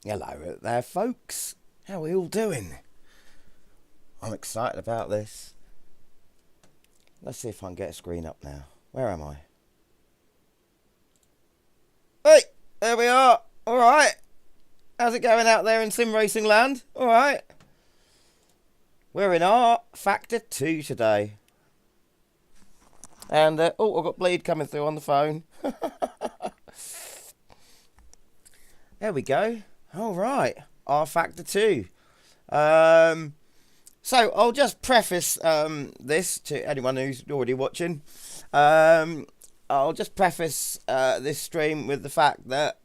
Hello there, folks. How are we all doing? I'm excited about this. Let's see if I can get a screen up now. Where am I? Hey, there we are. All right. How's it going out there in sim racing land? All right. We're in Rfactor 2 today. And, oh, I've got bleed coming through on the phone. There we go. All right. Rfactor 2. So I'll just preface this to anyone who's already watching. I'll just preface this stream with the fact that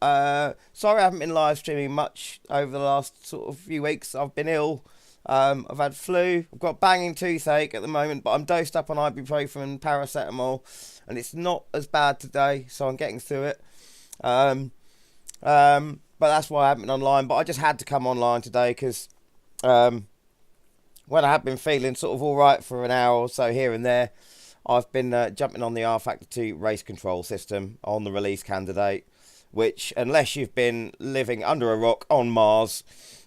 sorry I haven't been live streaming much over the last sort of few weeks. I've been ill. I've had flu. I've got banging toothache at the moment, but I'm dosed up on ibuprofen and paracetamol, and it's not as bad today, so I'm getting through it. But that's why I haven't been online. But I just had to come online today because when I have been feeling sort of all right for an hour or so here and there, I've been jumping on the Rfactor 2 race control system on the release candidate, which, unless you've been living under a rock on Mars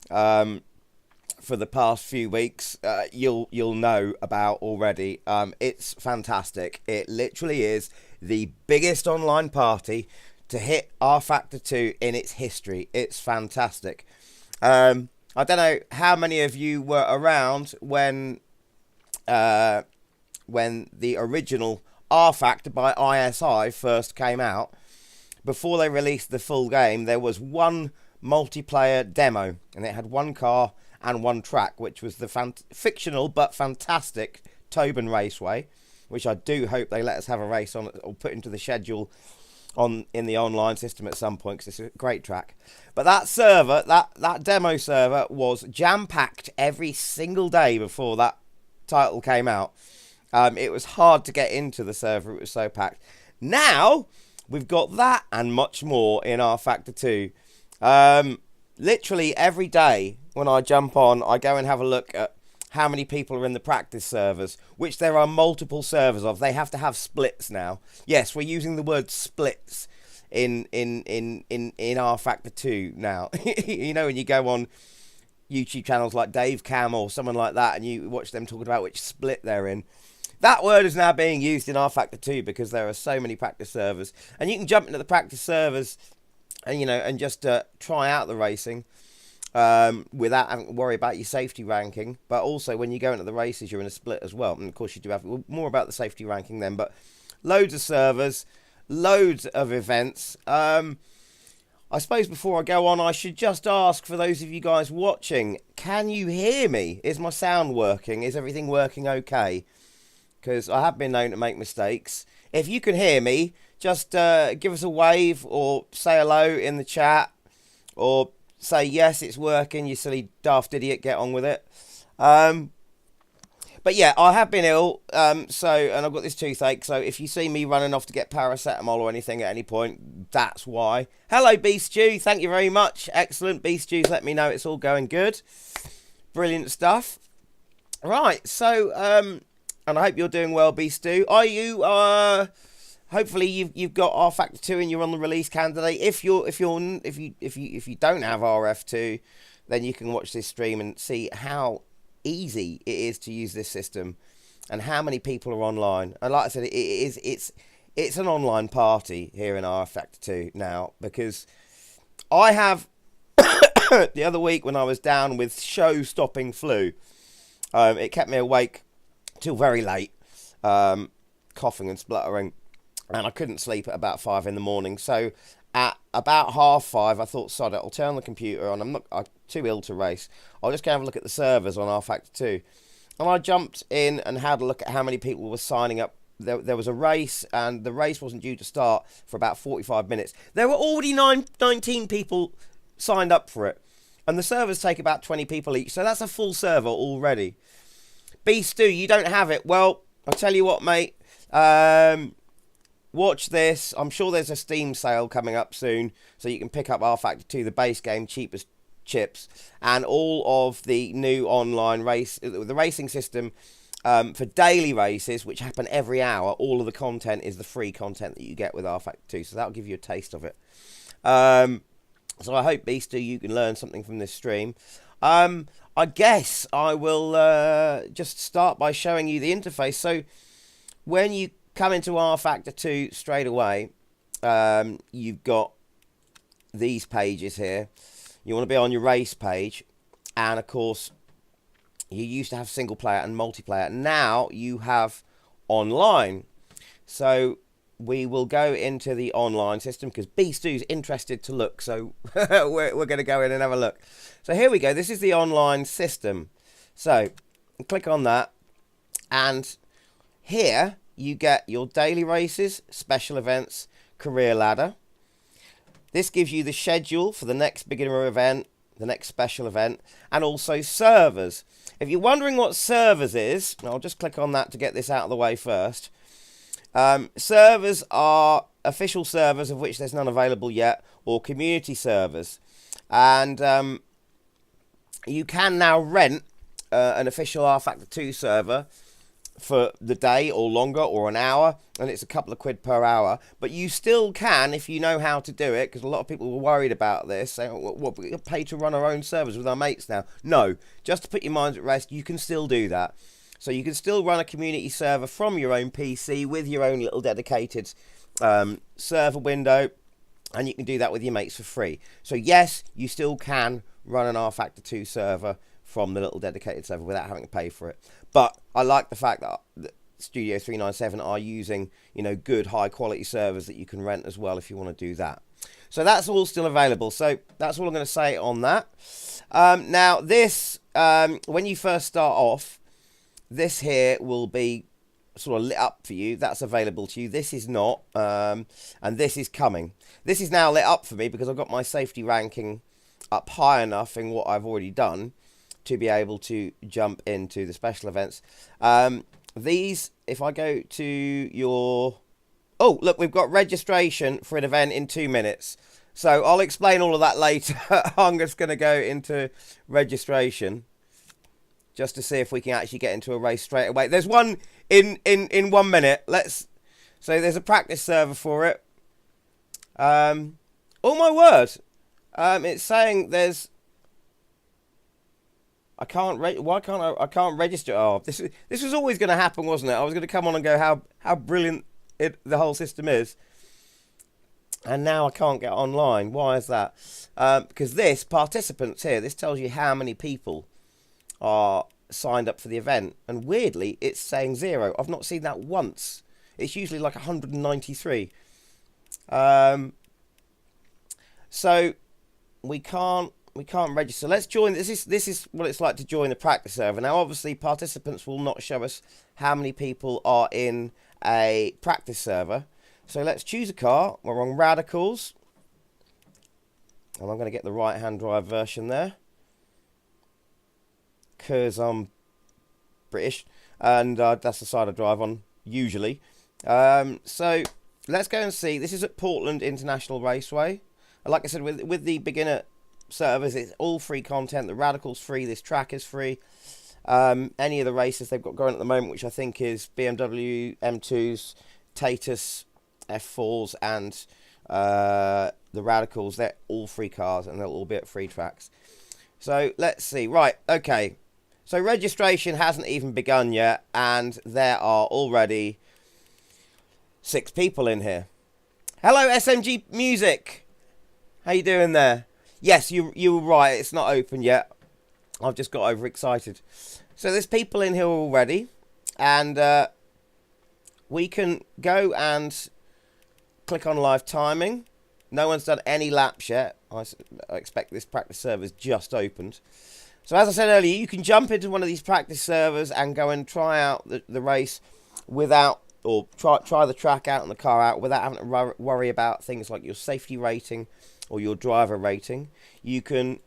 for the past few weeks, you'll know about already. It's fantastic. It literally is the biggest online party to hit Rfactor 2 in its history. It's fantastic. I don't know how many of you were around when the original Rfactor by ISI first came out. Before they released the full game, there was one multiplayer demo, and it had one car and one track, which was the fictional but fantastic Tobin Raceway, which I do hope they let us have a race on or put into the schedule in the online system at some point, because it's a great track. But that server, that demo server, was jam-packed every single day before that title came out. It was hard to get into the server. It was so packed. Now we've got that and much more in Rfactor 2. Literally every day when I jump on, I go and have a look at how many people are in the practice servers, which there are multiple servers of. They have to have splits now. Yes, we're using the word splits in Rfactor 2 now. You know, when you go on YouTube channels like Dave Cam or someone like that, and you watch them talking about which split they're in. That word is now being used in Rfactor 2 because there are so many practice servers, and you can jump into the practice servers and and just try out the racing without having to worry about your safety ranking. But also when you go into the races, you're in a split as well, and of course you do have more about the safety ranking then. But loads of servers, loads of events. I suppose before I go on, I should just ask for those of you guys watching, can you hear me? Is my sound working? Is everything working okay? Because I have been known to make mistakes. If you can hear me, just give us a wave or say hello in the chat, or say yes, it's working, you silly daft idiot, get on with it. But yeah, I have been ill, and I've got this toothache, so if you see me running off to get paracetamol or anything at any point, that's why. Hello, Beast Stew, thank you very much. Excellent, Beast Stew's let me know it's all going good. Brilliant stuff. Right, so, and I hope you're doing well, Beast Stew. Are you, hopefully you've got Rfactor 2 and you're on the release candidate. If you don't have RF2, then you can watch this stream and see how easy it is to use this system and how many people are online. And like I said, it's an online party here in Rfactor 2 now, because I have the other week when I was down with show-stopping flu, it kept me awake till very late, coughing and spluttering, and I couldn't sleep at about 5 in the morning. So at about 5:30, I thought, sod it, I'll turn the computer on. I'm too ill to race. I'll just go have a look at the servers on Rfactor 2. And I jumped in and had a look at how many people were signing up. There was a race, and the race wasn't due to start for about 45 minutes. There were already 19 people signed up for it. And the servers take about 20 people each, so that's a full server already. Beast Stew, you don't have it. Well, I'll tell you what, mate. Watch this. I'm sure there's a Steam sale coming up soon, so you can pick up Rfactor 2, the base game, cheapest chips, and all of the new online the racing system for daily races, which happen every hour. All of the content is the free content that you get with Rfactor 2, so that'll give you a taste of it. So I hope, Beaster, you can learn something from this stream. I guess I will just start by showing you the interface. So when you come into Rfactor 2 straight away, you've got these pages here. You want to be on your race page, and of course you used to have single player and multiplayer. Now you have online. So we will go into the online system because Beastoo's interested to look, so we're going to go in and have a look. So here we go. This is the online system. So click on that, and here you get your daily races, special events, career ladder. This gives you the schedule for the next beginner event, the next special event, and also servers. If you're wondering what servers is, I'll just click on that to get this out of the way first. Servers are official servers, of which there's none available yet, or community servers. And you can now rent an official Rfactor 2 server for the day or longer or an hour, and it's a couple of quid per hour. But you still can, if you know how to do it, because a lot of people were worried about this, saying, what, we pay to run our own servers with our mates now. No, just to put your minds at rest, you can still do that. So you can still run a community server from your own PC with your own little dedicated server window, and you can do that with your mates for free. So yes, you still can run an Rfactor 2 server from the little dedicated server without having to pay for it. But I like the fact that Studio 397 are using, you know, good high quality servers that you can rent as well if you want to do that. So that's all still available. So that's all I'm going to say on that. Now this, when you first start off, this here will be sort of lit up for you. That's available to you. This is not, and this is coming. This is now lit up for me because I've got my safety ranking up high enough in what I've already done to be able to jump into the special events. These, if I go to your... Oh, look, we've got registration for an event in 2 minutes. So I'll explain all of that later. I'm just going to go into registration just to see if we can actually get into a race straight away. There's one in 1 minute. So there's a practice server for it. Oh my word. It's saying there's... Why can't I can't register? Oh, this was always going to happen, wasn't it? I was going to come on and go how brilliant the whole system is, and now I can't get online. Why is that? Because this participants here, this tells you how many people are signed up for the event, and weirdly it's saying 0. I've not seen that once. It's usually like 193. So we can't register. Let's join. This is what it's like to join the practice server. Now obviously participants will not show us how many people are in a practice server. So let's choose a car. We're on Radicals, and I'm going to get the right hand drive version there because I'm British, and that's the side I drive on usually. So let's go and see. This is at Portland International Raceway. Like I said, with the beginner servers, it's all free content. The Radical's free. This track is free. Any of the races they've got going at the moment, which I think is BMW M2s, Tatus F4s, and the Radicals, they're all free cars, and they'll all be at free tracks. So let's see. Right, okay. So registration hasn't even begun yet, and there are already 6 people in here. Hello, SMG Music. How you doing there? Yes, you were right. It's not open yet. I've just got overexcited. So there's people in here already, and we can go and click on live timing. No one's done any laps yet. I expect this practice server's just opened. So as I said earlier, you can jump into one of these practice servers and go and try out the race without, or try the track out and the car out without having to worry about things like your safety rating or your driver rating. You can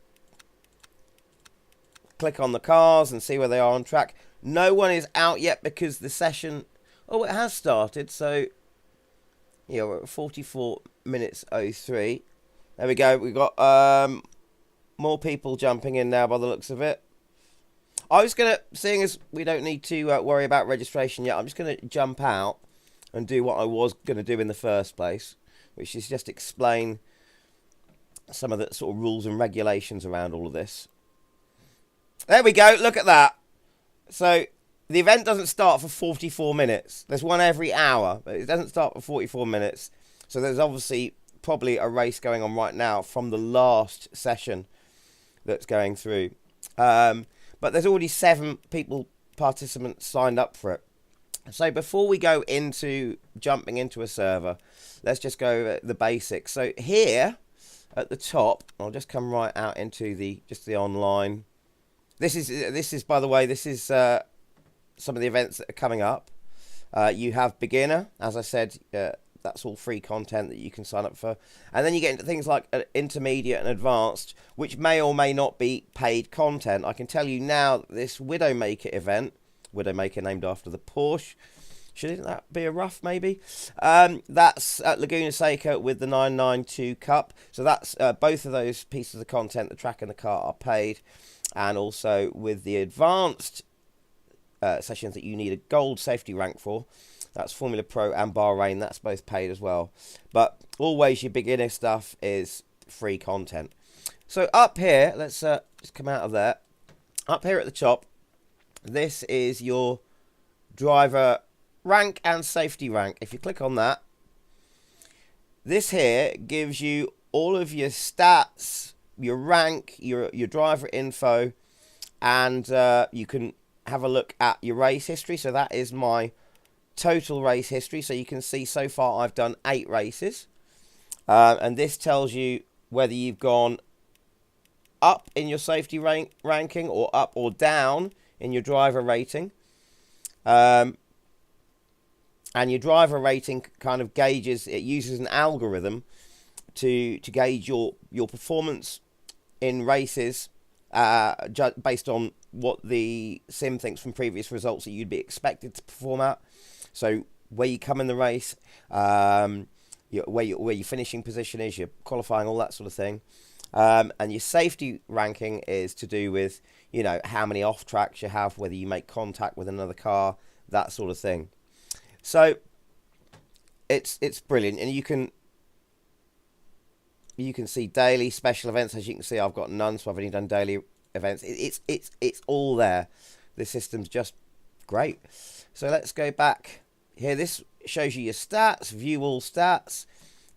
click on the cars and see where they are on track. No one is out yet because the session... Oh, it has started, so... Yeah, we're at 44 minutes 03. There we go. We've got more people jumping in now by the looks of it. I was going to... Seeing as we don't need to worry about registration yet, I'm just going to jump out and do what I was going to do in the first place, which is just explain some of the sort of rules and regulations around all of this. There we go. Look at that. So the event doesn't start for 44 minutes. There's one every hour, but it doesn't start for 44 minutes. So there's obviously probably a race going on right now from the last session that's going through. But there's already 7 participants signed up for it. So before we go into jumping into a server, let's just go the basics. So here at the top, I'll just come right out into the online. This is by the way, this is some of the events that are coming up. You have beginner, as I said, that's all free content that you can sign up for. And then you get into things like intermediate and advanced, which may or may not be paid content. I can tell you now, this Widowmaker event, Widowmaker named after the Porsche, shouldn't that be a rough maybe? That's at Laguna Seca with the 992 Cup. So that's both of those pieces of content, the track and the car, are paid. And also with the advanced sessions that you need a gold safety rank for, that's Formula Pro and Bahrain, that's both paid as well. But always your beginner stuff is free content. So up here, let's just come out of there. Up here at the top, this is your driver rank and safety rank. If you click on that, this here gives you all of your stats, your rank, your driver info, and you can have a look at your race history. So that is my total race history. So you can see so far I've done 8 races, and this tells you whether you've gone up in your safety ranking or up or down in your driver rating. And your driver rating kind of gauges, it uses an algorithm to gauge your performance in races based on what the sim thinks from previous results that you'd be expected to perform at. So where you come in the race, where your finishing position is, your qualifying, all that sort of thing. And your safety ranking is to do with, you know, how many off tracks you have, whether you make contact with another car, that sort of thing. So it's brilliant, and you can see daily special events. As you can see, I've got none, so I've only done daily events. It's all there. The system's just great. So let's go back here. This shows you your stats, view all stats,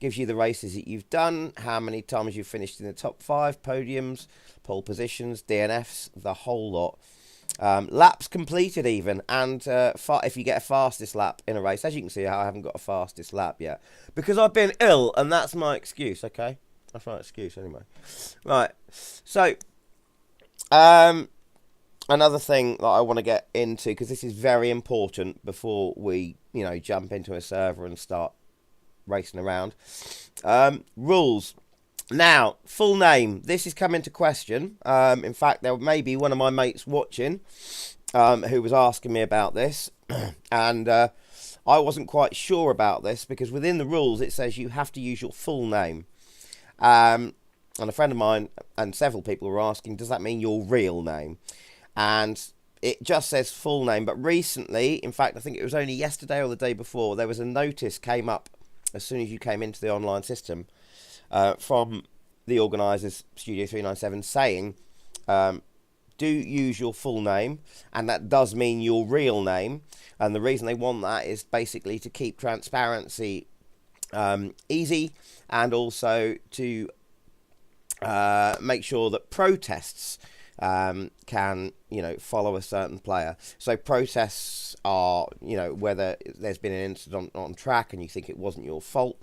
gives you the races that you've done, how many times you've finished in the top 5, podiums, pole positions, DNFs, the whole lot. Laps completed even, and if you get a fastest lap in a race. As you can see, I haven't got a fastest lap yet because I've been ill, and that's my excuse. Okay, that's my excuse anyway. Right, so another thing that I want to get into, because this is very important before we, you know, jump into a server and start racing around. Rules. Now, full name. This is come into question. In fact, there may be one of my mates watching who was asking me about this. And I wasn't quite sure about this because within the rules it says you have to use your full name. And a friend of mine and several people were asking, does that mean your real name? And it just says full name. But recently, in fact, I think it was only yesterday or the day before, there was a notice came up as soon as you came into the online system from the organisers, Studio 397, saying do use your full name, and that does mean your real name. And the reason they want that is basically to keep transparency easy, and also to make sure that protests can, you know, follow a certain player. So protests are, you know, whether there's been an incident on track and you think it wasn't your fault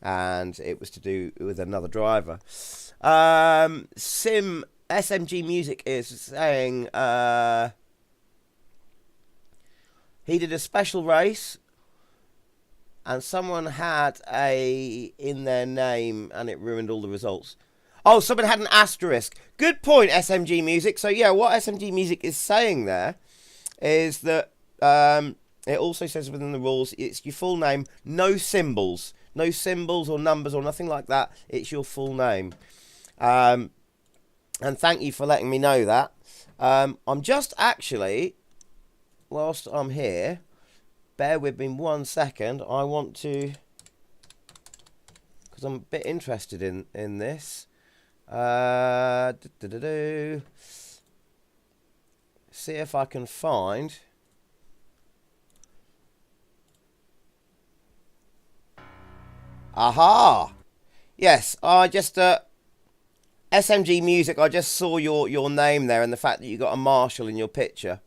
and it was to do with another driver. SMG Music is saying he did a special race and someone had a in their name and it ruined all the results. Oh, someone had an asterisk. Good point, SMG Music. So yeah, what SMG Music is saying there is that it also says within the rules, it's your full name, no symbols. No symbols or numbers or nothing like that. It's your full name. And thank you for letting me know that. I'm just actually, whilst I'm here, bear with me 1 second. I want to, because I'm a bit interested in this. See if I can find. Aha! Yes, I just SMG Music. I just saw your name there and the fact that you got a Marshall in your picture,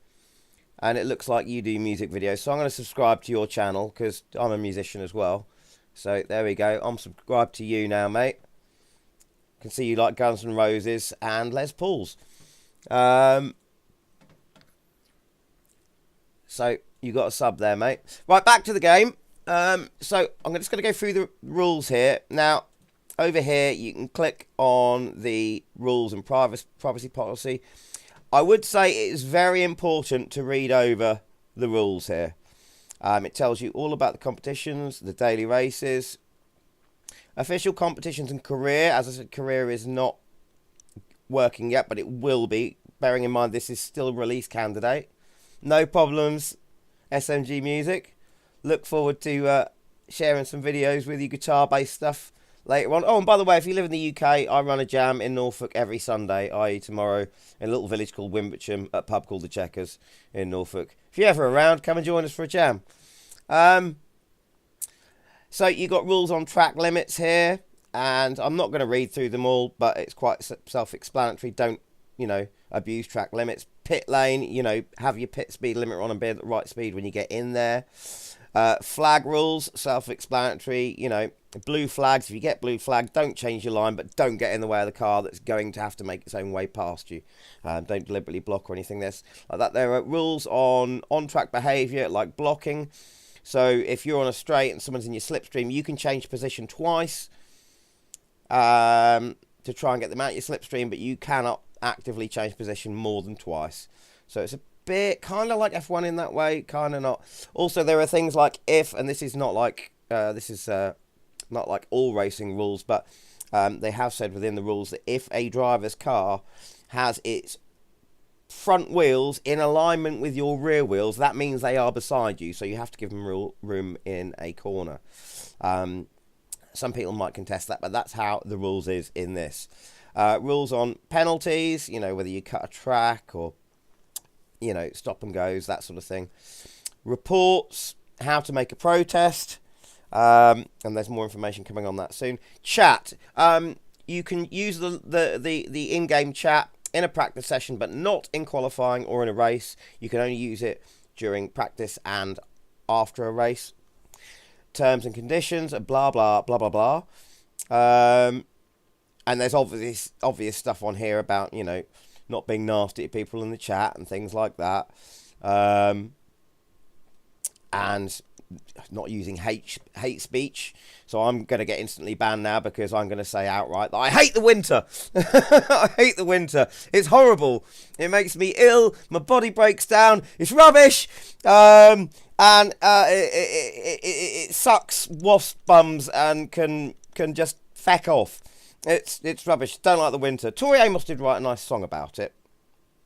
and it looks like you do music videos. So I'm going to subscribe to your channel because I'm a musician as well. So there we go. I'm subscribed to you now, mate. Can see you like Guns N' Roses and Les Pauls. So you got a sub there, mate. Right, back to the game. So I'm just going to go through the rules here. Now, over here, you can click on the rules and privacy policy. I would say it is very important to read over the rules here. It tells you all about the competitions, the daily races, official competitions and career. As I said, career is not working yet, but it will be. Bearing in mind this is still a release candidate. No problems, SMG Music. Look forward to sharing some videos with you, guitar-based stuff later on. Oh, and by the way, if you live in the UK, I run a jam in Norfolk every Sunday, i.e. tomorrow, in a little village called Wimbersham, at a pub called the Checkers in Norfolk. If you're ever around, come and join us for a jam. So you got rules on track limits here, and I'm not going to read through them all, but it's quite self-explanatory. Don't, abuse track limits. Pit lane, have your pit speed limiter on and be at the right speed when you get in there. Flag rules, self-explanatory. Blue flags, if you get blue flag, don't change your line, but don't get in the way of the car that's going to have to make its own way past you. Don't deliberately block or anything like that. There are rules on on-track behaviour, like blocking. So if you're on a straight and someone's in your slipstream, you can change position twice to try and get them out your slipstream, but you cannot actively change position more than twice. So it's a bit kind of like F1 in that way, kind of not. Also, there are things like if, and this is not like not like all racing rules, but they have said within the rules that if a driver's car has its front wheels in alignment with your rear wheels, that means they are beside you, so you have to give them room in a corner. Some people might contest that, but that's how the rules is in this. Rules on penalties, whether you cut a track or stop and goes, that sort of thing. Reports, how to make a protest, and there's more information coming on that soon. Chat, you can use the in-game chat in a practice session, but not in qualifying or in a race. You can only use it during practice and after a race. Terms and conditions, blah blah blah blah blah. And there's obvious stuff on here about not being nasty to people in the chat and things like that, and not using hate speech. So I'm going to get instantly banned now because I'm going to say outright that I hate the winter. I hate the winter. It's horrible. It makes me ill. My body breaks down. It's rubbish. And it sucks wasp bums and can just feck off. It's rubbish. Don't like the winter. Tori Amos did write a nice song about it,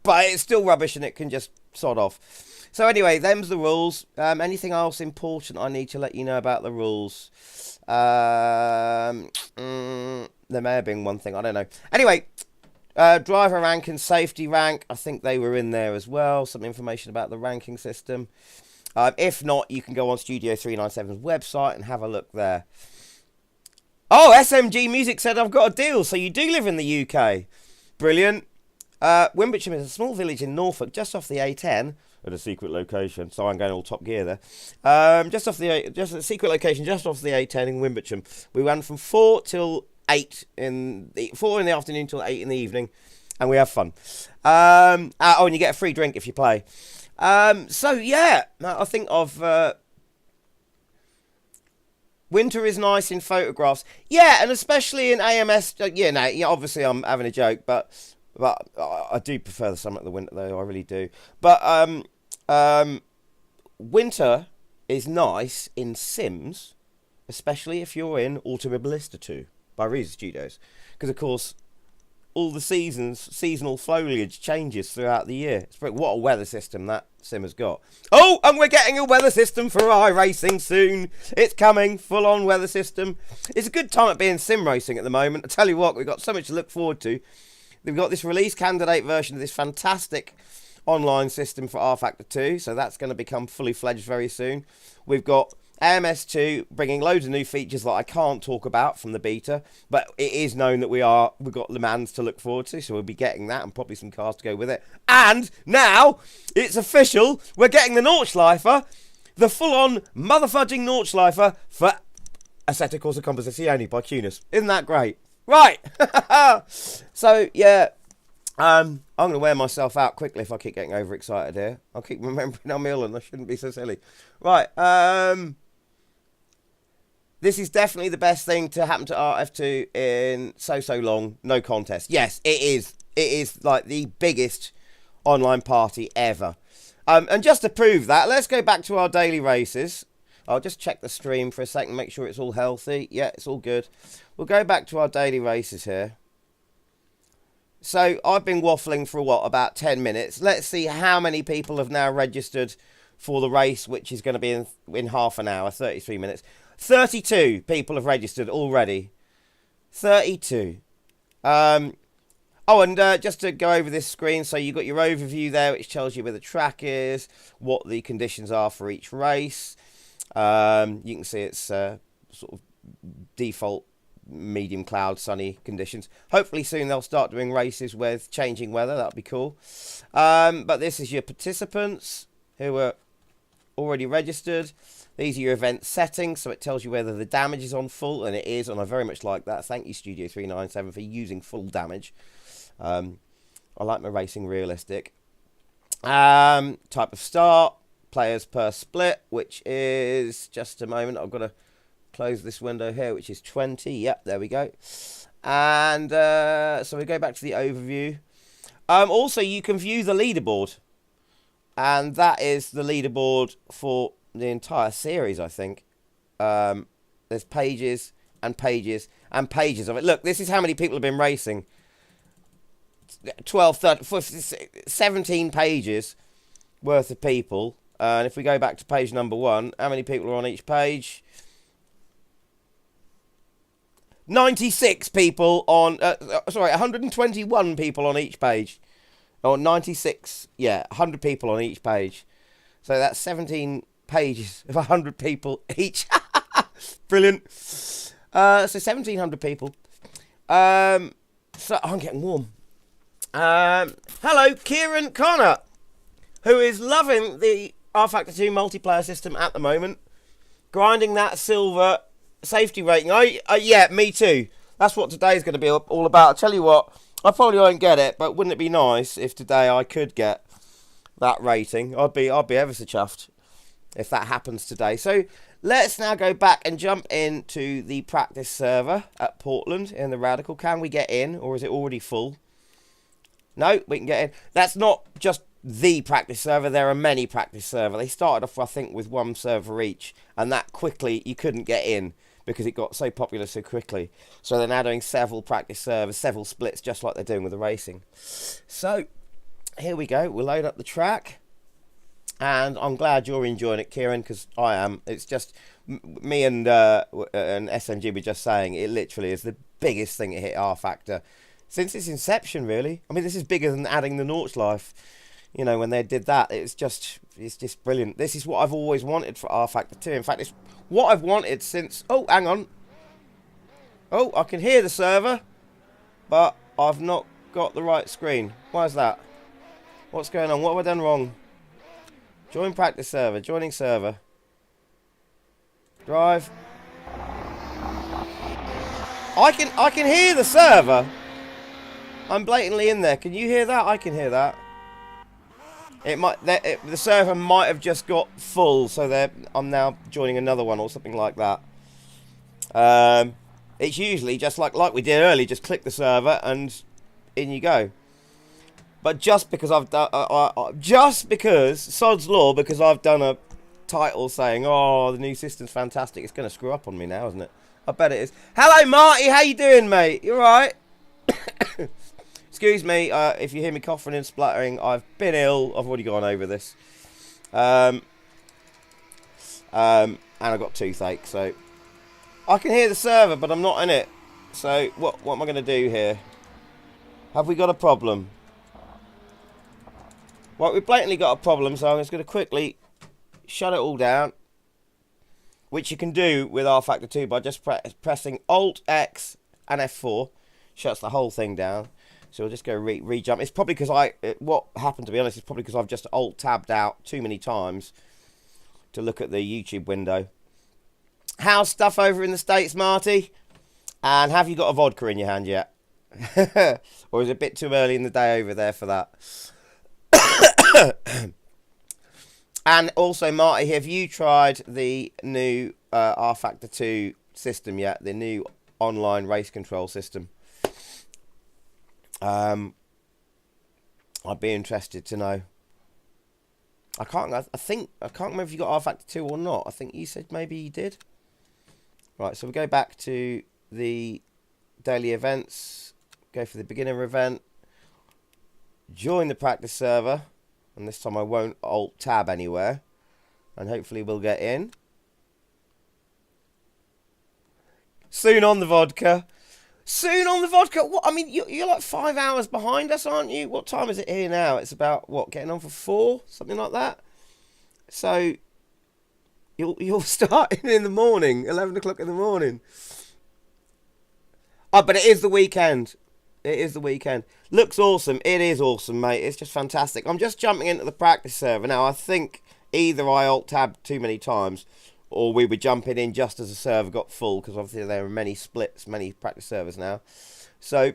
but it's still rubbish and it can just sod off. So anyway, them's the rules. Anything else important I need to let you know about the rules? There may have been one thing, I don't know. Anyway, driver rank and safety rank, I think they were in there as well. Some information about the ranking system. If not, you can go on Studio 397's website and have a look there. Oh, SMG Music said I've got a deal, so you do live in the UK. Brilliant. Wimbersham is a small village in Norfolk, just off the A10, at a secret location. So I'm going all Top Gear there. Just a secret location, just off the A10 in Wimbersham. We ran from 4 till 8 4 in the afternoon till 8 in the evening, and we have fun. And you get a free drink if you play. So yeah, I think winter is nice in photographs. Yeah, and especially in AMS. Obviously I'm having a joke, but I do prefer the summer to the winter, though. I really do. But winter is nice in Sims, especially if you're in Automobilista 2 by Reason Studios, because of course all the seasonal foliage changes throughout the year. What a weather system that sim has got. Oh, and we're getting a weather system for iRacing soon. It's coming, full-on weather system. It's a good time at being sim racing at the moment. I tell you what, we've got so much to look forward to. We've got this release candidate version of this fantastic online system for Rfactor 2, so that's going to become fully fledged very soon. We've got AMS2 bringing loads of new features that I can't talk about from the beta, but it is known that we've got Le Mans to look forward to, so we'll be getting that and probably some cars to go with it. And now it's official, we're getting the Nordschleifer, the full-on motherfudging Nordschleifer for Assetto Corsa Composizione by Cunis. Isn't that great? Right. So yeah, I'm going to wear myself out quickly if I keep getting overexcited here. I'll keep remembering I'm ill and I shouldn't be so silly. Right. This is definitely the best thing to happen to RF2 in so long. No contest. Yes, it is. It is like the biggest online party ever. And just to prove that, let's go back to our daily races. I'll just check the stream for a second, make sure it's all healthy. Yeah, it's all good. We'll go back to our daily races here. So I've been waffling for what, about 10 minutes. Let's see how many people have now registered for the race, which is going to be in half an hour, 33 minutes. 32 people have registered already. 32. Oh, and just to go over this screen, so you've got your overview there, which tells you where the track is, what the conditions are for each race. You can see it's sort of default medium cloud sunny conditions. Hopefully soon they'll start doing races with changing weather. That'll be cool. But this is your participants who are already registered. These are your event settings, so it tells you whether the damage is on full, and it is, and I very much like that. Thank you, Studio 397, for using full damage. I like my racing realistic. Type of start, players per split, which is, just a moment, I've got to close this window here, which is 20. Yep, there we go. And so we go back to the overview. Also, you can view the leaderboard, and that is the leaderboard for the entire series, I think. There's pages and pages and pages of it. Look, this is how many people have been racing. 12, 13, 14, 17 pages worth of people. And if we go back to page number 1, how many people are on each page? 96 people on... sorry, 121 people on each page. Or 96, yeah, 100 people on each page. So that's 17 pages of 100 people each. Brilliant. So 1,700 people. So I'm getting warm. Hello, Kieran Connor, who is loving the Rfactor 2 multiplayer system at the moment. Grinding that silver safety rating. Yeah, me too. That's what today's going to be all about. I'll tell you what, I probably won't get it, but wouldn't it be nice if today I could get that rating? I'd be ever so chuffed if that happens today. So let's now go back and jump into the practice server at Portland in the Radical. Can we get in, or is it already full? No, we can get in. That's not just the practice server. There are many practice servers. They started off, I think, with one server each, and that quickly you couldn't get in because it got so popular so quickly. So they're now doing several practice servers, several splits, just like they're doing with the racing. So here we go. We'll load up the track. And I'm glad you're enjoying it, Kieran, because I am. It's just me and SMG were just saying it literally is the biggest thing to hit Rfactor since its inception, really. I mean, this is bigger than adding the Nordschleife. You know, when they did that, it's just brilliant. This is what I've always wanted for Rfactor 2. In fact, it's what I've wanted since... Oh, hang on. Oh, I can hear the server, but I've not got the right screen. Why is that? What's going on? What have I done wrong? Join practice server. Joining server. Drive. I can hear the server. I'm blatantly in there. Can you hear that? I can hear that. It might the server might have just got full, so I'm now joining another one or something like that. It's usually just like we did earlier. Just click the server and in you go. But just because I've done, sod's law, because I've done a title saying, "Oh, the new system's fantastic," it's going to screw up on me now, isn't it? I bet it is. Hello, Marty. How you doing, mate? You all right? excuse me if you hear me coughing and spluttering. I've been ill. I've already gone over this. And I've got toothache, so I can hear the server, but I'm not in it. So what am I going to do here? Have we got a problem? Well, we've blatantly got a problem, so I'm just going to quickly shut it all down, which you can do with Rfactor 2 by just pressing Alt X and F4. Shuts the whole thing down. So we'll just go re-jump. It's probably because what happened, to be honest, is probably because I've just Alt tabbed out too many times to look at the YouTube window. How's stuff over in the States, Marty? And have you got a vodka in your hand yet? Or is it a bit too early in the day over there for that? And also, Marty, have you tried the new Rfactor 2 system yet? The new online race control system? I'd be interested to know. I can't remember if you got Rfactor 2 or not. I think you said maybe you did. Right, so we go back to the daily events. Go for the beginner event. Join the practice server. And this time I won't Alt tab anywhere. And hopefully we'll get in. Soon on the vodka. Soon on the vodka. What? I mean, you're like 5 hours behind us, aren't you? What time is it here now? It's about, what, getting on for 4? Something like that. So, you'll start in the morning, 11 o'clock in the morning. Oh, but it is the weekend. It is the weekend. Looks awesome. It is awesome, mate. It's just fantastic. I'm just jumping into the practice server now. I think either I Alt-tabbed too many times, or we were jumping in just as the server got full, because obviously there are many splits, many practice servers now. So,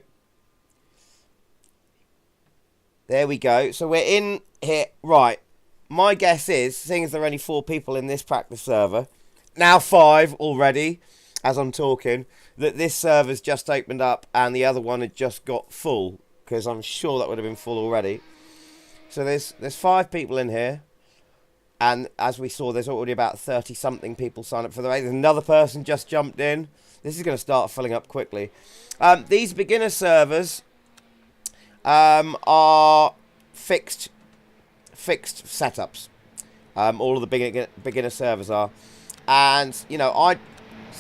there we go. So we're in here. Right. My guess is, seeing as there are only 4 people in this practice server, now 5 already, as I'm talking, that this server's just opened up and the other one had just got full, because I'm sure that would have been full already. So there's 5 people in here. And as we saw, there's already about 30-something people signed up for the race. Another person just jumped in. This is going to start filling up quickly. These beginner servers are fixed setups. All of the beginner servers are. And, you know,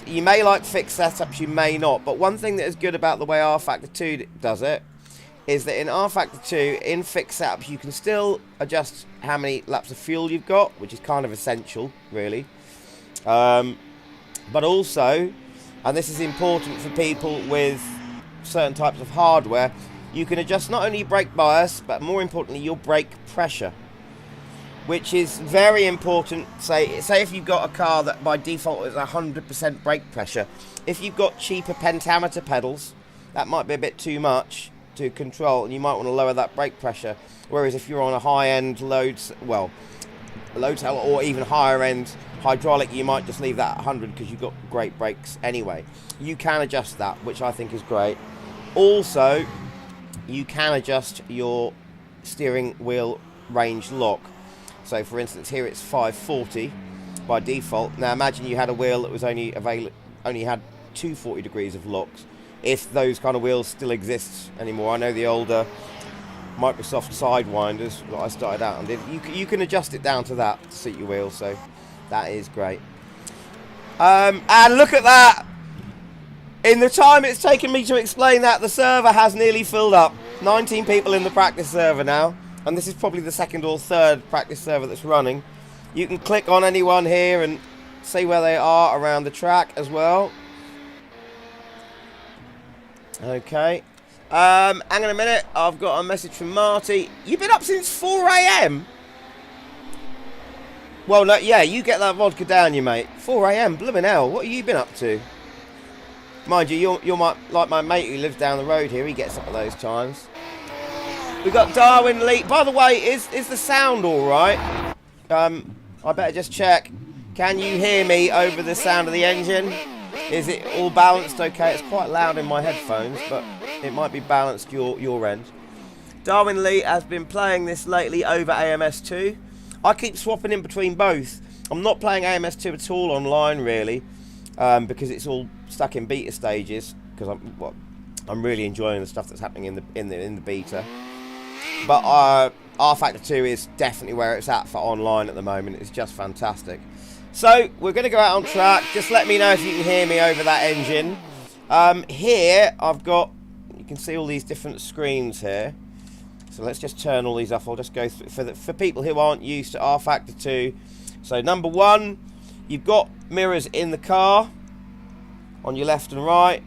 you may like fixed setups, you may not. But one thing that is good about the way Rfactor 2 does it is that in Rfactor 2, in fixed setups, you can still adjust how many laps of fuel you've got, which is kind of essential, really. But also, and this is important for people with certain types of hardware, you can adjust not only your brake bias, but more importantly, your brake pressure, which is very important. Say if you've got a car that by default is 100% brake pressure, if you've got cheaper pentameter pedals, that might be a bit too much to control, and you might want to lower that brake pressure. Whereas if you're on a high-end Loadcell or even higher-end hydraulic, you might just leave that at 100 because you've got great brakes anyway. You can adjust that, which I think is great. Also, you can adjust your steering wheel range lock. So, for instance, here it's 540 by default. Now, imagine you had a wheel that was only had 240 degrees of locks. If those kind of wheels still exist anymore. I know the older Microsoft Sidewinders that I started out on did. You can adjust it down to that to suit your wheels, so that is great. And look at that! In the time it's taken me to explain that, the server has nearly filled up. 19 people in the practice server now, and this is probably the 2nd or 3rd practice server that's running. You can click on anyone here and see where they are around the track as well. Okay. Hang on a minute. I've got a message from Marty. You've been up since 4 AM? Well, no, yeah, you get that vodka down, you mate. 4 AM, blooming hell. What have you been up to? Mind you, you're like my mate who lives down the road here. He gets up at those times. We've got Darwin Lee. By the way, is the sound all right? I better just check. Can you hear me over the sound of the engine? Is it all balanced okay? It's quite loud in my headphones, but it might be balanced your end. Darwin Lee has been playing this lately over AMS2. I keep swapping in between both. I'm not playing AMS2 at all online, really, because it's all stuck in beta stages. Because I'm really enjoying the stuff that's happening in the beta. But Rfactor 2 is definitely where it's at for online at the moment. It's just fantastic. So we're going to go out on track. Just let me know if you can hear me over that engine. Here I've got, you can see all these different screens here. So let's just turn all these off. I'll just go through for people who aren't used to Rfactor 2. So number one, you've got mirrors in the car on your left and right.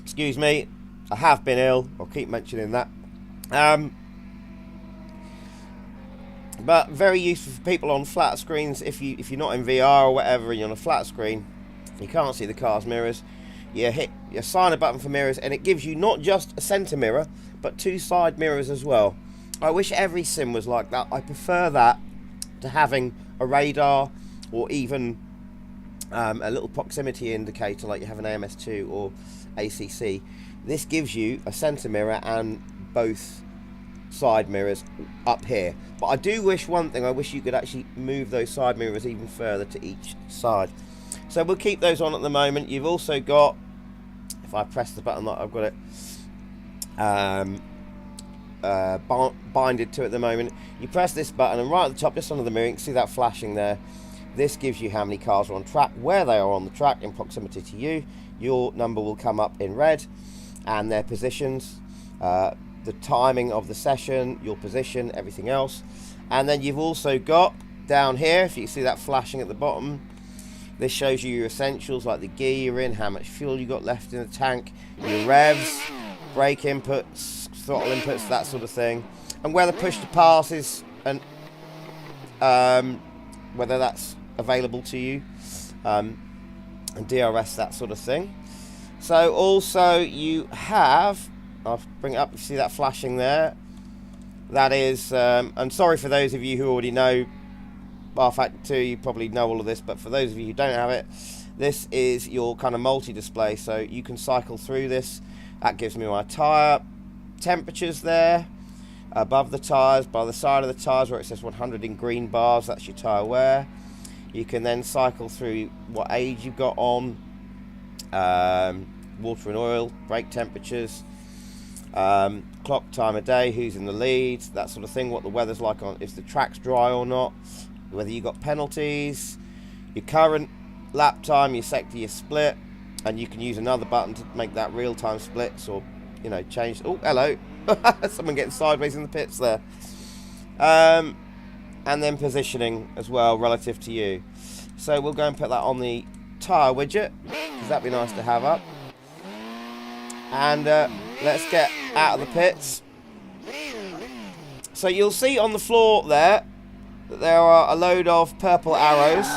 Excuse me, I have been ill. I'll keep mentioning that. But very useful for people on flat screens. If you're not in VR or whatever and you're on a flat screen, you can't see the car's mirrors. You assign a button for mirrors, and it gives you not just a centre mirror, but 2 side mirrors as well. I wish every sim was like that. I prefer that to having a radar or even a little proximity indicator like you have an AMS2 or ACC. This gives you a centre mirror and both side mirrors up here. But I do wish one thing, I wish you could actually move those side mirrors even further to each side. So we'll keep those on at the moment. You've also got, if I press the button that I've got it binded to at the moment, you press this button and right at the top just under the mirror you can see that flashing there. This gives you how many cars are on track, where they are on the track in proximity to you. Your number will come up in red and their positions, the timing of the session, your position, everything else. And then you've also got down here, if you see that flashing at the bottom, this shows you your essentials like the gear you're in, how much fuel you got left in the tank, your revs, brake inputs, throttle inputs, that sort of thing, and where the push to pass is, and whether that's available to you, and DRS, that sort of thing. So also you have, I'll bring it up, you see that flashing there, that is, I'm sorry for those of you who already know Rfactor 2, you probably know all of this, but for those of you who don't have it, this is your kind of multi-display, so you can cycle through this. That gives me my tyre temperatures there, above the tyres, by the side of the tyres where it says 100 in green bars, that's your tyre wear. You can then cycle through what age you've got on, water and oil, brake temperatures, clock, time of day, who's in the lead, that sort of thing, what the weather's like on, if the track's dry or not, whether you got penalties, your current lap time, your sector, your split, and you can use another button to make that real-time splits or, you know, change. Oh, hello. Someone getting sideways in the pits there. And then positioning as well relative to you. So we'll go and put that on the tyre widget, because that'd be nice to have up. And let's get out of the pits. So you'll see on the floor there that there are a load of purple arrows.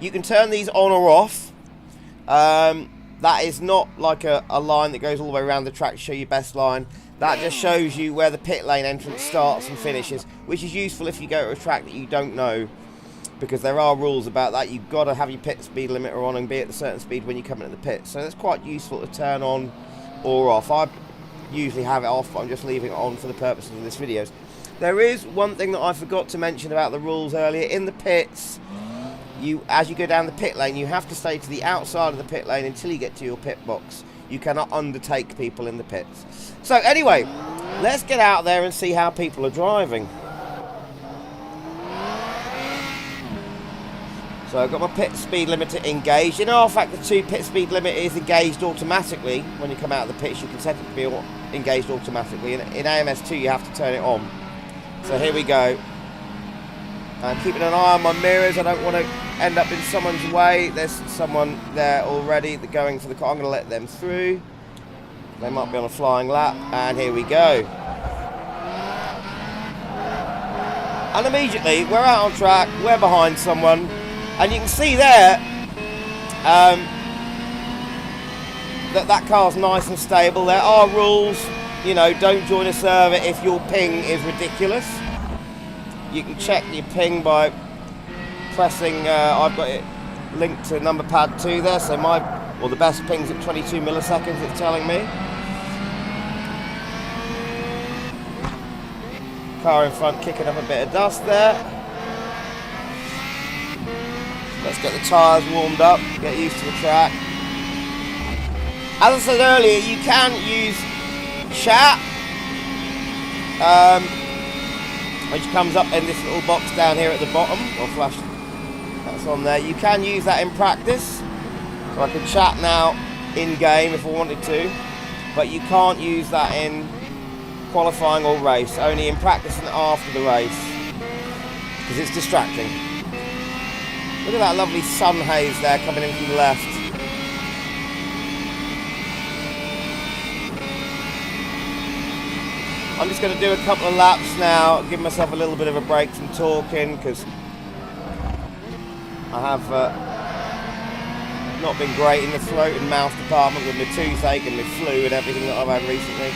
You can turn these on or off. That is not like a line that goes all the way around the track to show you best line. That just shows you where the pit lane entrance starts and finishes, which is useful if you go to a track that you don't know, because there are rules about that. You've got to have your pit speed limiter on and be at a certain speed when you come into the pit. So that's quite useful to turn on or off. I usually have it off, but I'm just leaving it on for the purposes of this video. There is one thing that I forgot to mention about the rules earlier. In the pits, as you go down the pit lane, you have to stay to the outside of the pit lane until you get to your pit box. You cannot undertake people in the pits. So anyway, let's get out there and see how people are driving. So I've got my pit speed limiter engaged. In Rfactor 2, pit speed limit is engaged automatically. When you come out of the pits, you can set it to be engaged automatically. In AMS2, you have to turn it on. So here we go. I'm keeping an eye on my mirrors. I don't want to end up in someone's way. There's someone there already going for the car. I'm going to let them through. They might be on a flying lap. And here we go. And immediately, we're out on track. We're behind someone. And you can see there that car's nice and stable. There are rules. You know, don't join a server if your ping is ridiculous. You can check your ping by pressing, I've got it linked to number pad 2 there, so the best ping's at 22 milliseconds, it's telling me. Car in front kicking up a bit of dust there. Let's get the tyres warmed up, get used to the track. As I said earlier, you can use chat, which comes up in this little box down here at the bottom. I'll flash, that's on there. You can use that in practice, so I can chat now in game if I wanted to, but you can't use that in qualifying or race, only in practice and after the race, because it's distracting. Look at that lovely sun haze there coming in from the left. I'm just going to do a couple of laps now, give myself a little bit of a break from talking, because I have not been great in the throat and mouth department with my toothache and my flu and everything that I've had recently.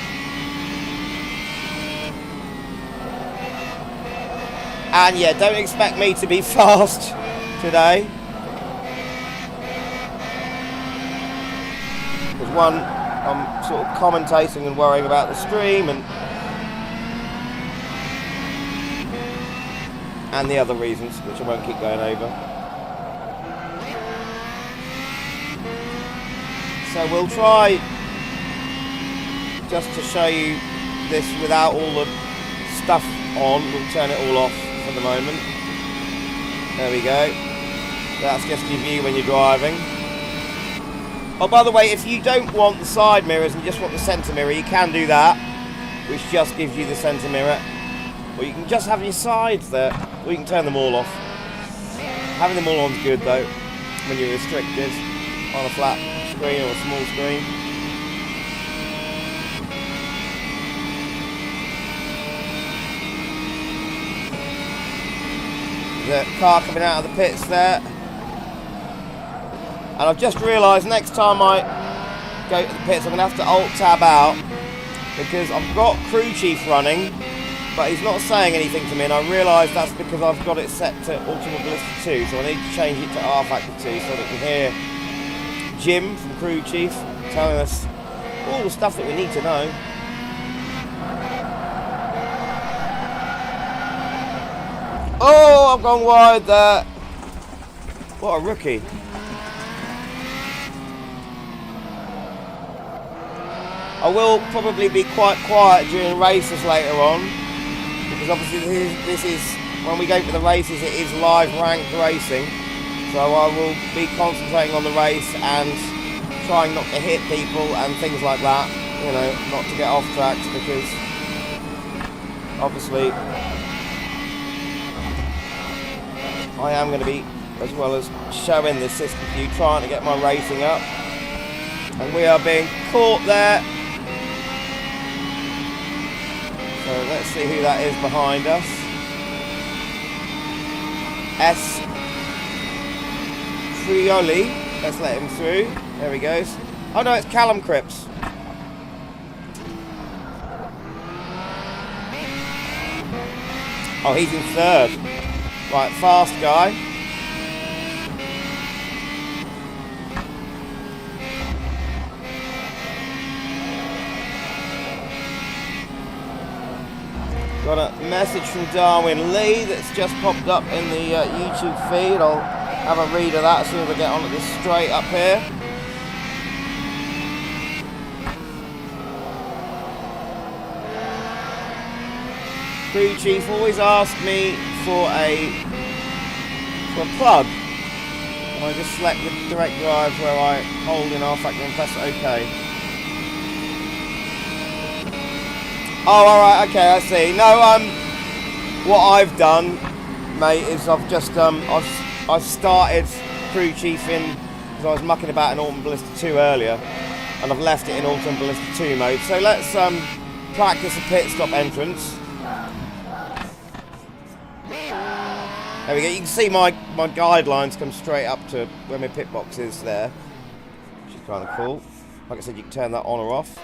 And yeah, don't expect me to be fast today. Because one, I'm sort of commentating and worrying about the stream, and the other reasons, which I won't keep going over. So we'll try just to show you this without all the stuff on. We'll turn it all off for the moment. There we go. That's just your view when you're driving. Oh, by the way, if you don't want the side mirrors and you just want the centre mirror, you can do that, which just gives you the centre mirror. Or you can just have your sides there, or you can turn them all off. Having them all on is good though, when you're restricted on a flat screen or a small screen. The car coming out of the pits there. And I've just realised next time I go to the pits I'm going to have to alt-tab out, because I've got crew chief running, but he's not saying anything to me, and I realise that's because I've got it set to Ultimate Ballista 2, so I need to change it to Rfactor 2 so that we can hear Jim from crew chief telling us all the stuff that we need to know. Oh, I've gone wide there. What a rookie. I will probably be quite quiet during races later on, because obviously this is when we go for the races, it is live ranked racing, so I will be concentrating on the race and trying not to hit people and things like that, you know, not to get off tracks, because obviously I am going to be, as well as showing the system view, trying to get my racing up, and we are being caught there. So let's see who that is behind us. S. Frioli. Let's let him through. There he goes. Oh no, it's Callum Cripps. Oh, he's in third. Right, fast guy. Got a message from Darwin Lee that's just popped up in the YouTube feed. I'll have a read of that as soon as I get onto this straight up here. Crew chief always asks me for a plug. I just select the direct drive where I hold in Rfactor and press OK. Oh, alright, okay, I see. No, what I've done, mate, is I've just, I've started crew chiefing, because I was mucking about in Ultimate Ballista 2 earlier, and I've left it in Ultimate Ballista 2 mode. So let's practice a pit stop entrance. There we go, you can see my guidelines come straight up to where my pit box is there, which is kind of cool. Like I said, you can turn that on or off.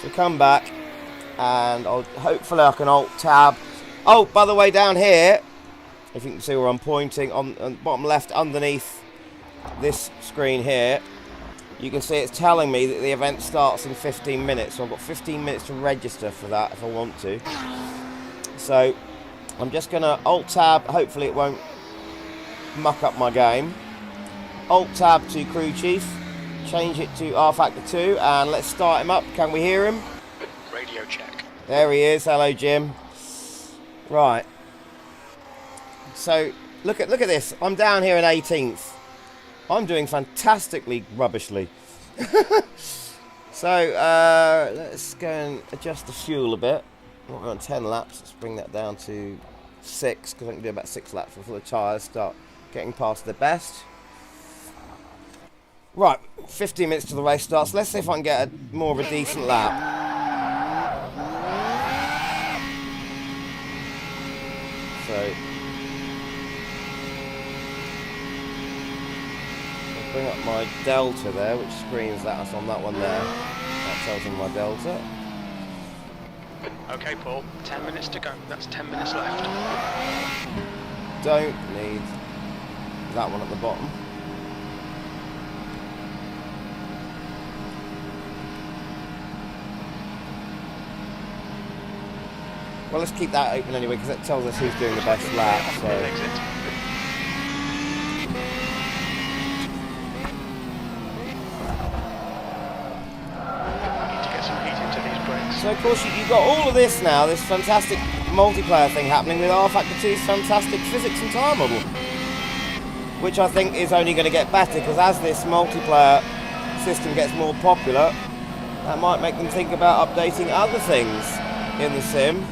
So come back, and hopefully I can alt-tab. Oh, by the way, down here, if you can see where I'm pointing, on the bottom left underneath this screen here, you can see it's telling me that the event starts in 15 minutes. So I've got 15 minutes to register for that if I want to. So I'm just going to alt-tab. Hopefully it won't muck up my game. Alt-tab to crew chief. Change it to Rfactor 2 and let's start him up. Can we hear him? Radio check. There he is. Hello, Jim. Right. So look at this. I'm down here in 18th. I'm doing fantastically rubbishly. So let's go and adjust the fuel a bit. We're on 10 laps. Let's bring that down to 6 because I can do about 6 laps before the tyres start getting past the best. Right, 15 minutes to the race starts. Let's see if I can get more of a decent lap. So, I'll bring up my delta there, which screens that us on that one there. That tells me my delta. Okay, Paul, 10 minutes to go. That's 10 minutes left. Don't need that one at the bottom. Well, let's keep that open anyway, because it tells us who's doing the best lap. So. So of course you've got all of this now, this fantastic multiplayer thing happening with Rfactor 2's fantastic physics and tire model, which I think is only going to get better, because as this multiplayer system gets more popular, that might make them think about updating other things in the sim.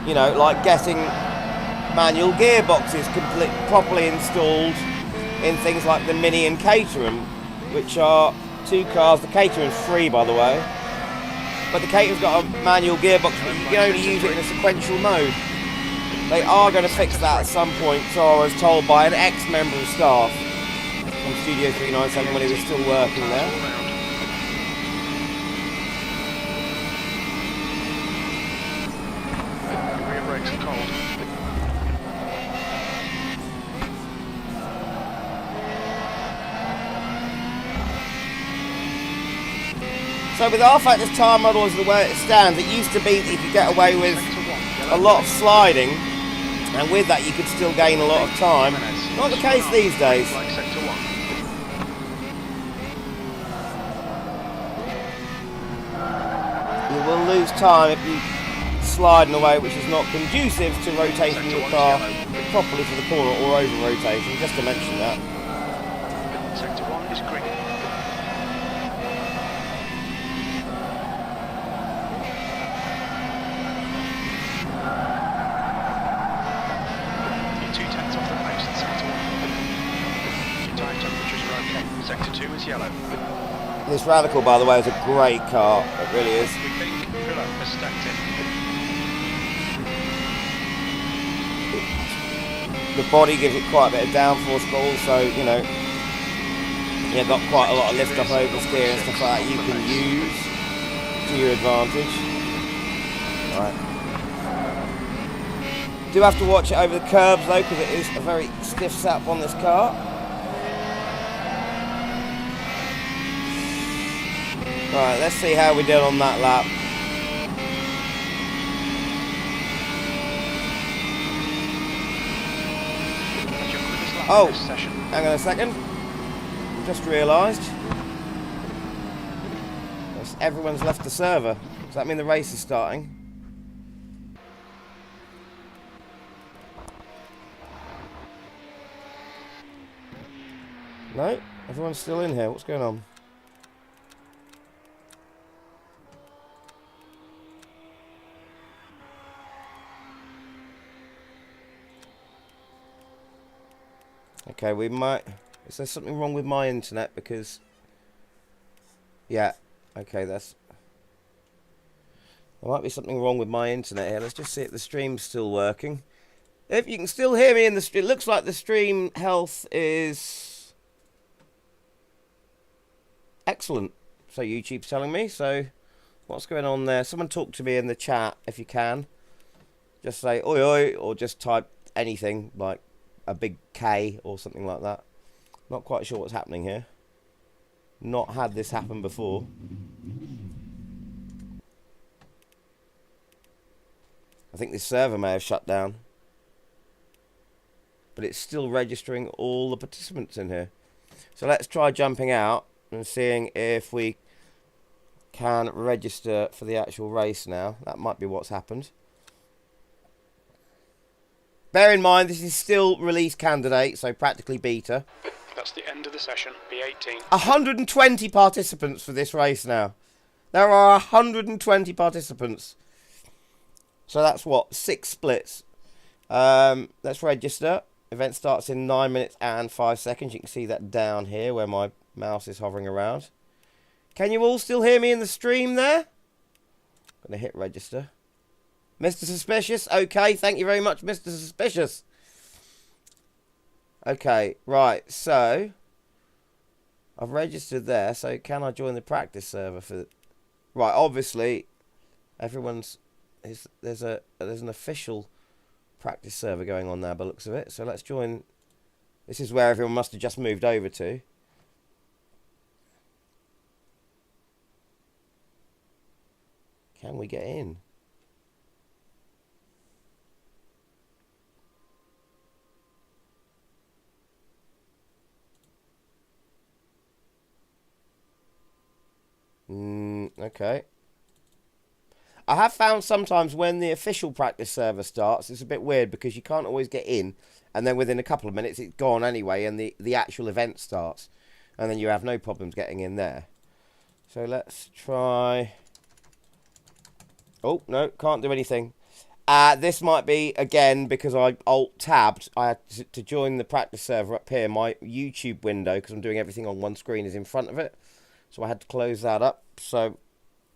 You know, like getting manual gearboxes properly installed in things like the Mini and Caterham, which are 2 cars. The Caterham's free, by the way, but the Caterham's got a manual gearbox, but you can only use it in a sequential mode. They are going to fix that at some point, so I was told by an ex-member of staff from Studio 397 when he was still working there. So with Rfactor's tyre model as the way it stands, it used to be that you could get away with a lot of sliding, and with that you could still gain a lot of time. Not the case these days. You will lose time if you slide in a way which is not conducive to rotating your car properly for the corner or over rotation, just to mention that. Sector 1 is green. Sector 2 is yellow. This Radical, by the way, is a great car. It really is. We think Philip has stacked it. The body gives it quite a bit of downforce, but also, you know, you've got quite a lot of lift up oversteer and stuff like that you can use to your advantage. Right. Do have to watch it over the curbs though, because it is a very stiff setup on this car. Right, let's see how we did on that lap. Oh, hang on a second. Just realised. Everyone's left the server. Does that mean the race is starting? No? Everyone's still in here. What's going on? Okay, we might... Is there something wrong with my internet? Because... Yeah, okay, that's... There might be something wrong with my internet here. Let's just see if the stream's still working. If you can still hear me in the stream... It looks like the stream health is... excellent. So YouTube's telling me. So, what's going on there? Someone talk to me in the chat, if you can. Just say, oi oi, or just type anything, like... a big K or something like that. Not quite sure what's happening here. Not had this happen before. I think this server may have shut down. but it's still registering all the participants in here. So let's try jumping out and seeing if we can register for the actual race now. That might be what's happened. Bear in mind, this is still release candidate, so practically beta. That's the end of the session, B18. 120 participants for this race now. There are 120 participants. So that's what? 6 splits. Let's register. Event starts in 9 minutes and 5 seconds. You can see that down here where my mouse is hovering around. Can you all still hear me in the stream there? I'm going to hit register. Mr. Suspicious. Okay, thank you very much, Mr. Suspicious. Okay, right, so I've registered there, so can I join the practice server for... Right, obviously, everyone's... There's an official practice server going on there by the looks of it, so let's join... This is where everyone must have just moved over to. Can we get in? Okay. I have found sometimes when the official practice server starts, it's a bit weird because you can't always get in, and then within a couple of minutes it's gone anyway, and the actual event starts, and then you have no problems getting in there. So let's try... Oh, no, can't do anything. This might be, again, because I alt-tabbed. I had to join the practice server up here. My YouTube window, because I'm doing everything on one screen, is in front of it. So I had to close that up. So,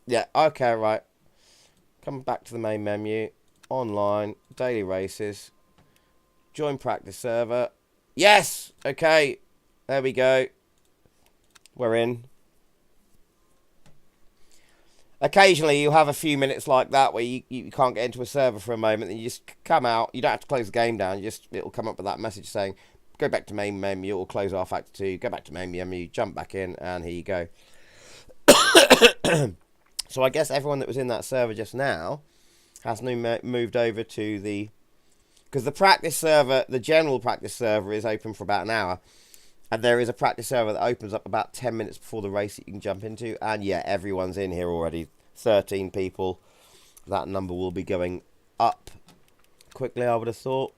yeah, okay, right. Come back to the main menu. Online, daily races. Join practice server. Yes! Okay, there we go. We're in. Occasionally, you'll have a few minutes like that where you can't get into a server for a moment, and you just come out. You don't have to close the game down. It'll come up with that message saying, go back to main menu, or close Rfactor 2, go back to main menu, jump back in, and here you go. So I guess everyone that was in that server just now has moved over to the... Because the practice server, the general practice server, is open for about an hour. And there is a practice server that opens up about 10 minutes before the race that you can jump into. And yeah, everyone's in here already. 13 people. That number will be going up quickly, I would have thought.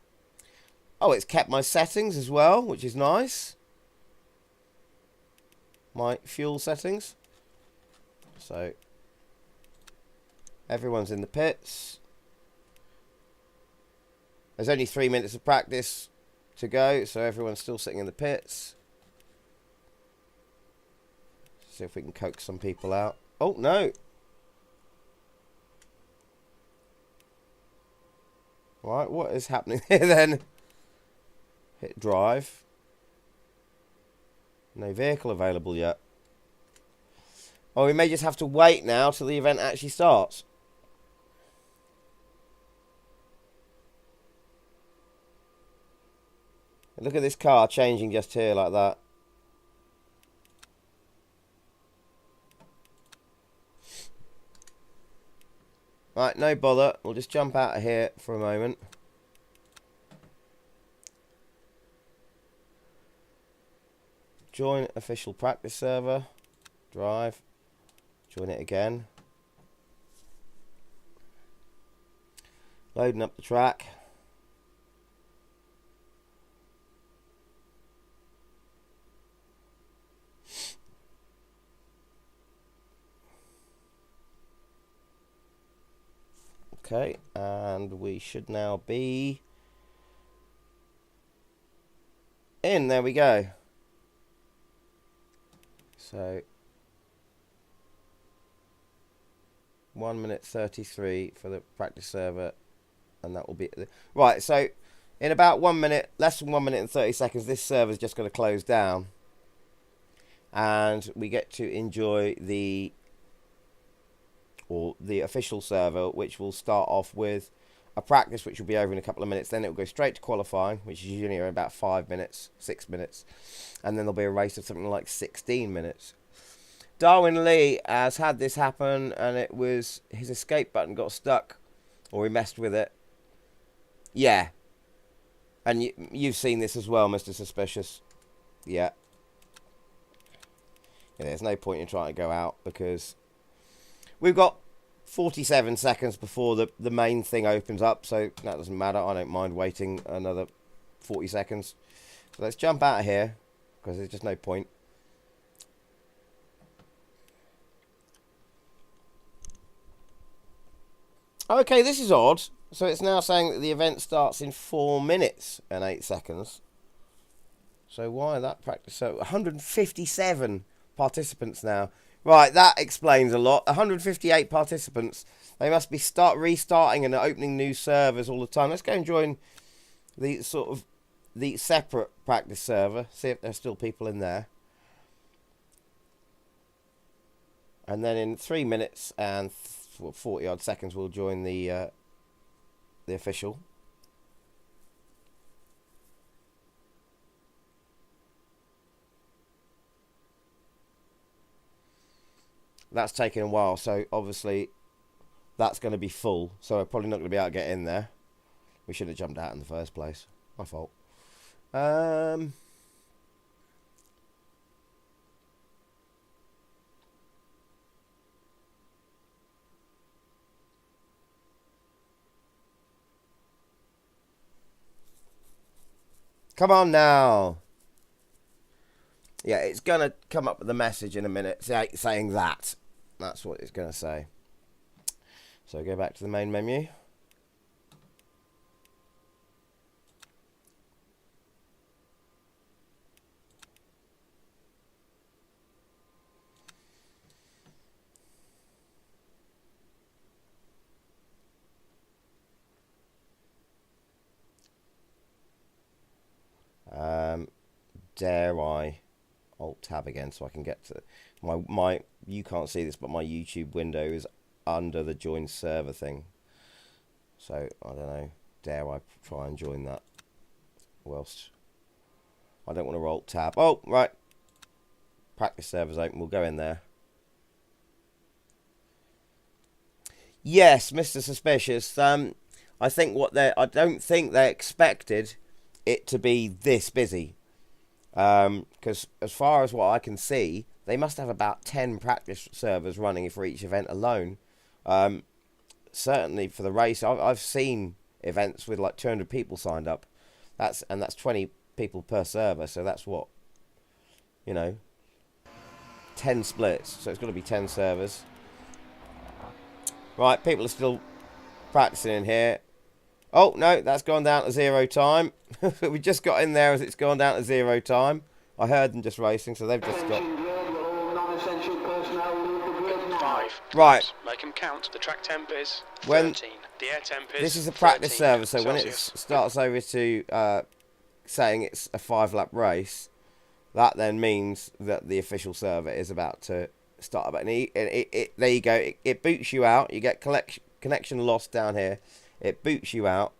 Oh, it's kept my settings as well, which is nice. My fuel settings. So, everyone's in the pits. There's only 3 minutes of practice to go, so everyone's still sitting in the pits. See if we can coax some people out. Oh, no. Right, what is happening here then? Hit drive. No vehicle available yet. Oh, we may just have to wait now till the event actually starts. Look at this car changing just here like that. Right, no bother. We'll just jump out of here for a moment. Join official practice server. Drive. Join it again. Loading up the track. Okay, and we should now be in. There we go. So 1 minute 33 for the practice server, and that will be right. So in about 1 minute, less than 1 minute and 30 seconds, this server is just going to close down, and we get to enjoy the official server, which will start off with a practice, which will be over in a couple of minutes. Then it will go straight to qualifying, which is usually about 5 minutes, 6 minutes, and then there'll be a race of something like 16 minutes. Darwin Lee has had this happen, and it was his escape button got stuck, or he messed with it. Yeah. And you've seen this as well, Mr. Suspicious. Yeah. There's no point in trying to go out because we've got 47 seconds before the main thing opens up, so that doesn't matter. I don't mind waiting another 40 seconds. So let's jump out of here because there's just no point. Okay, this is odd. So it's now saying that the event starts in 4 minutes and 8 seconds. So why that practice? So 157 participants now. Right, that explains a lot. 158 participants. They must be restarting and opening new servers all the time. Let's go and join the the separate practice server. See if there's still people in there. And then in 3 minutes and 40 odd seconds, we'll join the official. That's taking a while, so obviously that's going to be full. So we're probably not going to be able to get in there. We should have jumped out in the first place. My fault. Come on now. Yeah, it's going to come up with a message in a minute saying that. That's what it's going to say. So go back to the main menu. Dare I Alt Tab again so I can get to my you can't see this, but my YouTube window is under the join server thing. So I don't know. Dare I try and join that? Whilst I don't want to Alt Tab. Oh right, practice server's open. We'll go in there. Yes, Mr. Suspicious. I think I don't think they expected it to be this busy. Because as far as what I can see, they must have about 10 practice servers running for each event alone. Certainly for the race, I've seen events with like 200 people signed up. That's 20 people per server, so that's what, 10 splits. So it's got to be 10 servers. Right, people are still practicing in here. Oh, no, that's gone down to 0 time. We just got in there as it's gone down to 0 time. I heard them just racing, so they've just got... 5. Right. Make them count. The track temp is 13. When The air temp is this is a practice server, so when it Celsius. starts over to saying it's a 5-lap race, that then means that the official server is about to start up. And there you go. It boots you out. You get connection lost down here. It boots you out,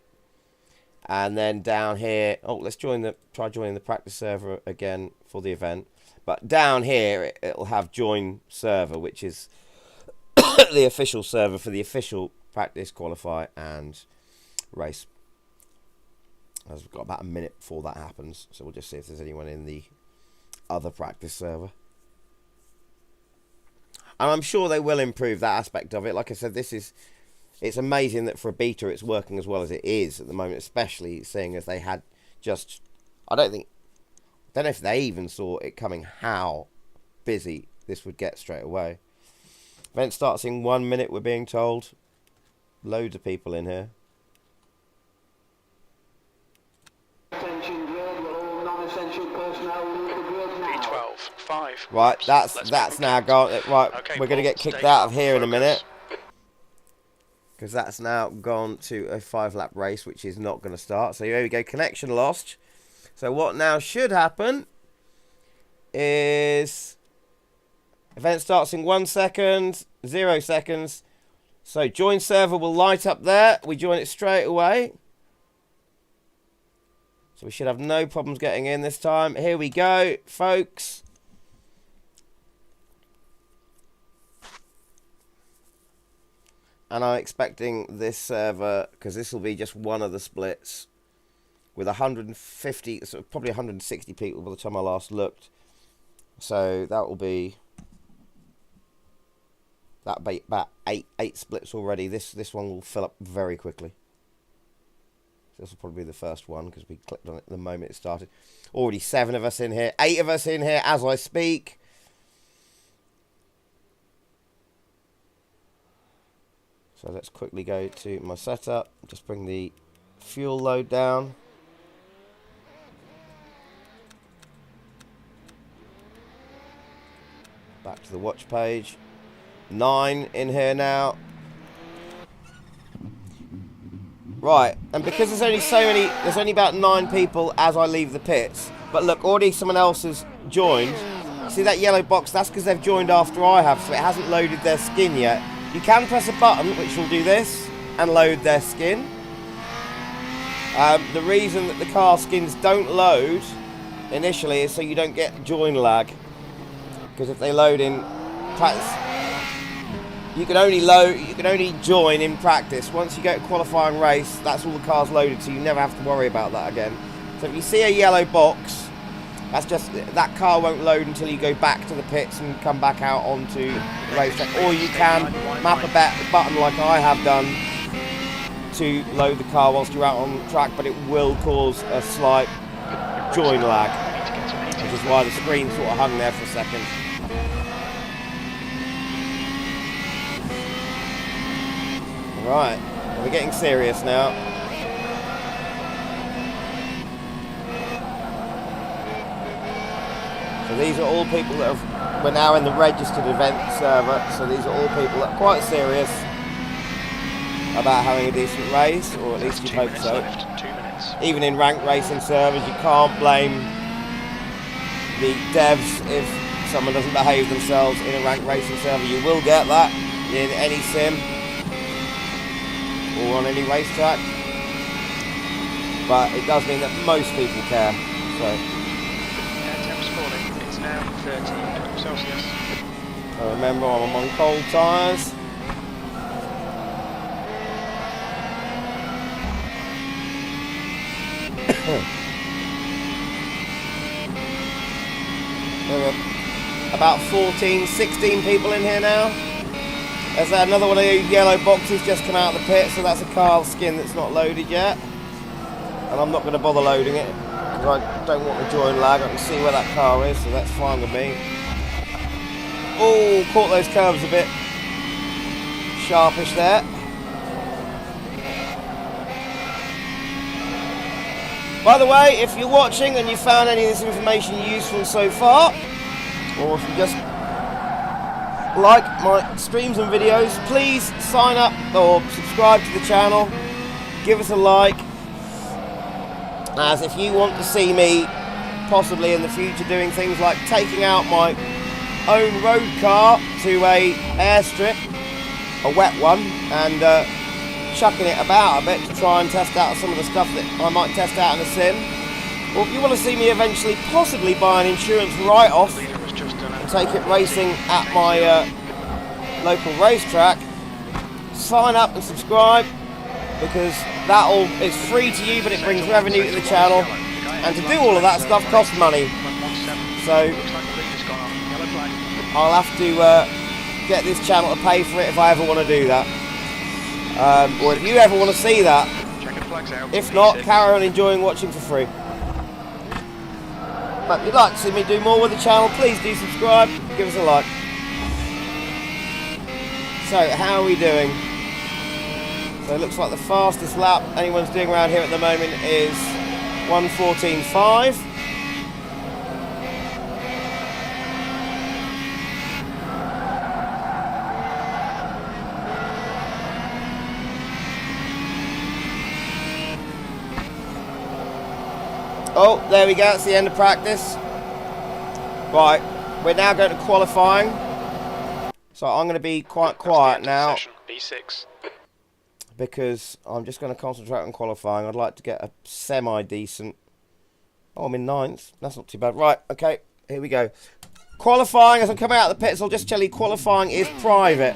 and then down here, oh, let's try joining the practice server again for the event. But down here, it'll have join server, which is the official server for the official practice, qualify, and race. As we've got about a minute before that happens, so we'll just see if there's anyone in the other practice server. And I'm sure they will improve that aspect of it. Like I said, it's amazing that for a beta it's working as well as it is at the moment, especially seeing as they had just... I don't know if they even saw it coming how busy this would get straight away. Event starts in 1 minute, we're being told. Loads of people in here. B12, 5. Right, that's now gone. Right, Okay, we're going to Paul, get kicked stay out of calm, here in a focus. minute. Because that's now gone to a 5-lap race, which is not going to start. So here we go, connection lost. So what now should happen is event starts in 1 second, 0 seconds. So join server will light up there. We join it straight away. So we should have no problems getting in this time. Here we go, folks. And I'm expecting this server, because this will be just one of the splits, with 150, so probably 160 people by the time I last looked. So that will be about eight splits already. This one will fill up very quickly. This will probably be the first one because we clicked on it the moment it started. Already 7 of us in here, 8 of us in here as I speak. So let's quickly go to my setup. Just bring the fuel load down. Back to the watch page. 9 in here now. Right, and because there's only so many, there's only about 9 people as I leave the pits. But look, already someone else has joined. See that yellow box? That's because they've joined after I have, so it hasn't loaded their skin yet. You can press a button, which will do this, and load their skin. The reason that the car skins don't load initially is so you don't get join lag. Because if they load in practice, you can only join in practice. Once you get a qualifying race, that's all the cars loaded, so you never have to worry about that again. So if you see a yellow box, that's just, that car won't load until you go back to the pits and come back out onto the racetrack. Or you can map a button like I have done to load the car whilst you're out on the track, but it will cause a slight join lag, which is why the screen sort of hung there for a second. Right, we're getting serious now. So these are all people that have, we're now in the registered event server, so these are all people that are quite serious about having a decent race, or at least you'd hope so. Even in ranked racing servers, you can't blame the devs if someone doesn't behave themselves in a ranked racing server. You will get that in any sim or on any racetrack, but it does mean that most people care. So Temps falling. It's now 30 Celsius. so remember, I'm on cold tyres. There are about 14, 16 people in here now. There's another one of those yellow boxes just come out of the pit, so that's a car skin that's not loaded yet. And I'm not going to bother loading it because I don't want to join lag. I can see where that car is, so that's fine with me. Oh, caught those curves a bit sharpish there. By the way, if you're watching and you found any of this information useful so far, or if you just like my streams and videos, please sign up or subscribe to the channel, give us a like, as if you want to see me possibly in the future doing things like taking out my own road car to a airstrip, a wet one, and chucking it about a bit to try and test out some of the stuff that I might test out in a sim. Or if you want to see me eventually possibly buy an insurance write-off and take it racing at my local racetrack, sign up and subscribe, because it's free to you, but it brings revenue to the channel, and to do all of that stuff costs money. So I'll have to get this channel to pay for it if I ever want to do that. Or if you ever want to see that. If not, carry on enjoying watching for free. But if you'd like to see me do more with the channel, please do subscribe, give us a like. So, how are we doing? So it looks like the fastest lap anyone's doing around here at the moment is 1:14.5. Oh, there we go, it's the end of practice. Right, we're now going to qualifying. So I'm going to be quite quiet now, B6. because I'm just going to concentrate on qualifying. I'd like to get a semi-decent... Oh, I'm in 9th. That's not too bad. Right, okay, here we go. Qualifying, as I'm coming out of the pits, I'll just tell you, qualifying is private.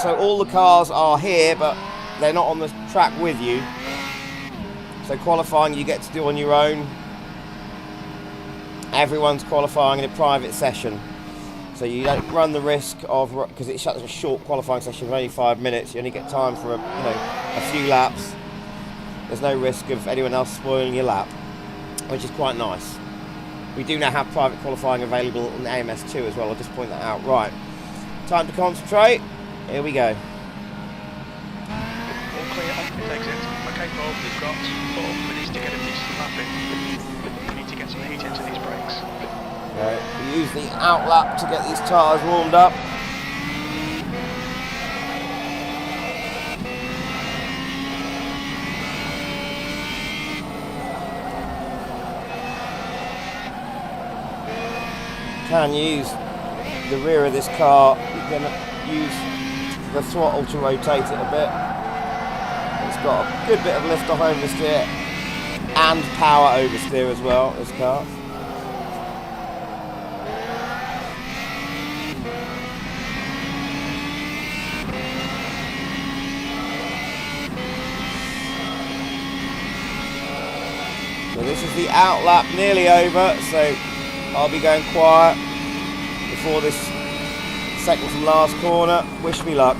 So all the cars are here, but they're not on the track with you. So qualifying you get to do on your own. Everyone's qualifying in a private session. So you don't run the risk of, because it's such a short qualifying session of only 5 minutes, you only get time for a few laps. There's no risk of anyone else spoiling your lap, which is quite nice. We do now have private qualifying available in AMS2 as well, I'll just point that out. Right, time to concentrate. Here we go. All clear on pit exit. Okay, Bob, we've got 4 minutes to get a decent lap in. We need to get some heat into these brakes. Right, we use the outlap to get these tyres warmed up. You can use the rear of this car, you can use the throttle to rotate it a bit. It's got a good bit of lift off oversteer and power oversteer as well, this car. So this is the outlap, nearly over, so I'll be going quiet before this second from last corner. Wish me luck.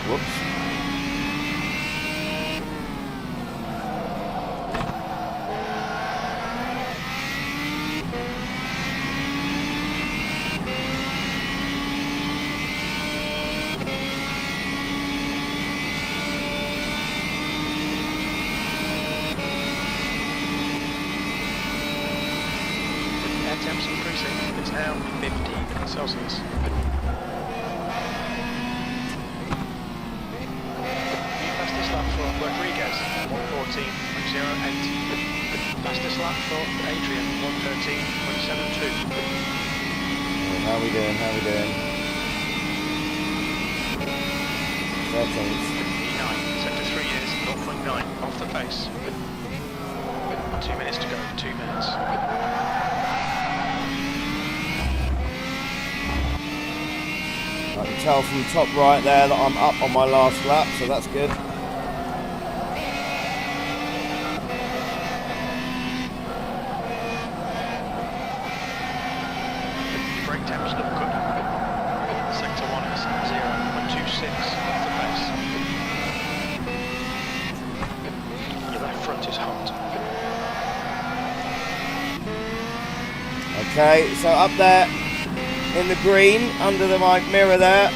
Whoops. Air temps increasing. It's now 50 Celsius. For Rodriguez, 114.08. Fastest lap for Adrian, 113.72. How we doing? 13th. E9, sector 3 years, 0.9, off the pace. 2 minutes to go, 2 minutes. I can tell from the top right there that I'm up on my last lap, so that's good. Brake temps look good. Sector 1 is 0.26 off the pace. Your left front is hot. Okay, so up there in the green, under my mirror there,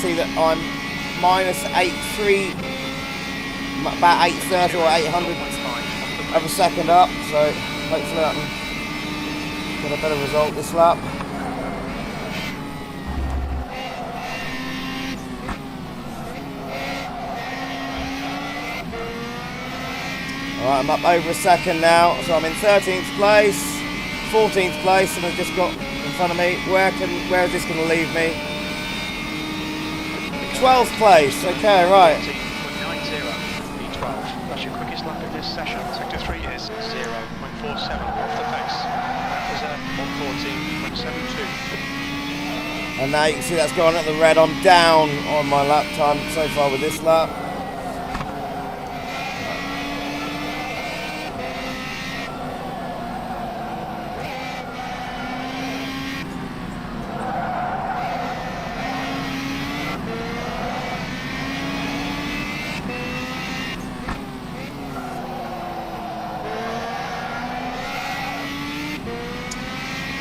see that I'm minus 8.3, about 830 or 800 of a second up, so hopefully I can get a better result this lap. Alright, I'm up over a second now, so I'm in 13th place, 14th place, and I've just got in front of me, where is this going to leave me? 12th place, okay, right. 14.90, V12. That's your quickest lap in this session. Sector 3 is 0.47 off the pace. That was a 114.72. And now you can see that's gone at the red. I'm down on my lap time so far with this lap.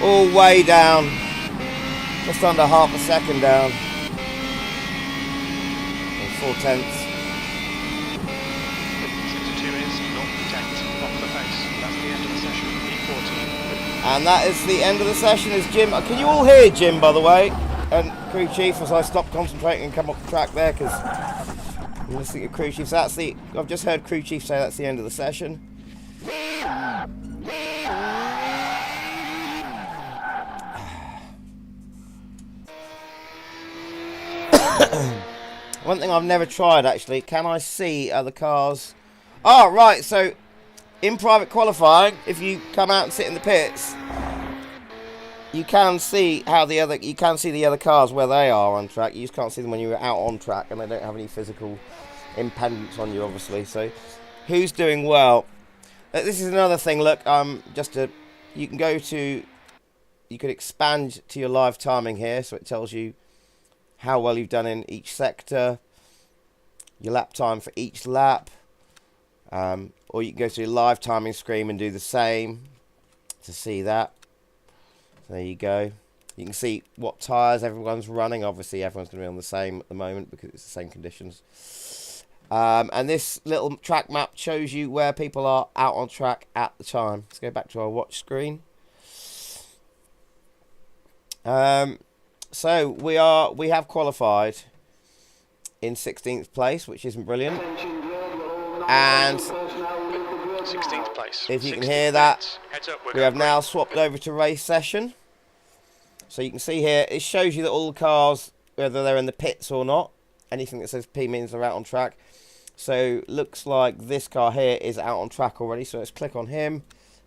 All way down, just under half a second down. 4/10. Sector 2 is 0.10 off the pace. That's the end of the session, E14. And that is the end of the session. Is Jim? Can you all hear Jim, by the way? And crew chief, as I stop concentrating and come off the track there, because I'm listening to crew chief. So that's the. I've just heard crew chief say that's the end of the session. One thing I've never tried actually. Can I see other cars? Oh right. So in private qualifying, if you come out and sit in the pits, you can see how the other cars where they are on track. You just can't see them when you're out on track, and they don't have any physical impedance on you, obviously. So who's doing well? This is another thing. Look, you can go to, you can expand to your live timing here, so it tells you how well you've done in each sector, your lap time for each lap, or you can go to your live timing screen and do the same to see that. There you go. You can see what tyres everyone's running. Obviously, everyone's going to be on the same at the moment because it's the same conditions. And this little track map shows you where people are out on track at the time. Let's go back to our watch screen. So we have qualified in 16th place, which isn't brilliant. And 16th place. If you can hear that, we have now swapped over to race session. So you can see here, it shows you that all the cars, whether they're in the pits or not, anything that says P means they're out on track. So looks like this car here is out on track already. So let's click on him,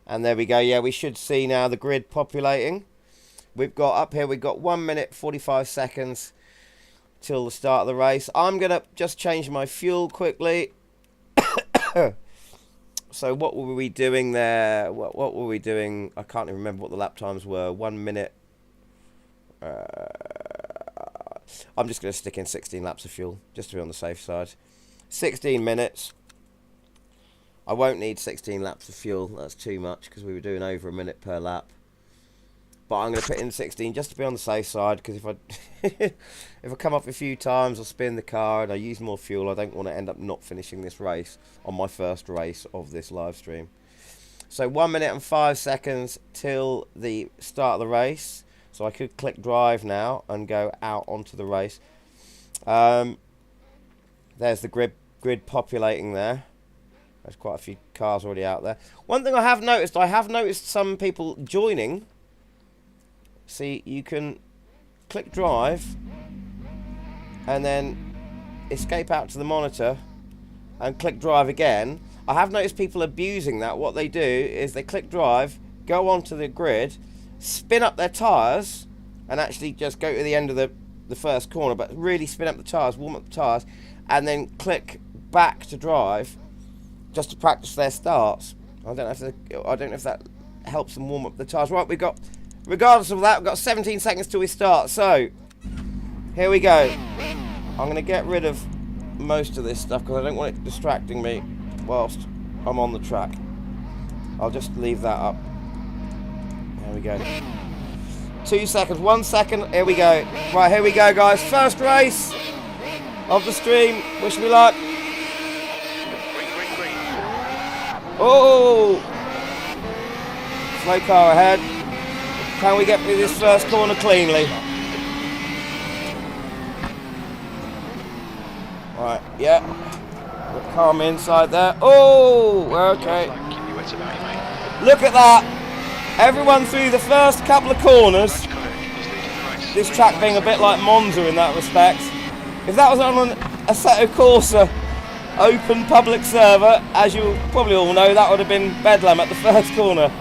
and there we go. Yeah, we should see now the grid populating. We've got up here, we've got 1 minute 45 seconds till the start of the race. I'm going to just change my fuel quickly. So what were we doing there? What were we doing? I can't even remember what the lap times were. 1 minute. I'm just going to stick in 16 laps of fuel, just to be on the safe side. 16 minutes. I won't need 16 laps of fuel. That's too much, because we were doing over a minute per lap. But I'm going to put in 16 just to be on the safe side, because if I if I come up a few times, I'll spin the car and I use more fuel. I don't want to end up not finishing this race on my first race of this live stream. So 1 minute and 5 seconds till the start of the race. So I could click drive now and go out onto the race. There's the grid populating there. There's quite a few cars already out there. One thing I have noticed some people joining. See, you can click drive and then escape out to the monitor and click drive again. I have noticed people abusing that. What they do is they click drive, go onto the grid, spin up their tyres, and actually just go to the end of the first corner, but really spin up the tyres, warm up the tyres, and then click back to drive just to practice their starts. I don't know if that helps them warm up the tyres. Right, regardless of that, we've got 17 seconds till we start. So, here we go. I'm going to get rid of most of this stuff because I don't want it distracting me whilst I'm on the track. I'll just leave that up. There we go. 2 seconds, 1 second. Here we go. Right, here we go, guys. First race of the stream. Wish me luck. Oh! Slow car ahead. Can we get through this first corner cleanly? Right, yeah. Got calm inside there. Oh, okay. Look at that. Everyone through the first couple of corners. This track being a bit like Monza in that respect. If that was on a Assetto Corsa open public server, as you probably all know, that would have been bedlam at the first corner.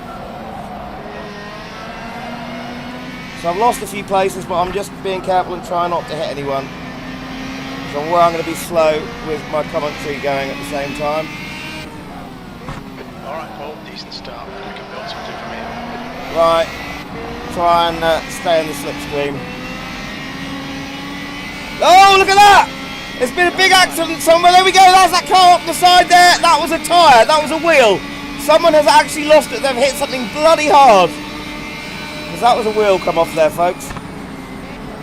So I've lost a few places, but I'm just being careful and trying not to hit anyone. So I'm going to be slow with my commentary going at the same time. Alright Paul, decent start. We can build something from here. Right, try and stay in the slipstream. Oh, look at that! There's been a big accident somewhere. There we go, that's that car up the side there. That was a tyre, that was a wheel. Someone has actually lost it, they've hit something bloody hard. That was a wheel come off there, folks.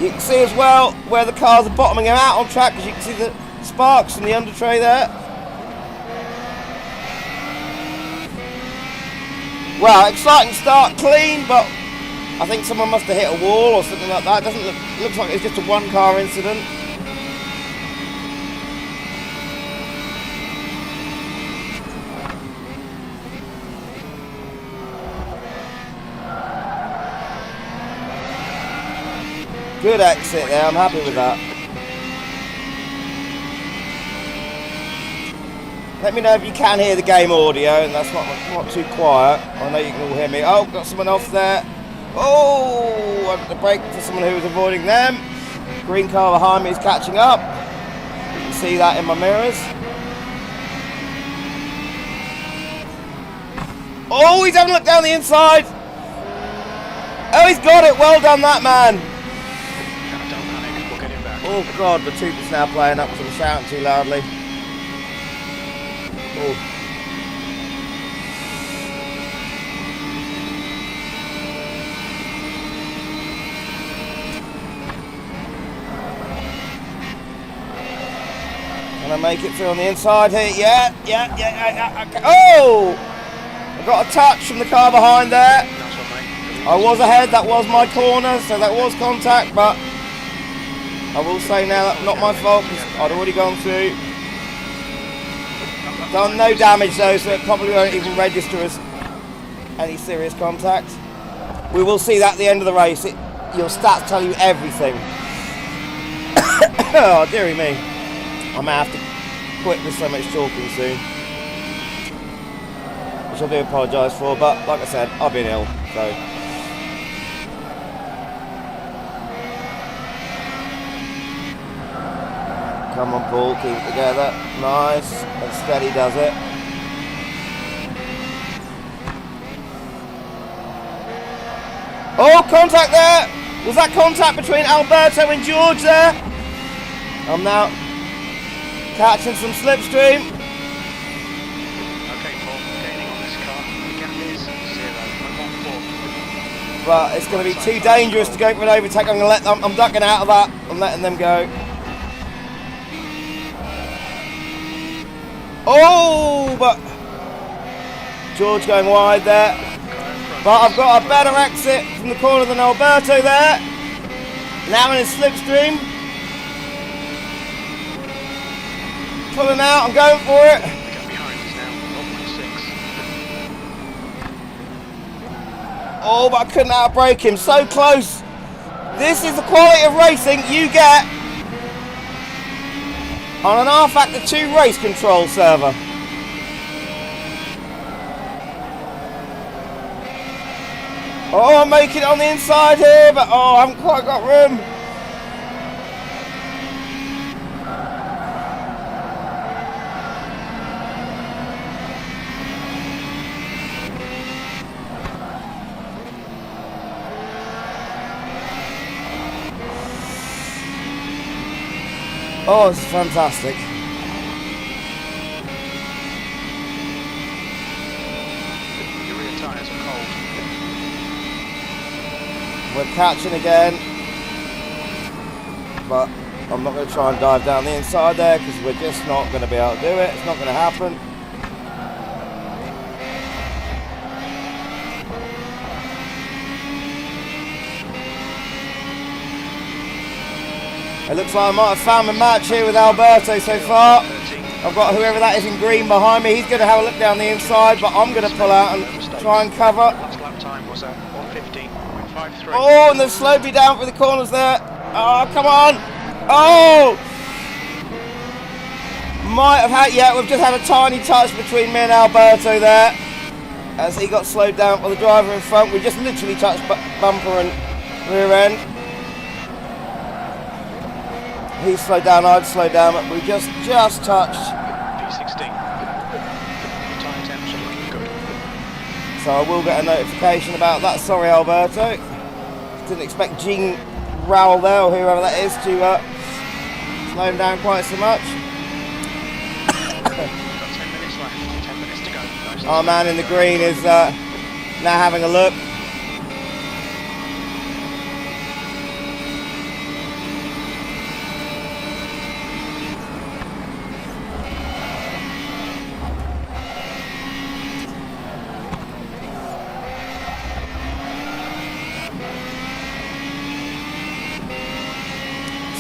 You can see as well where the cars are bottoming out on track, because you can see the sparks from the under tray there. Well, exciting start, clean, but I think someone must have hit a wall or something like that. Doesn't look, looks like it's just a one-car incident. Good exit there, I'm happy with that. Let me know if you can hear the game audio and that's not too quiet. I know you can all hear me. Oh, got someone off there. Oh, I got the brake for someone who was avoiding them. Green car behind me is catching up. You can see that in my mirrors. Oh, he's having a look down the inside. Oh, he's got it. Well done, that man. Oh God, the tutor's now playing up because I'm shouting too loudly. Oh. Can I make it through on the inside here? Yeah. Oh! I got a touch from the car behind there. I was ahead, that was my corner, so that was contact, but I will say now that's not my fault because I'd already gone through. Done no damage though, so it probably won't even register as any serious contact. We will see that at the end of the race. Your stats tell you everything. Oh, dearie me. I may have to quit with so much talking soon. Which I do apologise for, but like I said, I've been ill, so. Come on, Paul, keep it together. Nice, and steady does it. Oh, contact there! Was that contact between Alberto and George there? I'm now catching some slipstream. Okay, Paul, gaining on this car. The gap is 0.14. But it's going to be too dangerous to go for an overtake. I'm going to let them. I'm ducking out of that. I'm letting them go. Oh, but George going wide there. But I've got a better exit from the corner than Alberto there. Now in his slipstream. Pulling out, I'm going for it. The gap behind is now 0.6. Oh, but I couldn't outbrake him. So close. This is the quality of racing you get on an Rfactor 2 race control server. Oh, I'm making it on the inside here, but oh, I haven't quite got room. Oh, it's fantastic. Your rear tyres are cold. We're catching again. But I'm not going to try and dive down the inside there because we're just not going to be able to do it. It's not going to happen. It looks like I might have found my match here with Alberto so far. I've got whoever that is in green behind me. He's going to have a look down the inside, but I'm going to pull out and try and cover. Last lap time was 1:15.53. Oh, and they've slowed me down for the corners there. Oh, come on. Oh! Might have had, yeah, we've just had a tiny touch between me and Alberto there. As he got slowed down by the driver in front. We just literally touched bumper and rear end. He slowed down, I'd slowed down, but we just touched. P16. Time temps are looking good. So I will get a notification about that. Sorry, Alberto. Didn't expect Gene Rowell there, or whoever that is, to slow him down quite so much. Got 10 minutes left. 10 minutes to go. Nice. Our man in the green is now having a look.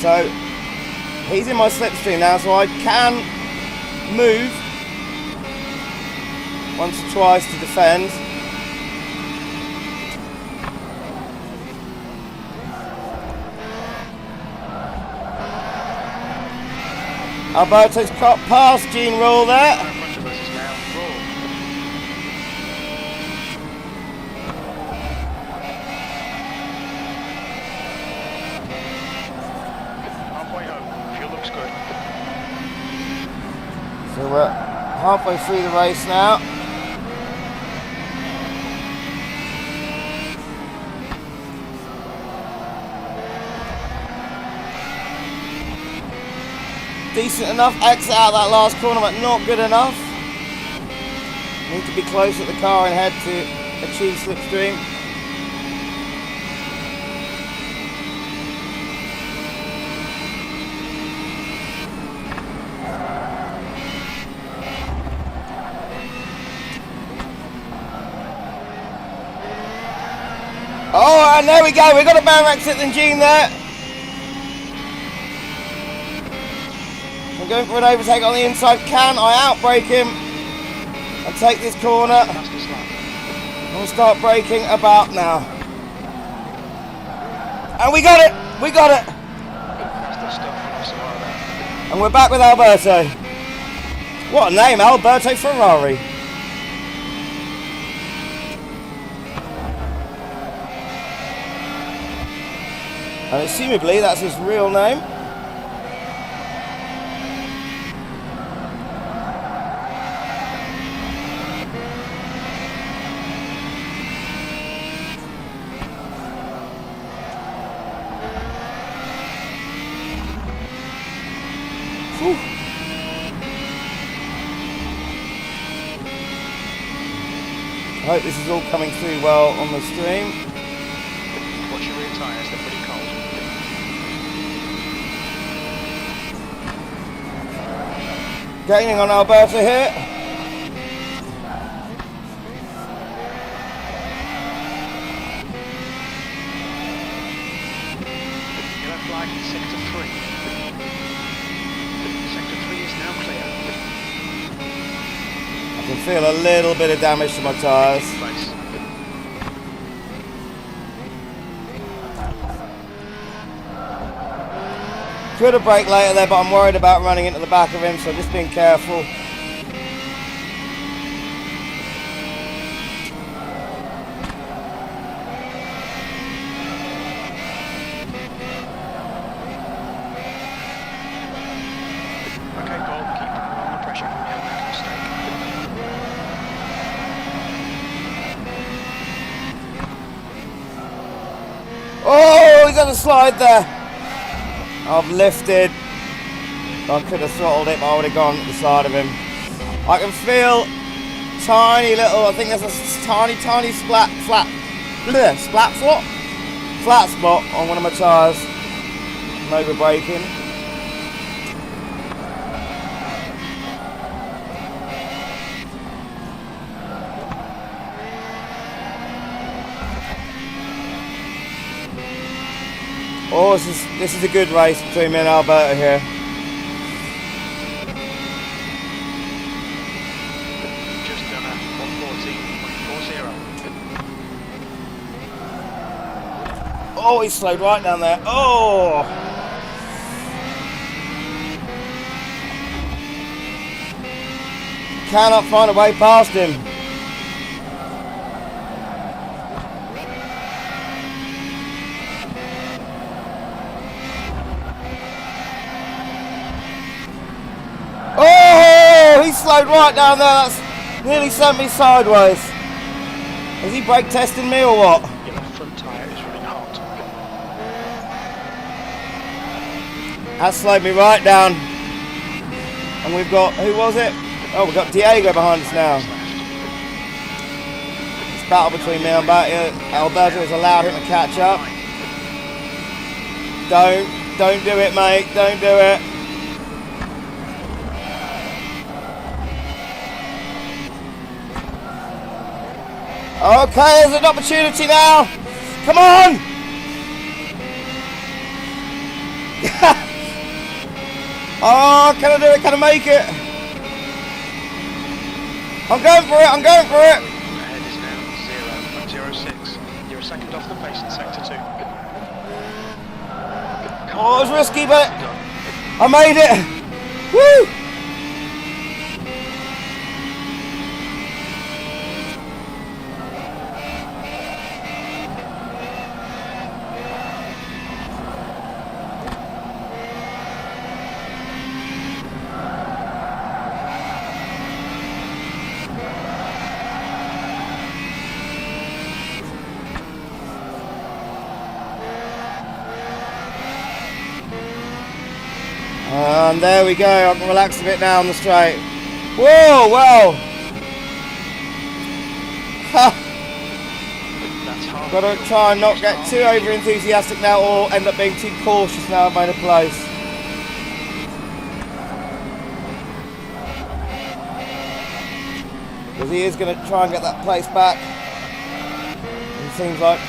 So he's in my slipstream now, so I can move once or twice to defend. Alberto's got past Gene Rule there. So we're halfway through the race now. Decent enough exit out that last corner, but not good enough. Need to be close at the car and head to achieve slipstream. Oh, and there we go. We got a better exit than Gene there. I'm going for an overtake on the inside. Can I outbrake him and take this corner? We'll start braking about now. And we got it. We got it. And we're back with Alberto. What a name, Alberto Ferrari. And assumably that's his real name. Whew. I hope this is all coming through well on the stream. Watch your rear tyres, they're pretty cold. Gaining on Alberto here. Yellow flag in sector 3. Sector 3 is now clear. I can feel a little bit of damage to my tyres. Could have braked later there, but I'm worried about running into the back of him, so just being careful. Okay, Bob, keep on the pressure from the next mistake. Oh, he's on a slide there. I've lifted. I could have throttled it, but I would have gone to the side of him. I can feel tiny little, I think there's a tiny flat spot on one of my tyres. I'm over braking. Oh, this is a good race between me and Alberto here. Just done a 114.40. Oh, he slowed right down there. Oh! Cannot find a way past him. Oh, he slowed right down there. That's nearly sent me sideways. Is he brake testing me or what? Your left front tyre is running hot. That slowed me right down. And we've got, who was it? Oh, we've got Diego behind us now. This battle between me and Alberto has allowed him to catch up. Don't do it, mate. Don't do it. Okay, there's an opportunity now. Come on! Oh, can I do it? Can I make it? I'm going for it. I'm going for it. Ahead is now 0.06. You're a second off the pace in sector 2. Oh, it was risky, but I made it. Woo! And there we go, I can relax a bit now on the straight. Whoa, well. Got to try and not get too over enthusiastic now or end up being too cautious now I've made a place. Because he is going to try and get that place back. He seems like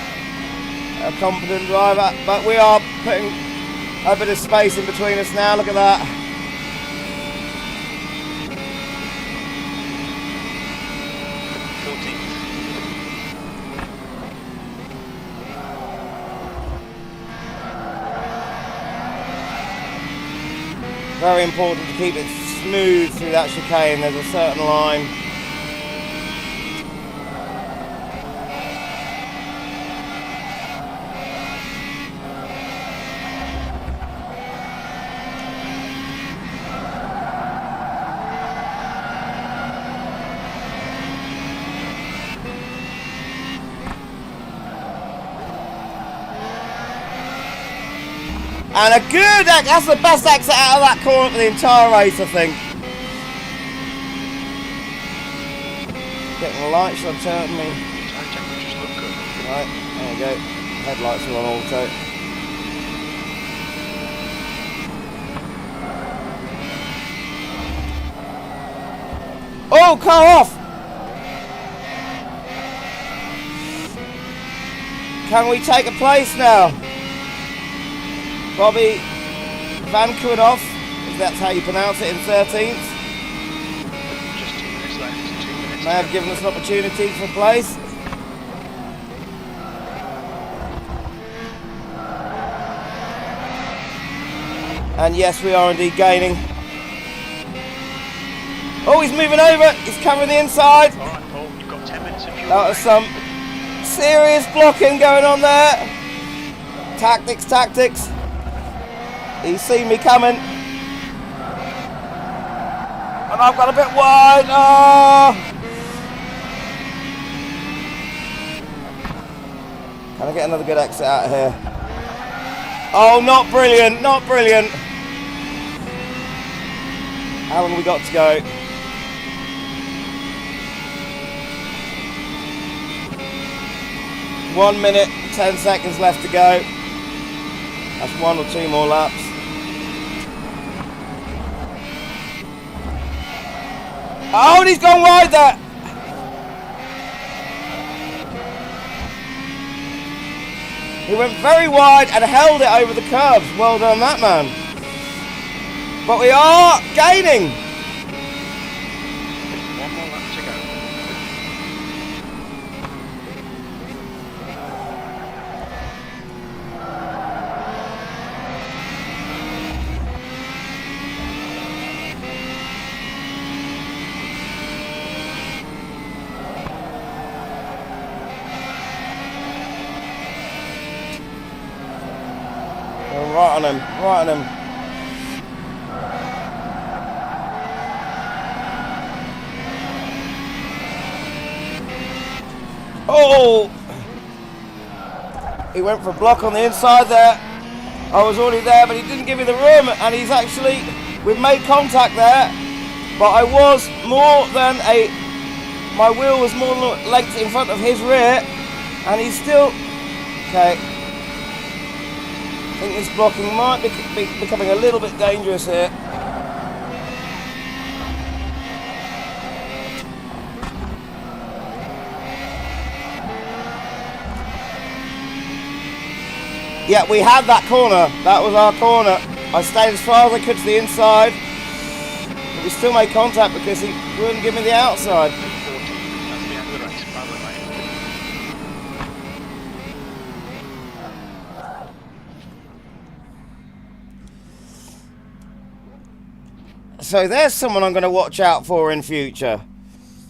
a confident driver, but we are putting a bit of space in between us now, look at that. Very important to keep it smooth through that chicane, there's a certain line. And a good, that's the best exit out of that corner for the entire race, I think. Getting the light, should I turn me? Right, there we go. Headlights are on auto. Oh, car off! Can we take a place now? Bobby Van Kuenhoff, if that's how you pronounce it, in 13th. Just 2 minutes left, 2 minutes. May have given us an opportunity for a place. And yes, we are indeed gaining. Oh, he's moving over, he's covering the inside. All right, Paul, you've got 10 minutes of fuel. That was some serious blocking going on there. Tactics, tactics. He's seen me coming. And I've got a bit wide. Oh. Can I get another good exit out of here? Oh, not brilliant, not brilliant. How long have we got to go? One minute, 10 seconds left to go. That's 1 or 2 more laps. Oh, and he's gone wide there. He went very wide and held it over the curbs. Well done, that man. But we are gaining. 1 more lap to go. Right on him, right on him. Oh! He went for a block on the inside there. I was already there, but he didn't give me the room, and he's actually, we've made contact there, but I was more than my wheel was more length in front of his rear, and he's still, okay. I think this blocking might be becoming a little bit dangerous here. Yeah, we had that corner. That was our corner. I stayed as far as I could to the inside. But we still made contact because he wouldn't give me the outside. 40, that's the end of the race, by the way. So there's someone I'm going to watch out for in future.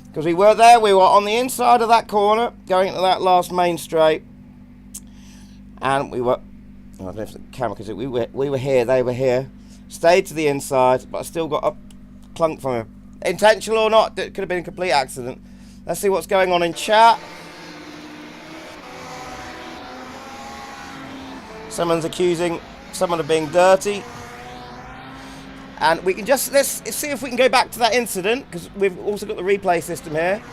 Because we were there, we were on the inside of that corner, going into that last main straight. And we were, I don't know if the camera can see, we were here, they were here. Stayed to the inside, but I still got a clunk from him. Intentional or not, it could have been a complete accident. Let's see what's going on in chat. Someone's accusing someone of being dirty. And we can just, let's see if we can go back to that incident, because we've also got the replay system here.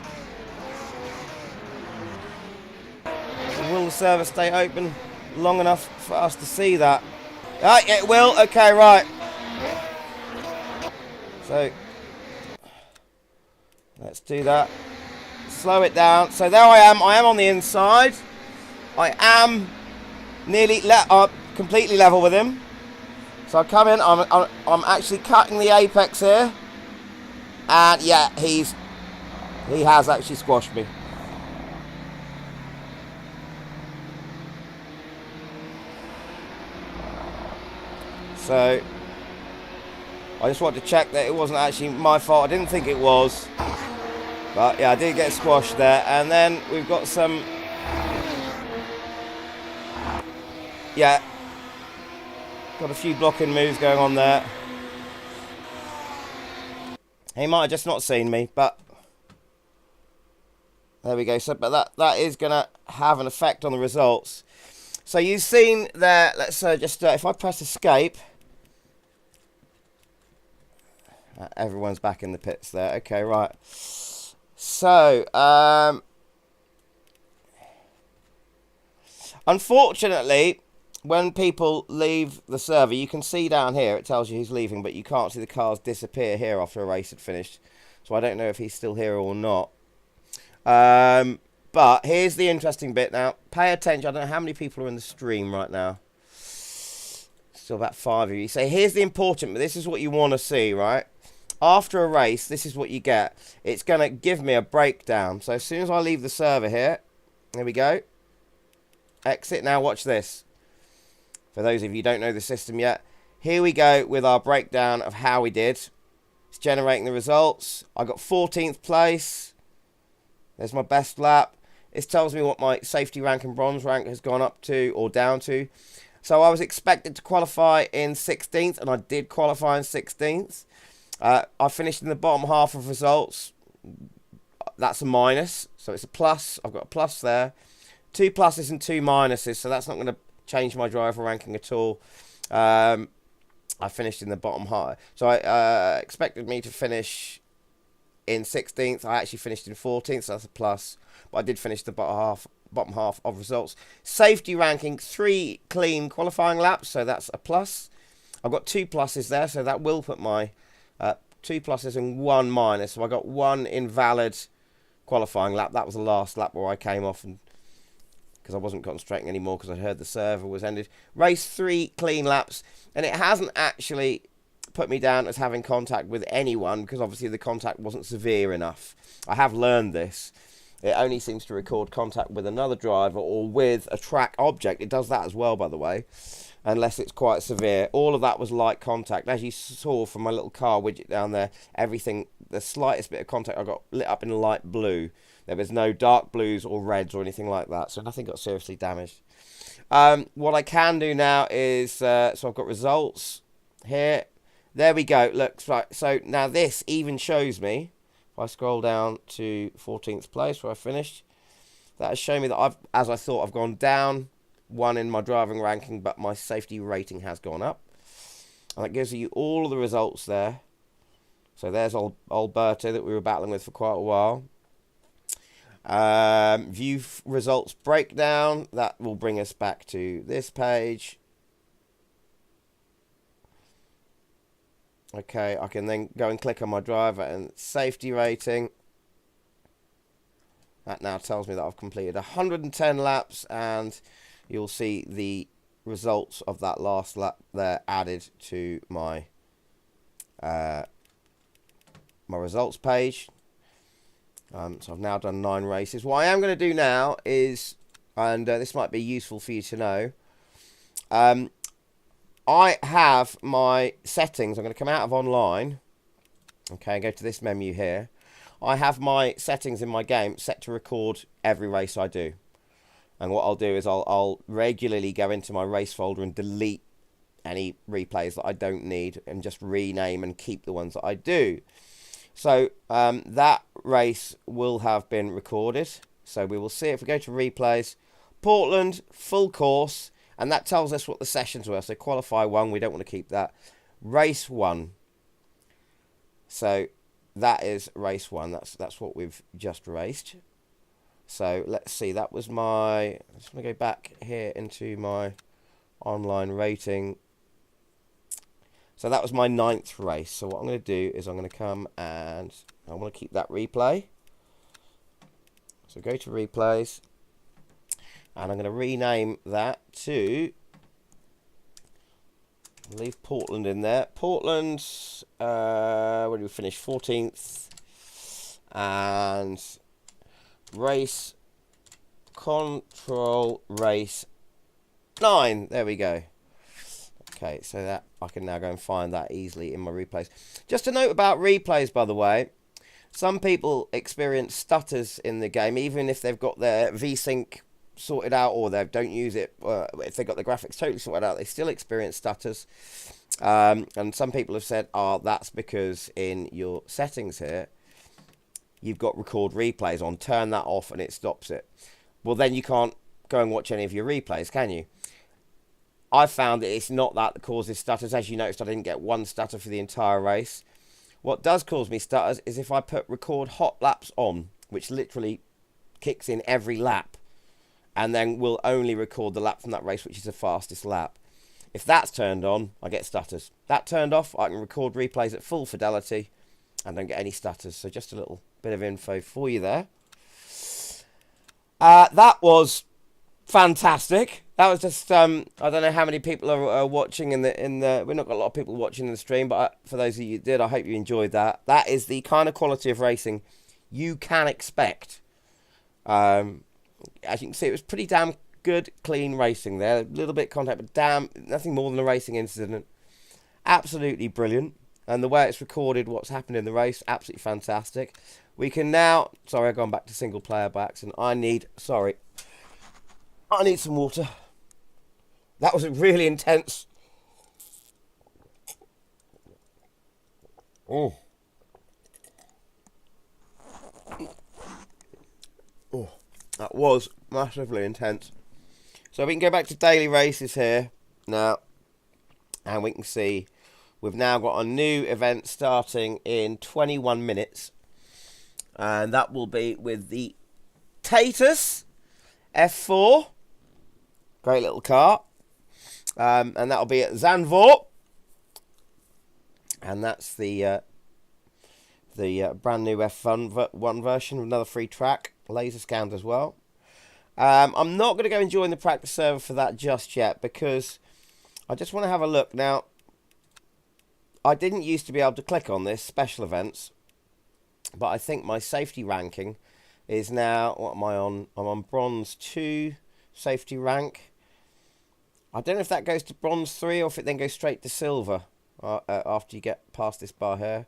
Will the server stay open long enough for us to see that? Ah, it will. Okay, right. So, let's do that. Slow it down. So there I am. I am on the inside. I am nearly completely level with him. So I come in, I'm actually cutting the apex here, and yeah, he has actually squashed me. So I just wanted to check that it wasn't actually my fault. I didn't think it was, but yeah, I did get squashed there. And then we've got some, yeah. Got a few blocking moves going on there. He might have just not seen me, but there we go. So, but that is going to have an effect on the results. So you've seen there. Let's just if I press escape, everyone's back in the pits there. Okay, right. So unfortunately, when people leave the server, you can see down here, it tells you who's leaving, but you can't see the cars disappear here after a race had finished. So I don't know if he's still here or not. But here's the interesting bit now. Pay attention. I don't know how many people are in the stream right now. Still about 5 of you. So here's the important bit. This is what you want to see, right? After a race, this is what you get. It's going to give me a breakdown. So as soon as I leave the server here, there we go. Exit. Now watch this. For those of you who don't know the system yet, here we go with our breakdown of how we did. It's generating the results. I got 14th place. There's my best lap. This tells me what my safety rank and bronze rank has gone up to or down to. So I was expected to qualify in 16th, and I did qualify in 16th. I finished in the bottom half of results. That's a minus, so it's a plus. I've got a plus there. 2 pluses and 2 minuses, so that's not going to change my driver ranking at all. I finished in the bottom half. So I expected me to finish in 16th. I actually finished in 14th, so that's a plus. But I did finish the bottom half of results. Safety ranking, 3 clean qualifying laps, so that's a plus. I've got 2 pluses there, so that will put my 2 pluses and 1 minus. So I got 1 invalid qualifying lap. That was the last lap where I came off and because I wasn't concentrating anymore because I heard the server was ended. Race 3 clean laps, and it hasn't actually put me down as having contact with anyone because obviously the contact wasn't severe enough. I have learned this. It only seems to record contact with another driver or with a track object. It does that as well, by the way, unless it's quite severe. All of that was light contact. As you saw from my little car widget down there, everything, the slightest bit of contact I got lit up in light blue. There was no dark blues or reds or anything like that, so nothing got seriously damaged. What I can do now is, so I've got results here. There we go. Look, right. So now this even shows me, if I scroll down to 14th place where I finished, that has shown me that I've, as I thought, I've gone down 1 in my driving ranking, but my safety rating has gone up. And that gives you all of the results there. So there's old Berto that we were battling with for quite a while. View results breakdown. That will bring us back to this page. Okay, I can then go and click on my driver and safety rating. That now tells me that I've completed 110 laps, and you'll see the results of that last lap there added to my my results page. So I've now done 9 races. What I am going to do now is, and this might be useful for you to know, I have my settings. I'm going to come out of online. Okay, go to this menu here. I have my settings in my game set to record every race I do. And what I'll do is I'll regularly go into my race folder and delete any replays that I don't need and just rename and keep the ones that I do. So that race will have been recorded. So we will see if we go to replays, Portland, full course, and that tells us what the sessions were. So qualify 1, we don't want to keep that. Race 1. So that is race 1. That's what we've just raced. So let's see, that was my, I just want to go back here into my online rating. So that was my 9th race. So what I'm going to do is I'm going to come and I want to keep that replay. So go to replays and I'm going to rename that to, leave Portland in there. Portland, where did we finish? 14th. And race control race 9. There we go. Okay, so that I can now go and find that easily in my replays. Just a note about replays, by the way. Some people experience stutters in the game, even if they've got their VSync sorted out or they don't use it. If they've got the graphics totally sorted out, they still experience stutters. And some people have said, oh, that's because in your settings here, you've got record replays on. Turn that off and it stops it. Well, then you can't go and watch any of your replays, can you? I found that it's not that causes stutters. As you noticed, I didn't get one stutter for the entire race. What does cause me stutters is if I put record hot laps on, which literally kicks in every lap, and then will only record the lap from that race, which is the fastest lap. If that's turned on, I get stutters. That turned off, I can record replays at full fidelity and don't get any stutters. So just a little bit of info for you there. That was fantastic. That was just I don't know how many people are watching in the we've not got a lot of people watching in the stream, but for those of you who did, I hope you enjoyed that. That is the kind of quality of racing you can expect. As you can see, it was pretty damn good, clean racing there. A little bit of contact, but damn, nothing more than a racing incident. Absolutely brilliant. And the way it's recorded what's happened in the race, absolutely fantastic. We can now, sorry, I've gone back to single player by accident. I need some water. That was really intense. Oh, that was massively intense. So we can go back to daily races here now, and we can see we've now got a new event starting in 21 minutes, and that will be with the Tatus F4. Great little car. And that'll be at Zandvoort. And that's the brand new F1 version with another free track. Laser scanned as well. I'm not going to go and join the practice server for that just yet because I just want to have a look. Now, I didn't used to be able to click on this, special events. But I think my safety ranking is now, what am I on? I'm on bronze 2 safety rank. I don't know if that goes to bronze 3 or if it then goes straight to silver after you get past this bar here.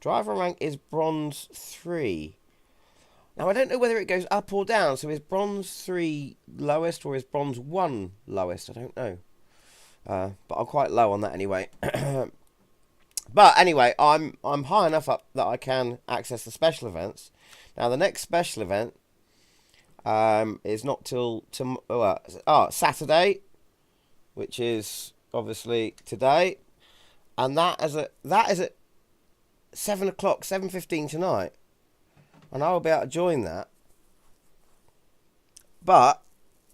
Driver rank is bronze 3. Now, I don't know whether it goes up or down. So is bronze 3 lowest or is bronze 1 lowest? I don't know. But I'm quite low on that anyway. But anyway, I'm high enough up that I can access the special events. Now, the next special event is not till Saturday, which is obviously today, and that is at 7 o'clock, 7:15 tonight, and I will be able to join that. But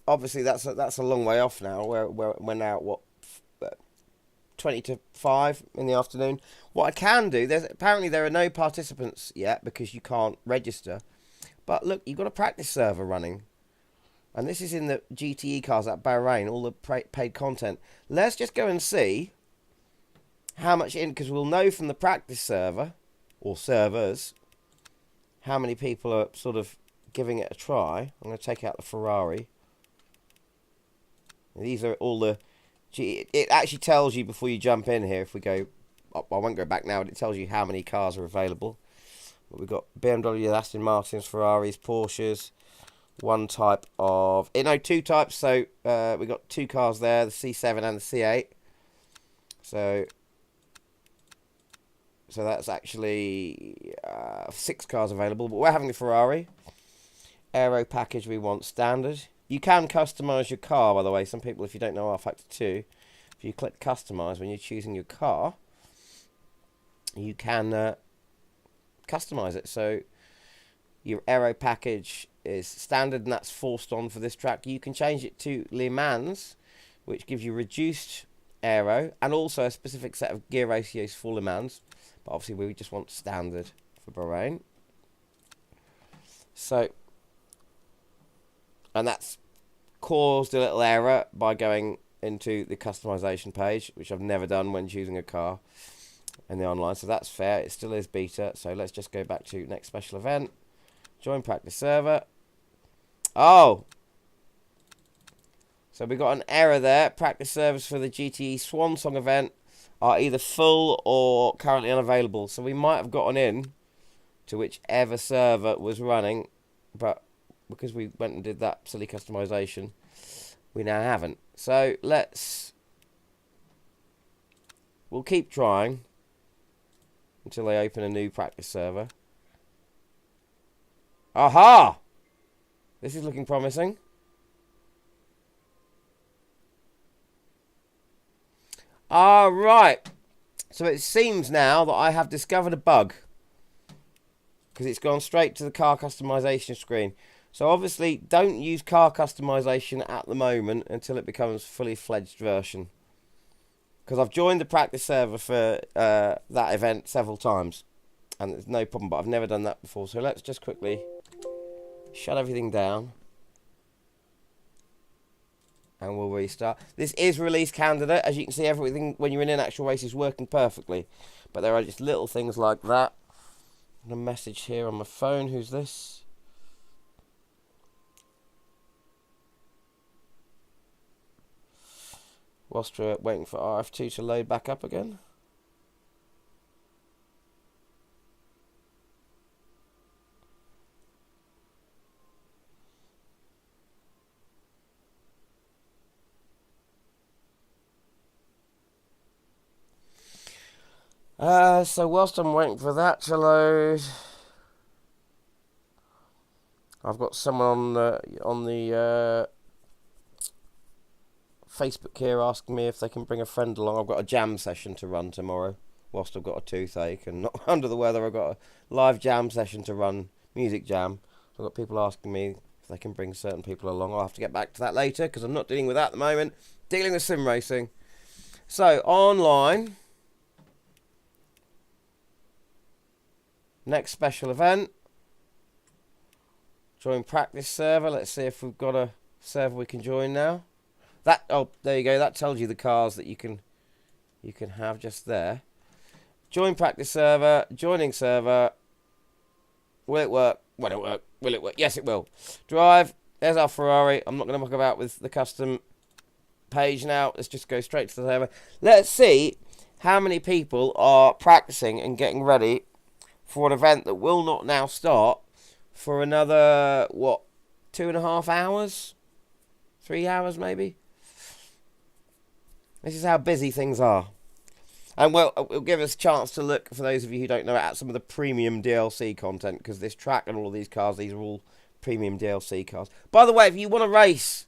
obviously that's a long way off now. We're now at 20 to 5 in the afternoon. What I can do, apparently there are no participants yet because you can't register. But look, you've got a practice server running. And this is in the GTE cars at Bahrain, all the paid content. Let's just go and see how much because we'll know from the practice server, or servers, how many people are sort of giving it a try. I'm going to take out the Ferrari. These are all the... It actually tells you before you jump in here, if we go... I won't go back now, but it tells you how many cars are available. But we've got BMW, Aston Martins, Ferraris, Porsches, one type of... No, two types, so we've got two cars there, the C7 and the C8. So that's actually 6 cars available, but we're having the Ferrari. Aero package we want standard. You can customise your car, by the way. Some people, if you don't know Rfactor 2, if you click customise when you're choosing your car, you can customise it. So your aero package is standard, and that's forced on for this track. You can change it to Le Mans, which gives you reduced aero and also a specific set of gear ratios for Le Mans. But obviously we just want standard for Bahrain. So, and that's caused a little error by going into the customization page, which I've never done when choosing a car in the online. So that's fair. It still is beta. So let's just go back to next special event. Join practice server. Oh! So we got an error there. Practice servers for the GTE Swan Song event are either full or currently unavailable. So we might have gotten in to whichever server was running, but because we went and did that silly customization, we now haven't. So we'll keep trying until they open a new practice server. Aha! This is looking promising. Right. So it seems now that I have discovered a bug, because it's gone straight to the car customization screen. So obviously don't use car customization at the moment until it becomes a fully fledged version, because I've joined the practice server for that event several times and there's no problem, but I've never done that before. So let's just quickly shut everything down and we'll restart. This is release candidate. As you can see, everything when you're in an actual race is working perfectly, but there are just little things like that. And a message here on my phone. Who's this? Whilst we're waiting for RF2 to load back up again. So whilst I'm waiting for that to load, I've got someone on the Facebook here asking me if they can bring a friend along. I've got a jam session to run tomorrow whilst I've got a toothache and not under the weather. I've got a live jam session to run, music jam. I've got people asking me if they can bring certain people along. I'll have to get back to that later because I'm not dealing with that at the moment. Dealing with sim racing. So online, next special event, join practice server. Let's see if we've got a server we can join now. That, oh, there you go. That tells you the cars that you can have just there. Join practice server. Joining server. Will it work? Will it work? Will it work? Yes, it will. Drive. There's our Ferrari. I'm not going to muck about with the custom page now. Let's just go straight to the server. Let's see how many people are practicing and getting ready for an event that will not now start for another, what, 2.5 hours? 3 hours, maybe? This is how busy things are. And well, it'll give us a chance to look, for those of you who don't know, at some of the premium DLC content, because this track and all of these cars, these are all premium DLC cars. By the way, if you want to race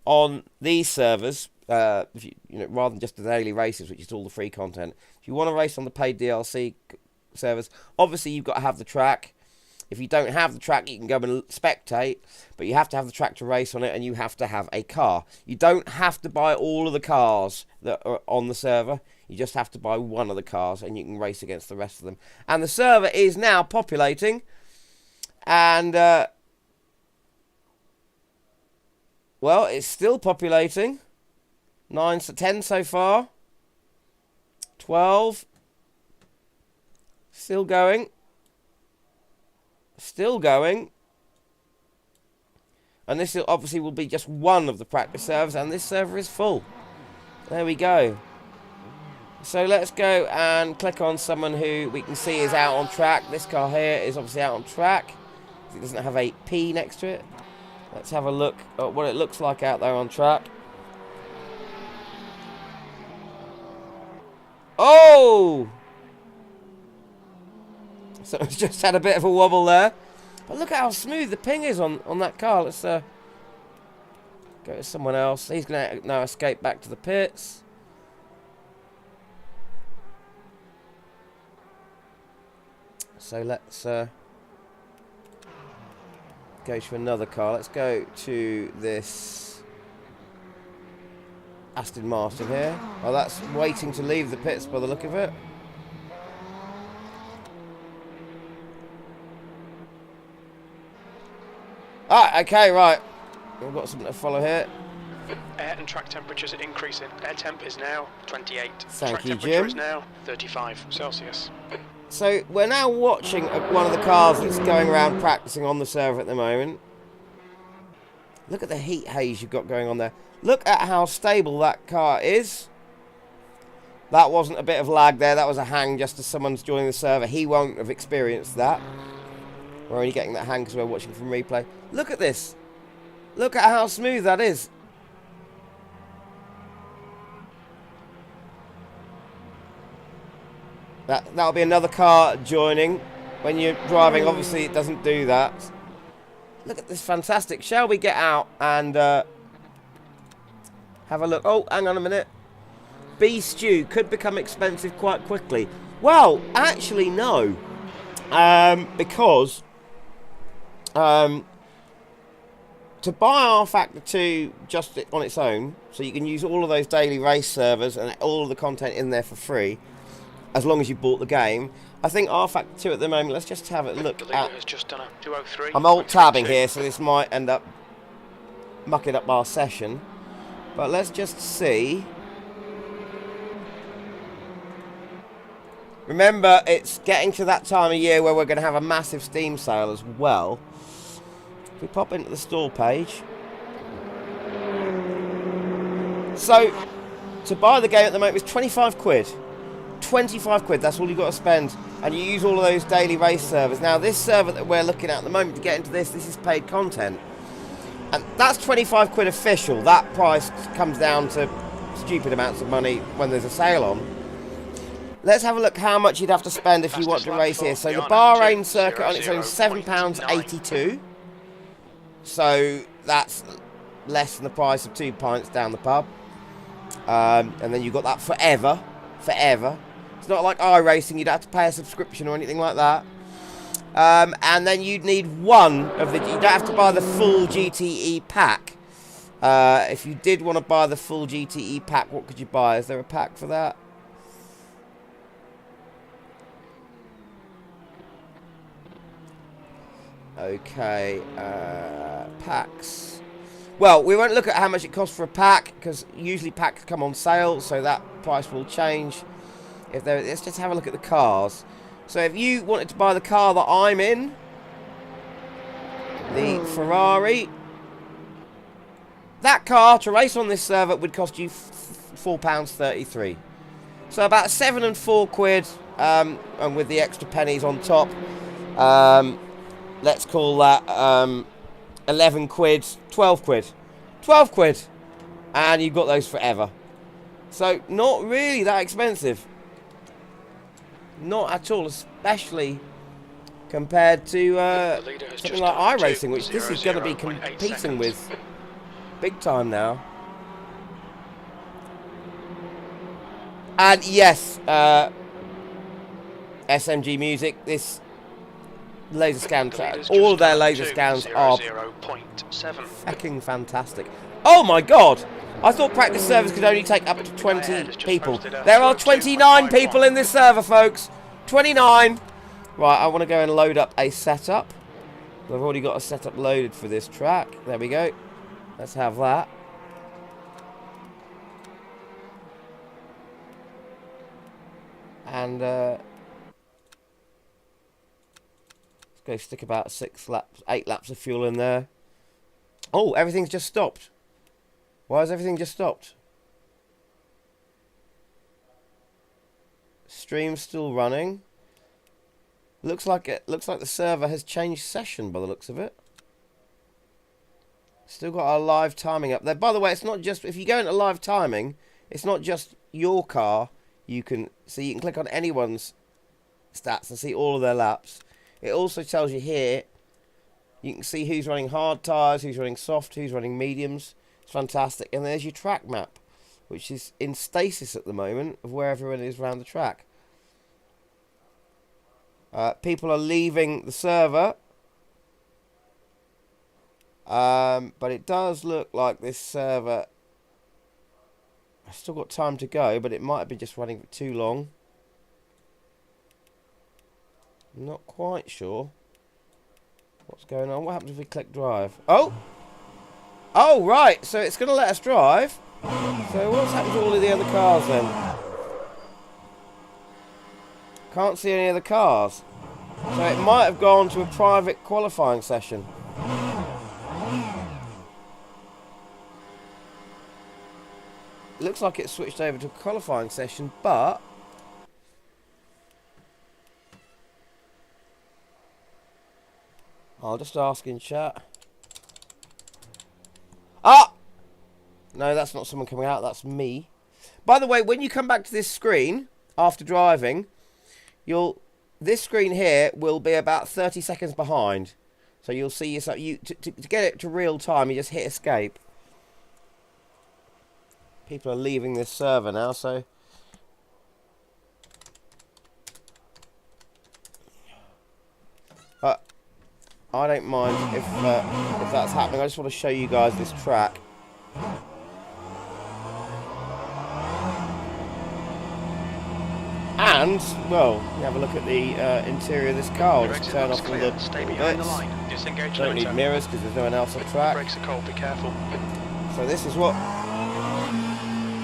on these servers, if you know, rather than just the daily races, which is all the free content, if you want to race on the paid DLC servers, obviously you've got to have the track. If you don't have the track, you can go and spectate, but you have to have the track to race on it, and you have to have a car. You don't have to buy all of the cars that are on the server. You just have to buy one of the cars, and you can race against the rest of them. And the server is now populating, and Well, it's still populating. 9 to 10 so far. 12. Still going. Still going. And this obviously will be just one of the practice servers, and this server is full. There we go. So let's go and click on someone who we can see is out on track. This car here is obviously out on track. It doesn't have a P next to it. Let's have a look at what it looks like out there on track. Oh! So it's just had a bit of a wobble there. But look at how smooth the ping is on that car. Let's go to someone else. He's going to now escape back to the pits. So let's go to another car. Let's go to this Aston Martin here. Oh, that's waiting to leave the pits by the look of it. Ah, okay, right. We've got something to follow here. Air and track temperatures are increasing. Air temp is now 28. Thank you, Jim. Track temperature is now 35 Celsius. So we're now watching one of the cars that's going around practicing on the server at the moment. Look at the heat haze you've got going on there. Look at how stable that car is. That wasn't a bit of lag there. That was a hang just as someone's joining the server. He won't have experienced that. We're only getting that hang because we're watching from replay. Look at this. Look at how smooth that is. That'll be another car joining. When you're driving, obviously it doesn't do that. Look at this, fantastic. Shall we get out and have a look? Oh, hang on a minute. Beef stew could become expensive quite quickly. Well, actually no. Because to buy Rfactor 2 just on its own, so you can use all of those daily race servers and all of the content in there for free, as long as you bought the game. I think Rfactor 2 at the moment, let's just have a look at... Has just done a 203. I'm alt-tabbing here, so this might end up mucking up our session. But let's just see. Remember, it's getting to that time of year where we're going to have a massive Steam sale as well. If we pop into the store page. So, to buy the game at the moment is 25 quid. 25 quid, that's all you've got to spend. And you use all of those daily race servers. Now, this server that we're looking at the moment, to get into this is paid content. And that's 25 quid official. That price comes down to stupid amounts of money when there's a sale on. Let's have a look how much you'd have to spend if you want to race here. So the Bahrain circuit on its own is £7.82. So that's less than the price of 2 pints down the pub. And then you've got that forever. Forever. It's not like iRacing, you'd have to pay a subscription or anything like that. And then you'd need one of the... You don't have to buy the full GTE pack. If you did want to buy the full GTE pack, what could you buy? Is there a pack for that? Okay, packs. Well, we won't look at how much it costs for a pack, because usually packs come on sale, so that price will change. Let's just have a look at the cars. So if you wanted to buy the car that I'm in, the Ferrari, that car to race on this server would cost you £4.33. So about 7 and 4 quid, and with the extra pennies on top. Let's call that 11 quid, 12 quid. 12 quid. And you've got those forever. So, not really that expensive. Not at all, especially compared to something like iRacing, which this is going to be competing with big time now. And yes, SMG Music, this laser scan track, all of their laser scans are fucking fantastic. Oh my god! I thought practice servers could only take up to 20 people. There are 29 people in this server, folks. 29! Right, I want to go and load up a setup. I've already got a setup loaded for this track. There we go. Let's have that. And let's go stick about 8 laps of fuel in there. Oh, everything's just stopped. Why has everything just stopped? Stream's still running. Looks like the server has changed session by the looks of it. Still got our live timing up there. By the way, it's not just, if you go into live timing, it's not just your car. You can click on anyone's stats and see all of their laps. It also tells you here, you can see who's running hard tyres, who's running soft, who's running mediums. It's fantastic. And there's your track map, which is in stasis at the moment of where everyone is around the track. People are leaving the server. But it does look like this server, I've still got time to go, but it might be just running for too long. I'm not quite sure what's going on. What happens if we click drive? Oh! Oh, right, so it's going to let us drive. So what's happened to all of the other cars then? Can't see any other cars. So it might have gone to a private qualifying session. It looks like it switched over to a qualifying session, but I'll just ask in chat. Ah! No, that's not someone coming out, that's me. By the way, when you come back to this screen after driving, this screen here will be about 30 seconds behind. So you'll see yourself, to get it to real time, you just hit escape. People are leaving this server now, so I don't mind if that's happening. I just want to show you guys this track. And, well, you have a look at the interior of this car. I'll just turn off all the bits. Don't need mirrors because there's no one else on track. Brakes are cold, be careful. So this is what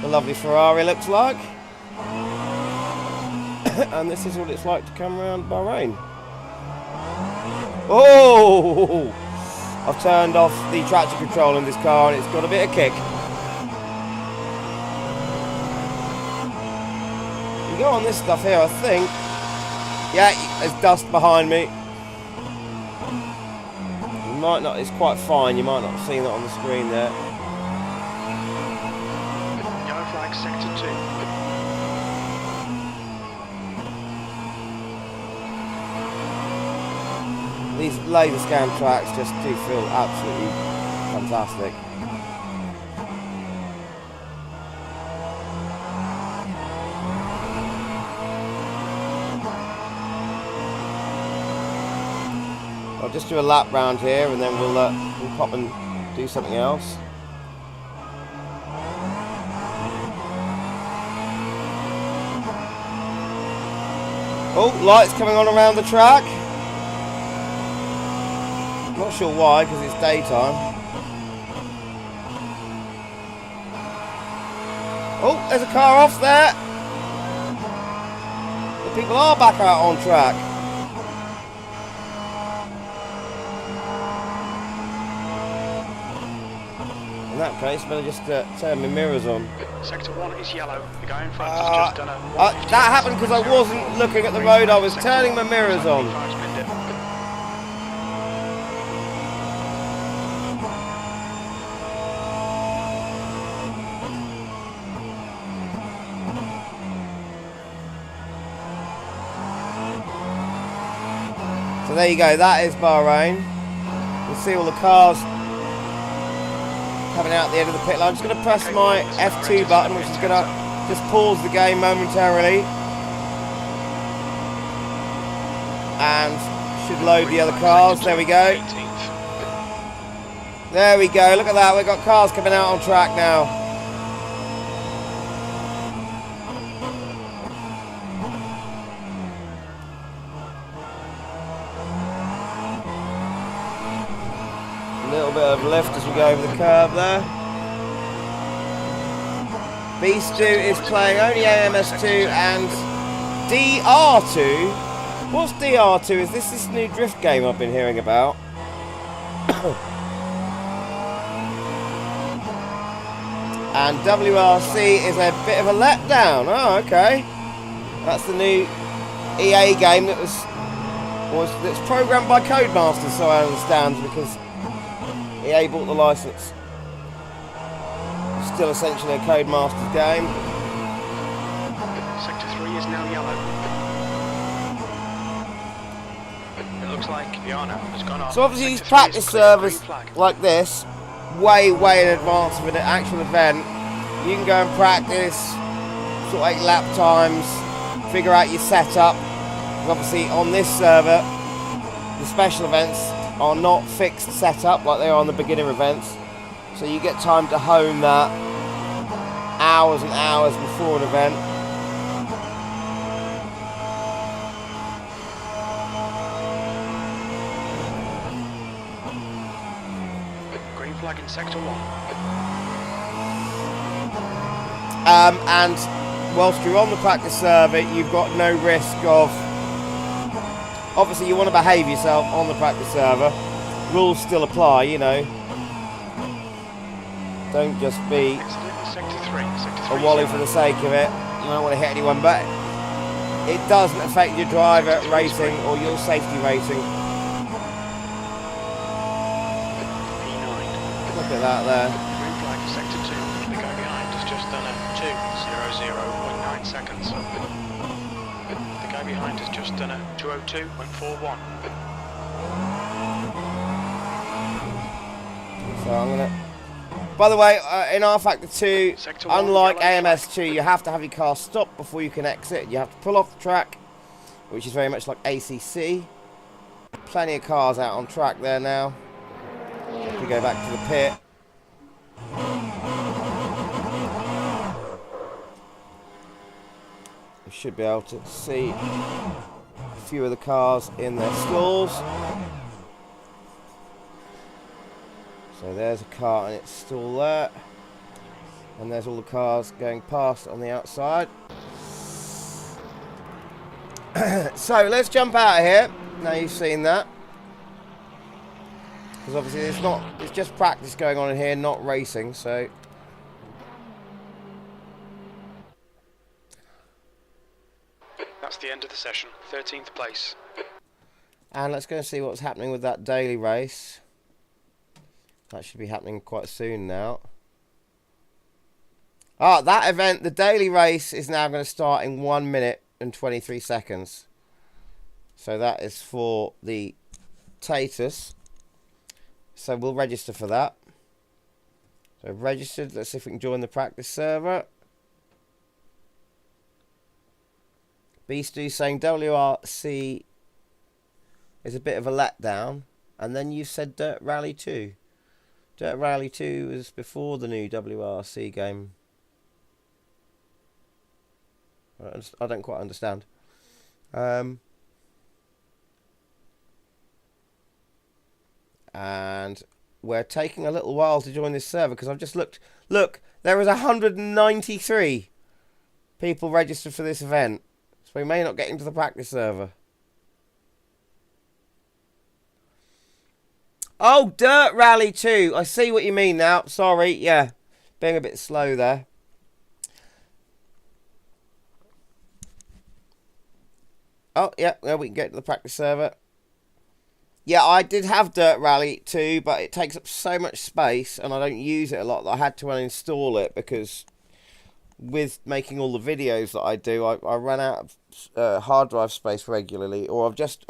the lovely Ferrari looks like. And this is what it's like to come around Bahrain. Oh! I've turned off the traction control in this car and it's got a bit of kick. You go on this stuff here, I think. Yeah, there's dust behind me. You might not, it's quite fine, you might not have seen that on the screen there. Yellow flag, sector 2. These laser scan tracks just do feel absolutely fantastic. I'll just do a lap round here and then we'll pop and do something else. Oh, lights coming on around the track. Not sure why, because it's daytime. Oh, there's a car off there. The people are back out on track. In that case, better just turn my mirrors on. Sector 1 is yellow. The guy in front has just done a... that happened because I wasn't looking at the road. I was turning my mirrors on. So there you go, that is Bahrain. You'll see all the cars coming out the end of the pit line. I'm just going to press my F2 button, which is going to just pause the game momentarily. And should load the other cars. There we go. There we go, look at that, we've got cars coming out on track now. A little bit of lift as we go over the curve there. Beast 2 is playing only AMS2 and DR2. What's DR2? Is this new drift game I've been hearing about? And WRC is a bit of a letdown. Oh, okay. That's the new EA game that's programmed by Codemasters, so I understand, because EA bought the license. Still essentially a Codemasters game. Sector 3 is now yellow. It looks like Yana has gone off. So obviously these Sector 3 is practice clear, servers green flag. like this, way in advance of an actual event, you can go and practice, sort of 8 lap times, figure out your setup. Obviously on this server, the special events are not fixed setup like they are on the beginner events. So you get time to hone that hours and hours before an event. Green flag in sector 1. And whilst you're on the practice server, you've got no risk of... Obviously, you want to behave yourself on the practice server. Rules still apply, you know. Don't just be Sector 3. a wally for the sake of it. You don't want to hit anyone, but it doesn't affect your driver rating or your safety rating. P9. Look at that there. Green flag in sector 2. The guy behind has just done a 2:00.9 seconds. The guy behind has just done a 2:02.41. So I'm gonna. By the way, in Rfactor 2, Sector 1, unlike yellow AMS2, you have to have your car stop before you can exit. You have to pull off the track, which is very much like ACC. Plenty of cars out on track there now. If we go back to the pit. We should be able to see a few of the cars in their stalls. So there's a car and its stall there. And there's all the cars going past on the outside. So let's jump out of here. Now you've seen that. Because obviously it's just practice going on in here, not racing, so. That's the end of the session. 13th place. And let's go and see what's happening with that daily race. That should be happening quite soon now. Ah, that event, the daily race, is now going to start in 1 minute and 23 seconds. So that is for the Tatus. So we'll register for that. So registered. Let's see if we can join the practice server. Beastie saying WRC is a bit of a letdown. And then you said Dirt Rally 2. Dirt Rally 2 was before the new WRC game. I don't quite understand. And we're taking a little while to join this server because I've just looked. Look, there was 193 people registered for this event. So we may not get into the practice server. Oh, Dirt Rally 2. I see what you mean now. Sorry, yeah. Being a bit slow there. Oh, yeah, well, we can get to the practice server. Yeah, I did have Dirt Rally 2, but it takes up so much space, and I don't use it a lot that I had to uninstall it, because with making all the videos that I do, I run out of hard drive space regularly, or I've just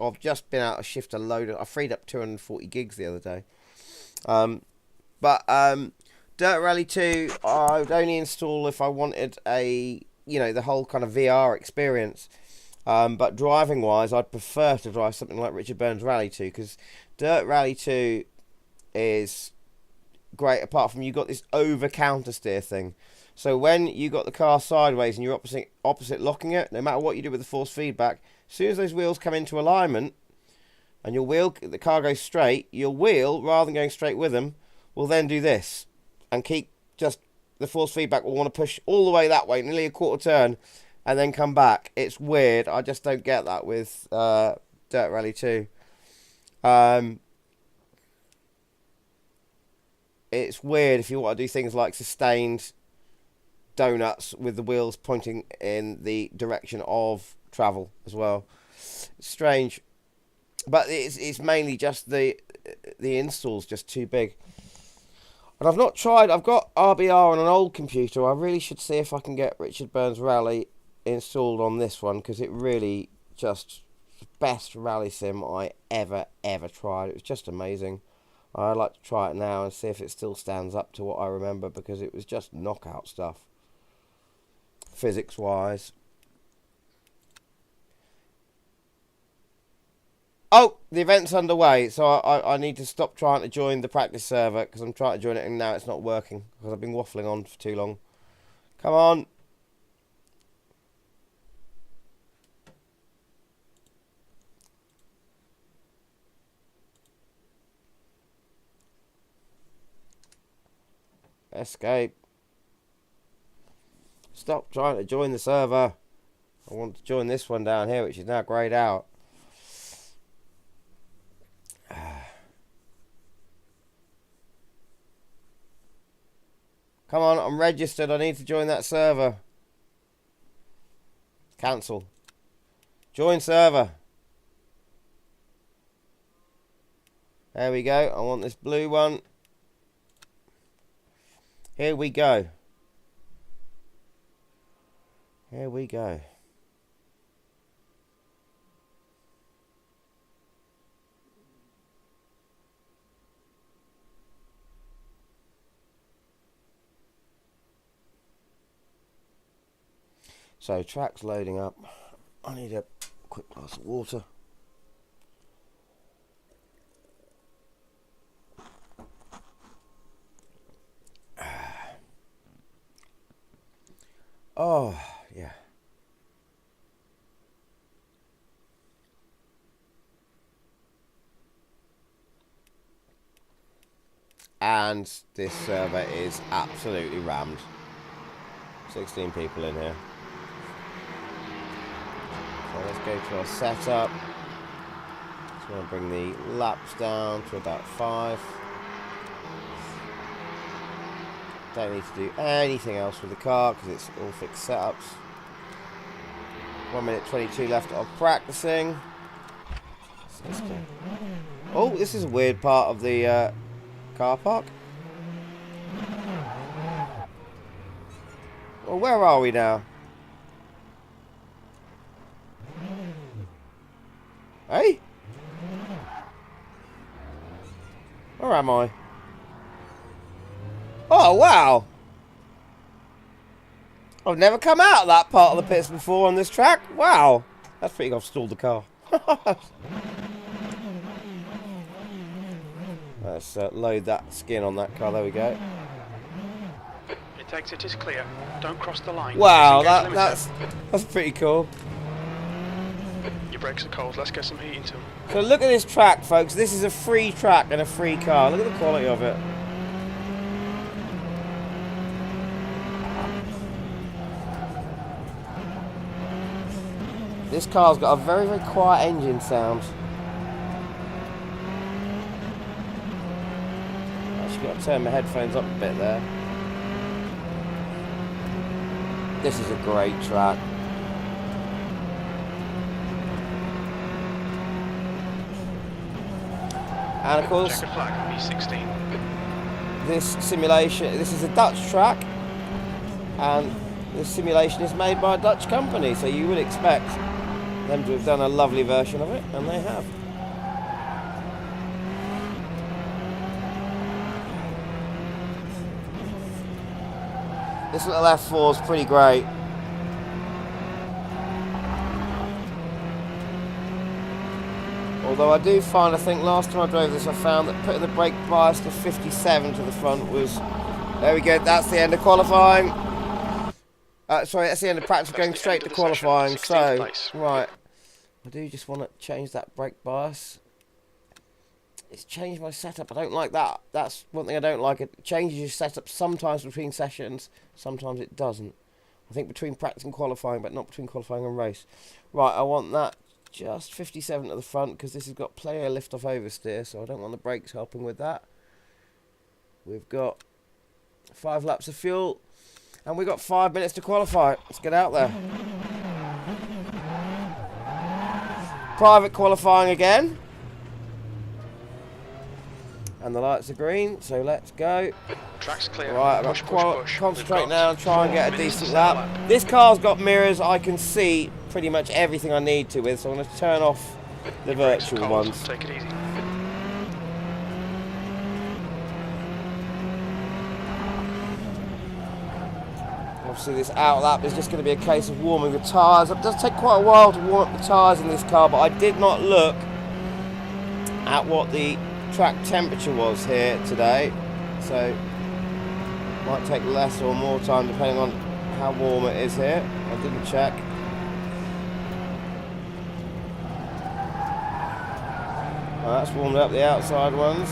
been out of Shifter loaded. I freed up 240 gigs the other day. Dirt Rally 2, I would only install if I wanted the whole kind of VR experience. But driving wise, I'd prefer to drive something like Richard Burns Rally 2, because Dirt Rally 2 is great apart from you got this over counter steer thing. So when you got the car sideways and you're opposite locking it, no matter what you do with the force feedback, as soon as those wheels come into alignment, and your wheel, the car goes straight, your wheel, rather than going straight with them, will then do this and keep just the force feedback will want to push all the way that way, nearly a quarter turn, and then come back. It's weird. I just don't get that with Dirt Rally 2. It's weird if you want to do things like sustained donuts with the wheels pointing in the direction of travel as well. It's strange, but it's mainly just the install's just too big. And I've not tried. I've got RBR on an old computer. I really should see if I can get Richard Burns Rally installed on this one, because it really just the best rally sim I ever tried. It was just amazing. I'd like to try it now and see if it still stands up to what I remember, because it was just knockout stuff, physics wise. Oh, the event's underway, so I need to stop trying to join the practice server, because I'm trying to join it and now it's not working, because I've been waffling on for too long. Come on. Escape. Stop trying to join the server. I want to join this one down here, which is now greyed out. Come on, I'm registered. I need to join that server. Cancel. Join server. There we go. I want this blue one. Here we go. Here we go. So, track's loading up. I need a quick glass of water. Oh, yeah. And this server is absolutely rammed. 16 people in here. So let's go to our setup. Just want to bring the laps down to about 5. Don't need to do anything else with the car because it's all fixed setups. 1 minute 22 left of practicing. So let's go. Oh, this is a weird part of the car park. Well, where are we now? Hey? Where am I? Oh, wow. I've never come out of that part of the pits before on this track. Wow. That's pretty good. I've stalled the car. Let's load that skin on that car. There we go. It takes it is clear. Don't cross the line. Wow, that's pretty cool. Your brakes are cold. Let's get some heat into them. So look at this track, folks. This is a free track and a free car. Look at the quality of it. This car's got a very, very quiet engine sound. Actually got to turn my headphones up a bit there. This is a great track. And of course, checker flag, B16. this simulation, this is a Dutch track, and this simulation is made by a Dutch company, so you would expect them to have done a lovely version of it, and they have. This little F4 is pretty great. Although I do find, I think last time I drove this, I found that putting the brake bias to 57 to the front was... There we go, that's the end of qualifying. Sorry, that's the end of practice, going straight to qualifying. So, right, I do just want to change that brake bias. it's changed my setup. I don't like that. That's one thing I don't like. It changes your setup sometimes between sessions, sometimes it doesn't. I think between practice and qualifying, but not between qualifying and race. Right, I want that just 57 at the front because this has got player lift-off oversteer, so I don't want the brakes helping with that. We've got 5 laps of fuel, and we've got 5 minutes to qualify. Let's get out there. Private qualifying again. And the lights are green, so let's go. Track's clear. Right, I've got to concentrate now and try and get a decent lap. This car's got mirrors I can see pretty much everything I need to with, so I'm going to turn off the virtual ones. Take it easy. Obviously this out lap is just going to be a case of warming the tyres. It does take quite a while to warm up the tyres in this car, but I did not look at what the track temperature was here today, so might take less or more time depending on how warm it is here. I didn't check. That's warmed up the outside ones.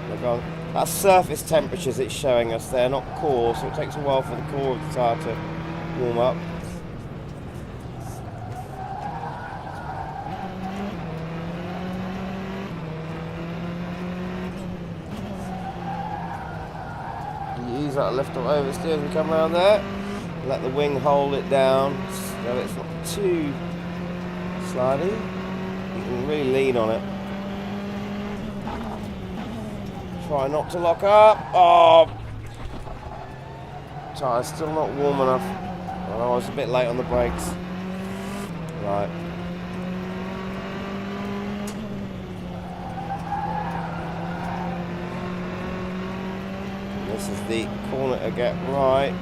They're gone. That's surface temperatures it's showing us there, not core, so it takes a while for the core of the tyre to warm up. Use that lift up oversteer as we come around there. Let the wing hold it down so it's not too slidey. You can really lean on it. Try not to lock up. Oh! Tyre's still not warm enough. Oh, I was a bit late on the brakes. Right. This is the corner to get right.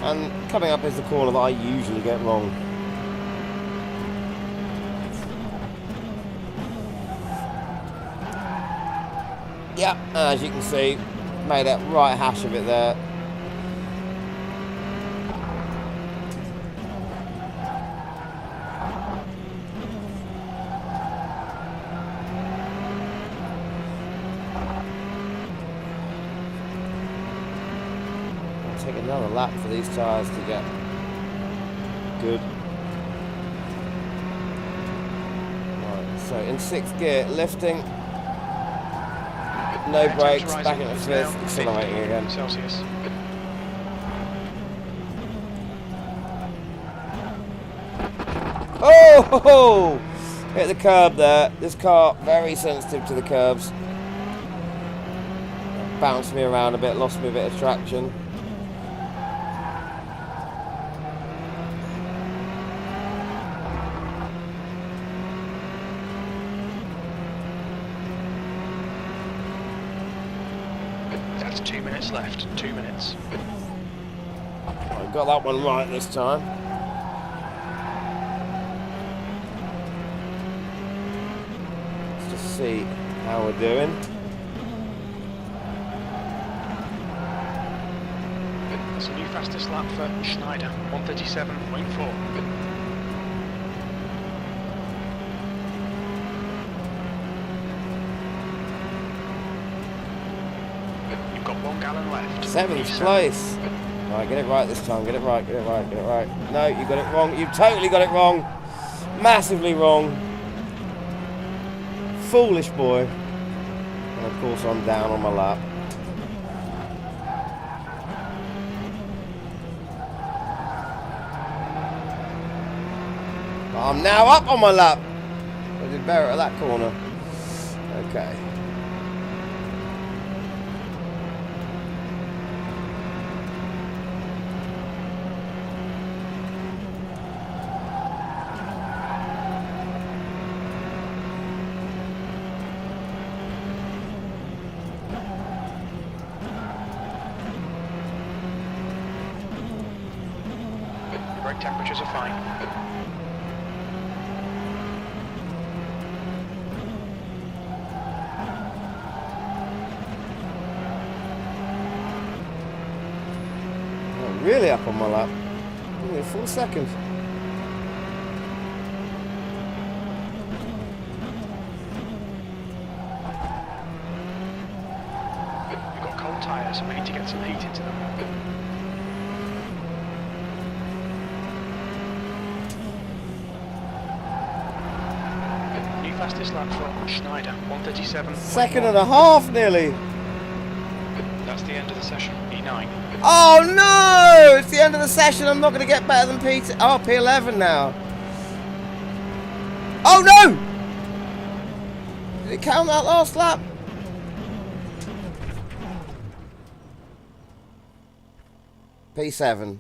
And coming up is the corner that I usually get wrong. Yep, as you can see, made a right hash of it there. Take another lap for these tyres to get good. Right, so in 6th gear, lifting, no brakes, back into 5th, accelerating again. Celsius. Oh! Hit the curb there. This car, very sensitive to the curbs. Bounced me around a bit, lost me a bit of traction. That's 2 minutes left. 2 minutes. I got that one right this time. Let's just see how we're doing. That's a new fastest lap for Schneider. 1:37.4. You've got 1 gallon left. 7th place. Right, get it right this time. Get it right, get it right, get it right. No, you got it wrong. You totally got it wrong. Massively wrong. Foolish boy. And of course I'm down on my lap. But I'm now up on my lap. I did better at that corner. Okay. Brake temperatures are fine. I'm really up on my lap. full second. We've got cold tyres, we need to get some heat into them. New fastest lap for Schneider, 1:37. Second and a half nearly. That's the end of the session, E9. Oh no! It's the end of the session. I'm not going to get better than P10. Oh, P11 now. Oh no! Did it count that last lap? P7.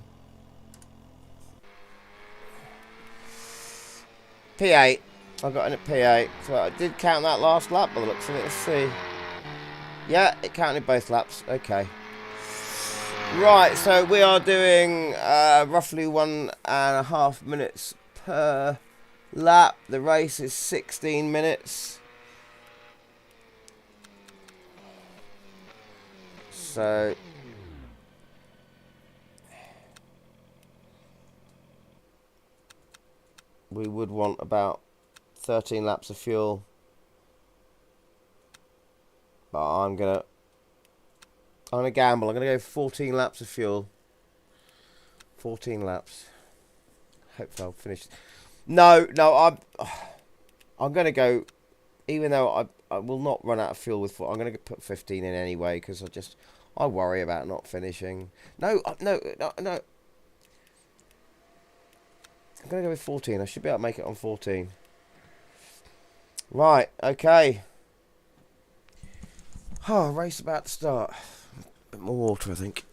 P8. I got in at P8. So I did count that last lap by the looks of it. Let's see. Yeah, it counted both laps. Okay. Right, so we are doing roughly 1.5 minutes per lap. The race is 16 minutes. So we would want about 13 laps of fuel. But I'm gonna gamble. I'm gonna go 14 laps of fuel. 14 laps. Hopefully I'll finish. No, I'm gonna go. Even though I will not run out of fuel with 4, I'm gonna put 15 in anyway because I worry about not finishing. No. I'm gonna go with 14. I should be able to make it on 14. Right. Okay. Oh, race about to start. A bit more water, I think.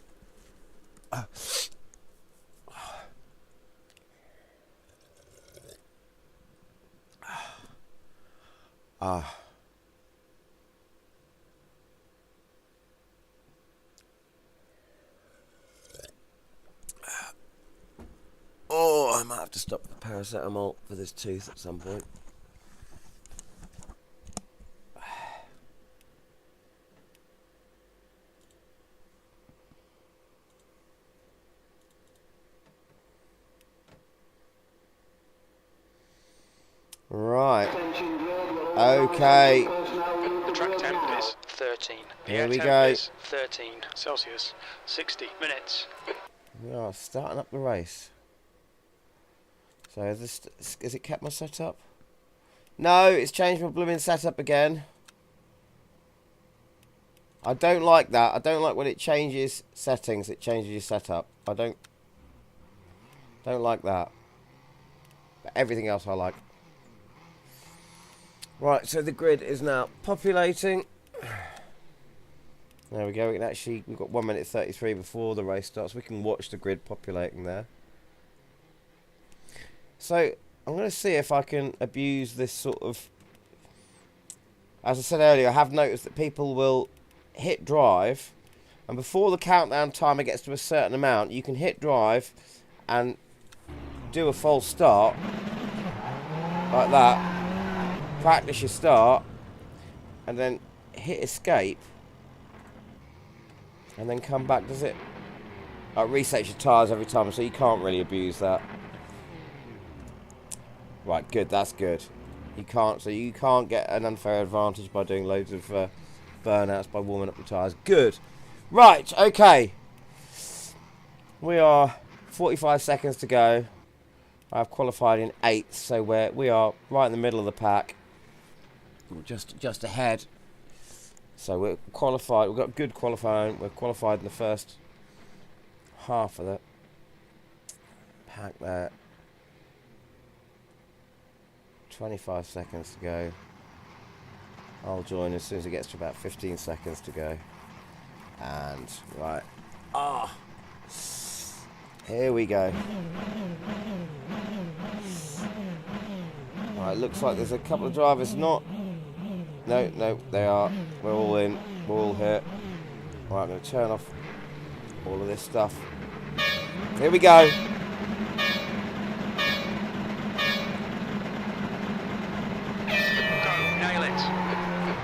Oh, I might have to stop the paracetamol for this tooth at some point. Right. Okay. The track temp is 13. The Here air we temp go. is 13 Celsius, 60 minutes. We are starting up the race. So has it kept my setup? No, it's changed my blooming setup again. I don't like that. I don't like when it changes settings. It changes your setup. I don't like that. But everything else I like. Right, so the grid is now populating. There we go. We've got 1 minute 33 before the race starts. We can watch the grid populating there. So I'm going to see if I can abuse this sort of. As I said earlier, I have noticed that people will hit drive, and before the countdown timer gets to a certain amount, you can hit drive and do a false start like that. Practice your start, and then hit escape, and then come back. Does it? Resets your tyres every time, so you can't really abuse that. Right, good. That's good. You can't get an unfair advantage by doing loads of burnouts by warming up the tyres. Good. Right. Okay. We are 45 seconds to go. I've qualified in 8th, so we are right in the middle of the pack. Just ahead. So we're qualified. We've got good qualifying. We're qualified in the first half of the pack there. 25 seconds to go. I'll join as soon as it gets to about 15 seconds to go. And right. Here we go. Right, looks like there's a couple of drivers not. No, they are. We're all in. We're all here. Right, I'm going to turn off all of this stuff. Here we go. Go, nail it.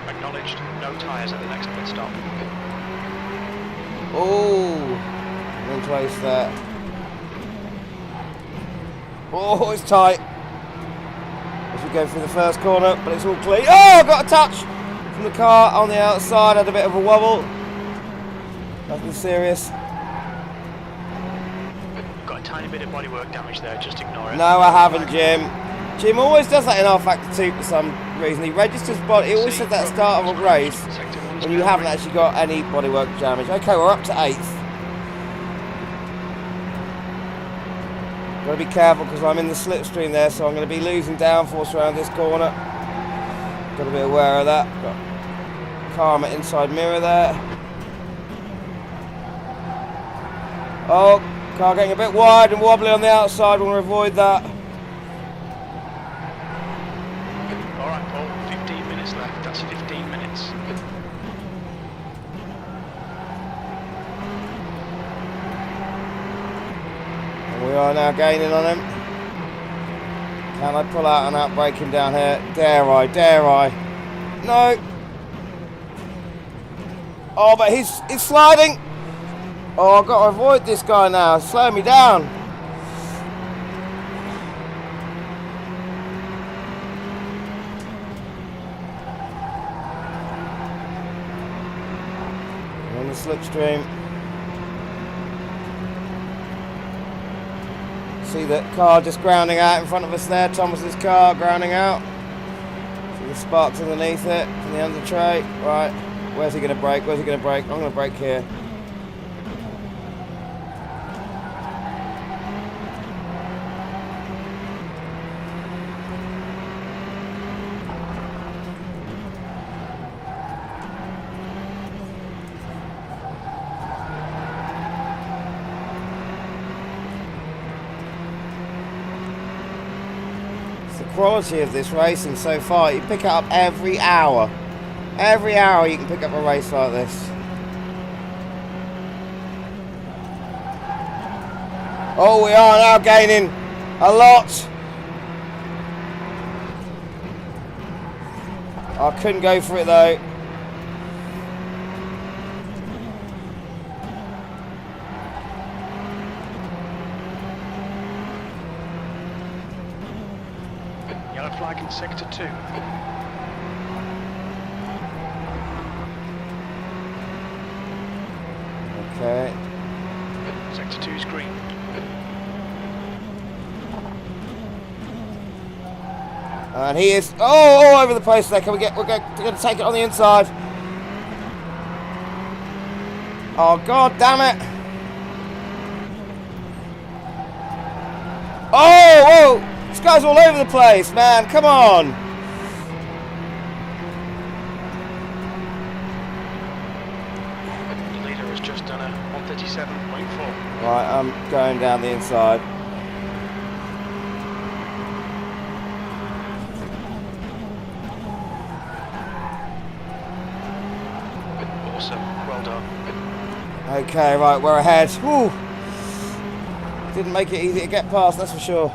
Acknowledged, no tyres at the next pit stop. Oh, in place there. Oh, it's tight. As we go through the first corner, but it's all clean. Oh, I got a touch from the car on the outside. Had a bit of a wobble. Nothing serious. Got a tiny bit of bodywork damage there, just ignore it. No, I haven't, Jim. Jim always does that in Rfactor 2 for some reason. He registers body. He always says that at the start of a race when you haven't actually got any bodywork damage. Okay, we're up to 8th. Got to be careful because I'm in the slipstream there, so I'm going to be losing downforce around this corner. Got to be aware of that. Got car on my inside mirror there. Oh, car getting a bit wide and wobbly on the outside. We want to avoid that. Alright, Paul, 15 minutes left. That's 15 minutes. And we are now gaining on him. Can I pull out and outbrake him down here? Dare I? Dare I? No. Oh, but he's sliding. Oh, I've got to avoid this guy now. It's slowing me down. On the slipstream. See the car just grounding out in front of us there. Thomas's car grounding out. See the sparks underneath it from the under tray. Right. Where's he going to brake? Where's he going to brake? I'm going to brake here. Quality of this racing so far. You pick it up every hour. Every hour you can pick up a race like this. Oh, we are now gaining a lot. I couldn't go for it though. Yellow flag in sector 2. Okay. Sector 2 is green. And he is all over the place there. Can we get? We're going to take it on the inside. Oh God damn it! Oh! This guy's all over the place, man. Come on. The leader has just done a 137.4. Right, I'm going down the inside. Awesome. Well done. Okay, right, we're ahead. Woo. Didn't make it easy to get past, that's for sure.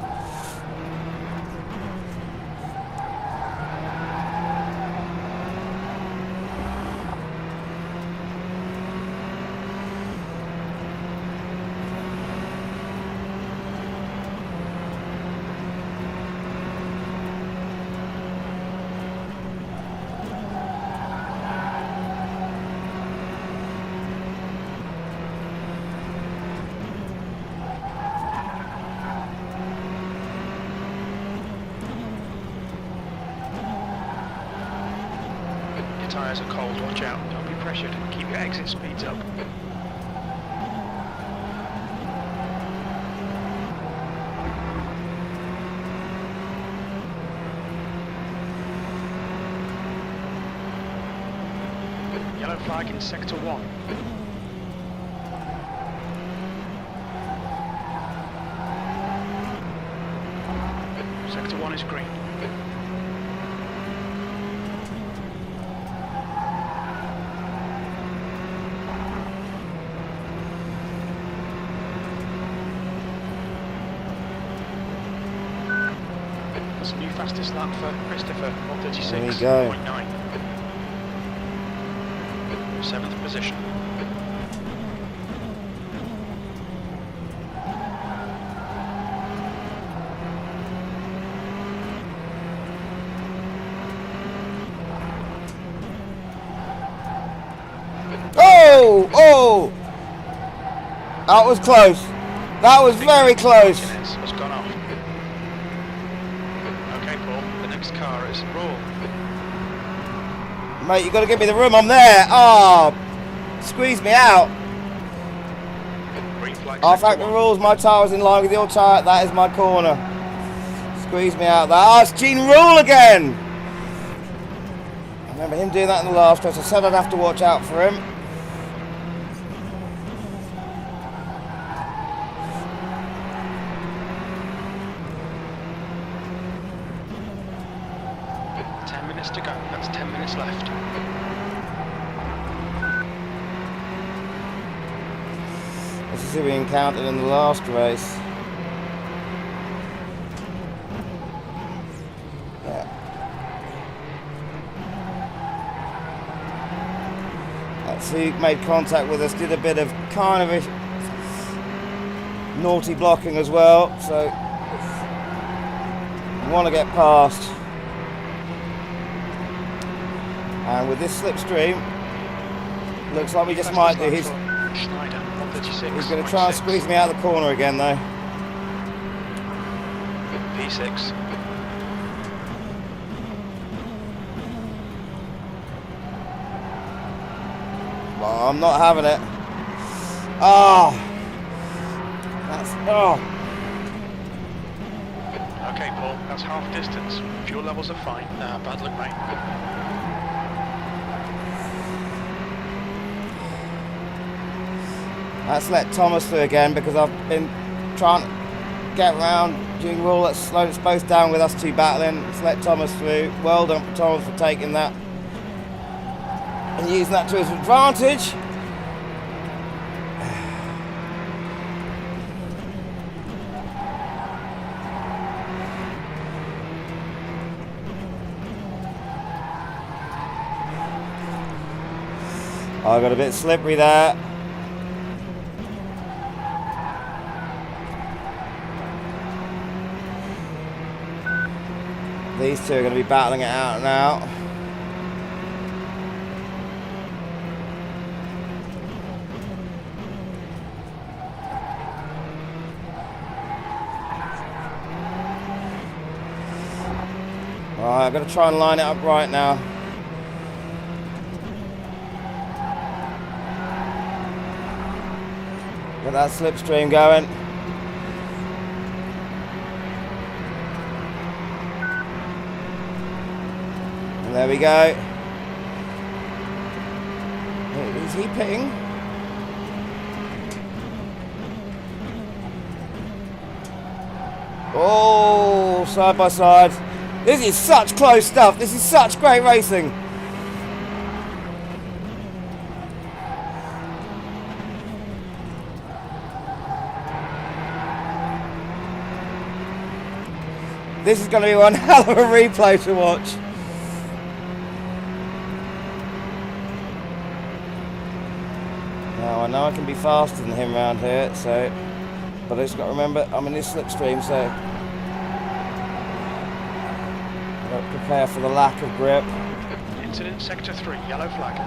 Tyres are cold, watch out, don't be pressured, keep your exit speeds up. Yellow flag in sector 1. Sector 1 is green. That's a new fastest lap for Christopher, 136.9. There we go. 7th position. Oh! That was close. That was very close. Has gone off. Okay, Paul. The next car is Raw. Mate, you got to give me the room. I'm there. Oh, squeeze me out. Green flag. Rfactor rules. My tyre was in line with your tyre. That is my corner. Squeeze me out there. Oh, it's Gene Rule again. I remember him doing that in the last race. I said I'd have to watch out for him. To go. That's 10 minutes left. This is who we encountered in the last race. Yeah. That's who made contact with us, did a bit of kind of a naughty blocking as well, so we want to get past. And with this slipstream, looks like we just might do. He's going to try and squeeze me out of the corner again, though. P6. Oh, I'm not having it. Oh, that's Okay, Paul. That's half distance. Fuel levels are fine. Bad luck, mate. Let's let Thomas through again because I've been trying to get around doing rule. Let's slow us both down with us two battling. Let's let Thomas through. Well done for Thomas for taking that and using that to his advantage. I got a bit slippery there. These two are going to be battling it out now. Alright, I've got to try and line it up right now. Get that slipstream going. There we go. Is he pitting? Oh, side by side. This is such close stuff. This is such great racing. This is going to be one hell of a replay to watch. Now I know I can be faster than him around here, so, but I just got to remember I'm in this slipstream, so I've got to prepare for the lack of grip. Incident sector 3, yellow flag.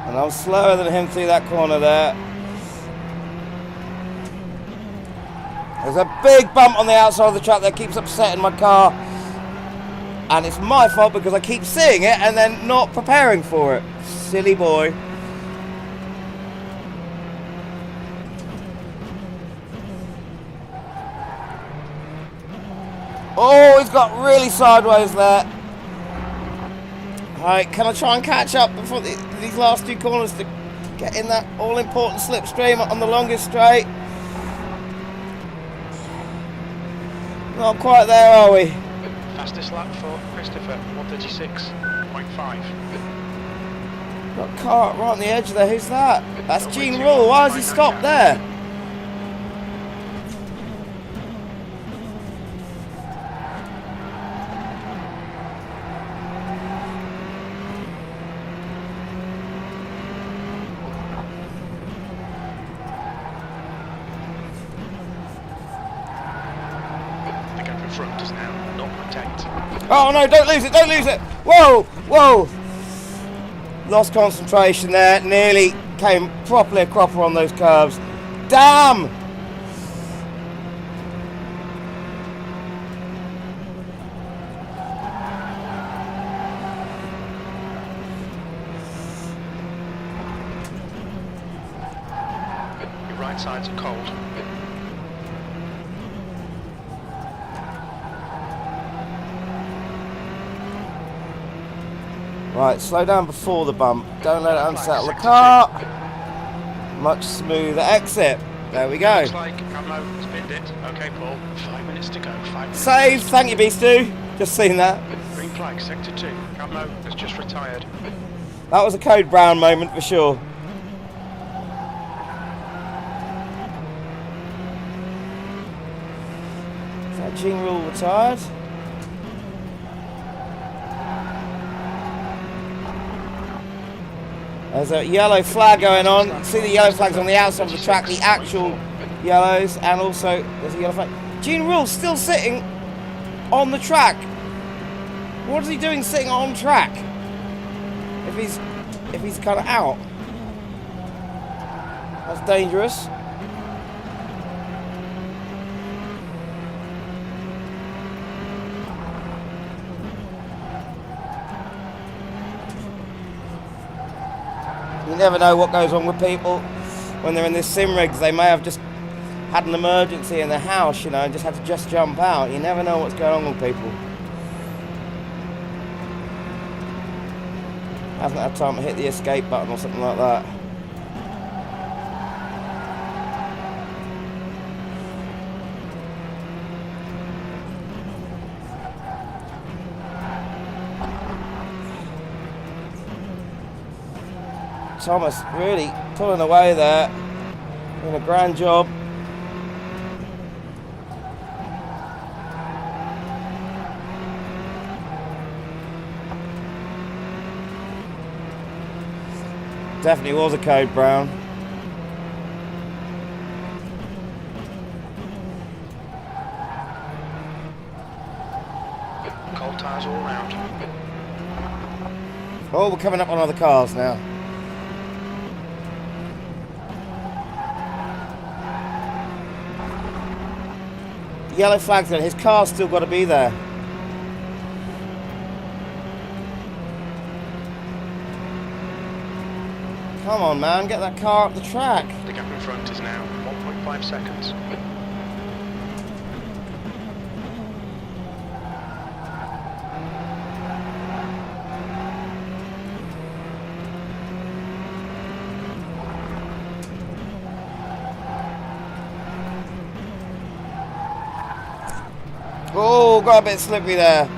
And I'm slower than him through that corner there. There's a big bump on the outside of the track that keeps upsetting my car. And it's my fault because I keep seeing it and then not preparing for it. Silly boy. Oh, he's got really sideways there. Alright, can I try and catch up before these last two corners to get in that all-important slipstream on the longest straight? Not quite there, are we? Fastest lap for Christopher, 136.5. Got a car right on the edge there. Who's that? That's Gene Rule. Why has he stopped there? front is now 0.8. Oh no, don't lose it, don't lose it! Whoa, whoa! Lost concentration there, nearly came properly a cropper on those curves. Damn! Your right sides are cold. Right, slow down before the bump. Don't let it unsettle the car. Much smoother exit. There we go. Looks like Camo spinned it. Okay, Paul. 5 minutes to go. 5 minutes. Save. Thank you, Beastie. Just seen that. Green flag, sector 2. Camo has just retired. That was a Code Brown moment for sure. Is that Gene Rule retired? There's a yellow flag going on. See the yellow flags on the outside of the track, the actual yellows, and also there's a yellow flag. Gene Rule's still sitting on the track. What is he doing sitting on track? If he's kind of out, that's dangerous. You never know what goes on with people when they're in this sim rigs. They may have just had an emergency in their house, you know, and just had to just jump out. You never know what's going on with people. Hasn't had time to hit the escape button or something like that. Thomas really pulling away there, doing a grand job. Definitely was a Code Brown. Cold tyres all round. Oh, we're coming up on other cars now. Yellow flag's there. His car's still got to be there. Come on, man, get that car up the track. The gap in front is now 1.5 seconds. Oh, got a bit slippery there.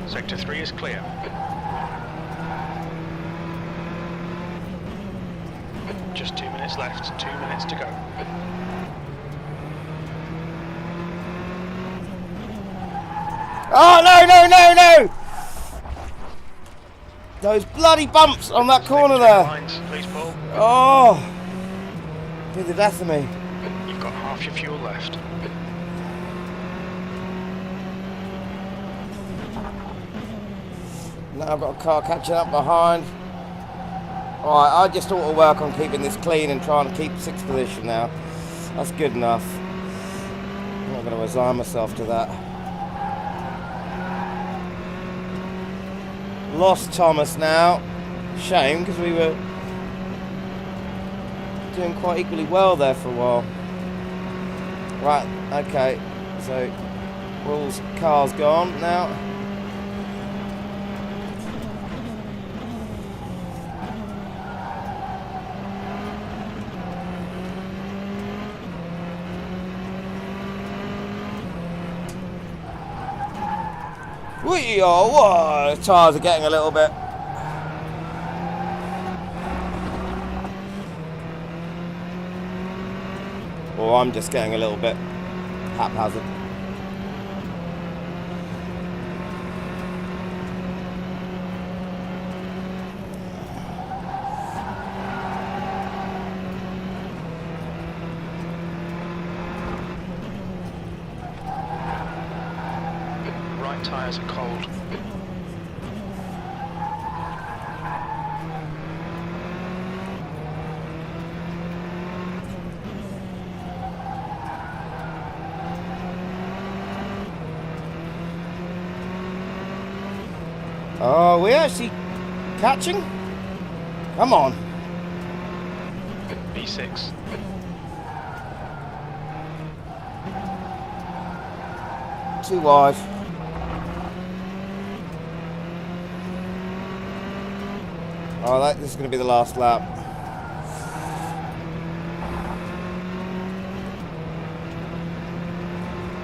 Sector 3 is clear. Just 2 minutes left, 2 minutes to go. Oh, no, no, no, no! Those bloody bumps on that corner there. Lines, please, Paul. Oh, be the death of me. You've got half your fuel left. Now I've got a car catching up behind. Alright, I just ought to work on keeping this clean and trying to keep 6th position now. That's good enough. I'm not going to resign myself to that. Lost Thomas now. Shame, because we were doing quite equally well there for a while. Right, okay. So, Rule's car's gone now. Whoa, the tyres are getting a little bit. Or I'm just getting a little bit haphazard. Right tyres are cold. Oh, we're actually catching? Come on. V6. Too wide. Oh, this is going to be the last lap.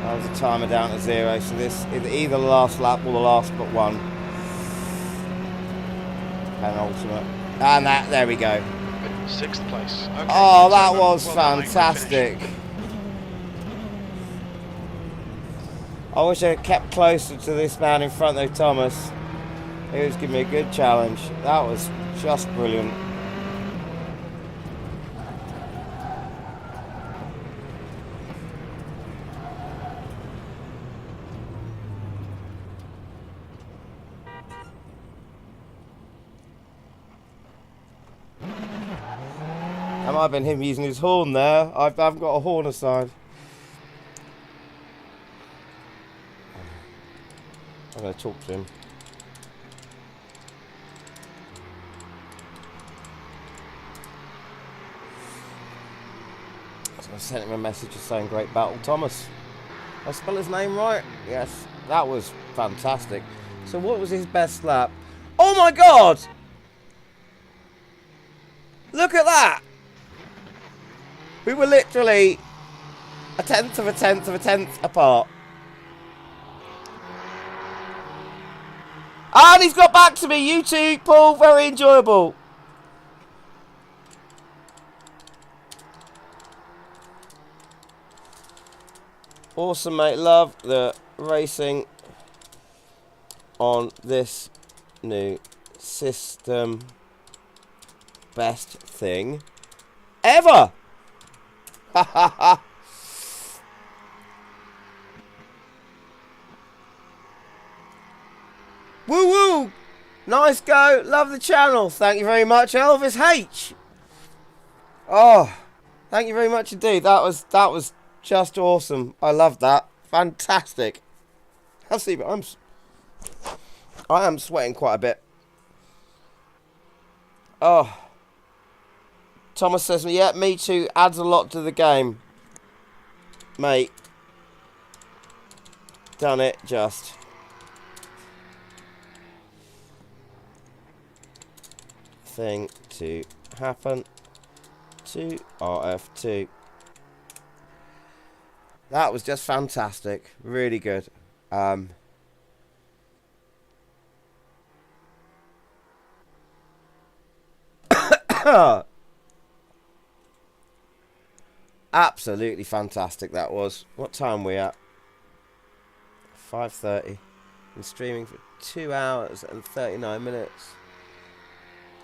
That was a timer down to 0, so this is either the last lap or the last but one. Penultimate. And there we go. 6th place. Okay, oh, that over. was Well done, mate. fantastic. I wish I had kept closer to this man in front though, Thomas. He was giving me a good challenge. That was just brilliant. That might have been him using his horn there. I haven't got a horn aside. I'm going to talk to him. So I sent him a message just saying great battle, Thomas. Did I spell his name right? Yes, that was fantastic. So what was his best lap? Oh my god! Look at that! We were literally a tenth of a tenth of a tenth apart. And he's got back to me. You too, Paul. Very enjoyable. Awesome, mate. Love the racing on this new system. Best thing ever. Ha ha ha. Woo woo! Nice go. Love the channel. Thank you very much, Elvis H. Oh, thank you very much indeed. That was just awesome. I love that. Fantastic. I see, but I am sweating quite a bit. Oh. Thomas says, yeah, me too. Adds a lot to the game. Mate. Done it, just. Thing to happen to RF2. That was just fantastic. Really good. Absolutely fantastic that was. What time are we at? 5:30. Been streaming for 2 hours and 39 minutes.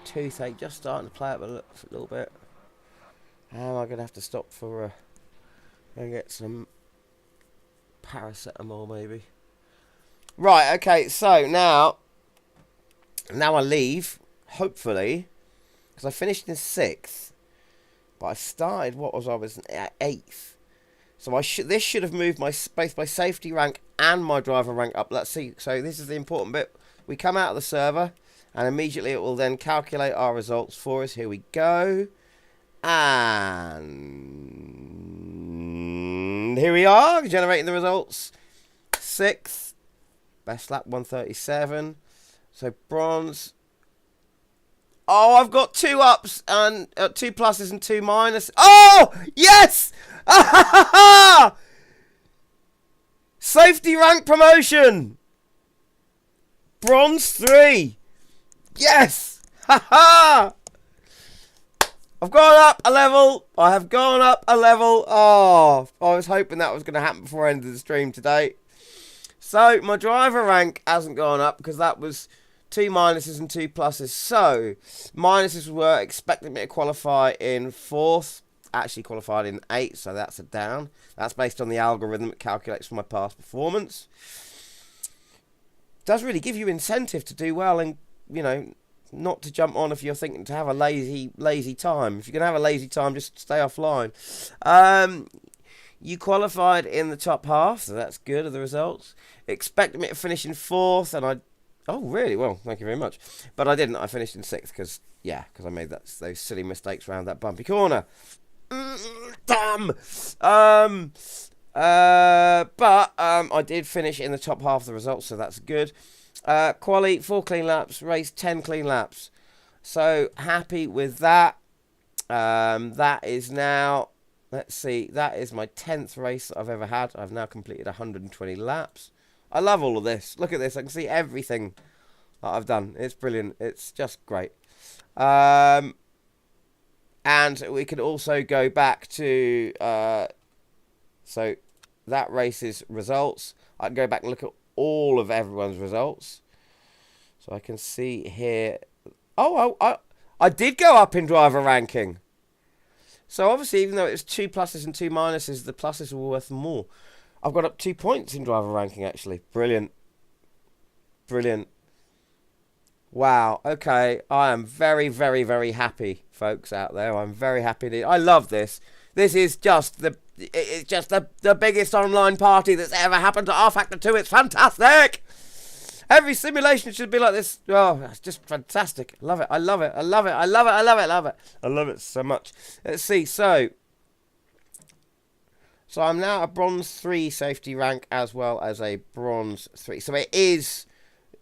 Toothache just starting to play up a little bit. Am I going to have to stop for and get some paracetamol maybe? Right, okay, so now I leave, hopefully, because I finished in 6th. But I started, I was at 8th. So this should have moved both my safety rank and my driver rank up. Let's see. So this is the important bit. We come out of the server, and immediately it will then calculate our results for us. Here we go. And here we are, generating the results. 6th. Best lap, 137. So bronze. Oh, I've got 2 ups and 2 pluses and 2 minuses. Oh, yes! Safety rank promotion. Bronze 3. Yes! Ha ha! I've gone up a level. I have gone up a level. Oh, I was hoping that was going to happen before the end of the stream today. So, my driver rank hasn't gone up because that was 2 minuses and 2 pluses. So, minuses were expecting me to qualify in 4th. Actually qualified in 8th, so that's a down. That's based on the algorithm that calculates for my past performance. Does really give you incentive to do well and, you know, not to jump on if you're thinking to have a lazy time. If you're going to have a lazy time, just stay offline. You qualified in the top half, so that's good of the results. Expected me to finish in 4th, and I... Oh, really? Well, thank you very much. But I didn't. I finished in 6th because I made those silly mistakes around that bumpy corner. Damn! But I did finish in the top half of the results, so that's good. Quali, 4 clean laps, race 10 clean laps. So, happy with that. That is now, let's see, that is my 10th race that I've ever had. I've now completed 120 laps. I love all of this. Look at this. I can see everything that I've done. It's brilliant. It's just great. And we can also go back to, so that race's results. I can go back and look at all of everyone's results. So I can see here. Oh, I did go up in driver ranking. So obviously, even though it's 2 pluses and 2 minuses, the pluses were worth more. I've got up 2 points in driver ranking, actually. Brilliant. Brilliant. Wow. Okay. I am very, very, very happy, folks out there. I'm very happy. I love this. This is just the biggest online party that's ever happened to Rfactor 2. It's fantastic. Every simulation should be like this. Oh, it's just fantastic. Love it. I love it. I love it. I love it. I love it. I love it. I love it so much. Let's see. So I'm now a bronze 3 safety rank as well as a bronze 3. So it is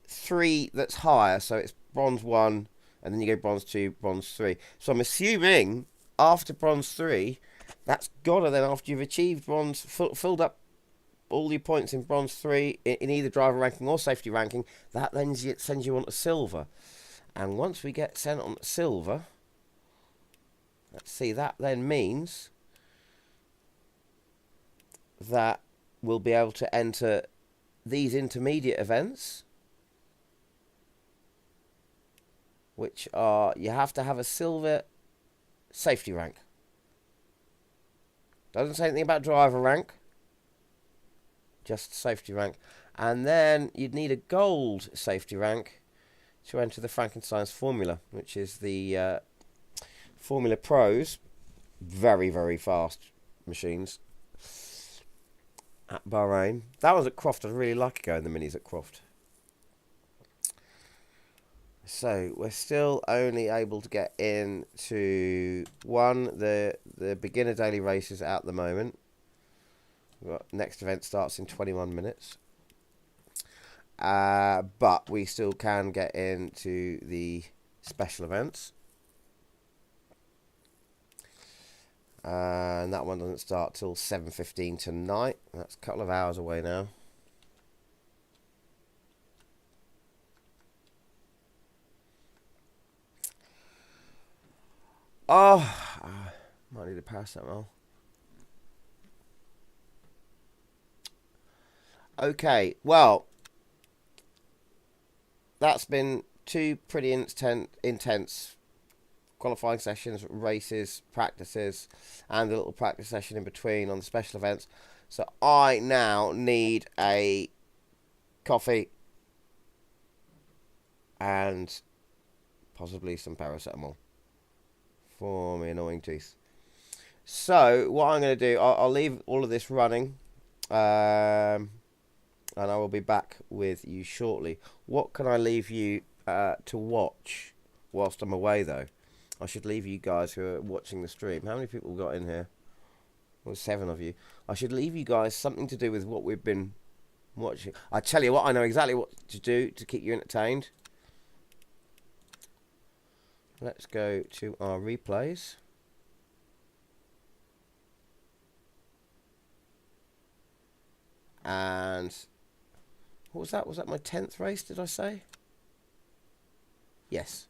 3 that's higher. So it's bronze 1 and then you go bronze 2, bronze 3. So I'm assuming after bronze 3, that's gotta then, after you've achieved bronze, filled up all your points in bronze 3 in either driver ranking or safety ranking, that then sends you on to silver. And once we get sent on to silver, let's see, that then means that we'll be able to enter these intermediate events, which are, you have to have a silver safety rank. Doesn't say anything about driver rank, just safety rank. And then you'd need a gold safety rank to enter the Frankenstein's Formula, which is the Formula Pros, very, very fast machines at Bahrain. That was at Croft. I'd really like to go in the minis at Croft. So we're still only able to get into the beginner daily races at the moment. Next event starts in 21 minutes. But we still can get into the special events. And that one doesn't start till 7:15 tonight. That's a couple of hours away now. Oh, might need a paracetamol. Okay, well, that's been 2 pretty intense qualifying sessions, races, practices, and a little practice session in between on the special events. So I now need a coffee and possibly some paracetamol for my annoying teeth. So what I'm going to do, I'll leave all of this running, and I will be back with you shortly. What can I leave you to watch whilst I'm away, though? I should leave you guys who are watching the stream. How many people got in here? Well, 7 of you. I should leave you guys something to do with what we've been watching. I tell you what, I know exactly what to do to keep you entertained. Let's go to our replays. And what was that? Was that my 10th race, did I say? Yes.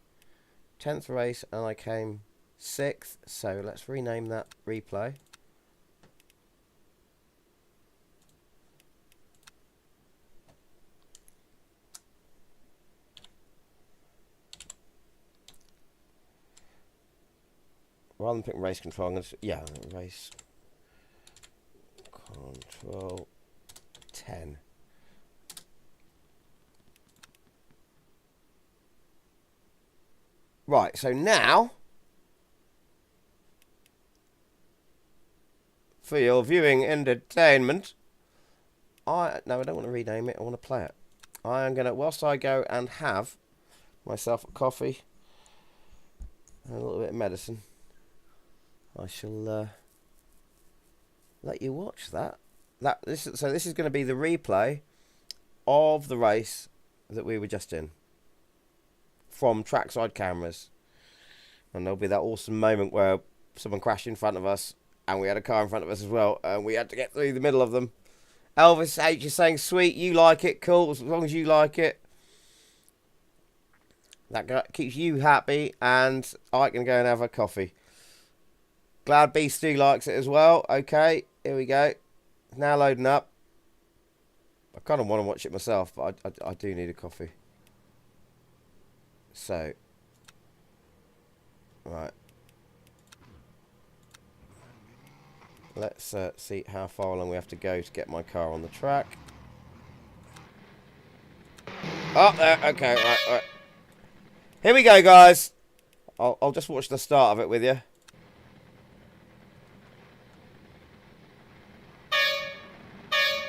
10th race, and I came 6th. So let's rename that replay. Rather than picking race control, I'm going to, yeah, race control 10. Right, so now, for your viewing entertainment, no, I don't want to rename it, I want to play it. I am going to, whilst I go and have myself a coffee and a little bit of medicine, I shall let you watch that. So this is going to be the replay of the race that we were just in from trackside cameras, and there'll be that awesome moment where someone crashed in front of us and we had a car in front of us as well, and we had to get through the middle of them. Elvis H is saying, sweet, you like it, cool, as long as you like it. That keeps you happy, and I can go and have a coffee. Glad B-Stu likes it as well. Okay, here we go. It's now loading up. I kind of want to watch it myself, but I do need a coffee. So, right. Let's see how far along we have to go to get my car on the track. Oh, there. Okay, right. Here we go, guys. I'll just watch the start of it with you.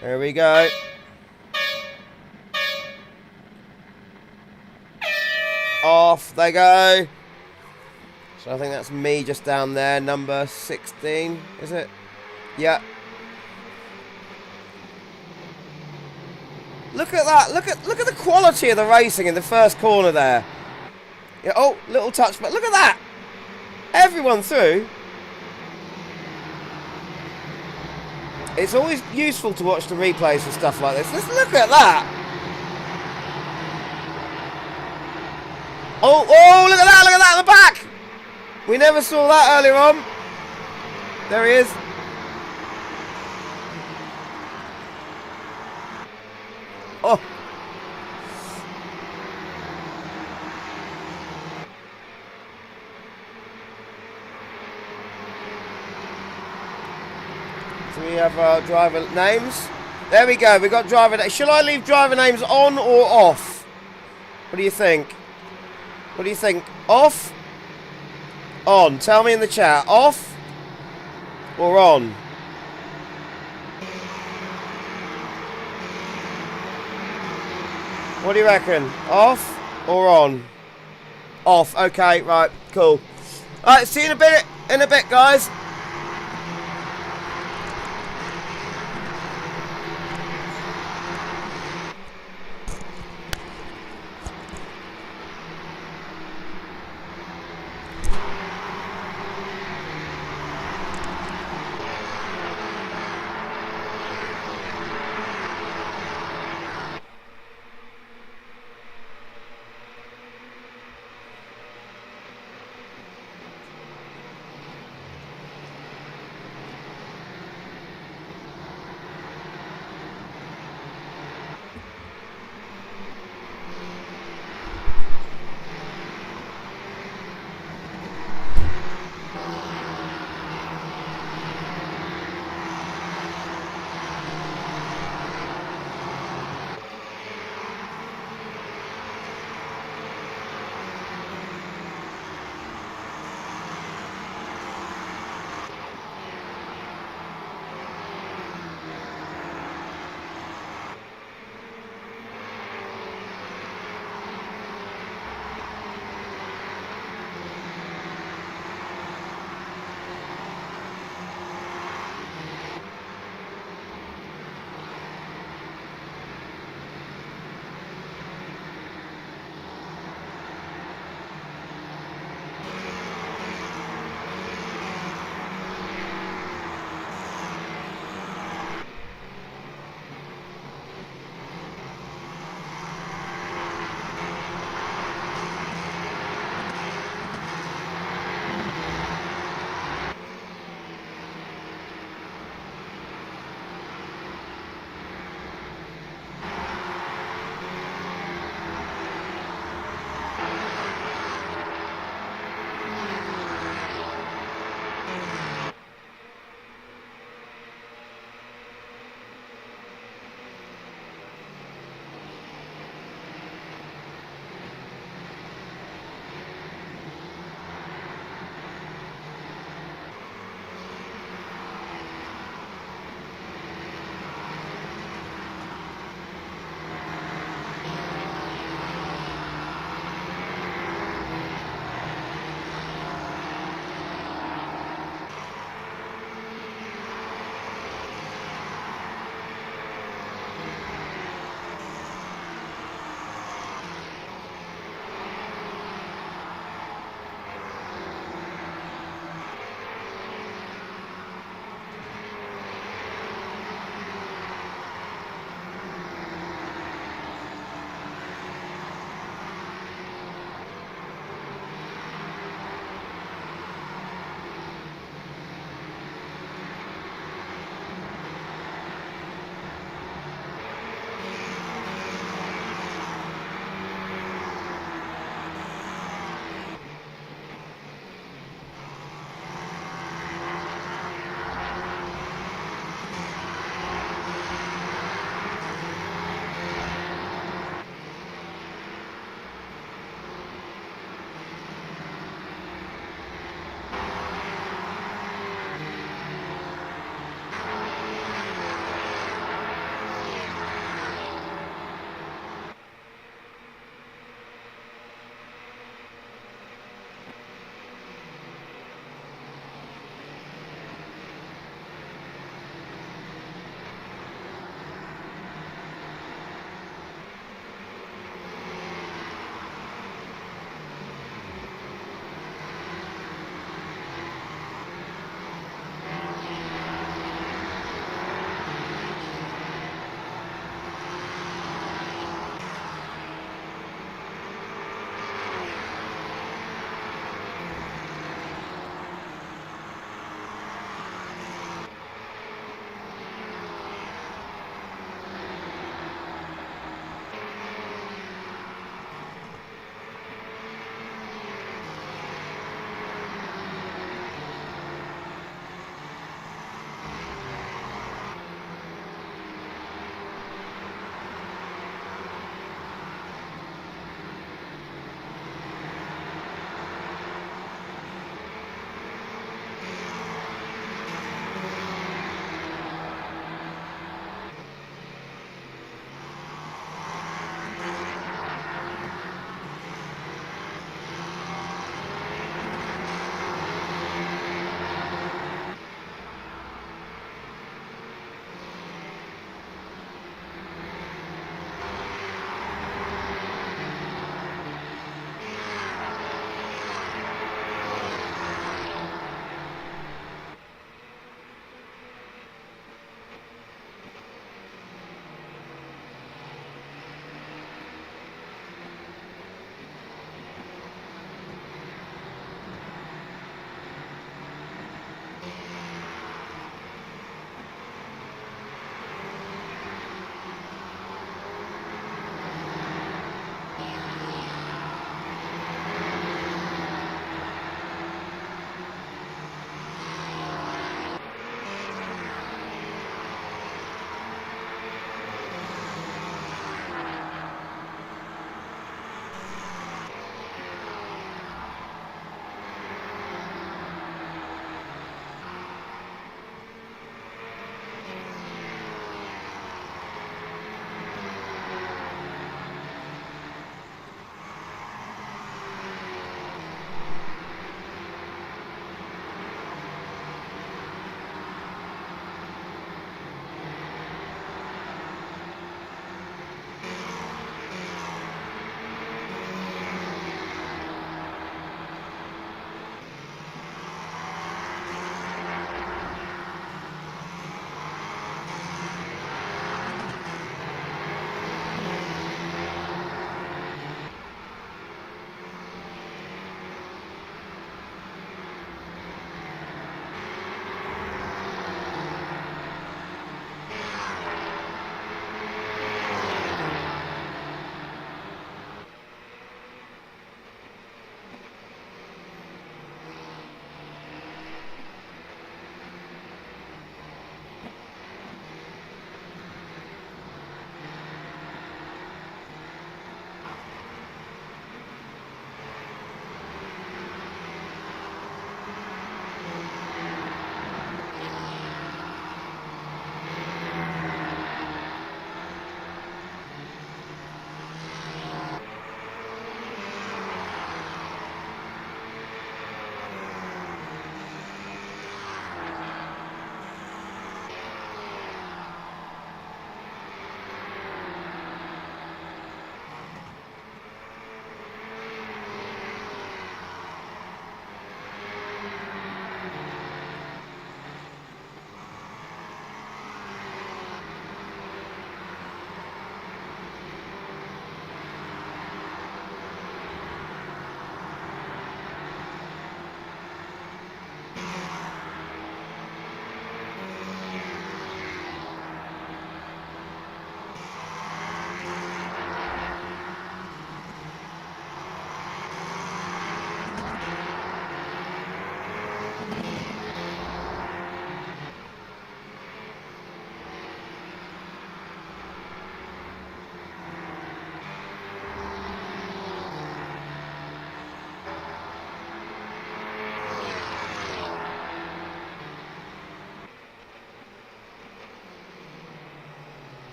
Here we go. Off they go. So I think that's me just down there, number 16, is it? Yeah. Look at that. Look at the quality of the racing in the first corner there. Yeah, oh, little touch, but look at that. Everyone through. It's always useful to watch the replays for stuff like this. Let's look at that. Oh, look at that in the back. We never saw that earlier on. There he is. Oh. Do we have our driver names? There we go. We've got driver names. Shall I leave driver names on or off? What do you think? What do you think? Off? On. Tell me in the chat. Off or on? What do you reckon? Off or on? Off. Okay, right, cool. Alright, see you in a bit, guys.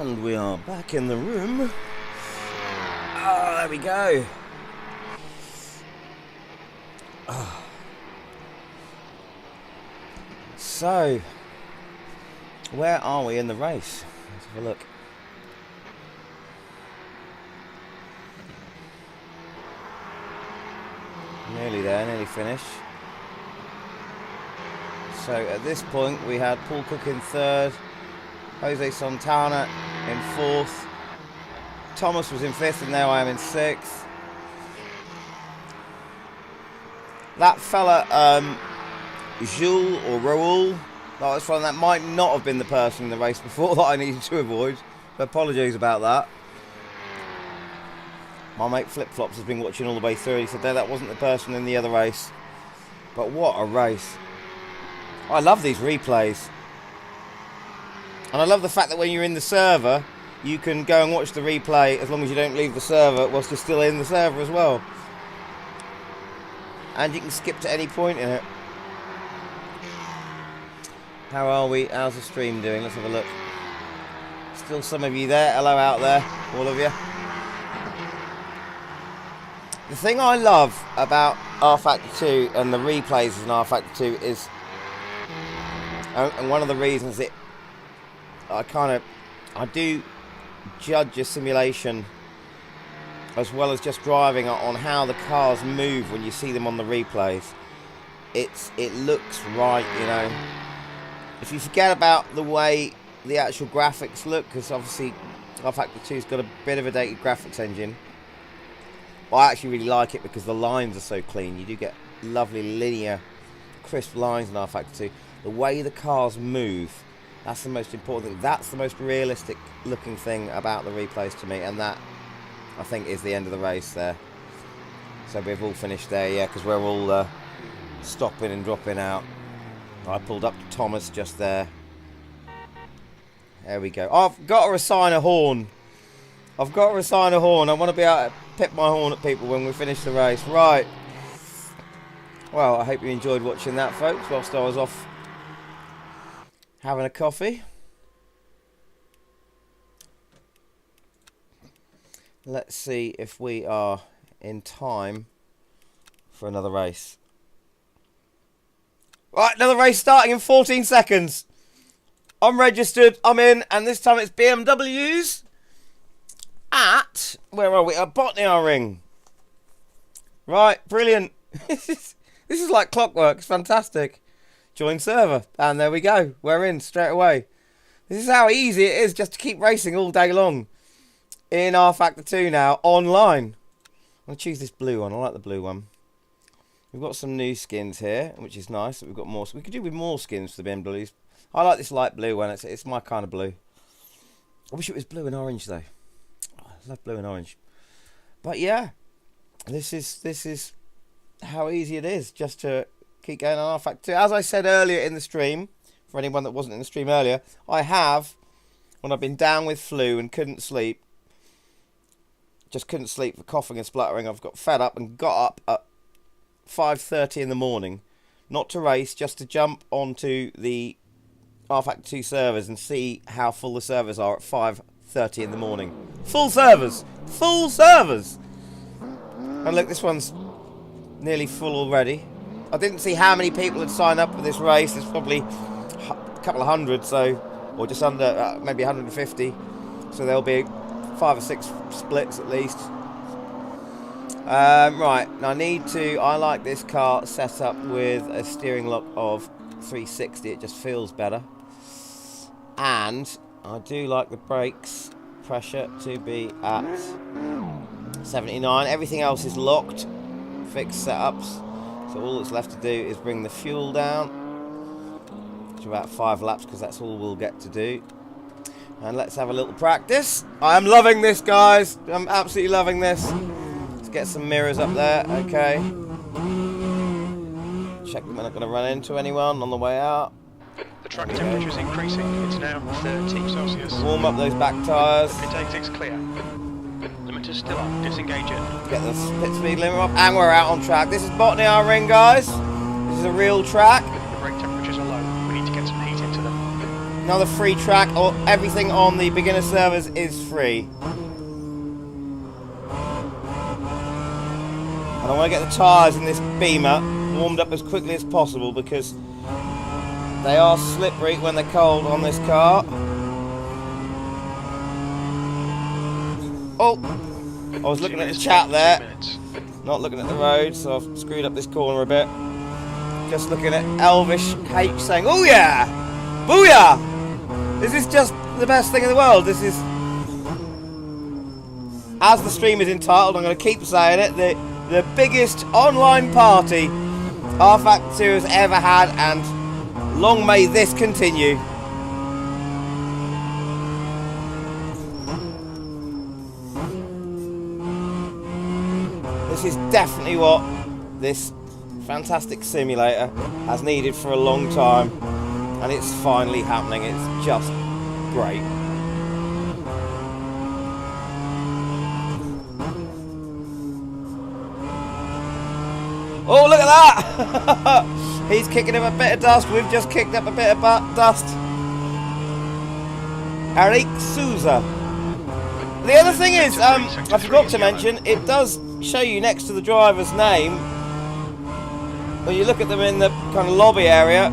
And we are back in the room. Oh, there we go. Oh. So, where are we in the race? Let's have a look. Nearly there, nearly finished. So at this point we had Paul Cook in third, Jose Santana in fourth, Thomas was in fifth, and now I am in sixth. That fella, Jules or Raoul, that was from, that might not have been the person in the race before that I needed to avoid. So apologies about that. My mate Flip Flops has been watching all the way through. He said that wasn't the person in the other race. But what a race. I love these replays. And I love the fact that when you're in the server, you can go and watch the replay as long as you don't leave the server whilst you're still in the server as well. And you can skip to any point in it. How are we? How's the stream doing? Let's have a look. Still some of you there. Hello out there, all of you. The thing I love about Rfactor 2 and the replays in Rfactor 2 is, and one of the reasons I do judge a simulation as well as just driving on how the cars move when you see them on the replays. It looks right, you know. If you forget about the way the actual graphics look, because obviously Rfactor 2's got a bit of a dated graphics engine. Well, I actually really like it because the lines are so clean. You do get lovely linear, crisp lines in Rfactor 2. The way the cars move, that's the most important thing. That's the most realistic looking thing about the replays to me, and that, I think, is the end of the race there. So we've all finished there, yeah, because we're all stopping and dropping out. I pulled up to Thomas just there. There we go. I've got to assign a horn. I want to be able to pip my horn at people when we finish the race. Right. Well, I hope you enjoyed watching that, folks, whilst I was off having a coffee. Let's see if we are in time for another race. Right, another race starting in 14 seconds. I'm registered, I'm in, and this time it's BMWs at, where are we? At Botnia Ring. Right, brilliant. This is like clockwork, it's fantastic. Join server, and there we go. We're in straight away. This is how easy it is just to keep racing all day long. In Rfactor 2 now, online. I'm going to choose this blue one, I like the blue one. We've got some new skins here, which is nice. We've got more. We could do with more skins for the BMWs. I like this light blue one. It's my kind of blue. I wish it was blue and orange though. Oh, I love blue and orange. But yeah, this is how easy it is just to keep going on Rfactor 2. As I said earlier in the stream, for anyone that wasn't in the stream earlier, I have, when I've been down with flu and couldn't sleep, just couldn't sleep for coughing and spluttering, I've got fed up and got up at 5:30 in the morning, not to race, just to jump onto the Rfactor 2 servers and see how full the servers are at 5:30 in the morning. Full servers! Full servers! And look, this one's nearly full already. I didn't see how many people had signed up for this race. There's probably a couple of hundred, so, or just under, maybe 150. So there'll be 5 or 6 splits at least. Right, now I like this car set up with a steering lock of 360, it just feels better. And I do like the brakes pressure to be at 79. Everything else is locked, fixed setups. So all that's left to do is bring the fuel down to about 5 laps, because that's all we'll get to do. And let's have a little practice. I'm loving this, guys. I'm absolutely loving this. Get some mirrors up there, okay. Check that we're not going to run into anyone on the way out. The track temperature is increasing. It's now 13 Celsius. Warm up those back tyres. Pit exit's clear. Limiter's still on. Disengage it. Get the pit speed limit up, and we're out on track. This is Botnia Ring, guys. This is a real track. The brake temperatures are low. We need to get some heat into them. another free track, or everything on the beginner servers is free. And I want to get the tyres in this Beamer warmed up as quickly as possible because they are slippery when they're cold on this car. Oh, I was looking at the chat there, not looking at the road, so I've screwed up this corner a bit. Just looking at Elvish H saying, "Oh yeah, booyah! This is just the best thing in the world." This is, as the stream is entitled, I'm going to keep saying it, the biggest online party Rfactor 2 has ever had, and long may this continue. This is definitely what this fantastic simulator has needed for a long time, and it's finally happening. It's just great. Oh, look at that! He's kicking up a bit of dust. We've just kicked up a bit of dust. Eric Souza. The other thing is, I forgot to mention, it does show you next to the driver's name, when you look at them in the kind of lobby area,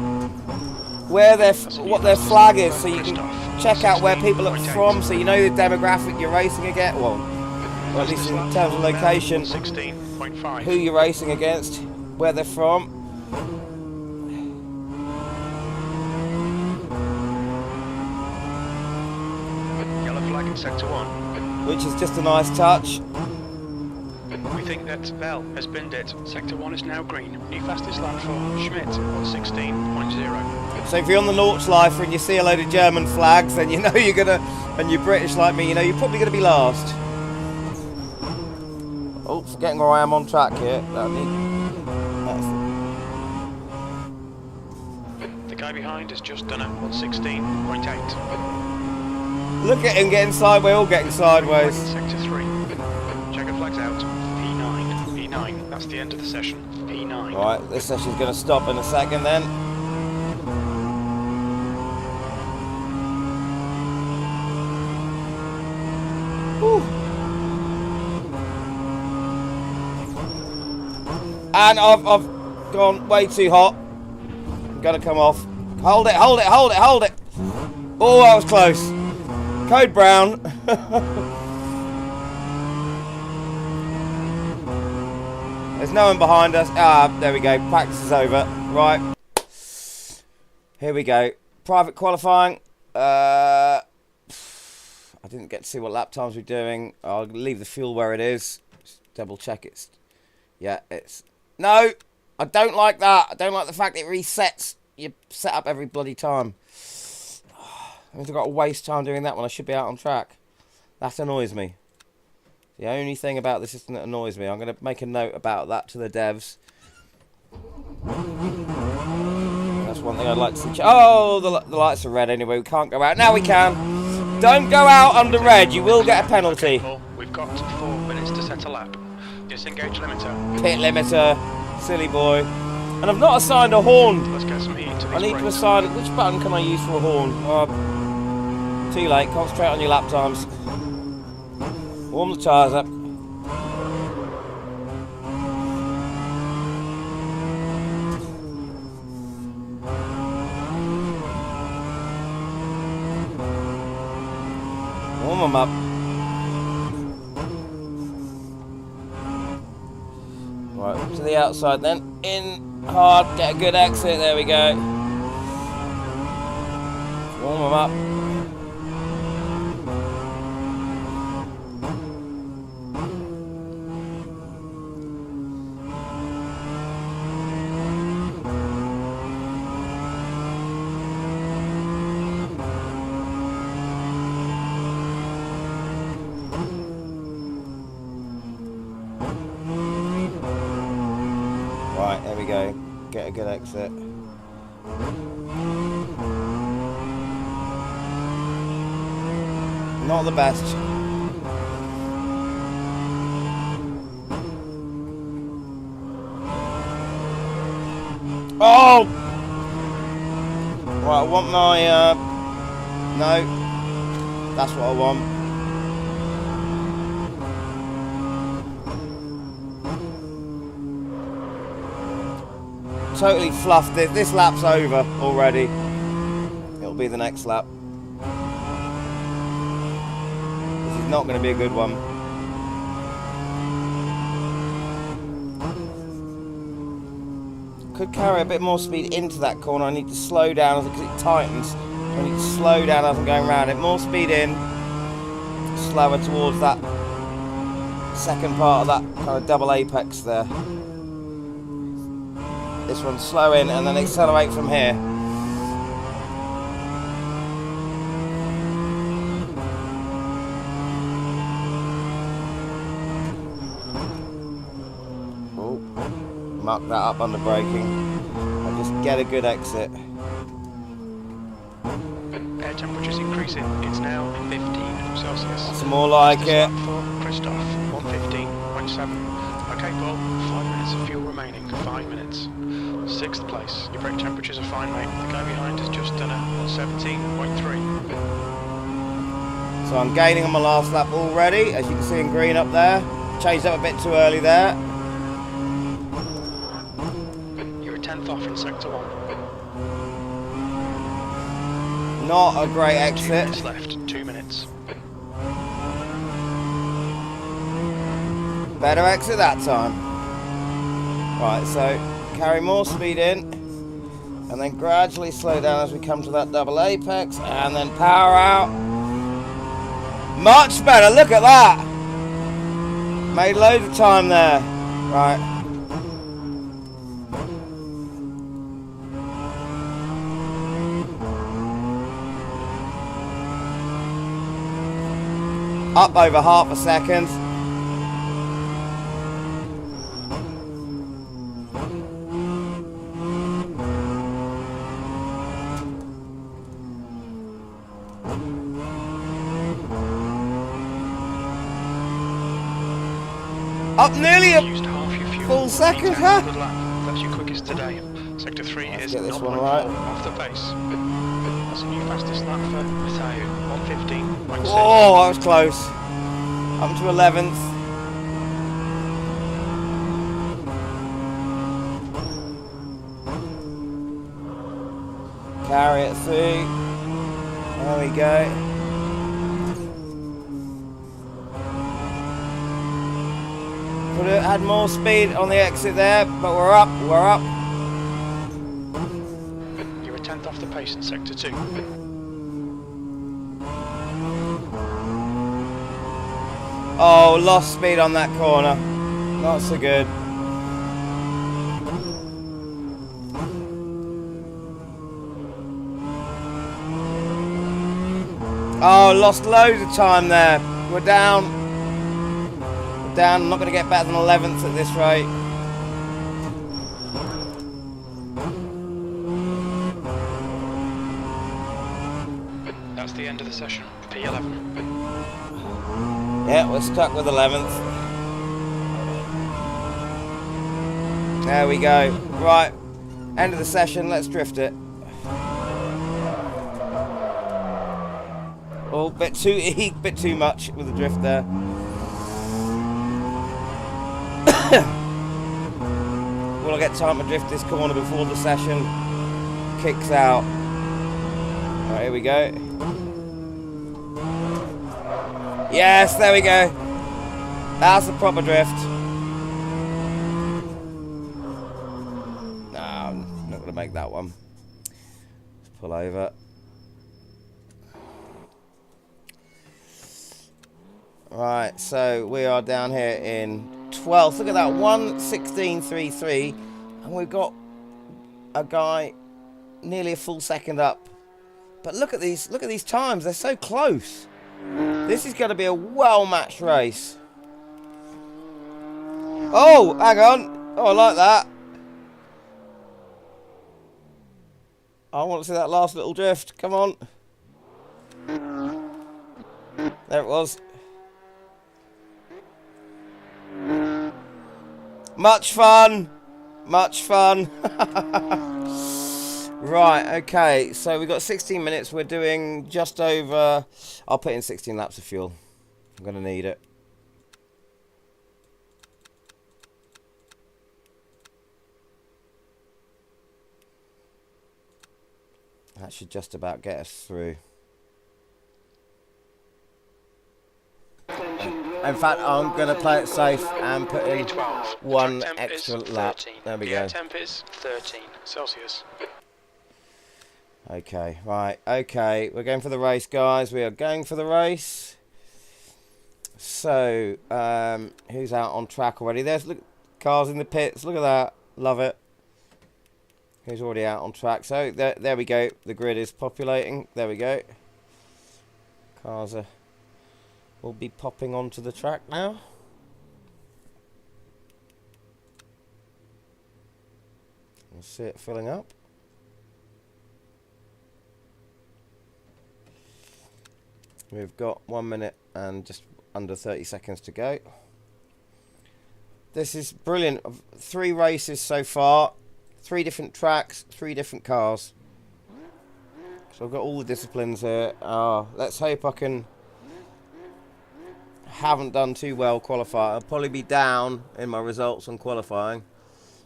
where what their flag is, so you can check out where people are from, so you know the demographic you're racing against, well at least in terms of location, who you're racing against, where they're from. Yellow flag in sector 1. Which is just a nice touch. We think that Bell has binned it. Sector 1 is now green. New fastest lap for Schmidt on 16.0. So if you're on the Nordschleife and you see a load of German flags, then you know you're gonna, and you're British like me, you know you're probably gonna be last. Oh, forgetting where I am on track here. The guy behind has just done it on 16.8. Look at him getting sideways, we're all getting sideways. Sector 3. Checker flags out. P9. P9. That's the end of the session. P9. Right, this session's going to stop in a second then. Whew. And I've gone way too hot. I'm going to come off. Hold it, hold it, hold it, hold it. Oh, that was close. Code brown. There's no one behind us. Ah, there we go. Practice is over. Right. Here we go. Private qualifying. I didn't get to see what lap times we're doing. I'll leave the fuel where it is. Just double check it's... Yeah, it's... No! I don't like that. I don't like the fact it resets your setup every bloody time. I've got to waste time doing that when I should be out on track. That annoys me. The only thing about the system that annoys me. I'm going to make a note about that to the devs. That's one thing I'd like to see. Oh, the lights are red anyway. We can't go out. Now we can. Don't go out under red. You will get a penalty. We've got 4 minutes to set a lap. Disengage limiter. Pit limiter. Silly boy. And I've not assigned a horn. Let's get some heat to these I need to brakes. assign... Which button can I use for a horn? Too late. Concentrate on your lap times. Warm the tyres up. Warm them up. Right, to the outside then. In hard, get a good exit. There we go. Warm them up. Right, there we go. Get a good exit. Not the best. Oh! Right, I want my No. That's what I want. Totally fluffed it. This lap's over already. It'll be the next lap. This is not going to be a good one. Could carry a bit more speed into that corner. I need to slow down because it tightens. I need to slow down as I'm going around it. More speed in. Slower towards that second part of that kind of double apex there. This one slow in and then accelerate from here. Oh, mark that up under braking. And just get a good exit. Air temperature's increasing. It's now 15 Celsius. That's more like it. For Christoph, 115.7. Okay, Paul, 5 minutes of fuel remaining. 5 minutes. 6th place. Your brake temperatures are fine, mate. The guy behind has just done a 117.3. So I'm gaining on my last lap already, as you can see in green up there. Changed up a bit too early there. You're a 10th off in sector 1. Not a great 2 exit. minutes left. 2 minutes. Better exit that time. Right, so carry more speed in and then gradually slow down as we come to that double apex and then power out. Much better, look at that. Made loads of time there. Right. Up over half a second. Up nearly a Used half your fuel. full second, Good huh? lap. That's your quickest today. Sector 3 Let's is get this 0.4 one right. off the pace. That's a new fastest lap for Mateo, 115.6. Oh, that was close. Up to 11th. Carry it through. There we go. Could have had more speed on the exit there, but we're up, we're up. You're a 10th off the pace in sector 2. Oh, lost speed on that corner. Not so good. Oh, lost loads of time there. We're down. We're down. I'm not going to get better than 11th at this rate. That's the end of the session. P11. Yeah, we're stuck with 11th. There we go. Right. End of the session. Let's drift it. Oh, bit too much with the drift there. Will I get time to drift this corner before the session kicks out? Right, here we go. Yes, there we go. That's the proper drift. No, I'm not going to make that one. Let's pull over. Right, so we are down here in 12th. Look at that, 1:16.33, and we've got a guy nearly a full second up. But look at these times. They're so close. This is going to be a well-matched race. Oh, hang on. Oh, I like that. I want to see that last little drift. Come on. There it was. Much fun. Much fun. Right, okay, so we've got 16 minutes. We're doing just over... I'll put in 16 laps of fuel. I'm going to need it. That should just about get us through. In fact, I'm going to play it safe and put in 1 extra lap. There we go. The temp is 13 Celsius. Okay, right, okay. We're going for the race, guys. We are going for the race. So, who's out on track already? There's look, cars in the pits. Look at that. Love it. Who's already out on track? So, there we go. The grid is populating. There we go. Cars will be popping onto the track now. We'll see it filling up. We've got 1 minute and just under 30 seconds to go. This is brilliant. 3 races so far. 3 different tracks, 3 different cars. So I've got all the disciplines here. Let's hope I can... Haven't done too well qualifying. I'll probably be down in my results on qualifying.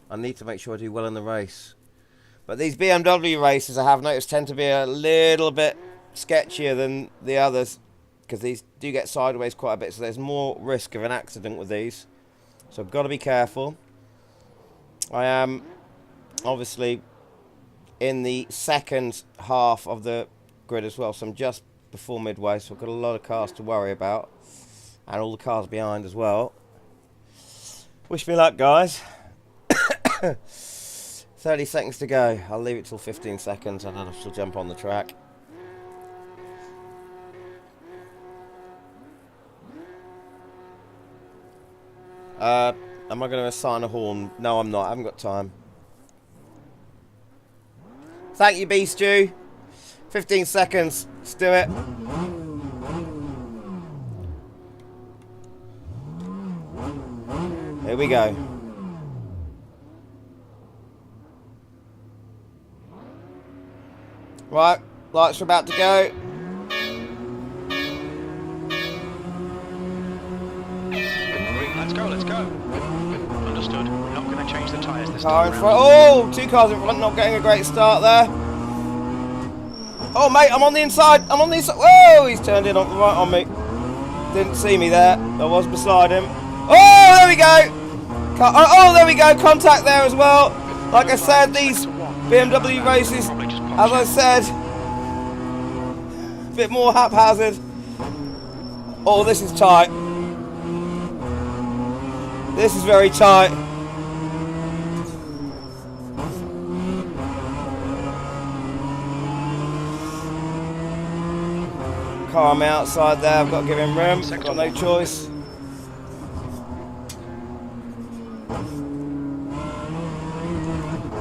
I need to make sure I do well in the race. But these BMW races, I have noticed, tend to be a little bit sketchier than the others, because these do get sideways quite a bit, so there's more risk of an accident with these. So I've got to be careful. I am obviously in the second half of the grid as well, so I'm just before midway, so I've got a lot of cars to worry about, and all the cars behind as well. Wish me luck, guys. 30 seconds to go. I'll leave it till 15 seconds and then I'll still jump on the track. Am I going to assign a horn? No, I'm not. I haven't got time. Thank you, B Stew. 15 seconds. Let's do it. Here we go. Right, lights are about to go. Let's go, let's go. Understood. We're not going to change the tyres this Car time in front. Oh, 2 cars in front, not getting a great start there. Oh, mate, I'm on the inside. I'm on the inside. Whoa, he's turned in right on me. Didn't see me there. I was beside him. Oh, there we go. Oh, there we go. Contact there as well. Like I said, these BMW races, as I said, a bit more haphazard. Oh, this is tight. This is very tight. Car on the outside there, I've got to give him room, I've got no choice.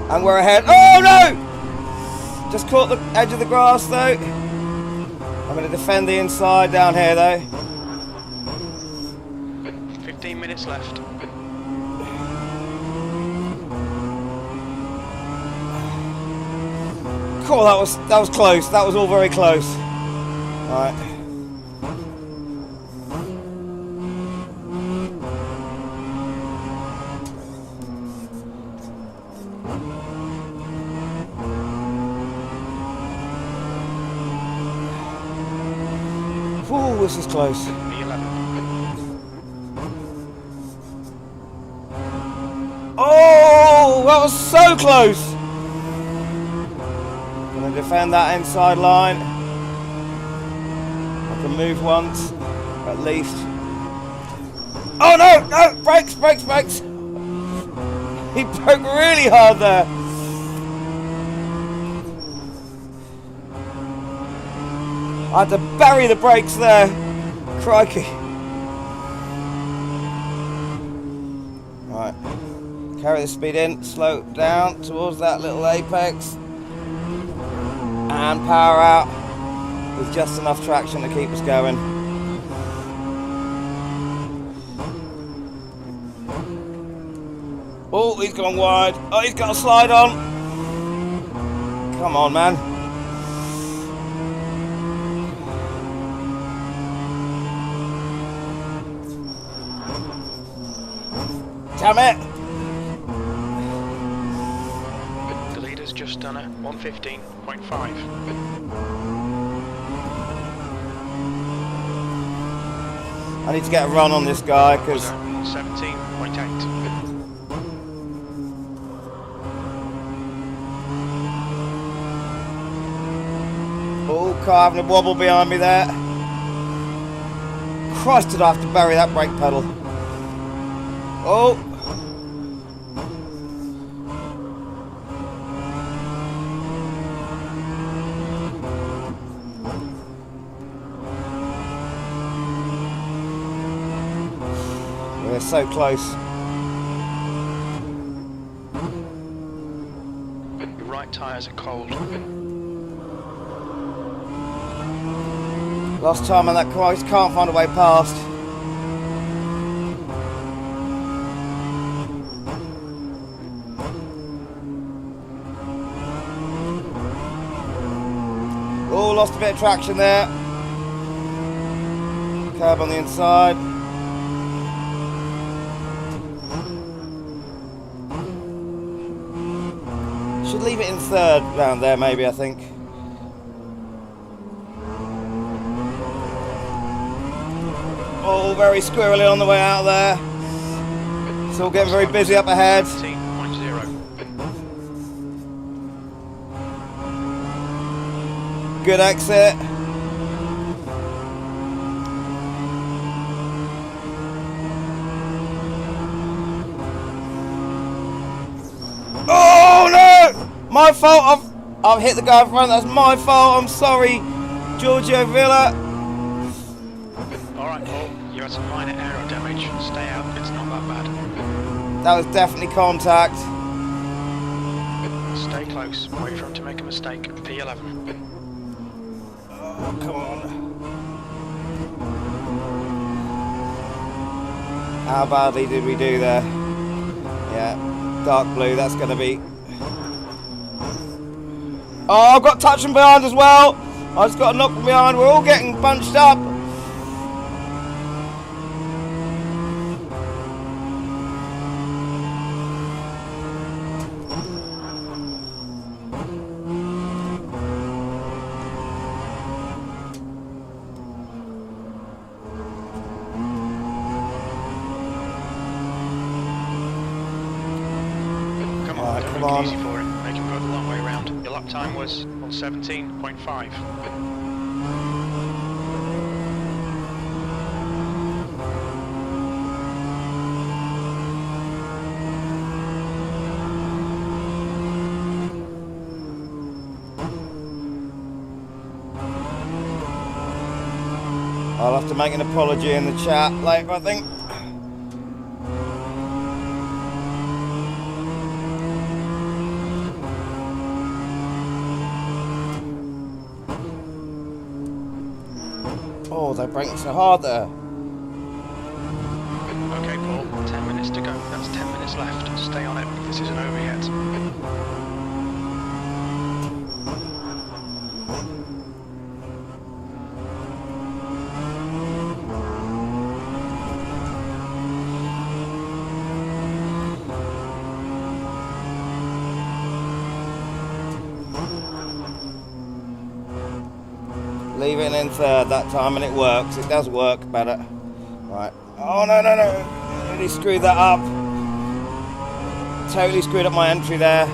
And we're ahead. Oh no! Just caught the edge of the grass though. I'm going to defend the inside down here though. 15 minutes left. Cool, that was close. That was all very close. All right. Ooh, this is close. Oh, that was so close. Gonna defend that inside line. I can move once, at least. Oh no, no, brakes, brakes, brakes. He broke really hard there. I had to bury the brakes there. Crikey. Right. Carry the speed in, slow down towards that little apex. And power out with just enough traction to keep us going. Oh, he's gone wide. Oh, he's got a slide on. Come on, man. Damn it! The leader's just done a 115.5. I need to get a run on this guy because 17.8. oh, car having a wobble behind me there. Christ, did I have to bury that brake pedal? Oh. We're so close. Your right tyres are cold. Last time on that car, I just can't find a way past. Oh, lost a bit of traction there. Curb on the inside. Should leave it in third round there, maybe, I think. Oh, very squirrely on the way out there. It's all getting very busy up ahead. 17.0. Good exit. Oh no! My fault. I've hit the guy in front. That's my fault. I'm sorry, Giorgio Villa. Alright, Paul, you had some minor aero damage. Stay out, it's not that bad. That was definitely contact. Stay close, wait for him to make a mistake. P11. Oh, come on. How badly did we do there? Yeah, dark blue, that's going to be... Oh, I've got touch from behind as well. I just got a knock from behind. We're all getting bunched up. Make it easy for him. Make him go the long way round. Your lap time was on 17.5. I'll have to make an apology in the chat later, I think. Oh, they're braking so hard there. Okay, Paul, 10 minutes to go. That's 10 minutes left. Stay on it. This isn't over yet. Leave it in third that time and it works. It does work better. Right. Oh, no, no, no. Really screwed that up. Totally screwed up my entry there.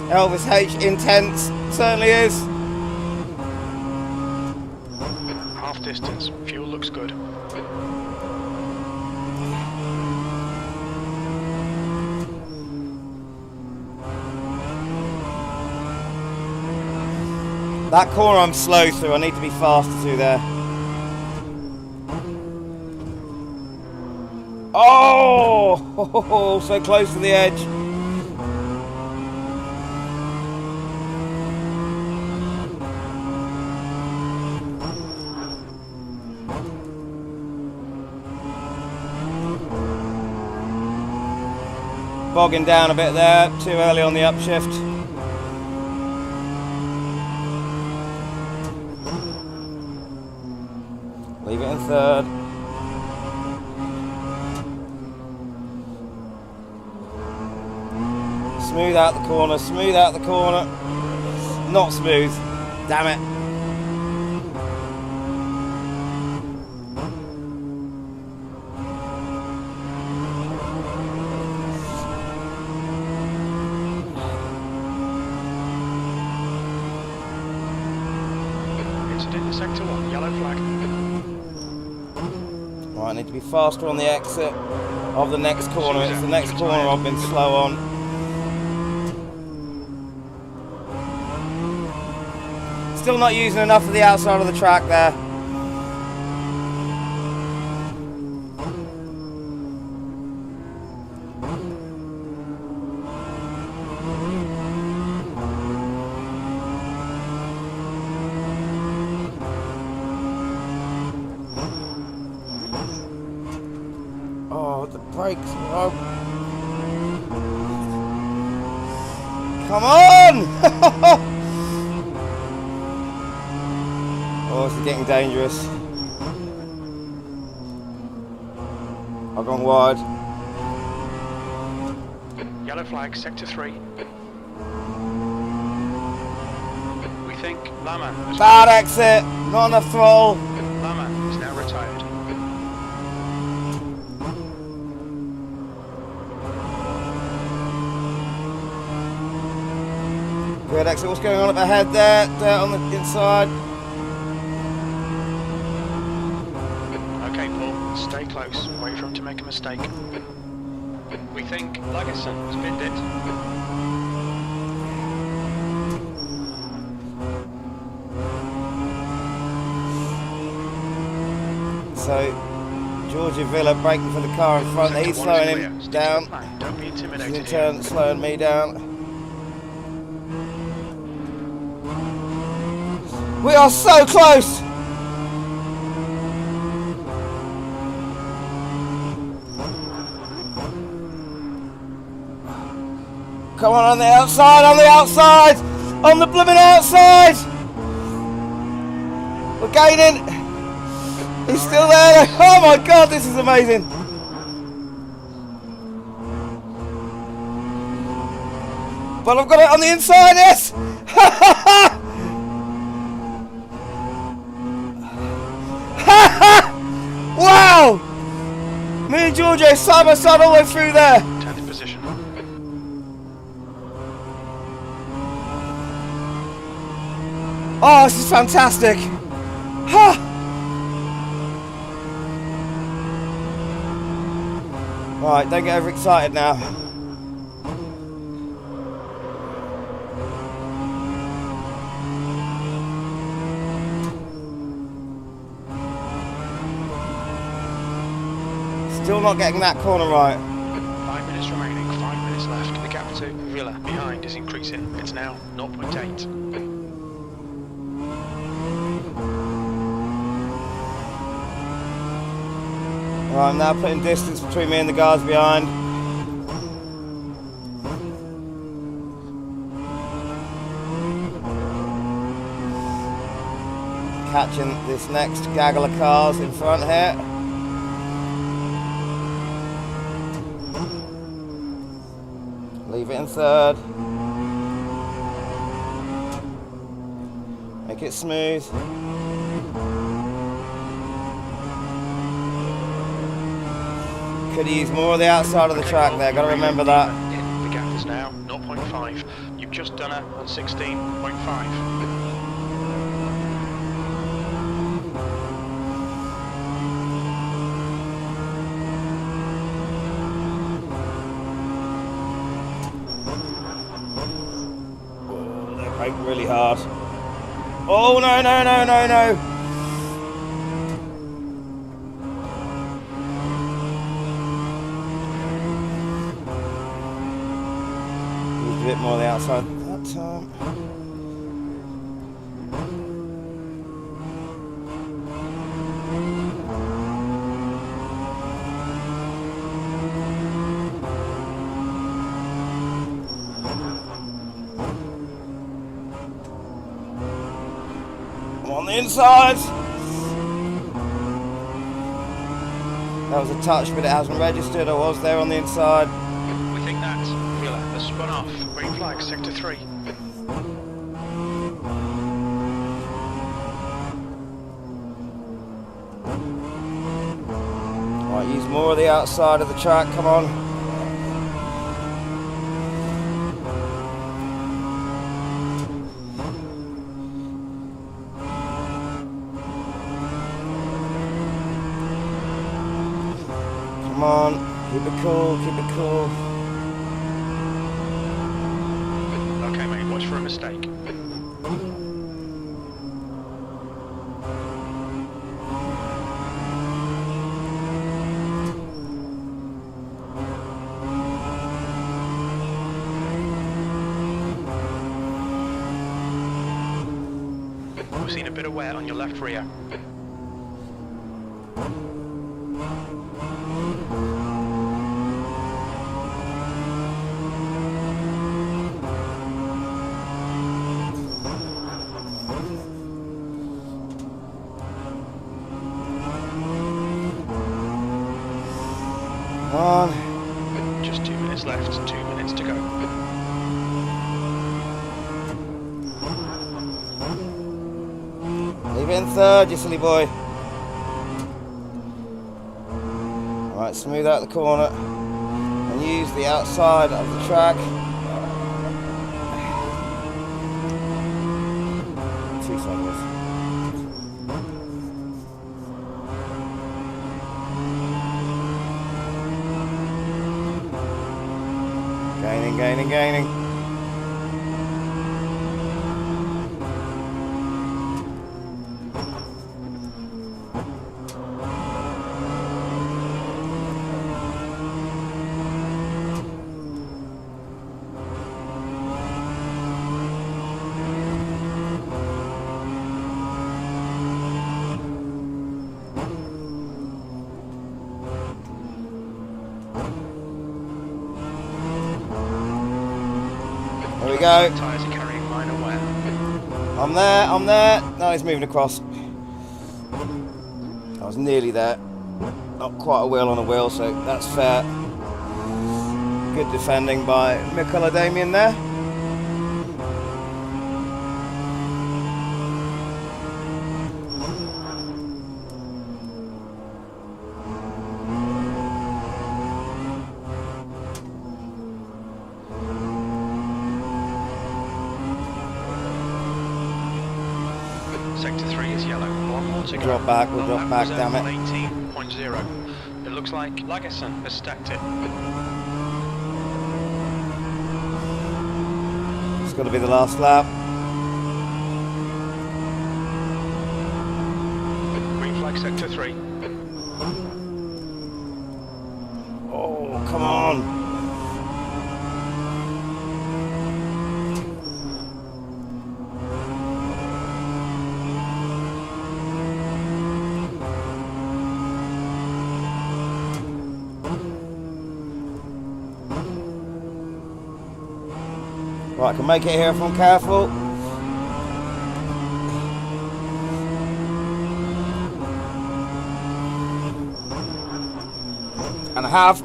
Elvis H intense. Certainly is. Half distance. Fuel looks good. That corner I'm slow through. I need to be faster through there. Oh, so close to the edge. bogging down a bit there, too early on the upshift. Leave it in third. Smooth out the corner, smooth out the corner. Not smooth, damn it. Incident in sector 1, yellow flag. Right, I need to be faster on the exit of the next corner. It's the next corner I've been slow on. Still not using enough of the outside of the track there. Oh, the brakes. Oh. Come on! Oh, this is getting dangerous. I've gone wide. Yellow flag, sector 3. We think Lama has Bad exit, not enough throttle. Lama is now retired. Good exit, what's going on up ahead there? Dirt on the inside. Okay, Paul, stay close. Wait for him to make a mistake. We think Lagerson has binned it. So, Georgia Villa braking for the car in front. He's slowing him down. Don't be He's intimidated in turn slowing me down. We are so close! Come on the outside, on the outside! On the blooming outside! We're gaining! He's still there! Oh my god, this is amazing! But I've got it on the inside, yes! Wow! Me and Giorgio side by side all the way through there. 10th position. Oh, this is fantastic. Ha! Right, don't get overexcited now. Still not getting that corner right. 5 minutes remaining, 5 minutes left. The gap to Villa behind is increasing. It's now 0.8. Right, I'm now putting distance between me and the guards behind. Catching this next gaggle of cars in front here. Leave it in third. Make it smooth. Could have used more of the outside of the track there, gotta remember that. The gap is now 0.5. You've just done it on 16.5. Brake really hard. Oh no, no, no, no, no. Used a bit more on the outside that time. on the inside. That was a touch, but it hasn't registered. I was there on the inside. We think that Wheeler has spun off. Green flag, sector 3. Right, use more of the outside of the track. Come on. Come on, keep it cool, keep it cool. Okay, mate, watch for a mistake. We've seen a bit of wear on your left rear. Come on. Just 2 minutes left, 2 minutes to go. Leave it in third, you silly boy. Alright, smooth out the corner and use the outside of the track. Two sideways. Gaining, gaining, gaining. There we go. Tyres are carrying minor wear. I'm there, I'm there. No, he's moving across. I was nearly there. Not quite a wheel on a wheel, so that's fair. Good defending by Mikola Damien there. Sector 3 is yellow. One more to go. Drop back, we'll drop back, Reserve damn it. 18.0. It looks like Lagesson has stacked it. It's got to be the last lap. Green flag sector 3. Oh, come on. Right, I can make it here if I'm careful. And I have.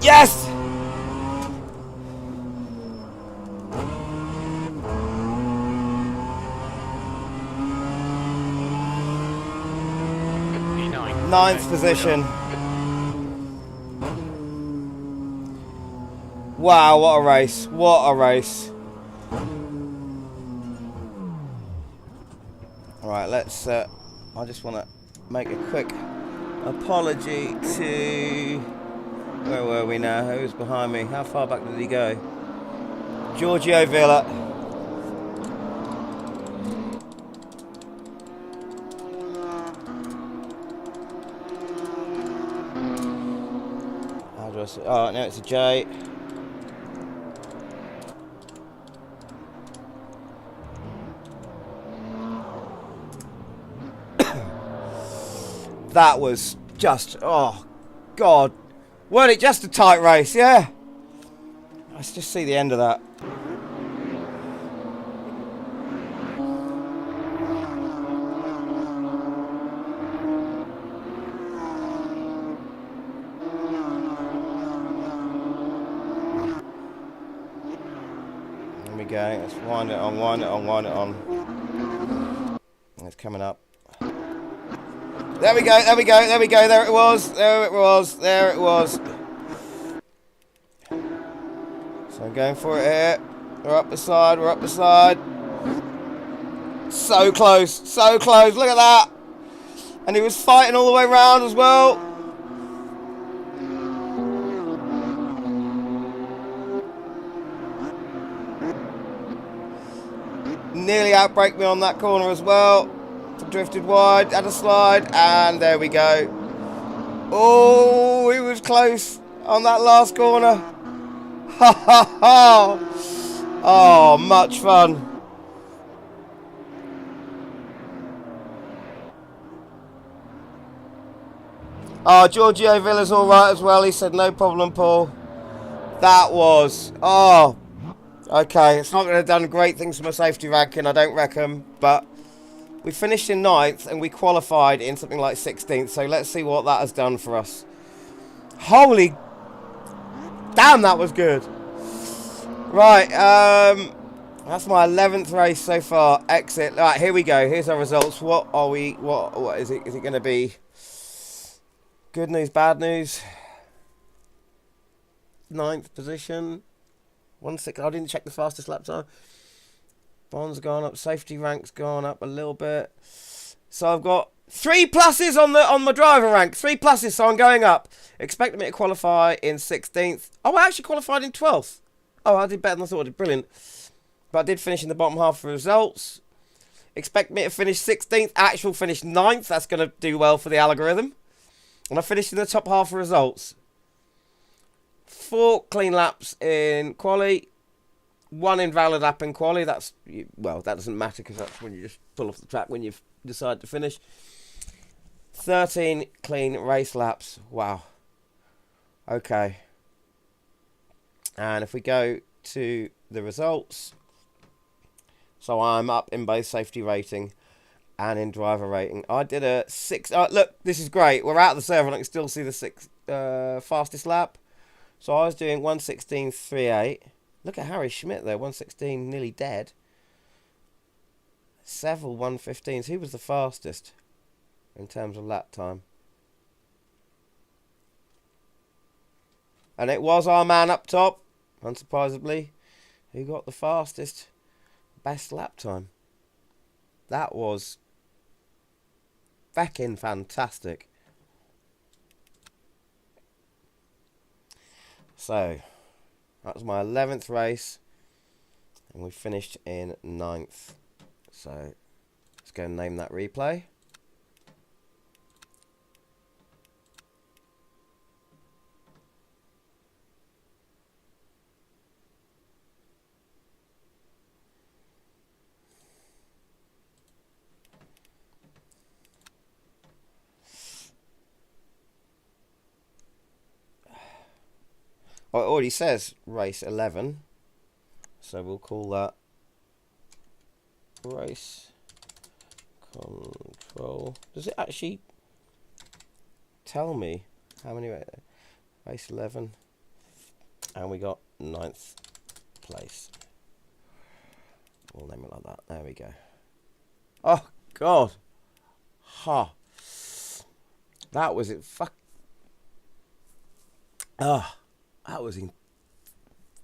Yes! Ninth position. Wow, what a race. What a race. Alright, let's I just want to make a quick apology to... Where were we now? Who's behind me? How far back did he go? Giorgio Villa. Oh, no, it's a J. That was just, oh, God. Weren't it just a tight race, yeah? Let's just see the end of that. There we go. Let's wind it on, wind it on, wind it on. It's coming up. There we go, there we go, there we go. There it was, there it was, there it was. So I'm going for it here. We're up the side, we're up the side. So close, so close. Look at that. And he was fighting all the way around as well. Nearly outbraked me on that corner as well. Drifted wide, had a slide, and there we go. Oh, he was close on that last corner. Ha ha ha! Oh, much fun. Oh, Giorgio Villa's all right as well. He said no problem, Paul. That was, oh, okay. It's not going to have done great things for my safety ranking, I don't reckon, but we finished in 9th and we qualified in something like 16th. So let's see what that has done for us. Holy damn, that was good. Right, that's my 11th race so far. Exit. Right, here we go. Here's our results. What are we? What is it? Is it going to be good news, bad news? 9th position. 1/6. I didn't check the fastest lap time. Bond's gone up. Safety rank's gone up a little bit. So I've got 3 pluses on my driver rank. 3 pluses. So I'm going up. Expecting me to qualify in 16th. Oh, I actually qualified in 12th. Oh, I did better than I thought I did. Brilliant. But I did finish in the bottom half of the results. Expect me to finish 16th. Actual finish 9th. That's going to do well for the algorithm. And I finished in the top half of results. 4 clean laps in quali. 1 invalid lap in quali. That's, well, that doesn't matter because that's when you just pull off the track when you've decided to finish. 13 clean race laps. Wow. Okay. And if we go to the results, so I'm up in both safety rating and in driver rating. I did a 6. Look, this is great. We're out of the server and I can still see the 6 fastest lap. So I was doing 1:16.38. Look at Harry Schmidt there, 1:16, nearly dead. Several 1:15s. Who was the fastest in terms of lap time? And it was our man up top, unsurprisingly, who got the fastest, best lap time. That was fucking fantastic. So, that was my 11th race, and we finished in 9th. So, let's go and name that replay. Oh, it already says race 11, so we'll call that race control. Does it actually tell me how many? Race 11, and we got 9th place. We'll name it like that. There we go. Oh God, ha! That was it. Fuck. Ah. That was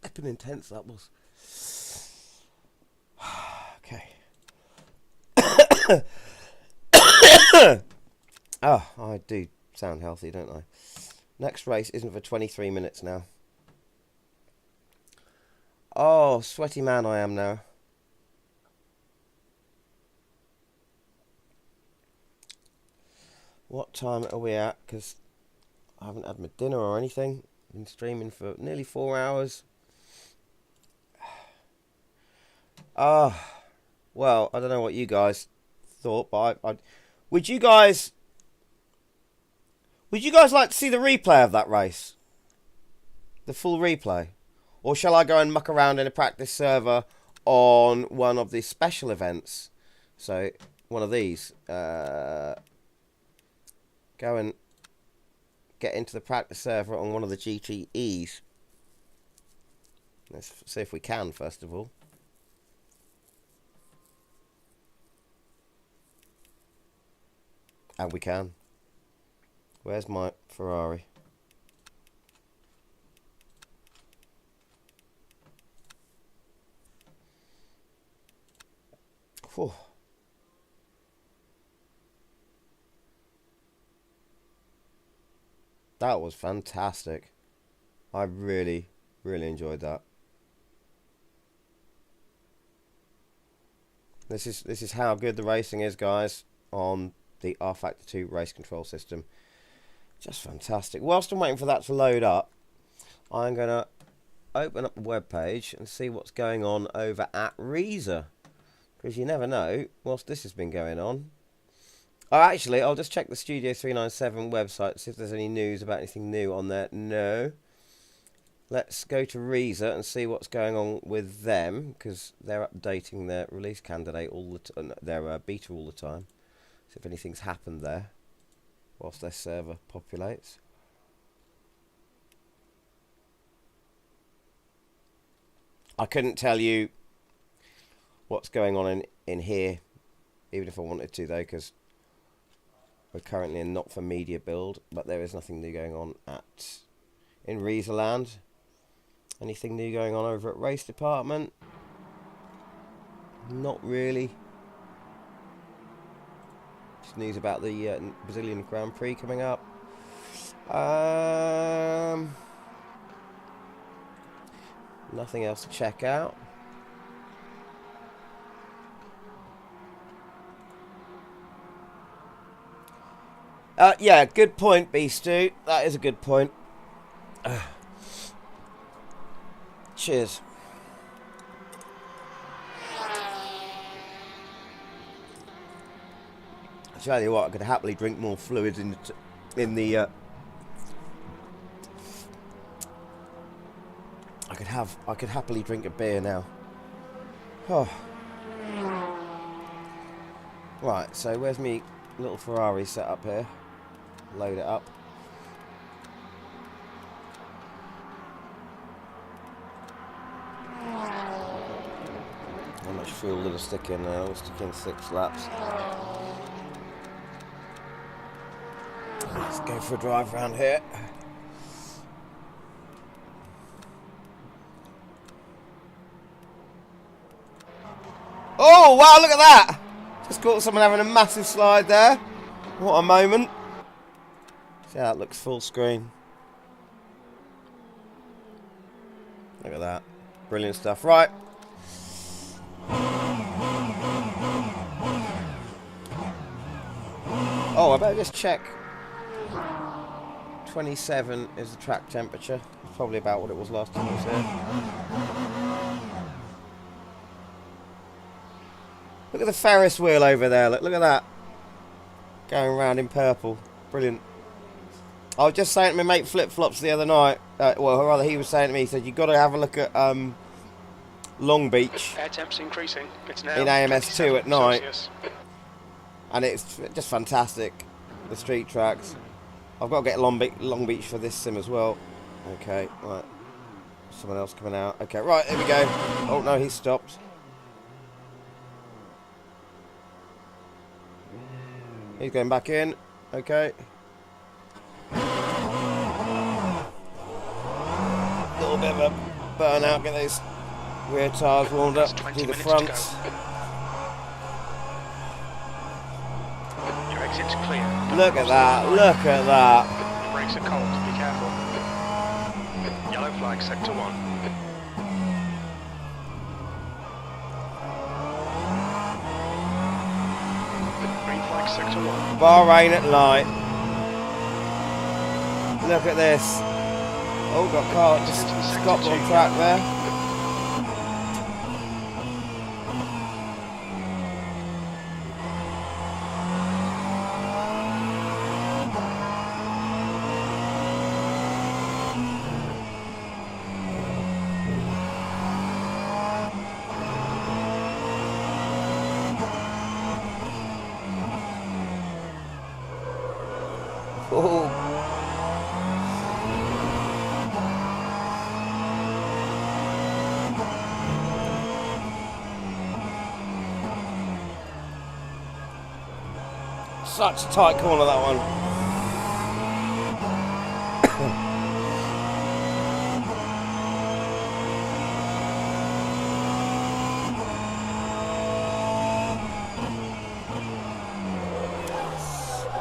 flipping intense, that was. Okay. Oh, I do sound healthy, don't I? Next race isn't for 23 minutes now. Oh, sweaty man I am now. What time are we at? Because I haven't had my dinner or anything. Been streaming for nearly 4 hours. Well, I don't know what you guys thought, but would you guys Would you guys like to see the replay of that race? The full replay? Or shall I go and muck around in a practice server on one of the special events? So, one of these. Go and get into the practice server on one of the GTEs. Let's see if we can, first of all. And we can. Where's my Ferrari? Whew. That was fantastic. I really, really enjoyed that. This is how good the racing is, guys, on the Rfactor 2 race control system. Just fantastic. Whilst I'm waiting for that to load up, I'm going to open up the web page and see what's going on over at Reza. Because you never know whilst this has been going on. Oh, actually, I'll just check the Studio 397 website, see if there's any news about anything new on there. No. Let's go to Reza and see what's going on with them, because they're updating their release candidate all the time, their beta all the time. See if anything's happened there whilst their server populates. I couldn't tell you what's going on in here, even if I wanted to, though, because we're currently in not for media build, but there is nothing new going on in Reza land. Anything new going on over at race department? Not really. Just news about the Brazilian Grand Prix coming up. Nothing else to check out. Yeah, good point, Beastu. That is a good point. Cheers. I tell you what, I could happily drink more fluids in the. I could happily drink a beer now. Oh. Right, so where's me little Ferrari set up here? Load it up. How much fuel did I stick in now? I'll stick in 6 laps. Let's go for a drive around here. Oh, wow, look at that! Just caught someone having a massive slide there. What a moment. See how that looks full screen. Look at that. Brilliant stuff. Right. Oh, I better just check. 27 is the track temperature. It's probably about what it was last time I was here. Look at the Ferris wheel over there. Look at that. Going around in purple. Brilliant. I was just saying to my mate Flip Flops the other night. Well, rather he was saying to me, he said, you've got to have a look at Long Beach. Air temps increasing. It's now in AMS2 at night. Celsius. And it's just fantastic. The street tracks. I've got to get Long Beach for this sim as well. Okay, right. Someone else coming out. Okay, right, here we go. Oh, no, he's stopped. He's going back in. Okay. Little bit of a burnout. Get those rear tyres warmed up. Do the fronts. Your exit's clear. Look at that. Look at that. The brakes are cold. Be careful. Yellow flag, sector 1. Sector 1. Bahrain at light. Look at this. Oh, got car just stopped on track there. Oh. Such a tight corner, that one.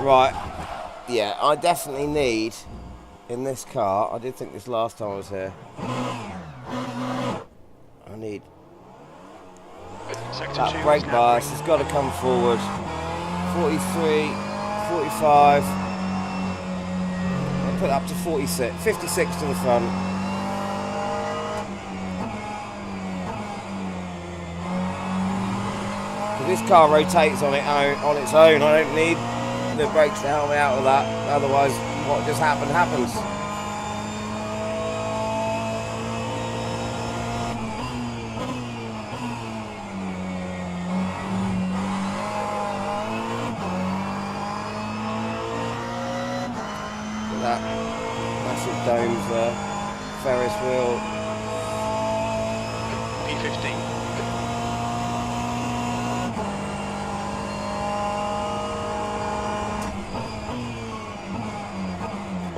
Right. Yeah, I definitely need, in this car, I did think this last time I was here, I need Sector that 2 brake is now bias green. has got to come forward. 43, 45. I'll put it up to 46, 56 to the front. This car rotates on its own. I don't need the brakes to help me out with that. Otherwise, what just happened happens. Look at that massive domes there. Ferris wheel. P15.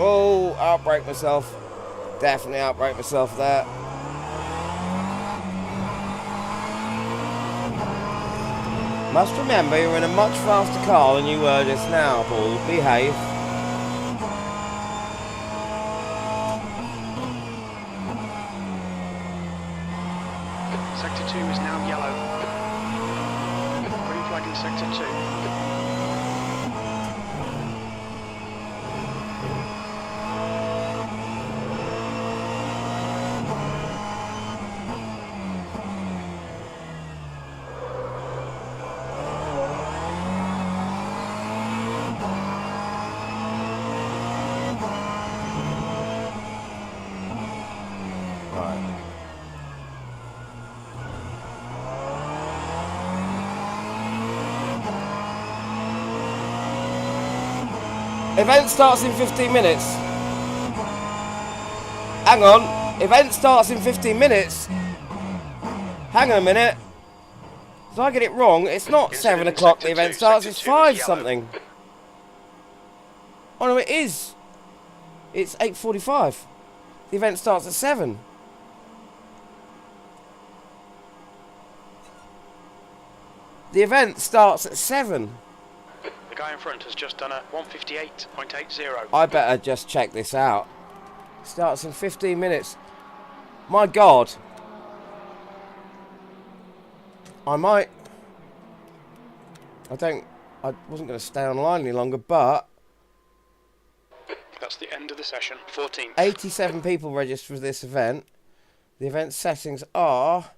Oh, outbrake myself. Definitely outbrake myself there. Must remember you're in a much faster car than you were just now, Paul. Behave. Sector 2 is now yellow. Green flag in Sector 2. Event starts in 15 minutes. Hang on. Event starts in 15 minutes. Hang on a minute. Did I get it wrong? It's not 7 o'clock the event starts, it's 5 something. Oh no, it is. It's 8:45. The event starts at 7. The event starts at 7. The guy in front has just done a 158.80. I better just check this out. Starts in 15 minutes. My God. I wasn't going to stay online any longer, but That's the end of the session. 14th. 87 people registered for this event. The event settings are...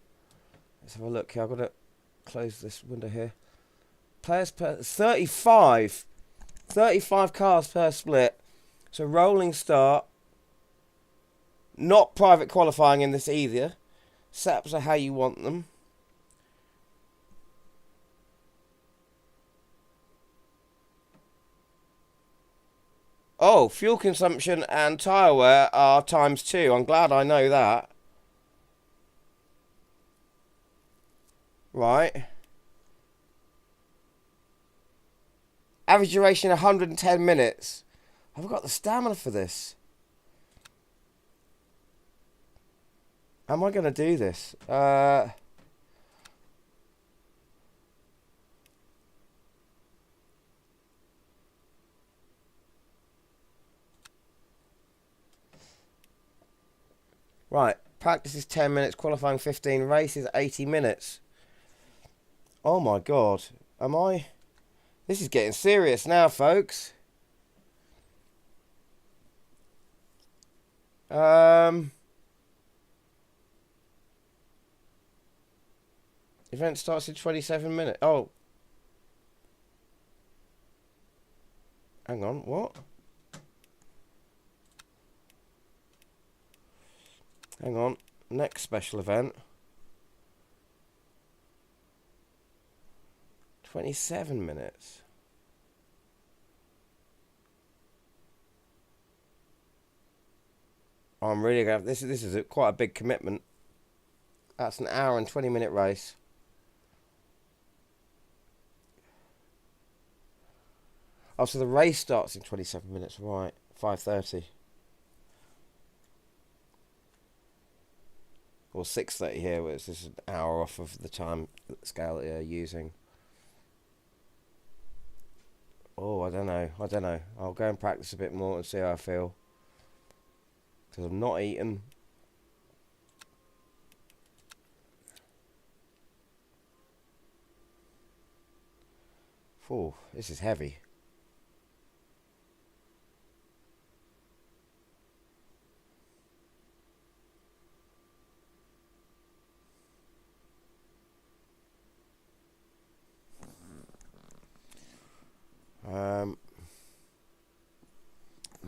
Let's have a look here. I've got to close this window here. Players per... 35. 35 cars per split. So rolling start. Not private qualifying in this either. Setups are how you want them. Oh, fuel consumption and tyre wear are ×2. I'm glad I know that. Right. Average duration 110 minutes. Have I got the stamina for this? Am I going to do this? Right. Practice is 10 minutes. Qualifying 15. Race is 80 minutes. Oh my God. Am I... This is getting serious now, folks. Event starts in 27 minutes. Oh. Hang on, what? Hang on. Next special event. 27 minutes. I'm really going to... This is quite a big commitment. That's an hour and 20-minute race. Oh, so the race starts in 27 minutes, right. 5:30. Or 6:30 here, which is an hour off of the time scale that you're using. Oh, I don't know. I'll go and practice a bit more and see how I feel. Because I'm not eating. Oh, this is heavy.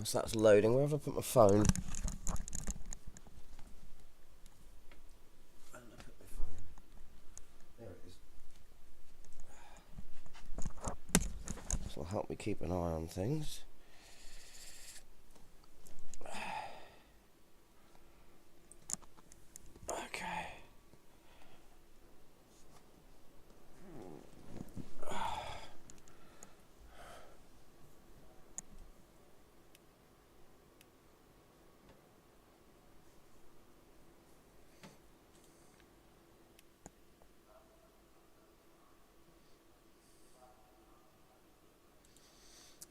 So that's loading. Where have I put my phone? There it is. This will help me keep an eye on things. Okay.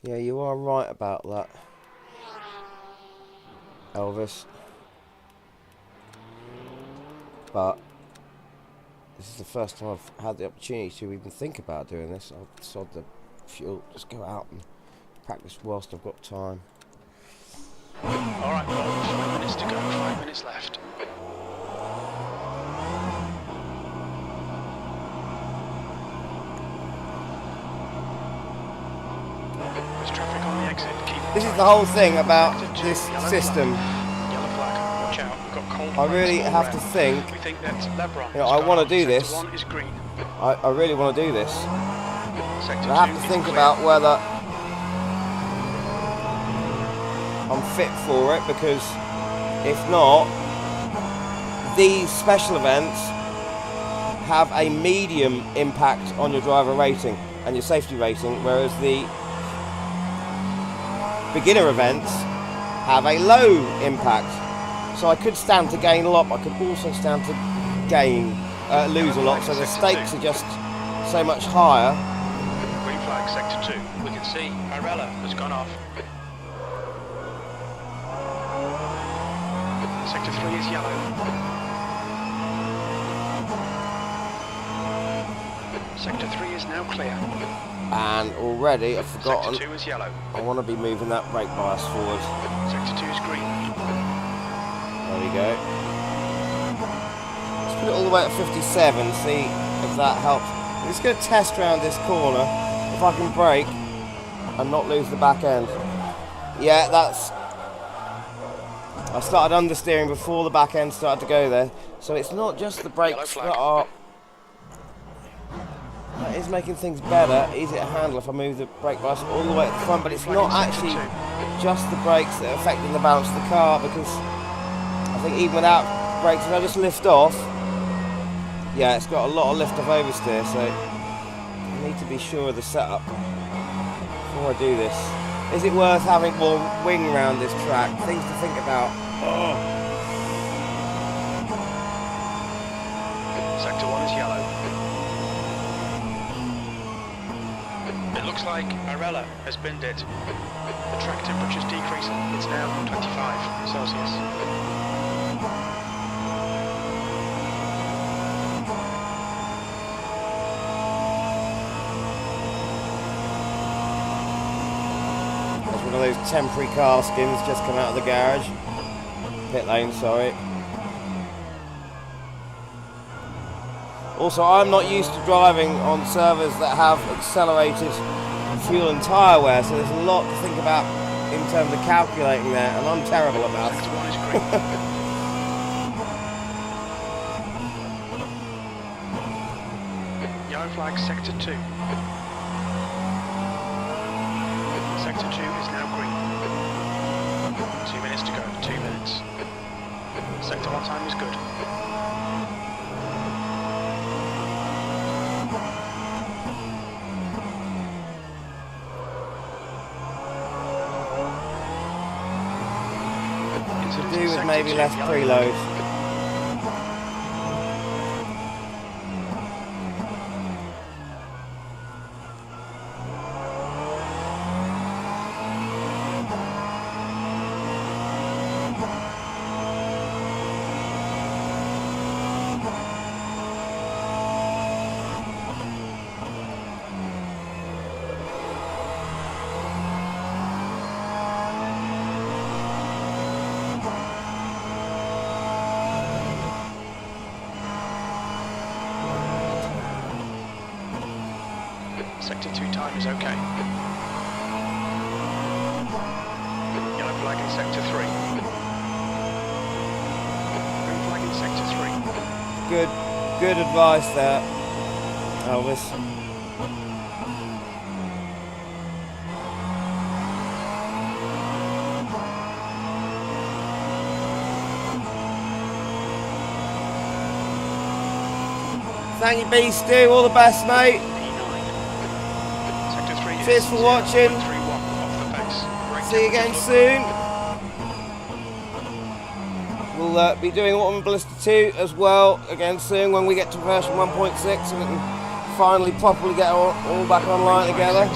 Yeah, you are right about that, Elvis. But this is the first time I've had the opportunity to even think about doing this. I'll sod the fuel, just go out and practice whilst I've got time. Alright, Paul, 5 minutes to go, 5 minutes left. There's traffic on the exit. This is the whole thing about this system. Yellow flag, watch out. We've got cold I really have to think. We think that's Lebron. You know, I want to do this. Sector 1 is green. I really want to do this. Sector I have 2 to is think clear. about whether I'm fit for it, because if not, these special events have a medium impact on your driver rating and your safety rating, whereas the beginner events have a low impact. So I could stand to gain a lot, but I could also stand to lose a lot, so the stakes are just so much higher. Green flag, sector 2. We can see Arella has gone off. Sector 3 is yellow. Sector 3 is now clear. And already I've forgotten, Sector 2 is yellow. I want to be moving that brake bias forward. Sector 2 is green. There we go. Let's put it all the way at 57, see if that helps. I'm just going to test around this corner, if I can brake and not lose the back end. Yeah, that's... I started understeering before the back end started to go there. So it's not just the brakes that are... That is making things better, easy to handle if I move the brake bias all the way at the front, but it's not actually just the brakes that are affecting the balance of the car, because I think even without brakes, if I just lift off, yeah, it's got a lot of lift of oversteer, so I need to be sure of the setup before I do this. Is it worth having more wing around this track? Things to think about. Oh. Sector 1 is yellow. It looks like Arella has binned it. The track temperature's decreasing. It's now 25 Celsius. That's one of those temporary car skins just come out of the garage. Pit lane, sorry. Also, I'm not used to driving on servers that have accelerated fuel and tyre wear, so there's a lot to think about in terms of calculating there, and I'm terrible at that. Sector 1 is green. Yellow flag, sector 2. Sector 2 is now green. 2 2 minutes to go. 2 minutes. Sector 1 time is good. Do with maybe less preload. Sector 2 time is okay. Yellow flag in Sector 3. Green flag in Sector 3. Good advice there, Elvis. Thank you, Beastie. All the best, mate. Cheers for watching. See you again soon. We'll be doing Autumn Ballista 2 as well again soon when we get to version 1.6 and we can finally properly get all back online together.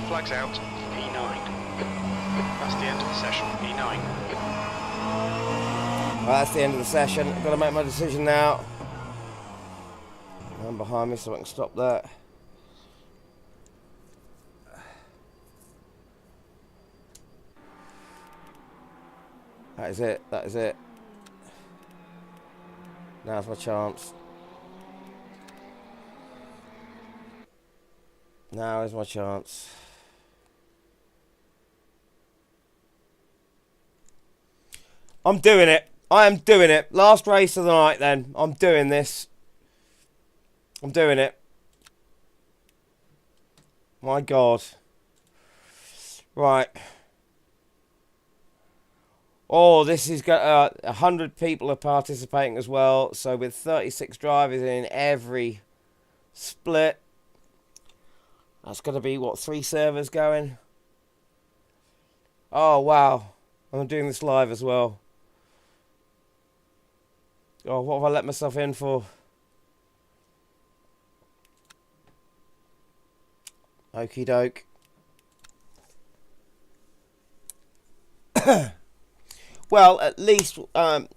Flags out, E9. That's the end of the session, E9. Well, that's the end of the session. I've got to make my decision now. I'm behind me so I can stop that. That is it, that is it. Now's my chance. Now is my chance. I'm doing it. I am doing it. Last race of the night then. I'm doing this. I'm doing it. My God. Right. Oh, this is got 100 people are participating as well. So with 36 drivers in every split, that's going to be what, 3 servers going? Oh wow. I'm doing this live as well. Oh, what have I let myself in for? Okie doke. Well, at least, because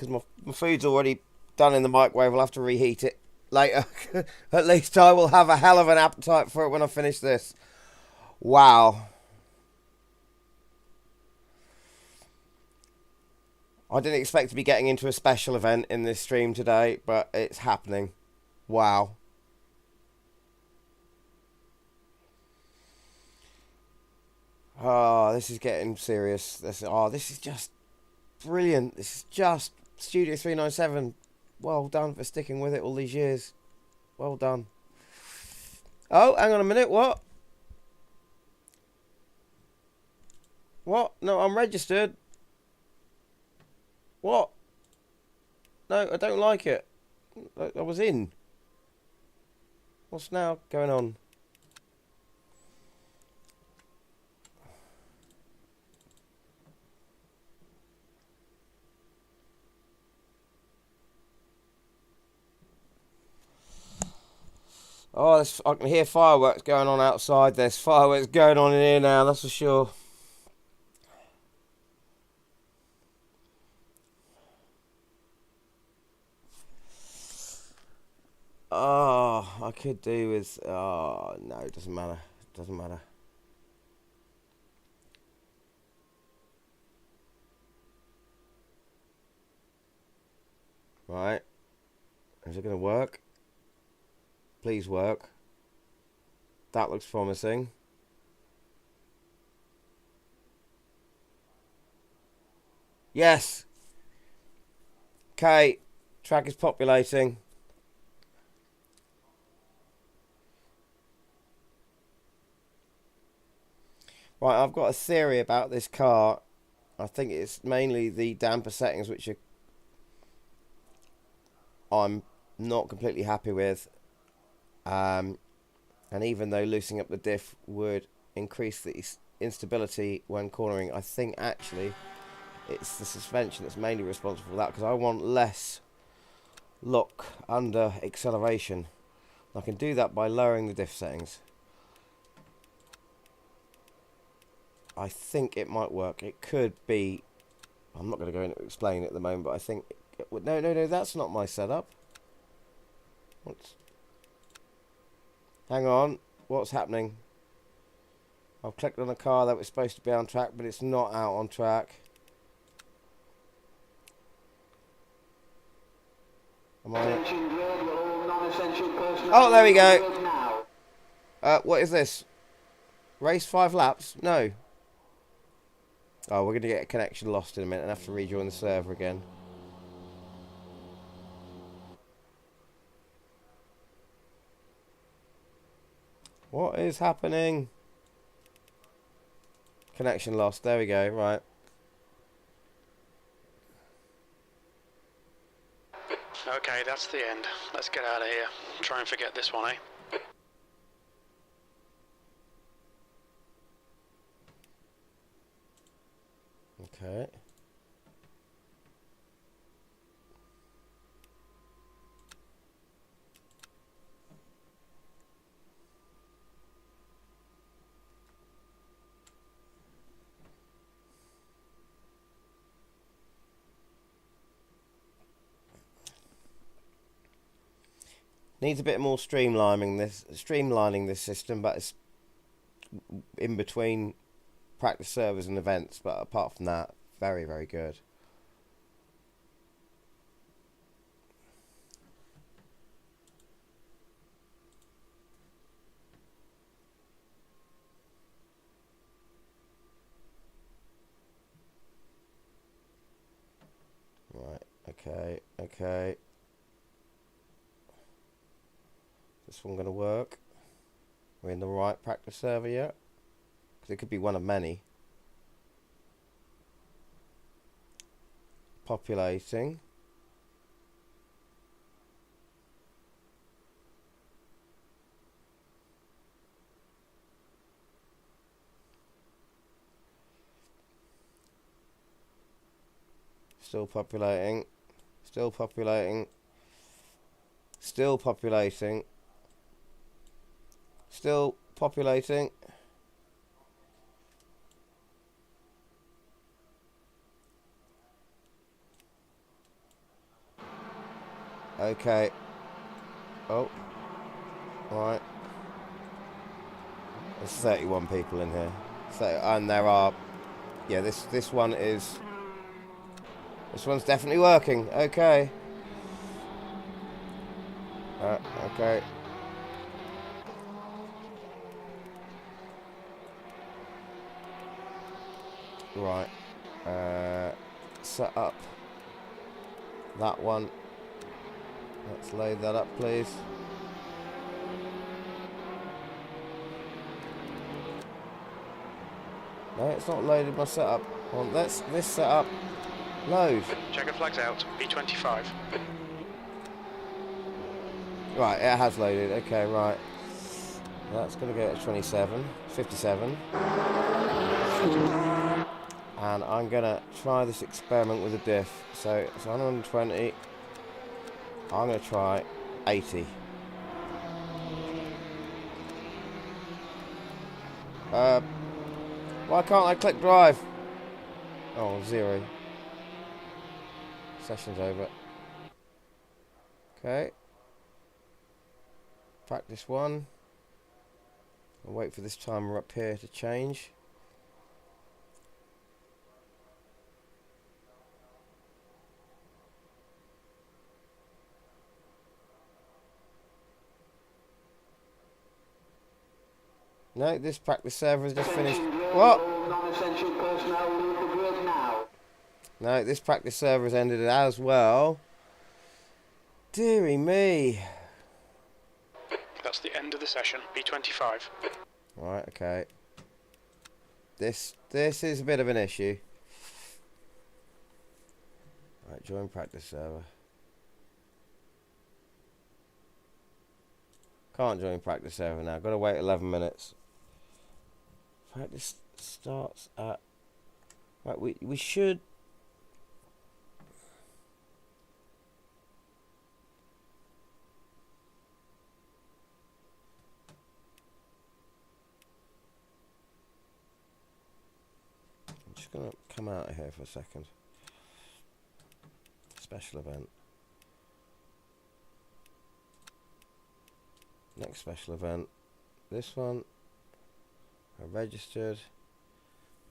my food's already done in the microwave, I'll have to reheat it later. At least I will have a hell of an appetite for it when I finish this. Wow. I didn't expect to be getting into a special event in this stream today, but it's happening. Wow. Oh, this is getting serious. This is just brilliant. This is just Studio 397. Well done for sticking with it all these years. Well done. Oh, hang on a minute. What? What? No, I'm registered. What? No, I don't like it. I was in. What's now going on? Oh, I can hear fireworks going on outside. There's fireworks going on in here now, that's for sure. Oh, I could do with... Oh, no, it doesn't matter. It doesn't matter. Right. Is it going to work? Please work. That looks promising. Yes. Okay. Track is populating. Right, I've got a theory about this car. I think it's mainly the damper settings which I'm not completely happy with. And even though loosening up the diff would increase the instability when cornering, I think actually it's the suspension that's mainly responsible for that, because I want less lock under acceleration. I can do that by lowering the diff settings. I think it might work. It could be. I'm not going to go into explain it at the moment, but I think no, that's not my setup. What's? Hang on. What's happening? I've clicked on a car that was supposed to be on track, but it's not out on track. Am I? Oh, there we go. What is this? Race 5 laps? No. Oh, we're going to get a connection lost in a minute and have to rejoin the server again. What is happening? Connection lost. There we go. Right. Okay, that's the end. Let's get out of here. Try and forget this one, eh? Okay. Needs a bit more streamlining this system, but it's in between practice servers and events. But apart from that, very, very good. Right. Okay. This one going to work? We're in the right practice server yet? Because it could be one of many. Populating. Still populating. Still populating. Still populating. Still populating. Okay. Oh. Right. There's 31 people in here. And there are... Yeah, this one is... This one's definitely working. Okay. Okay. Right. Set up that one. Let's load that up, please. No, it's not loaded my setup. On this setup load. Checker flags out. B25. Right, it has loaded. Okay, right. That's going to go to 27, 57. And I'm going to try this experiment with a diff. So it's 120. I'm going to try 80. Why can't I click drive? Oh, 0. Session's over. Okay. Practice 1. I'll wait for this timer up here to change. No, this practice server has just finished. What? Non-essential personnel leave the grid now. No, this practice server has ended as well. Deary me. That's the end of the session. B25. Right, okay. This is a bit of an issue. Right, join practice server. Can't join practice server now. Got to wait 11 minutes. Practice starts at... Right, we should... I'm just going to come out of here for a second. Special event. Next special event. This one. I registered.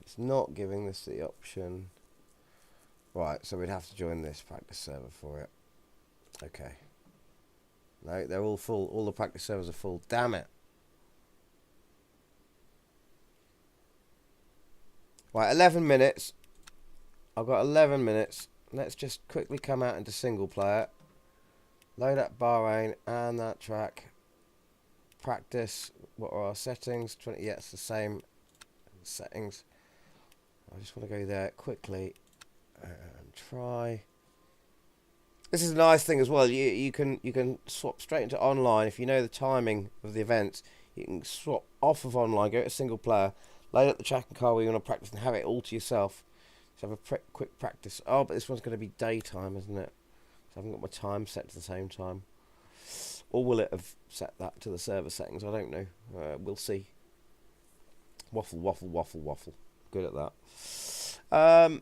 It's not giving us the option. Right, so we'd have to join this practice server for it. Okay. No, they're all full. All the practice servers are full. Damn it. Right, 11 minutes. I've got 11 minutes. Let's just quickly come out into single player. Load up Bahrain and that track. Practice. What are our settings? 20. Yeah, it's the same settings. I just want to go there quickly and try. This is a nice thing as well. You can swap straight into online if you know the timing of the events. You can swap off of online, go to single player, load up the track and car where you want to practice, and have it all to yourself. So have a quick practice. Oh, but this one's going to be daytime, isn't it? So I haven't got my time set to the same time. Or will it have set that to the server settings? I don't know. We'll see. Waffle, waffle, waffle, waffle. Good at that. Right.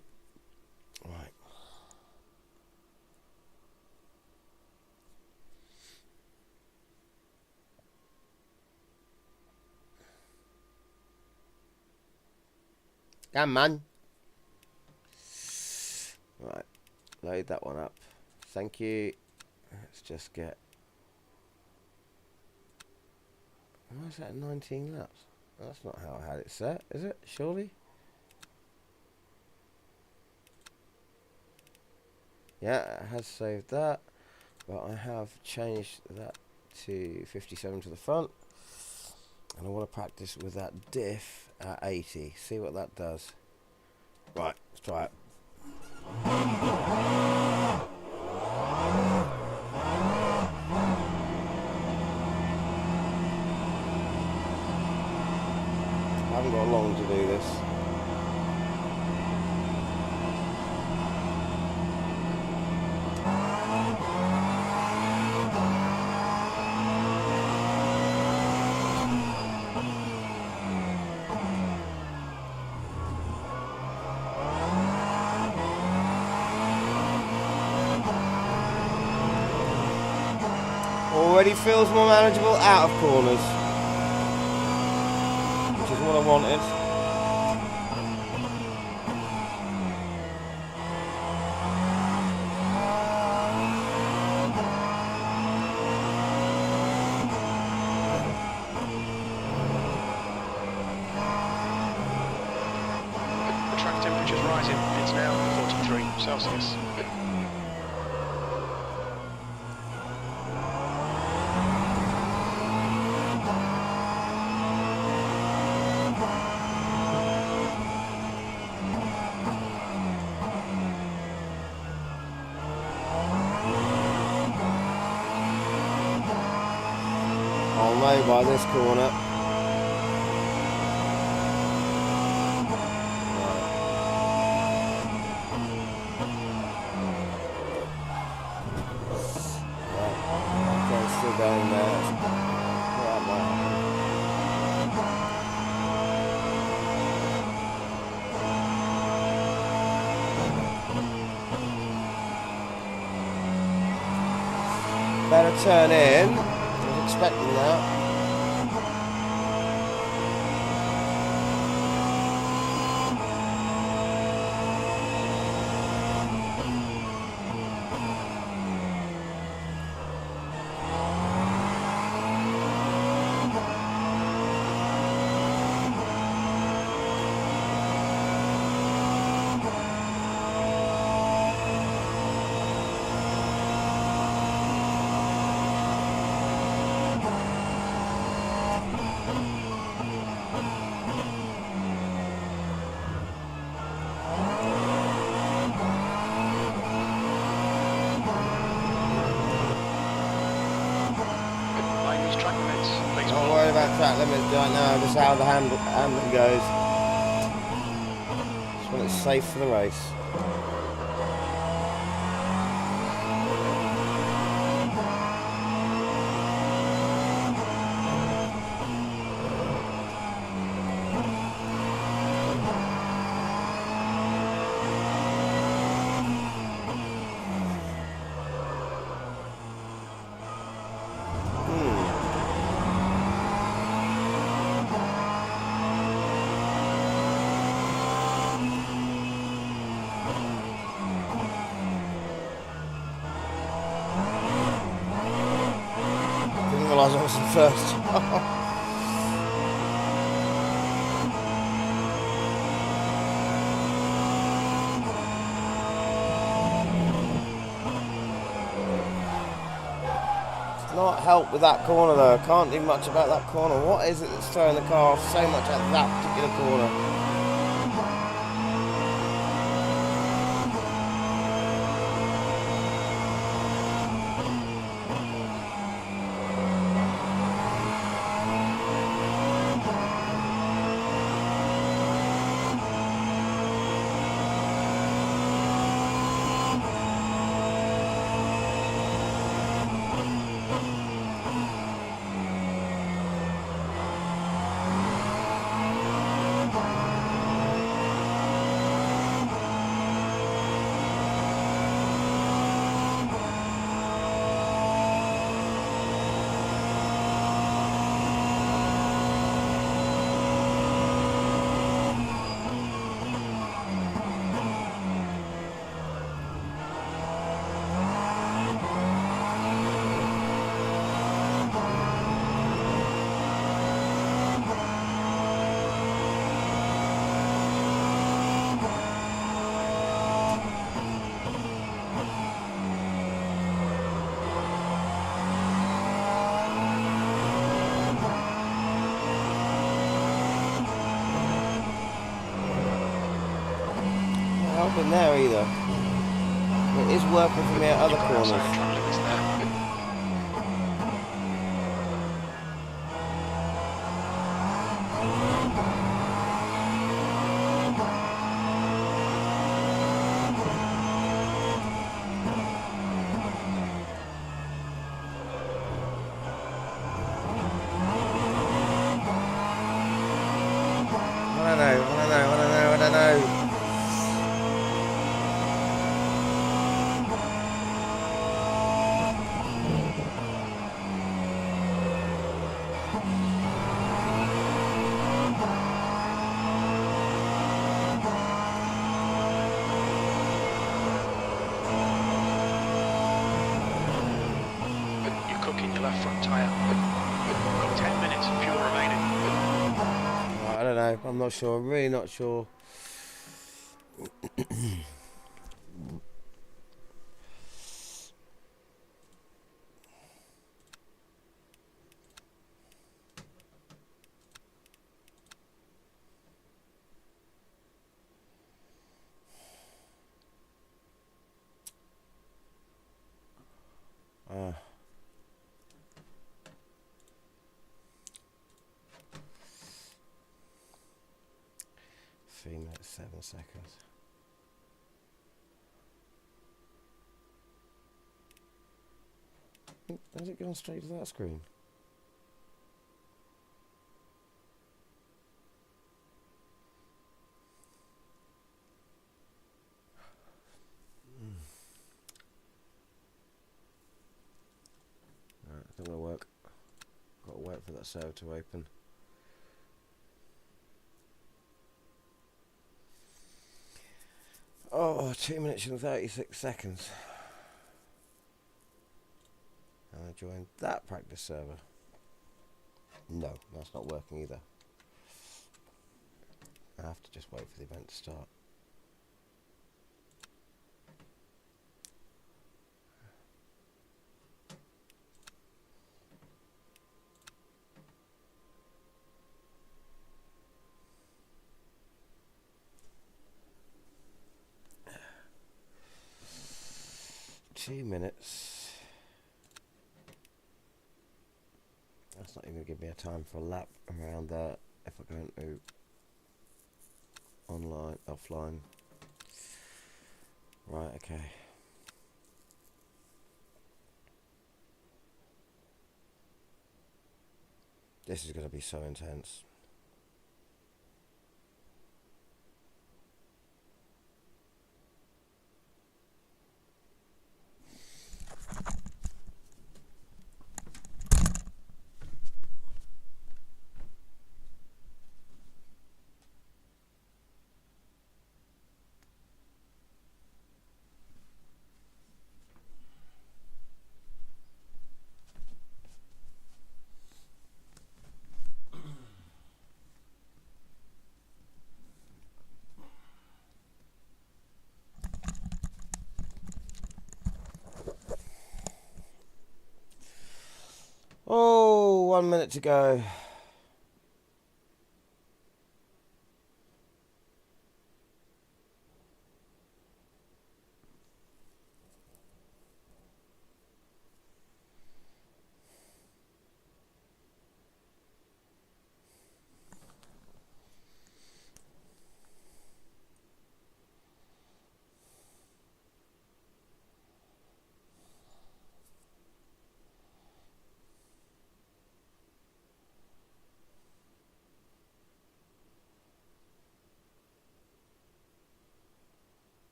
Come on. Right. Load that one up. Thank you. Let's just get... Why is that 19 laps? That's not how I had it set, is it? Surely? Yeah, it has saved that. But I have changed that to 57 to the front. And I want to practice with that diff at 80. See what that does. Right, let's try it. I haven't got long to do this. Already feels more manageable out of corners, which is what I wanted. The track temperature's rising. It's now 43 Celsius. I'll know by this corner. Right. Okay, still going there. That might happen. Better turn in. I was expecting that. about track limits, don't know just how the handling goes. Just when it's safe for the race. I was first. It's not help with that corner though. I can't do much about that corner. What is it that's throwing the car off so much at that particular corner? In there either. It is working for me at other corners. I don't know. Left front tyre. Got 10 minutes of fuel remaining. I don't know. I'm not sure. I'm really not sure. Uh. 3 minutes 7 seconds. Has it gone straight to that screen? Right, it's not going to work. Got to wait for that server to open. Oh, 2 minutes and 36 seconds. And I joined that practice server. No, that's not working either. I have to just wait for the event to start. That's not even going to give me a time for a lap around there if I go into online, offline. Right, okay. This is going to be so intense. Oh, 1 minute to go.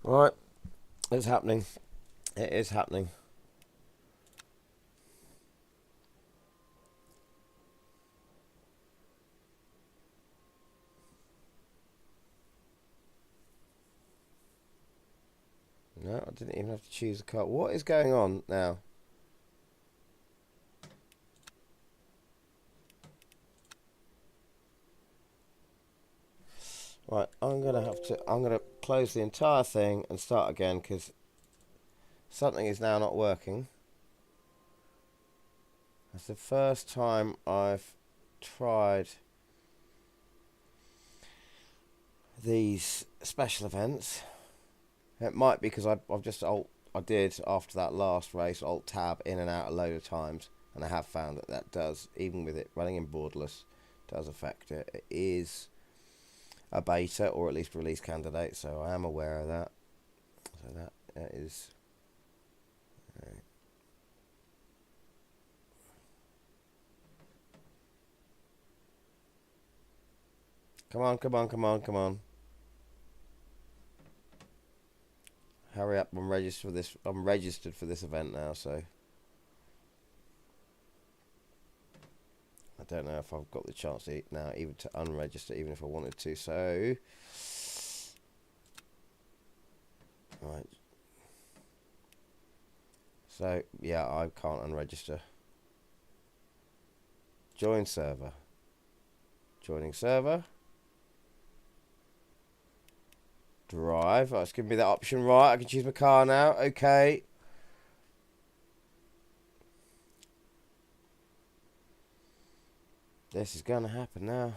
Right, it's happening. It is happening. No, I didn't even have to choose a car. What is going on now? Right, I'm gonna close the entire thing and start again because something is now not working. That's the first time I've tried these special events. It might be because I did after that last race alt tab in and out a load of times, and I have found that does, even with it running in borderless, does affect it. It is a beta or at least release candidate, so I am aware of that. So that is. Come on, come on, come on, come on. Hurry up, I'm registered for this. I'm registered for this event now, so I don't know if I've got the chance to now even to unregister, even if I wanted to. So right. So yeah, I can't unregister. Join server. Joining server. Drive. Oh, it's giving me that option, right? I can choose my car now. Okay. This is gonna happen now.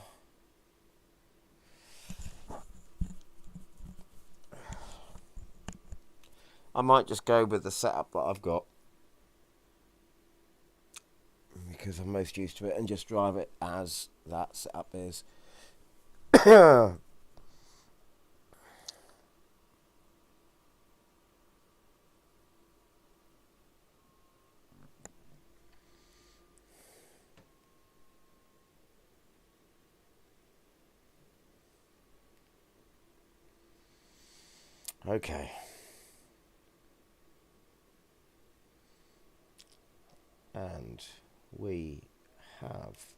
I might just go with the setup that I've got because I'm most used to it and just drive it as that setup is. Okay. And we have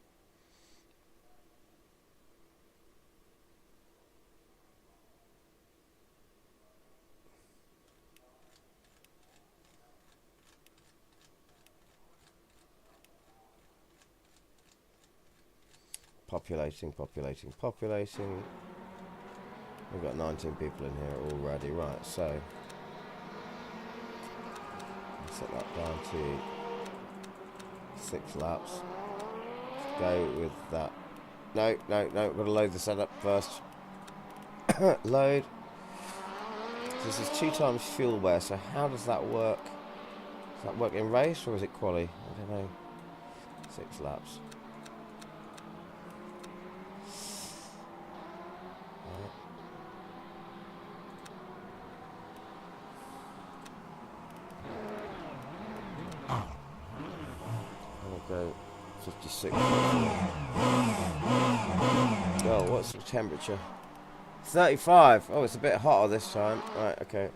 populating. We've got 19 people in here already. Right, so set that down to 6 laps. Go with that. No, we've got to load the setup first. Load. This is 2 times fuel wear, so how does that work? Does that work in race or is it quali? I don't know. 6 laps. I'll go 56. Oh, what's the temperature? 35. Oh, it's a bit hotter this time. Right, okay.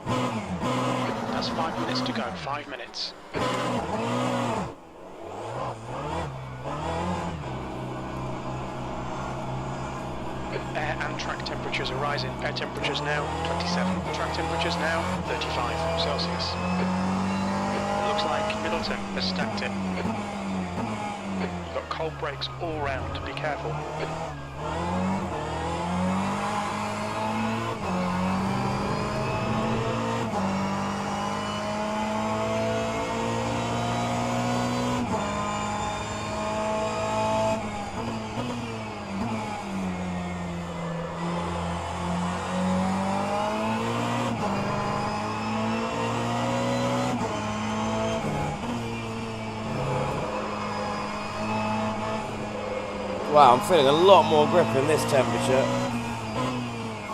That's 5 minutes to go. 5 minutes. Air and track temperatures are rising. Air temperatures now 27. Track temperatures now 35 Celsius. It looks like Middleton has stacked it. You've got cold brakes all round. Be careful. Wow, I'm feeling a lot more grip in this temperature.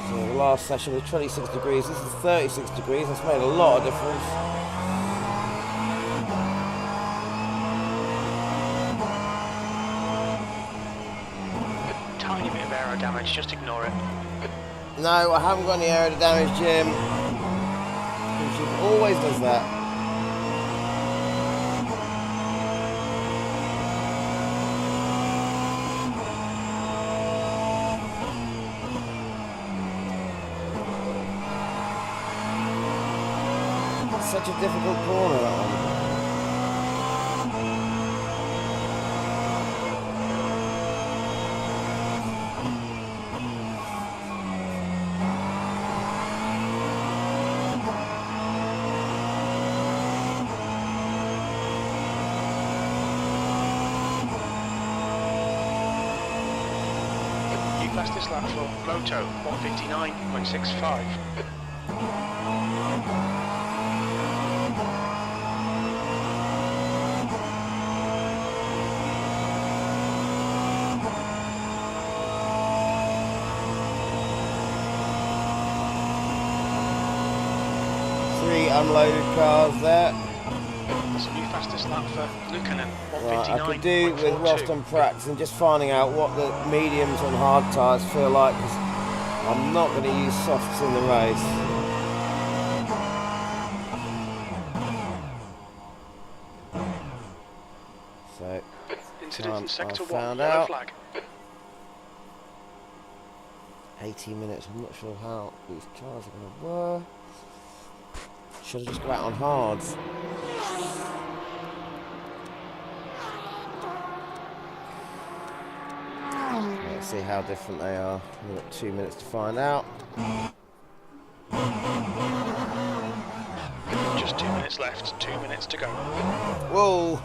So the last session was 26 degrees, this is 36 degrees, that's made a lot of difference. A tiny bit of aero damage, just ignore it. No, I haven't got any aero damage, Jim. She always does that. Such a difficult corner, that one. New fastest lap for Moto 1:59.65. 3 unloaded cars there. That's a new fastest lap for Lukanen, Right, I could do with 1:59.42. Rost and practice and just finding out what the mediums and hard tyres feel like, because I'm not going to use softs in the race. So, Incident in sector I 1, found yellow out. flag. 18 minutes, I'm not sure how these cars are going to work. Should have just go out on hards. Let's see how different they are. We've got 2 minutes to find out. Just 2 minutes left, 2 minutes to go. Whoa!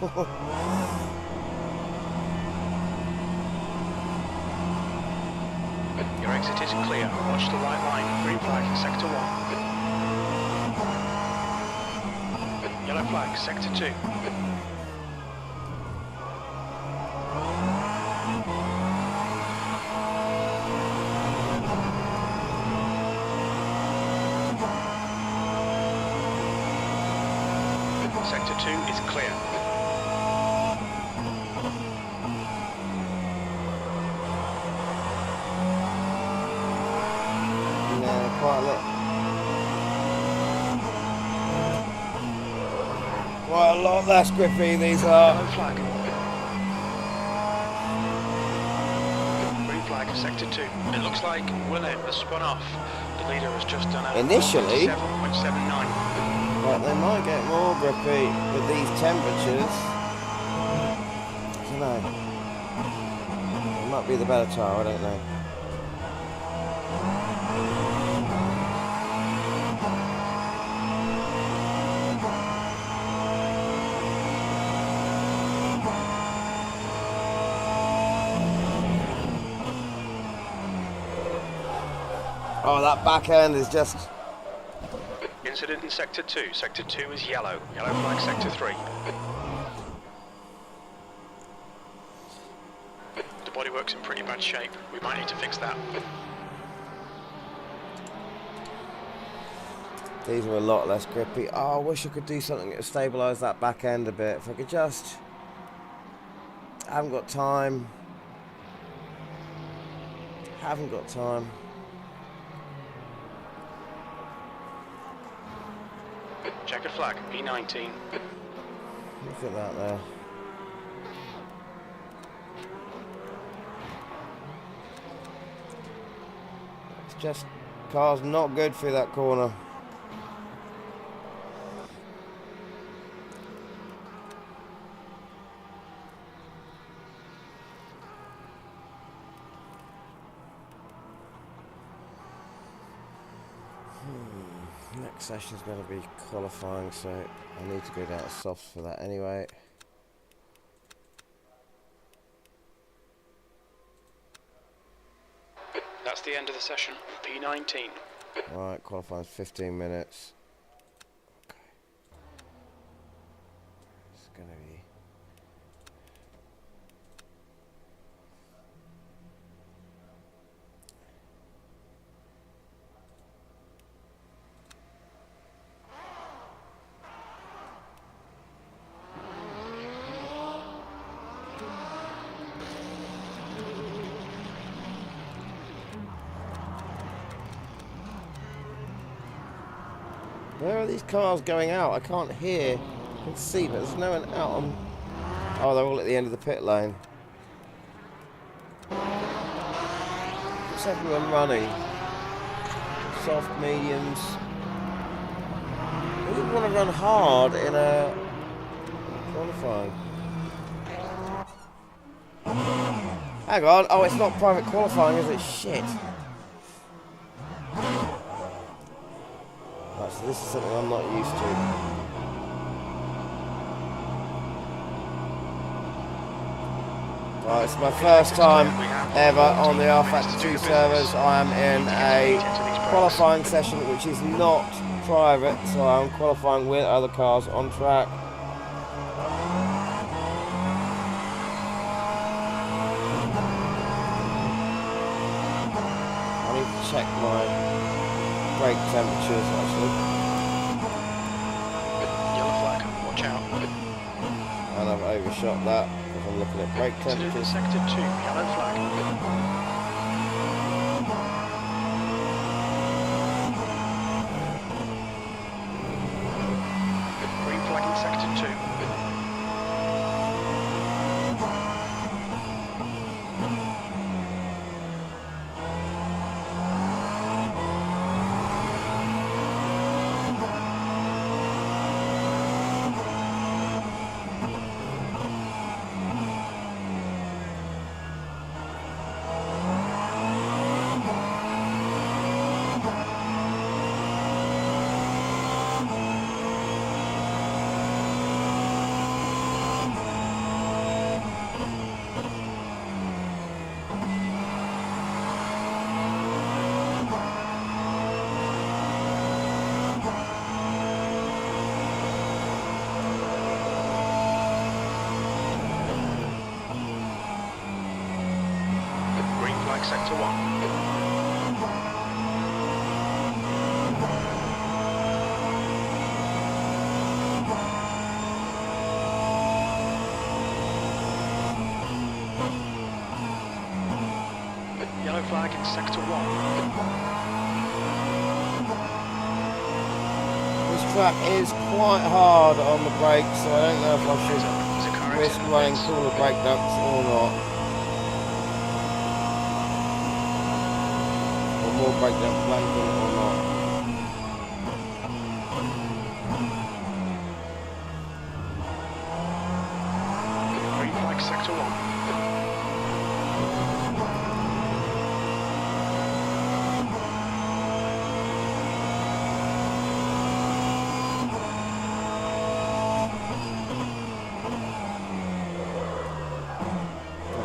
Your exit is clear. Watch the white line. Green flag, sector 1. Yellow flag, sector 2. Sector 2 is clear. Yeah, quite a lot. Quite a lot less grippy these are. Yellow flag. Green flag, sector 2. It looks like Willett has spun off. The leader has just done a Initially? 7.79. But they might get more grippy with these temperatures. I don't know. It might be the better tyre, I don't know. Oh, that back end is just... Incident in Sector 2. Sector 2 is yellow. Yellow flag Sector 3. The bodywork's in pretty bad shape. We might need to fix that. These are a lot less grippy. Oh, I wish I could do something to stabilise that back end a bit. If I could just... I haven't got time. Haven't got time. Checkered flag, P19. Look at that there. It's just... car's not good through that corner. Next session's going to be qualifying, so I need to go down to softs for that anyway. That's the end of the session. P19. Right, qualifying's 15 minutes. Okay. It's going to be... Where are these cars going out? I can't hear. I can see, but there's no one out on... Oh, they're all at the end of the pit lane. What's everyone running? Soft, mediums. Who would want to run hard in a qualifying? Hang on. Oh, it's not private qualifying, is it? Shit. Right, so this is something I'm not used to. Right, it's my first time ever on the Rfactor 2 servers. I am in a qualifying session which is not private, so I'm qualifying with other cars on track. I need to check my brake temperatures actually. Yellow flag, watch out. And I've overshot that because I'm looking at brake Incident in temperatures. Sector 2, yellow flag. Green flag in Sector 2. Sector 1. Yellow flag in Sector 1. This track is quite hard on the brakes, so I don't know if I should risk running cooler brake ducts or not. Or more brake duct blanking or not. Green flag Sector 1.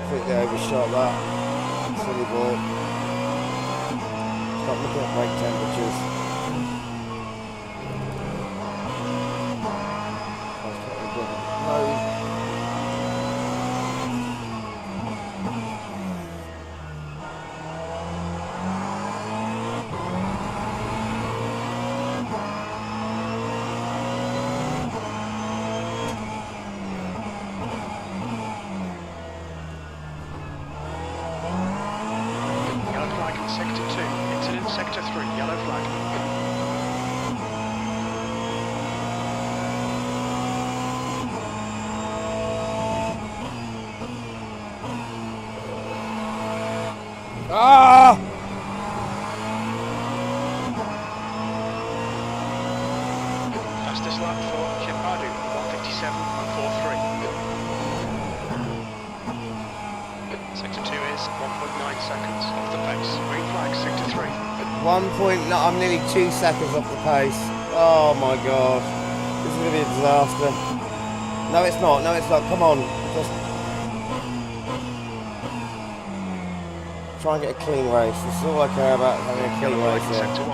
Completely overshot that. Silly ball. Got I'm looking at brake temperatures. No. Sector 2, incident Sector 3, yellow flag. Ah! Fastest lap for Shepard, 1:57.43. Sector 2 is 1.9 seconds off the pace. Green flag, Sector 3. 1 point, no, I'm nearly 2 seconds off the pace. Oh my god. This is going to be a disaster. No, it's not. No, it's not. Come on. Just try and get a clean race. This is all I care about, having a clean race here. Sector 1.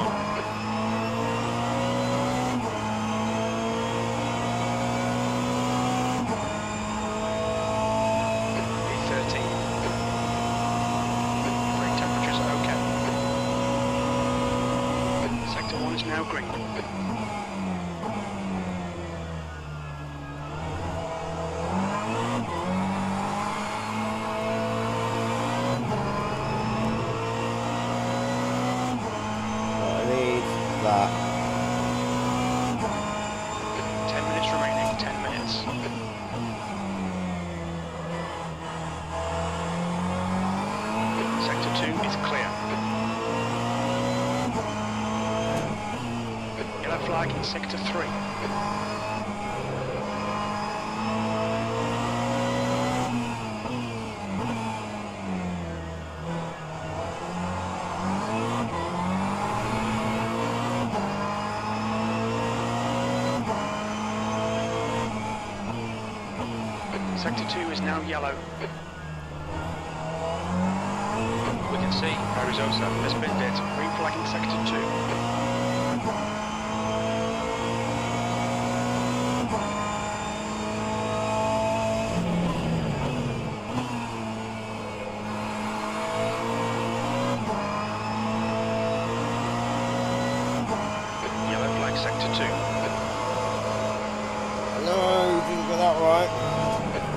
V13. Brake temperatures are okay. Sector 1 is now green. That. 10 minutes remaining, 10 minutes. Sector 2 is clear. Yellow flag in Sector 3. Sector 2 is now yellow. We can see Arizona has been hit. Green flag in Sector 2. Yellow flag Sector 2. No, you didn't get that right.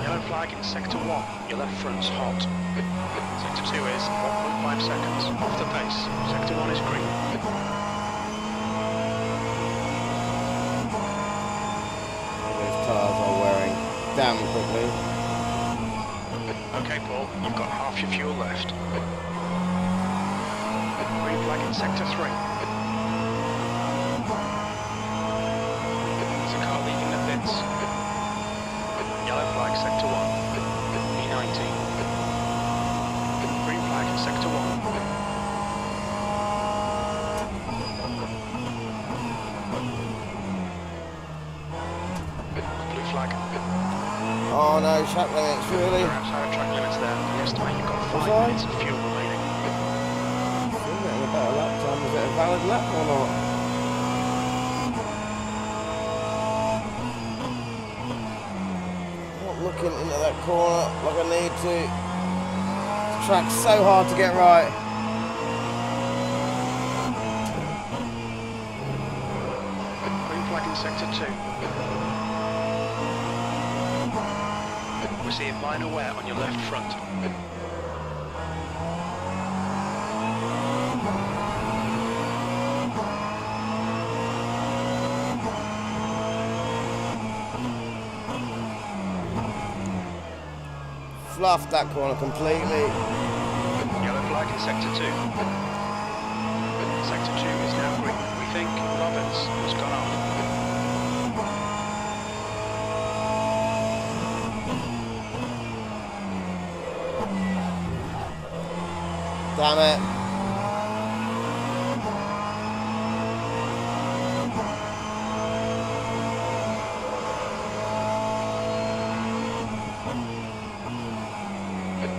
Yellow flag in Sector 1, your left front's hot. Sector 2 is 1.5 seconds off the pace. Sector 1 is green. Those tyres are wearing damn quickly. Okay, Paul, you've got half your fuel left. Green flag in Sector 3. There's a car leaving the pits. Yellow flag, Sector 1. E19. Green flag, Sector 1. Blue flag. Oh no, track limits, really? You're outside of track limits there. We estimate you've got 5 Was I? minutes of fuel remaining. Still getting a better lap time. Is it a valid lap or not? Not looking into that corner like I need to. The track's so hard to get right. Green flag in Sector 2. We're seeing minor wear on your left front. Fluffed that corner completely. Yellow flag in Sector 2. Sector 2 is now green. We think Roberts has gone off. Damn it.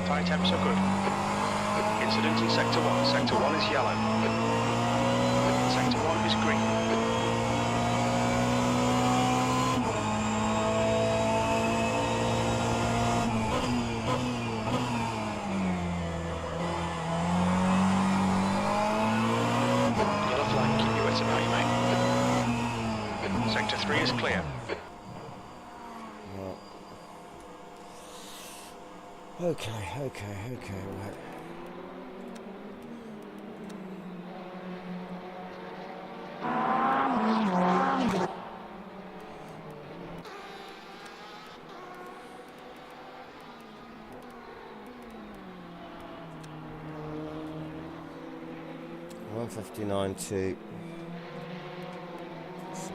Tyre temps are good. Incident in Sector 1. Sector 1 is yellow. is green. Yellow flag, keep your wits about you, mate. Sector 3 is clear. Okay, right. $159.2. So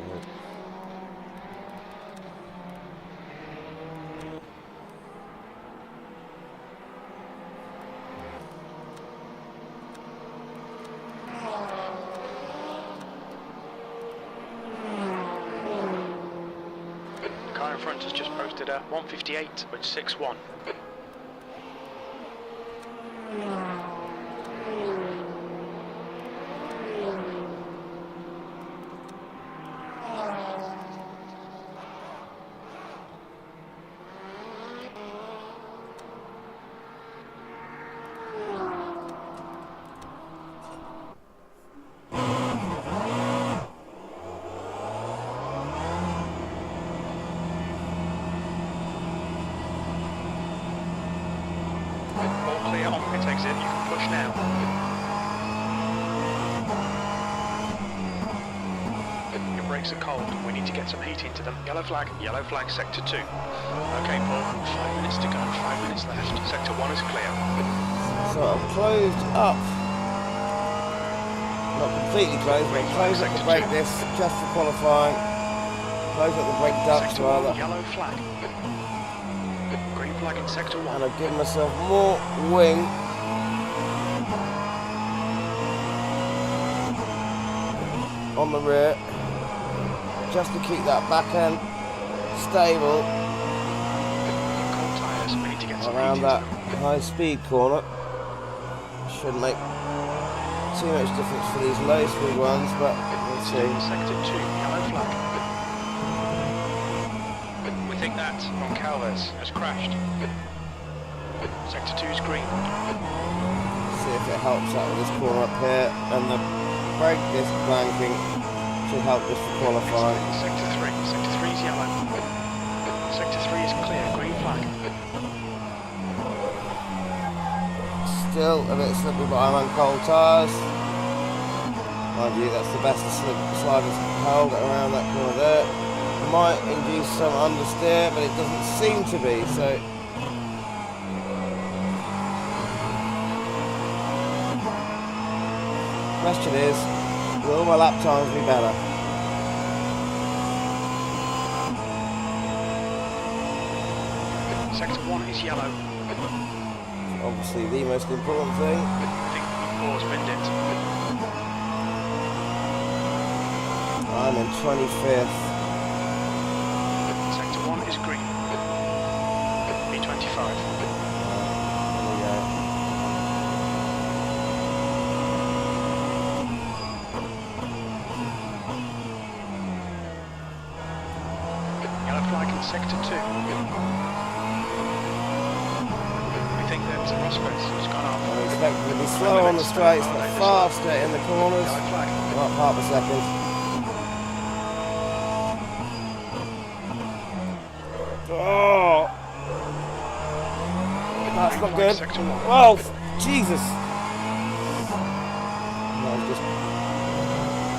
Car in front has just posted a 158.61. All clear on pit exit, you can push now. Your brakes are cold, we need to get some heat into them. Yellow flag, sector 2. Okay, Paul, 5 minutes to go, 5 minutes left. Sector 1 is clear. So I'm closed up. Not completely closed, but I'm closed up the brake disc just for qualifying. Closed up the brake ducts Sector 1, rather. yellow flag. Green flag in sector 1. And I've given myself more wing. On the rear. Just to keep that back end stable Cold tyres, we need to get some around heat that into them. high speed corner. Shouldn't make too much difference for these low speed ones, but we'll see. Sector 2, yellow flag. We think that on Calvez has crashed. Sector 2 is green. See if it helps out with this corner up here, and the brake disc blanking should help just for qualifying. Sector 3 is yellow. Sector 3 is clear, green flag. Still a bit slippy, but I'm on cold tyres. Mind you, that's the best the slide has held around that corner there. Might induce some understeer, but it doesn't seem to be, so. Question is, will my lap times be better? Sector 1 is yellow. Obviously the most important thing. I think V4's binned it. I'm in 25th. Sector 1 is green. B25. There we go. Yellow flag in sector 2. We think that Prospects has gone off. I'm expecting to be slow on the straights, but faster in the corners. Yellow flag. About half a second. Oh! That's not good. Sector 1. Oh, Jesus! That was just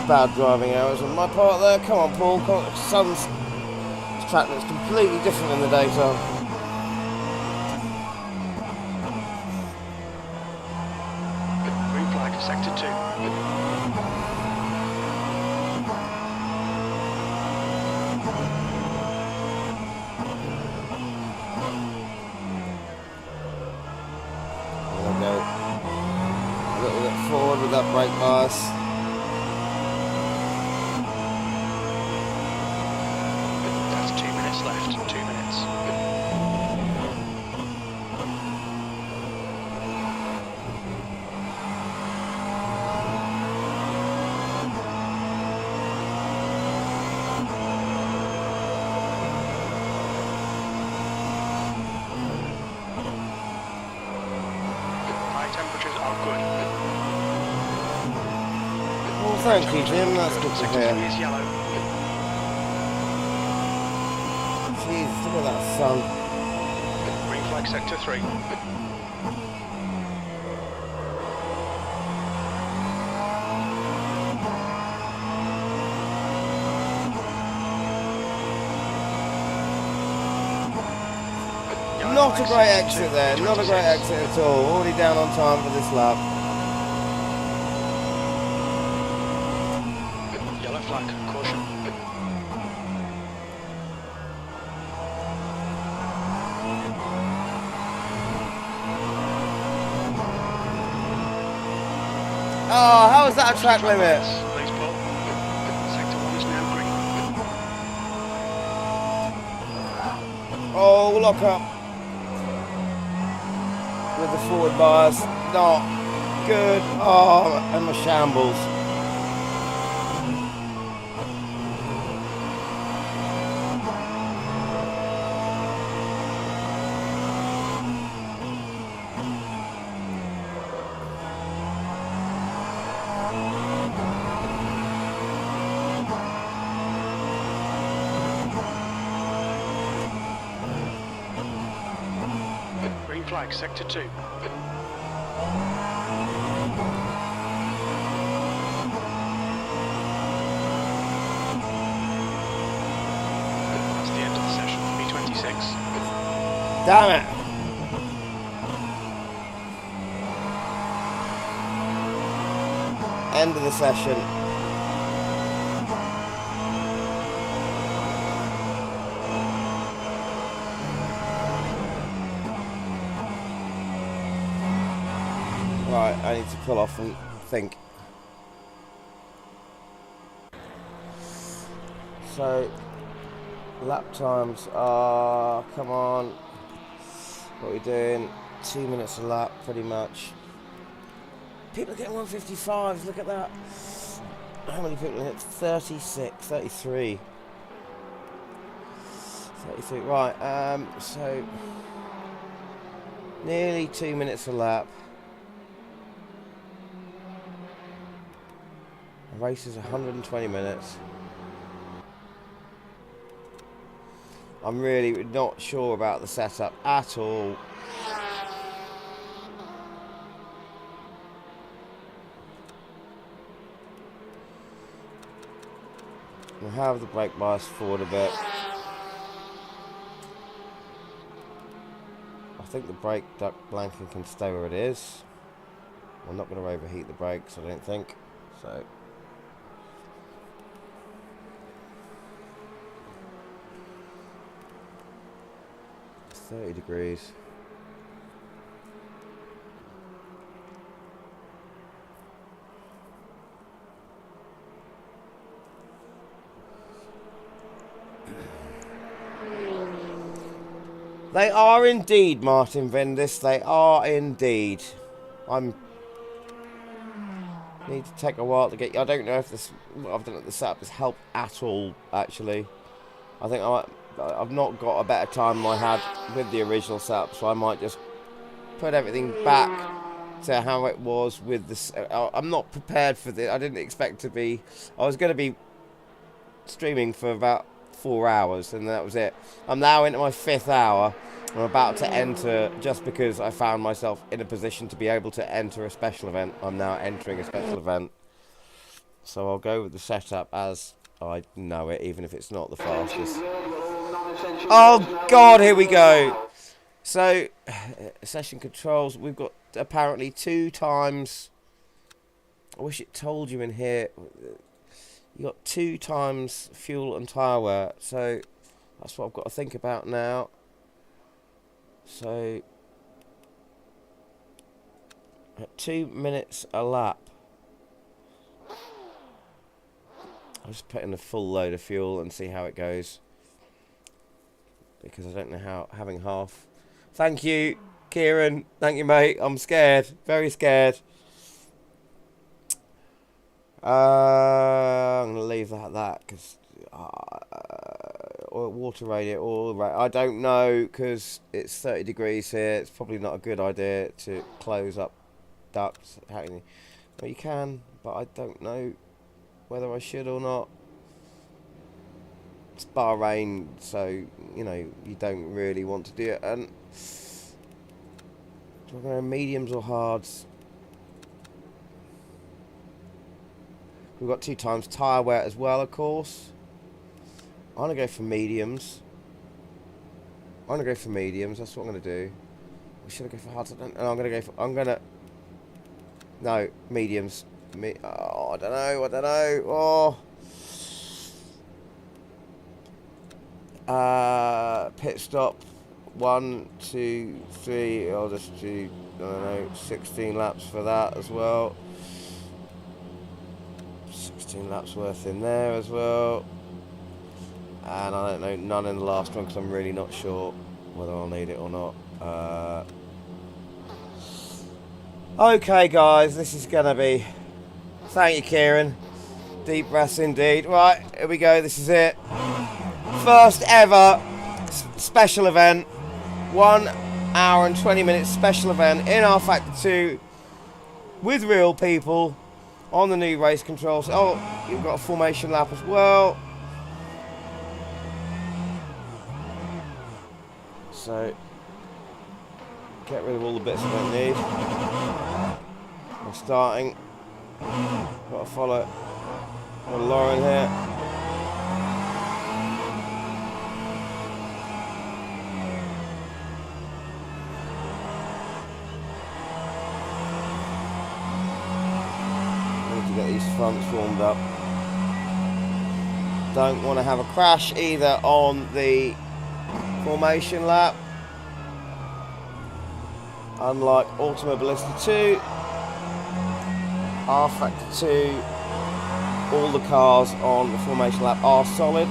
bad driving hours on my part there. Come on, Paul. Come on. Sun's track looks completely different in the daytime. Green flag, sector 2. There we go. A little bit forward with that brake bias. That's 2 minutes left. 2 minutes. thank you, Jim. That's good to Sector hear. 3 is yellow. Jesus, look at that sun. Green flag sector 3. Not a great exit there, not a great exit at all. Already down on time for this lap. Yellow flag, caution. Oh, how is that a track limit? Thanks, Paul. Sector 1 is now green. Oh, lock up. With the forward bars, not good. Oh, and my shambles. Green flag, sector 2. That's the end of the session. V26. Damn it. End of the session. Right, I need to pull off and think. So, lap times are, come on, what are we doing? 2 minutes a lap, pretty much. People are getting 155s, look at that. How many people are hit? 36, 33. 33, right, so, nearly 2 minutes a lap. The race is 120 minutes. I'm really not sure about the setup at all. We'll have the brake bias forward a bit. I think the brake duct blanking can stay where it is. I'm not going to overheat the brakes, I don't think. So. It's 30 degrees. They are indeed, Martin Vendis. They are indeed. Need to take a while to get. I don't know if this what I've done at the setup has helped at all. Actually, I think I've not got a better time than I had with the original setup, so I might just put everything back to how it was with this. I'm not prepared for this. I didn't expect to be. I was going to be streaming for about 4 hours, and that was it. I'm now into my 5th hour. I'm about to enter, just because I found myself in a position to be able to enter a special event. I'm now entering a special event. So I'll go with the setup as I know it, even if it's not the fastest. Oh God, here we go. So, session controls, we've got apparently 2 times. I wish it told you in here. You got 2 times fuel and tyre wear. So, that's what I've got to think about now. So, at 2 minutes a lap, I'll just put in a full load of fuel and see how it goes, because I don't know how having half. Thank you, Kieran. Thank you, mate. I'm scared, very scared. I'm gonna leave that at that, because water radiator, all right. I don't know, because it's 30 degrees here. It's probably not a good idea to close up ducts. Well, you can, but I don't know whether I should or not. It's Bahrain, so you know you don't really want to do it. And do I go mediums or hards? We've got 2 times tyre wear as well, of course. I'm gonna go for mediums. That's what I'm gonna do. Or should I go for hards? I don't know. I'm gonna. No, mediums. Oh, I don't know. Oh. Pit stop. 1, 2, 3. I'll just do, I don't know, 16 laps for that as well. 16 laps worth in there as well. And I don't know, none in the last one because I'm really not sure whether I'll need it or not. Okay, guys, this is going to be... Thank you, Kieran. Deep breaths indeed. Right, here we go. This is it. First ever special event. 1 hour and 20 minutes special event in Rfactor 2 with real people on the new race controls. Oh, you've got a formation lap as well. So, get rid of all the bits I don't need. I'm starting. Got to follow Lauren here. Need to get these fronts warmed up. Don't want to have a crash either on the formation lap. Unlike Automobilista 2, Rfactor 2, all the cars on the formation lap are solid.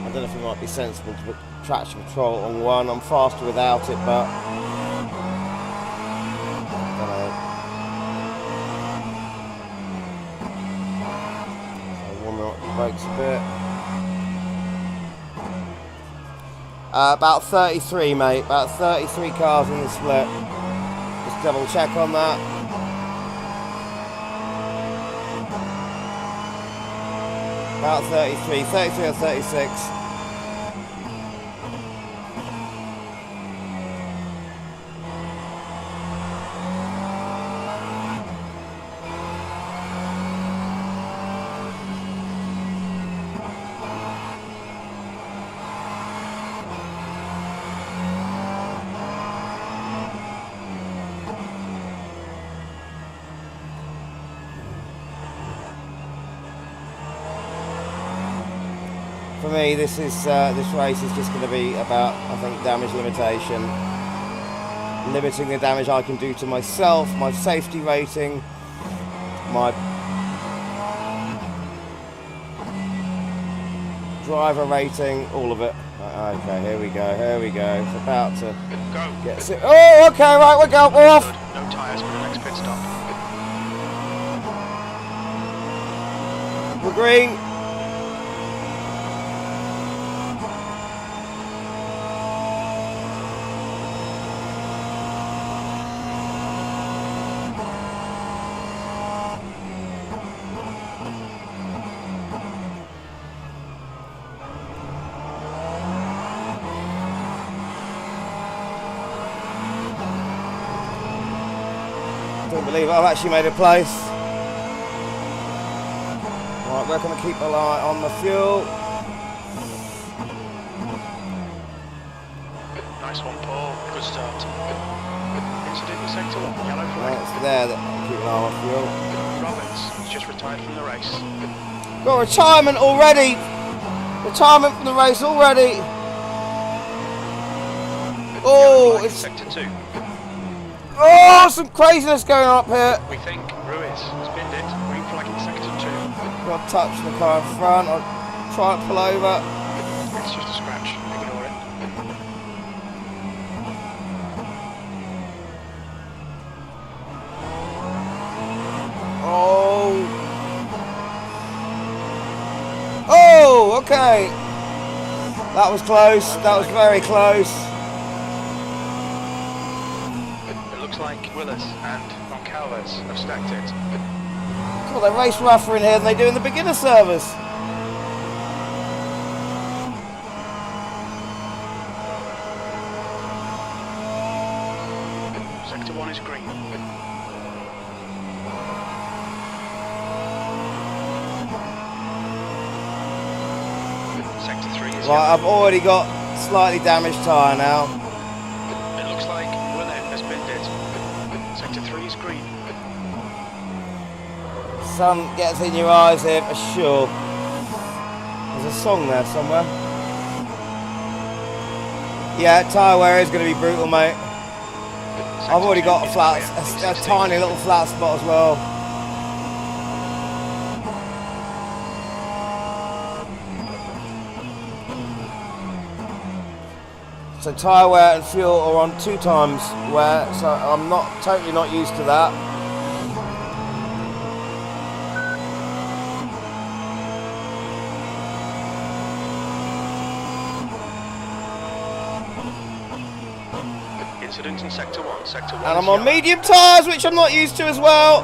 I don't know if it might be sensible to put traction control on 1. I'm faster without it, but I don't know. So warming up the brakes a bit. About 33, mate. About 33 cars in the split. Just double check on that. About 33 or 36. For me, this race is just going to be about, I think, damage limitation, limiting the damage I can do to myself, my safety rating, my driver rating, all of it. Okay, here we go. It's about to get sick. Oh, okay, right, we're off. No tyres for the next pit stop. We're green. Don't believe it, I've actually made a place. Right, we're going to keep an eye on the fuel. Nice one, Paul. Good start. Incident in sector 1, yellow flag. Right, it's there that keep an eye on fuel. Roberts has just retired from the race. Got retirement already! Retirement from the race already! Oh, Yellow flag in it's... sector 2. Oh, some craziness going on up here. We think Ruiz has binned it. Green flag in sector 2. Got to touch the car in front. I'll try to pull over. It's just a scratch. Ignore it. Oh. Oh, okay. That was close. That was very close. It looks like Willis and Goncalves have stacked it. Well, they race rougher in here than they do in the beginner service. Sector 1 is green. Sector 3 is Right, I've already got slightly damaged tyre now. It looks like Willet has binned it. Sector 3 is green. Sun gets in your eyes here for sure. There's a song there somewhere. Yeah, tyre wear is going to be brutal, mate. I've already got a tiny little flat spot as well. So tyre wear and fuel are on 2 times wear, so I'm totally not used to that. Incident in sector 1. Sector 1. And I'm on medium tyres, which I'm not used to as well.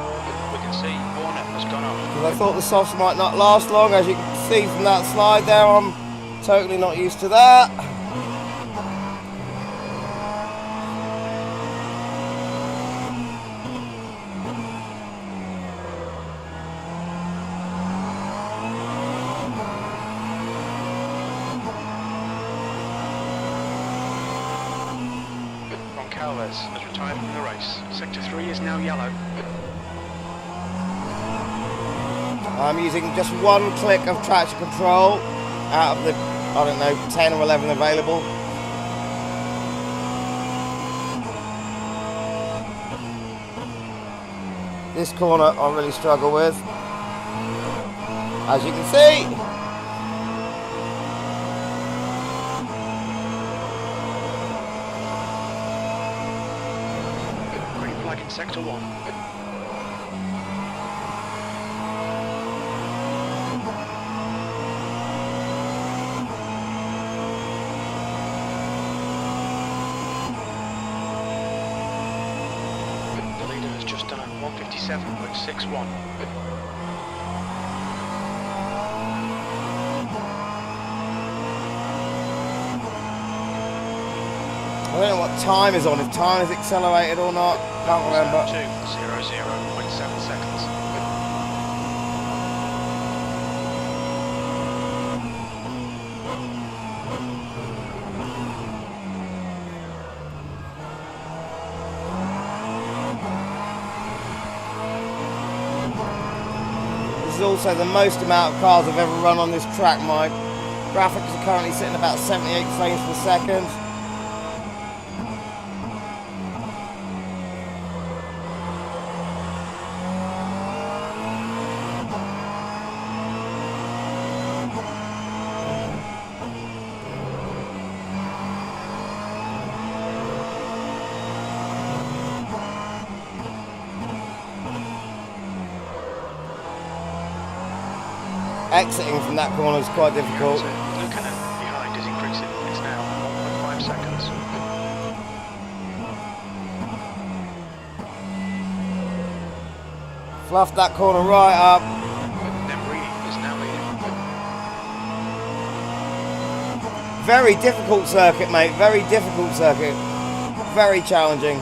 We can see Warner has gone off. Because I thought the softs might not last long. As you can see from that slide there, I'm totally not used to that. Goncalves has retired from the race. Sector 3 is now yellow. I'm using just 1 click of traction control out of the, I don't know, 10 or 11 available. This corner I really struggle with, as you can see. Green flag in sector 1. The leader has just done a 157.61. I don't know what time is on, if time is accelerated or not, can't remember. 2:00.7 seconds. This is also the most amount of cars I've ever run on this track. My graphics are currently sitting about 78 frames per second. Exiting from that corner is quite difficult. Blue cannon behind is increasing. It's now 1.5 seconds. Fluff that corner right up. Nvidia is now leading. Very difficult circuit, mate. Very difficult circuit. Very challenging.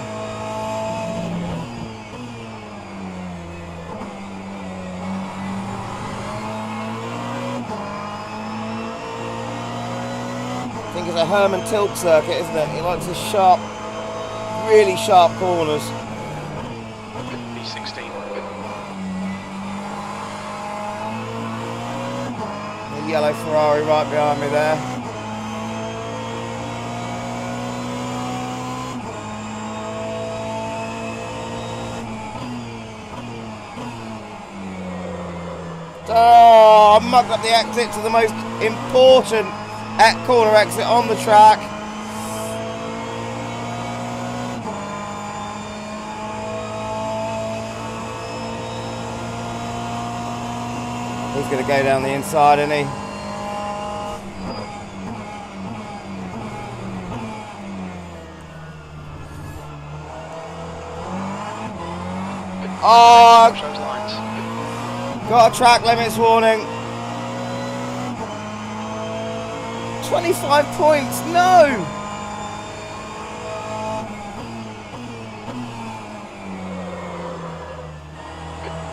I think it's a Herman tilt circuit, isn't it? He likes his sharp, really sharp corners. B16. The yellow Ferrari right behind me there. Oh, I mucked up the exit to the most important corner exit on the track. He's going to go down the inside, isn't he? Oh, got a track limits warning. 25 points, no!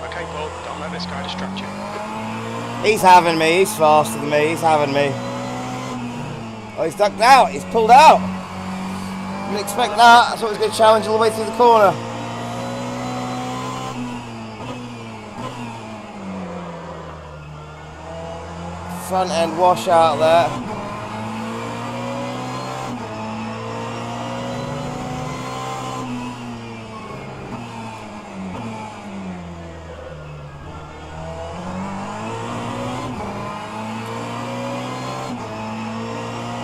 Okay, Paul, don't let this guy distract you. He's having me, he's faster than me, he's having me. Oh, he's ducked out, he's pulled out. Didn't expect that, I thought he was going to challenge all the way through the corner. Front end wash out there.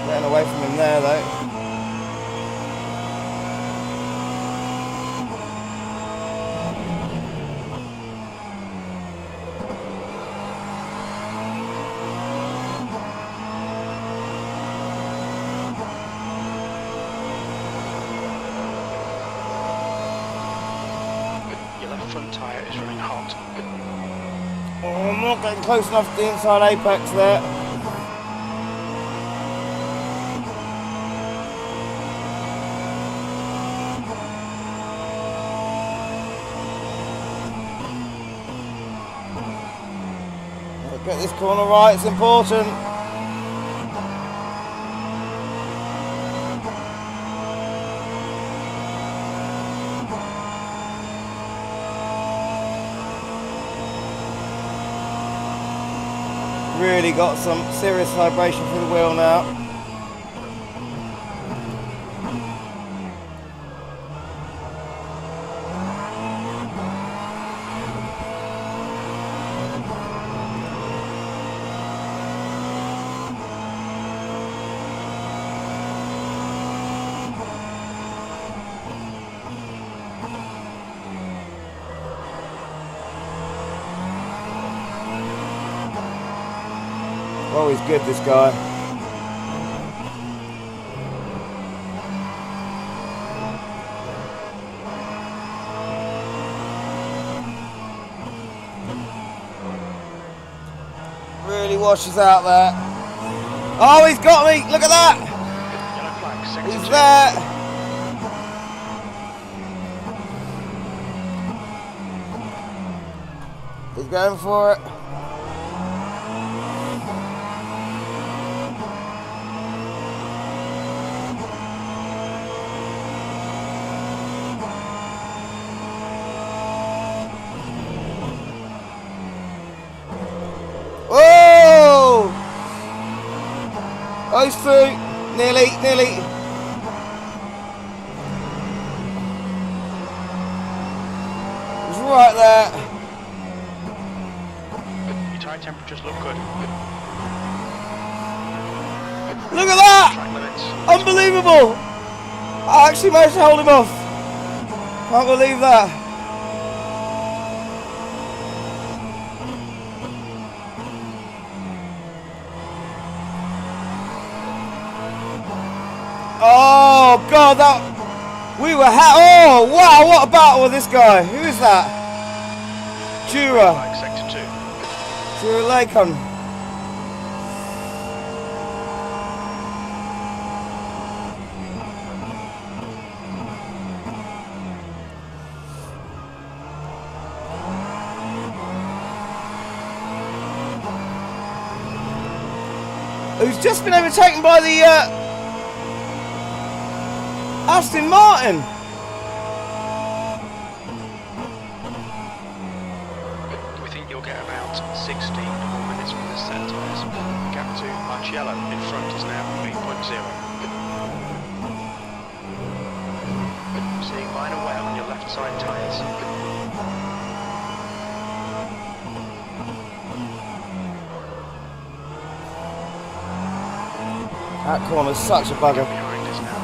Getting away from him there though. Front tyre is running hot. Oh, I'm not getting close enough to the inside apex there. Get this corner right, it's important. Really got some serious vibration through the wheel now. Oh, he's good, this guy. Really washes out there. Oh, he's got me! Look at that! Yellow flag, sector He's 2. there! He's going for it. Oh! Oh, he's through. Nearly. He's right there. Your tyre temperatures look good. Look at that! Track limits. Unbelievable! I actually managed to hold him off. Can't believe that. Oh God, that we were oh wow, what a battle with this guy. Who is that? Jura. Flag, sector 2. Jura Lakon. Who's just been overtaken by the Aston Martin. We think you'll get about 16 more minutes with this set tyres. Gap to Marciello in front is now 8.0. Seeing minor wear on your left side tyres. That corner's such a bugger. Behind is now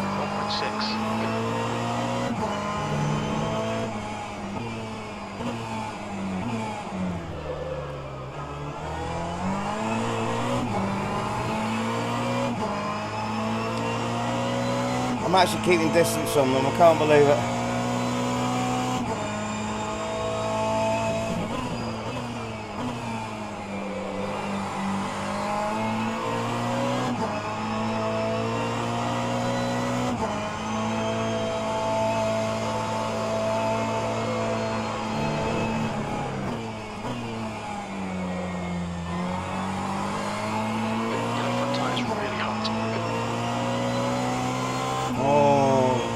1.6. I'm actually keeping distance from them, I can't believe it.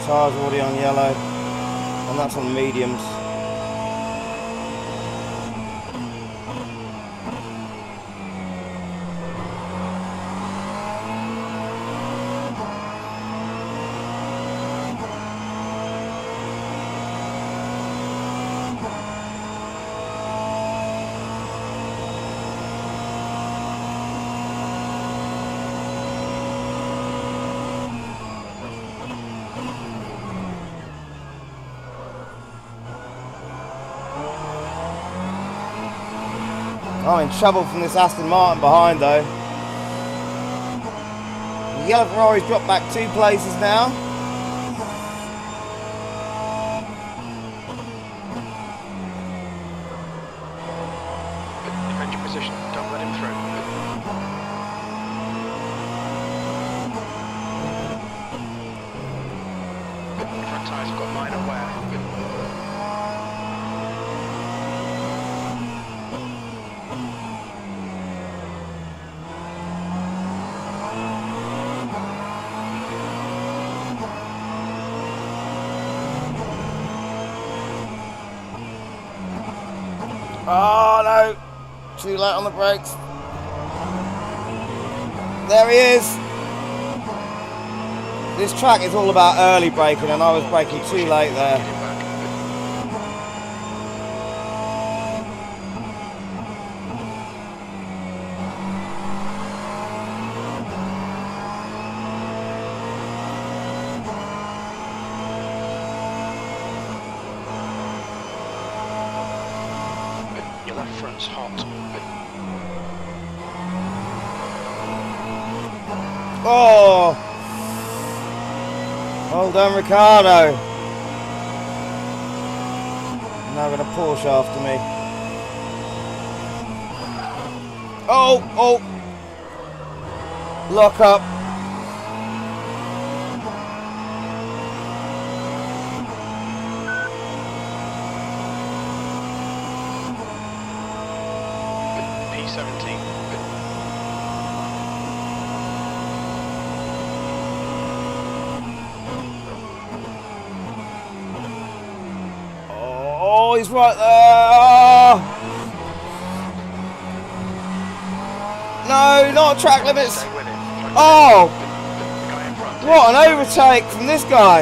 Tyres already on yellow, and that's on mediums. I'm in trouble from this Aston Martin behind though. The yellow Ferrari's dropped back 2 places now. Defend your position, don't let him through. Front tyres have got minor wear. Oh no! Too late on the brakes. There he is! This track is all about early braking and I was braking too late there. Front's hot. Oh! Well done, Ricardo. Now got a Porsche after me. Oh! Oh! Lock up. P17. Oh, he's right there. No, not track limits. Stay with him. Oh, The guy in front. what an overtake from this guy.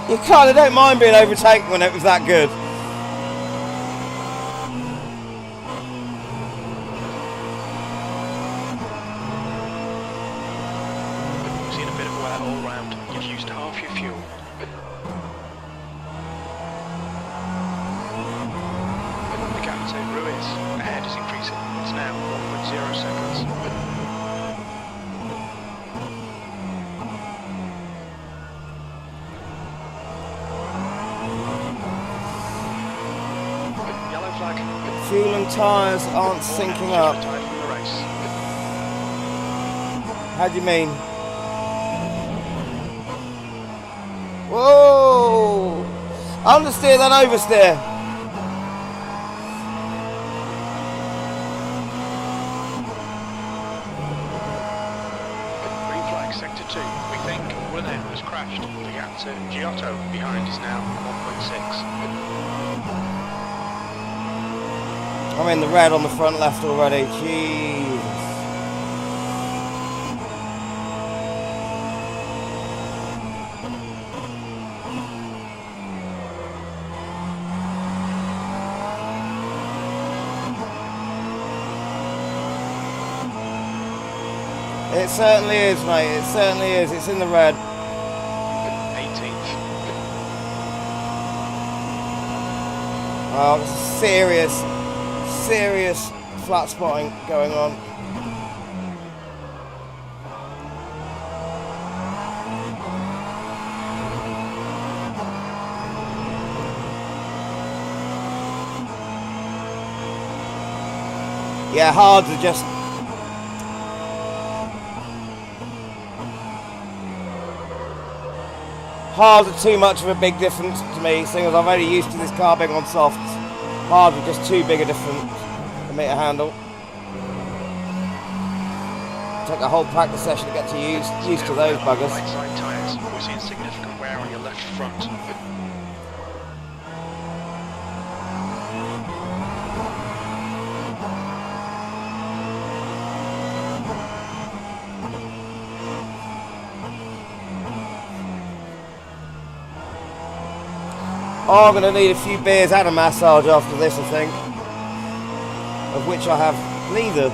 You kind of don't mind being overtaken when it was that good. We've seen a bit of wear all round. You've used half your fuel. The gap to Ruiz ahead is increasing. It's now 1.0 seconds. Yellow flag. Fuel and tyres aren't syncing up. Retired from the race. How do you mean? Whoa! Understeer then oversteer. Green flag, sector 2. We think William has crashed. The gap to Giotto behind is now 1.6. I'm in the red on the front left already. Jeez. It certainly is, mate. It certainly is. It's in the red. 18th. Oh, there's serious flat spotting going on. Yeah, hards are just... Hards are too much of a big difference to me, seeing as I'm only used to this car being on softs. Hards are just too big a difference for me to handle. Take a whole practice session to get used to those buggers. Right side tyres. We're seeing significant wear on your left front. Oh, I'm going to need a few beers and a massage after this, I think. Of which I have neither.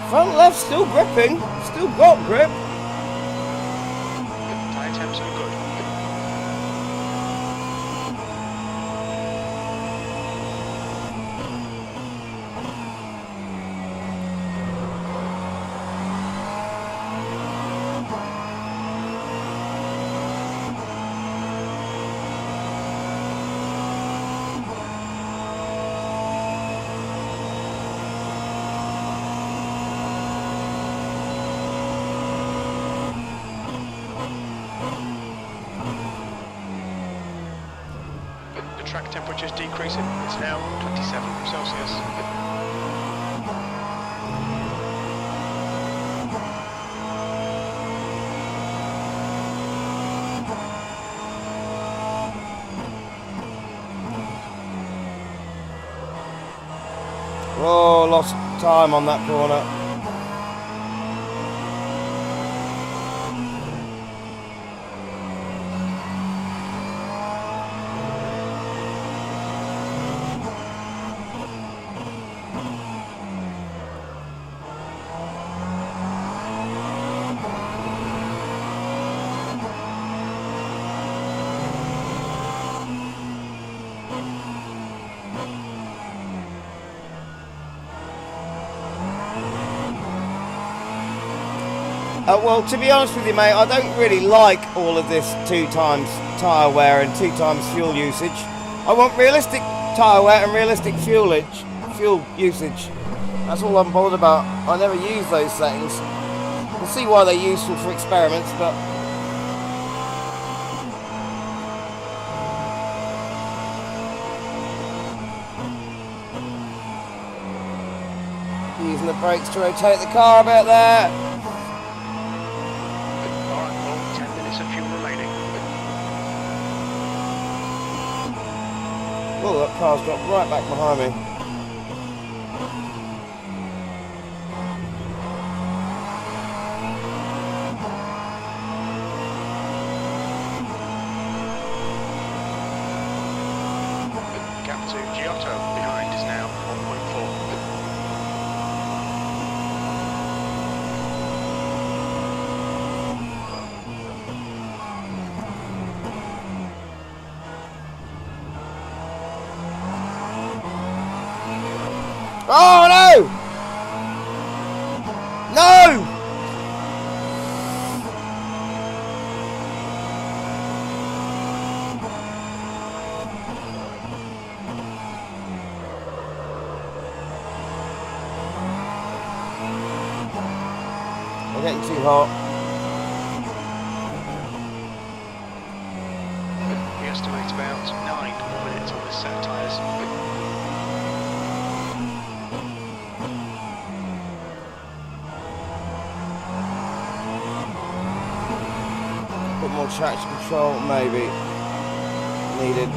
Front left still gripping, still got grip. Tyre temps are good. The track temperature is decreasing. It's now 27 Celsius. Oh, lost time on that corner. Well, to be honest with you, mate, I don't really like all of this 2 times tyre wear and 2 times fuel usage. I want realistic tyre wear and realistic fuel usage. That's all I'm bothered about. I never use those settings. We'll see why they're useful for experiments, but... Using the brakes to rotate the car a bit there. Oh, that car's dropped right back behind me. Gap to Giotto behind is now 1.4. Oh no! No! I'm getting too hot. We estimate about 9 more minutes on this set of tyres. Bit more traction control, maybe. needed.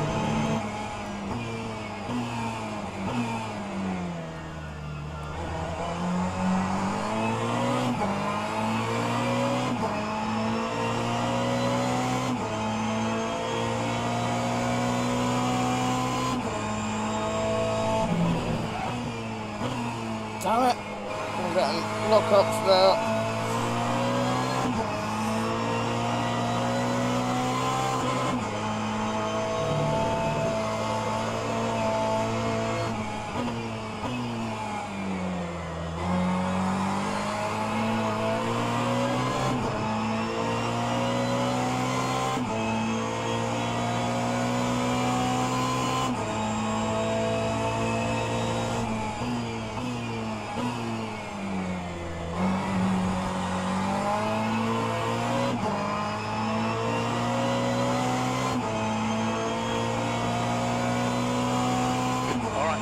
Damn it! I'm getting lock-ups there.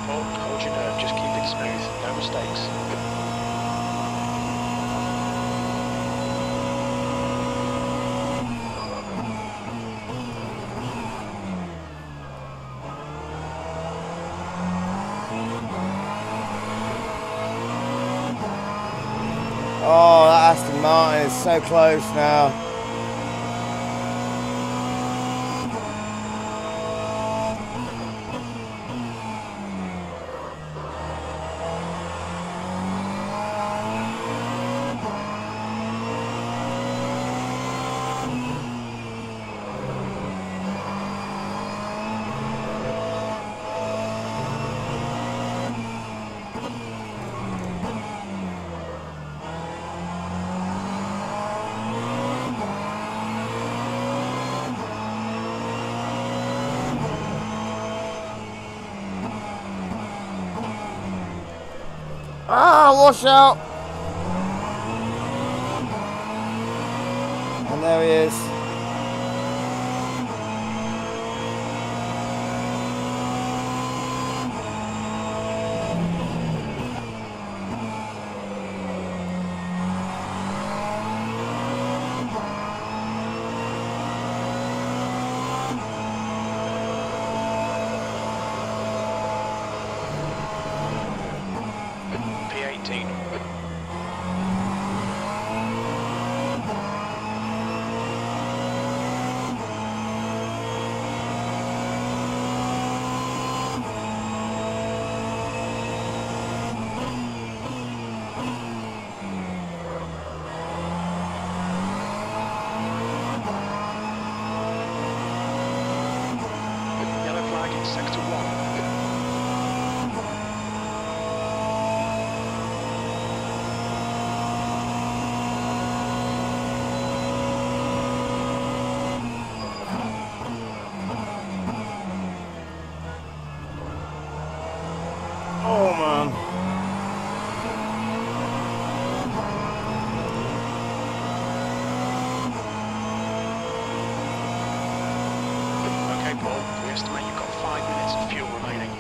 Paul, hold your nerve, just keep it smooth, no mistakes. Oh, that Aston Martin is so close now. Ah, wash out! And there he is. P18. Yellow flag in sector 1. Oh man. Okay, Paul, we estimate you've got 5 minutes of fuel remaining.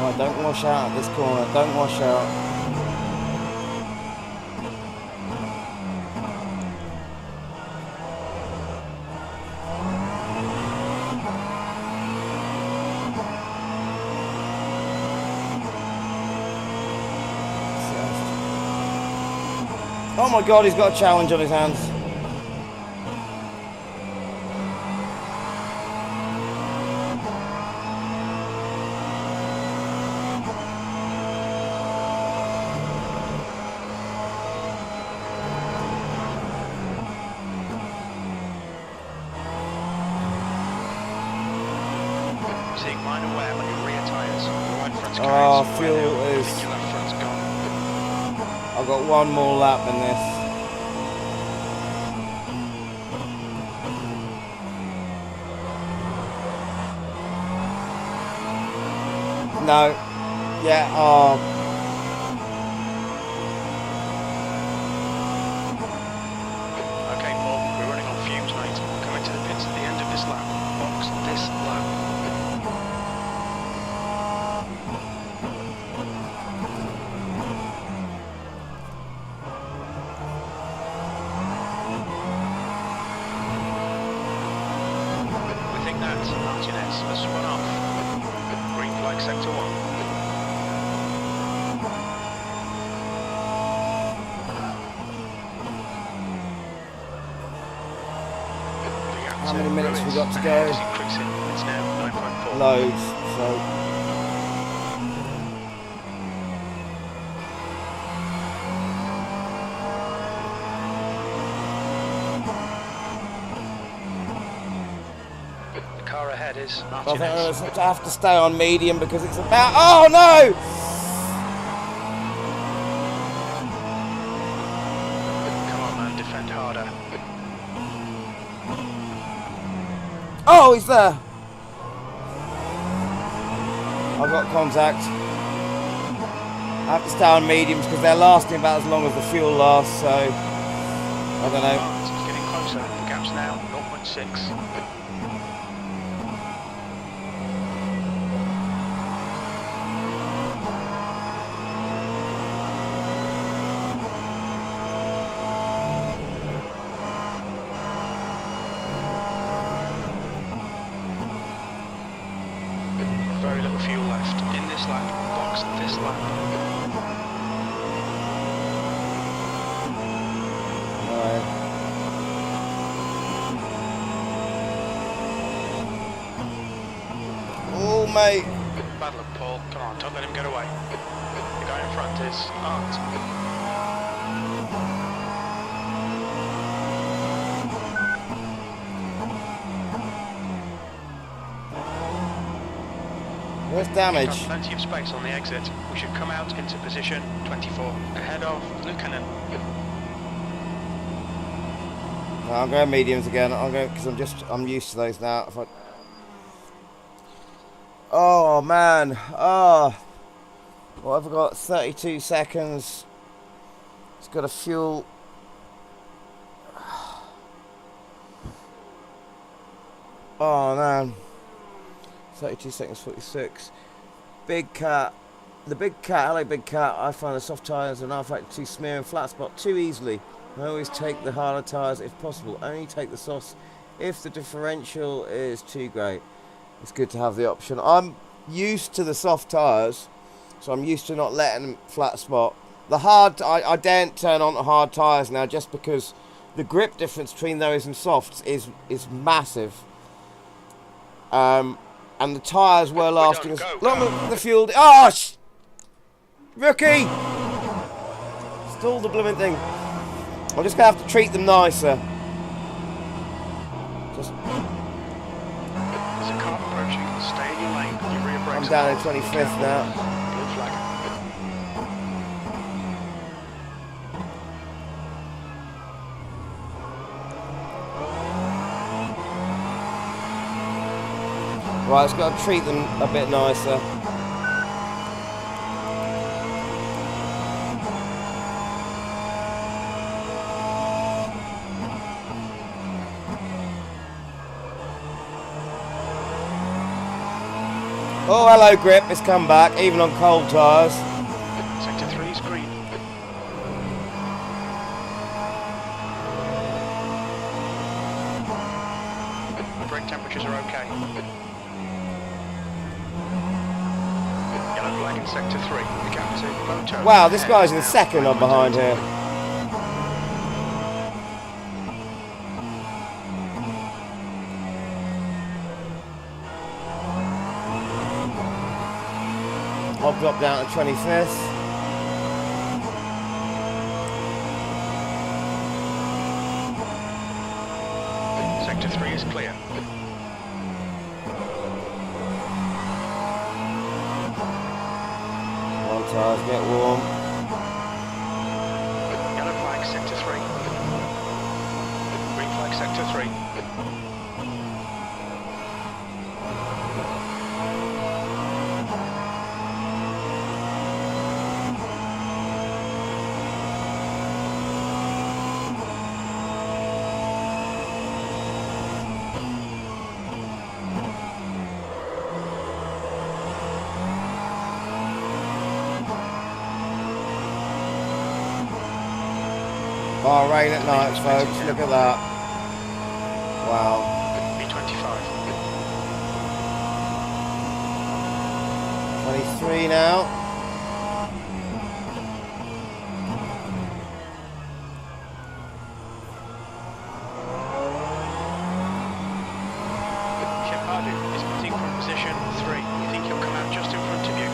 Oh, don't wash out at this corner. Don't wash out. Oh my god, he's got a challenge on his hands. Seeing minor wear on your rear tyres. Your right front's Oh, carrying some fuel wear now. I is- think your left front's gone. I've got one more lap in this. No. Yeah, oh. Okay, Paul, we're running on fumes, mate. Coming to the pits at the end of this lap. Box this lap. We think that Martinez has spun off. Green flag sector 1. How many minutes we got to go? It's now 9.4. Loads, so. The car ahead is I think Martinez. I'm going to have to stay on medium because it's about. Oh no! Come on, man, defend harder. Oh, he's there. I've got contact. I have to stay on mediums because they're lasting about as long as the fuel lasts, so I don't know. It's getting closer. The gap's now 0.6. Very little fuel left. In this lap, box this lap. Right. Oh, mate. Bad luck, Paul. Come on, don't let him get away. The guy in front is Art. Where's Got damage? plenty of space on the exit. We should come out into position 24, ahead of Lukanen. No, I'm going mediums again. I'm going because I'm used to those now. Oh man. Oh. What have I got? 32 seconds. It's got a fuel. Oh man. 32 seconds, 46. Big cat. The big cat, hello big cat. I find the soft tyres and Rfactor smear and flat spot too easily. I always take the harder tyres if possible. Only take the softs if the differential is too great. It's good to have the option. I'm used to the soft tyres, so I'm used to not letting them flat spot. The hard, I daren't turn on the hard tyres now just because the grip difference between those and softs is massive. And the tyres were lasting as long as the fuel. Oh, rookie! Stall the blooming thing. I'm just going to have to treat them nicer. Just. There's a car approaching. Stay in your lane. Your rear brakes. I'm down in 25th now. Blue flag. Right, it's got to treat them a bit nicer. Oh, hello grip, it's come back, even on cold tyres. Sector 3 is green. Brake temperatures are okay. Yellow flag in sector 3. The gap to Moto. Wow, this guy's in second on behind here. I'll drop down to 25th. Sector 3 is clear. One tyres get warm. Yellow flag sector 3. Green flag sector 3. Bahrain at night, folks. Look at that. Wow. V25. 23 now. Shepard is pitting from position 3. You think he'll come out just in front of you?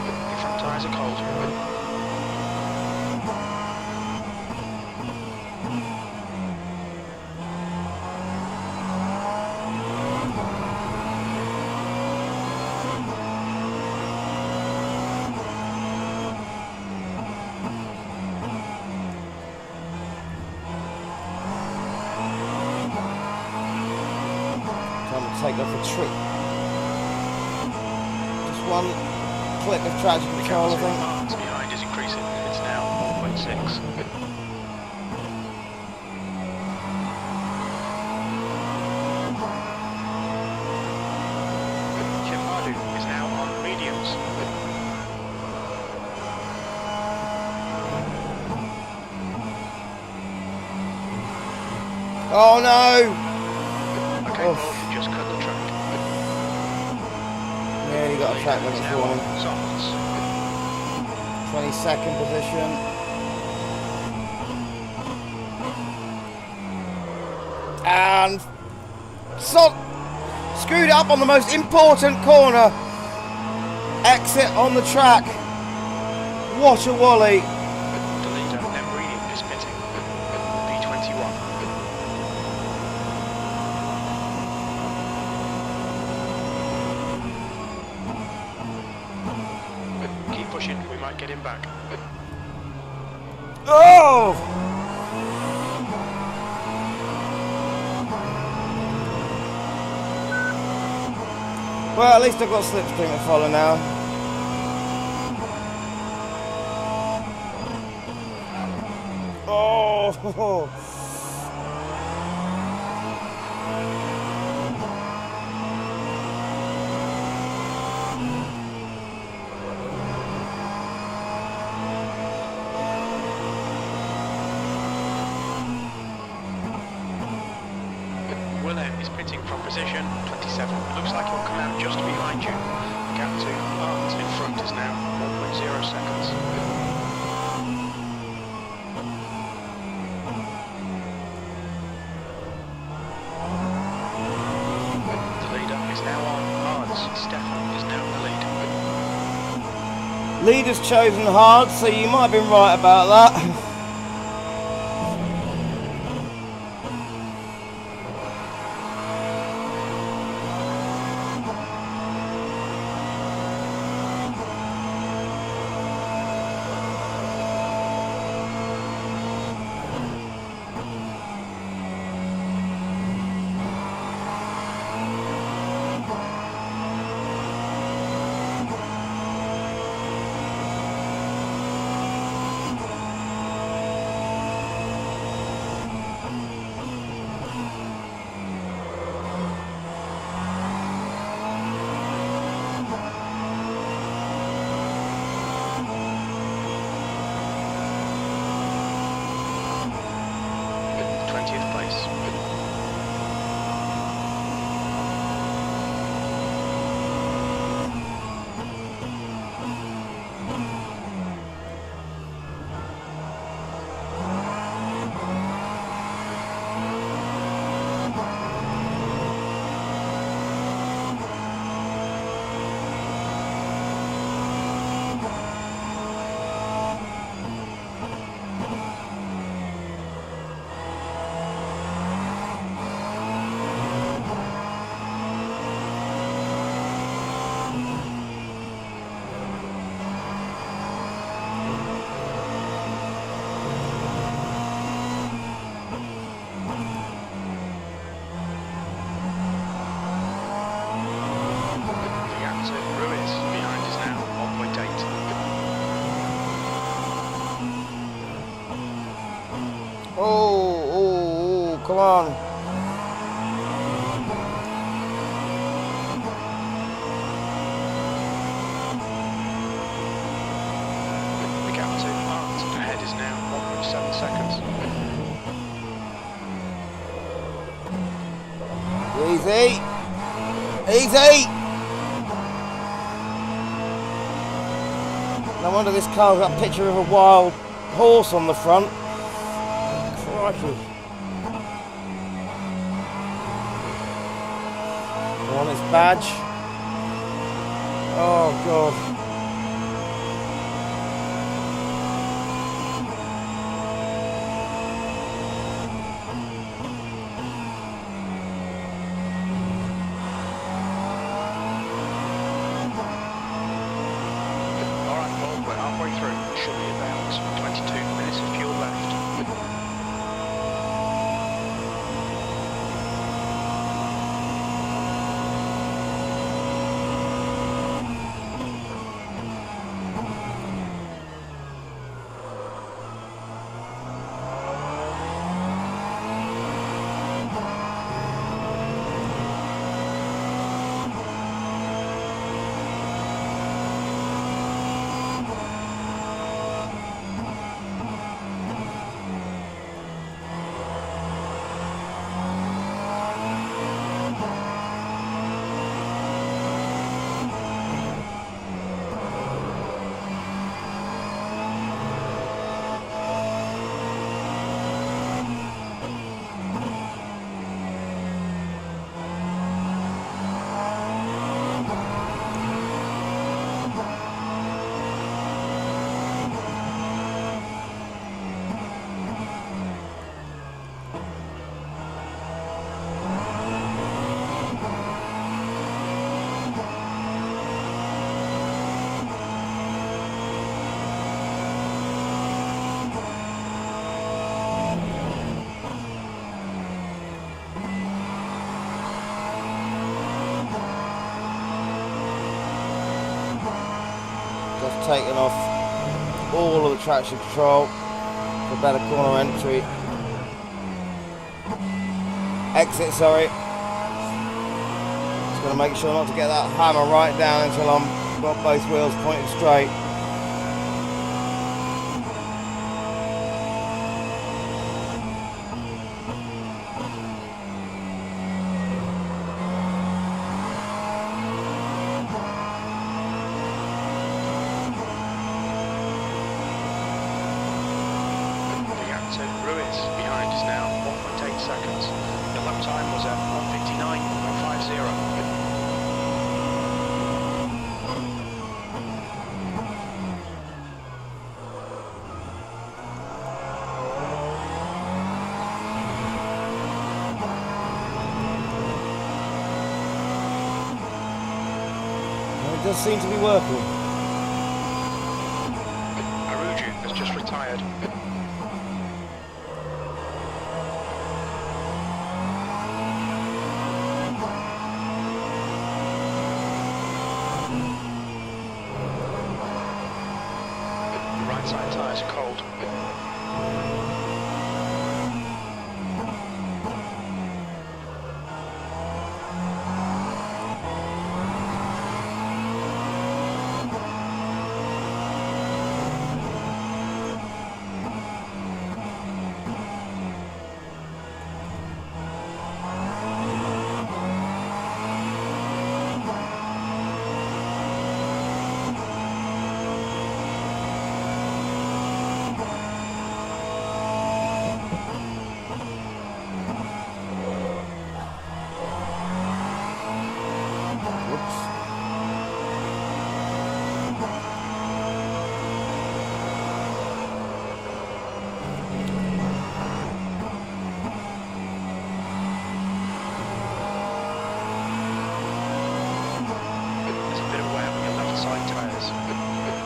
Your front tyres are cold. Time to take off a trip. Just one click of traction control, I think. Marks behind is increasing. It's now 1.6. Shepard is now on mediums. Oh no! Okay, Oof. Paul, you just cut the track. Nearly got a track limit Now for on him. softs. 22nd position. And screwed up on the most important corner. Exit on the track. What a wally. The leader, Nvidia, is pitting. V21. Keep pushing, we might get him back. Oh! Well, at least I've got slipstream to follow now. Oh! Willem is pitting from position 27. Looks like he'll come out just behind you. Gap to Art in front is now 1.0 seconds. The leader is now on Ards. Stefan is now in the lead. Leader's chosen hard, so you might have been right about that. on. The gap to Art ahead is now 1.7 seconds. Easy. Easy. No wonder this car's got a picture of a wild horse on the front. Crikey. On its badge. Oh God. Alright, well, we're halfway through. Should be about 22 minutes of fuel left. Just taken off all of the traction control for better corner entry. Exit, sorry. Just going to make sure not to get that hammer right down until I'm got both wheels pointed straight. Behind is now 1.8 seconds. The lap time was at 1:59.50. It does seem to be working. Aruju has just retired. Right side tyres are cold.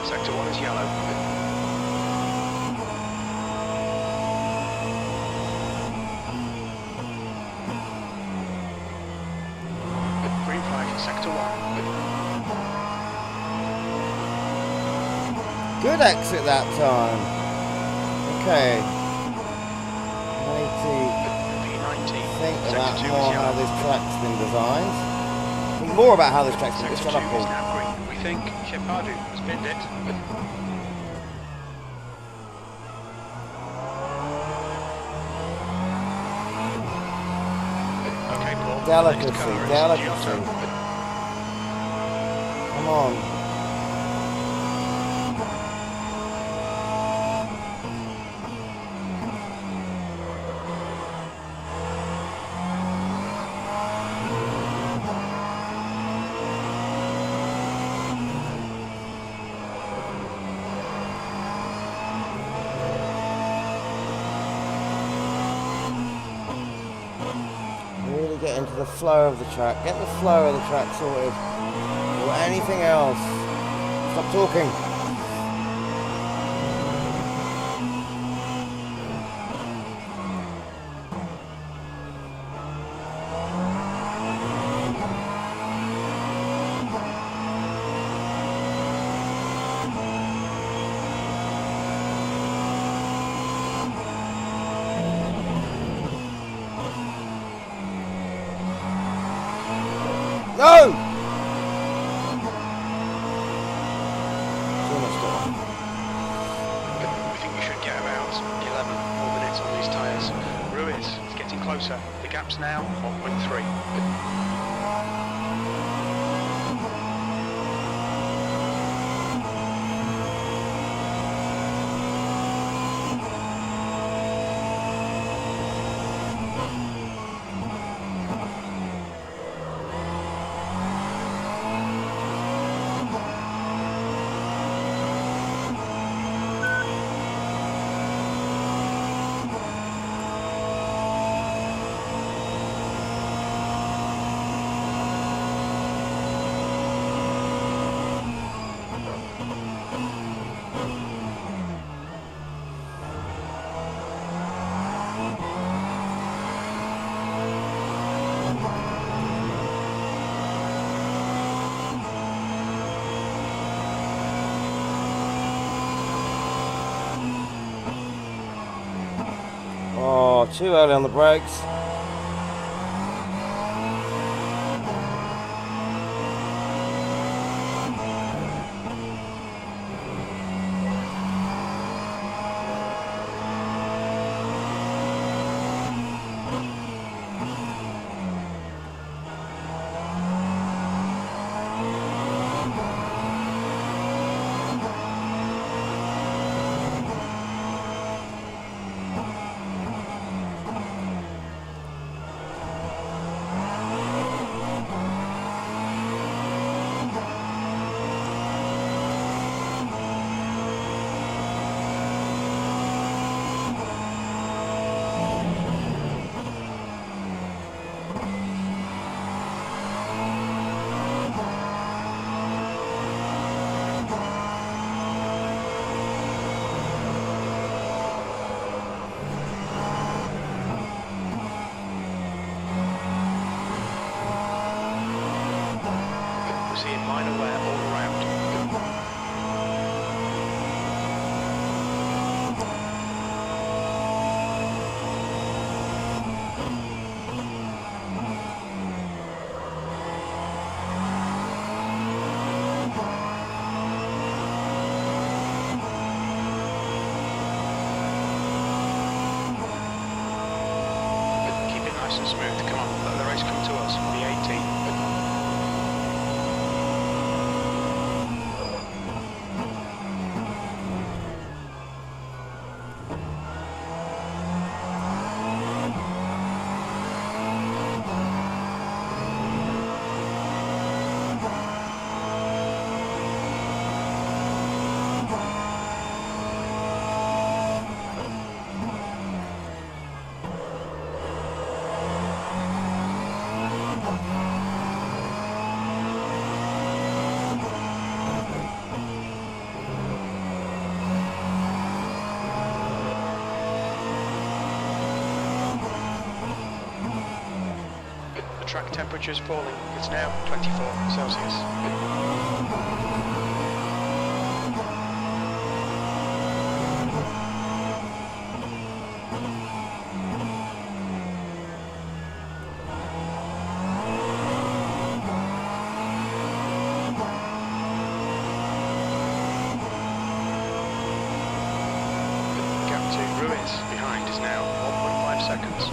Sector 1 is yellow. Green flag in Sector 1. Good exit that time. Okay. 80. P90 think about Sector 2 more is how yellow. this track's been designed. Think more about how this track's been Sector designed. 2 is now green. We think Shepard has binned it. Okay, Paul. Delicacy, The next car is delicacy. Giotto. Come on. Really get into the flow of the track. Get the flow of the track sorted. Or anything else. Stop talking. No! So much time. We think we should get about 11 more minutes on these tyres. Ruiz is getting closer. The gap's now 1.3. Oh, too early on the brakes. We're seeing minor wear all around. Keep it nice and smooth. Come on, let the race come to us. The 18. The track temperature's falling. It's now 24 Celsius. is now 1.5 seconds.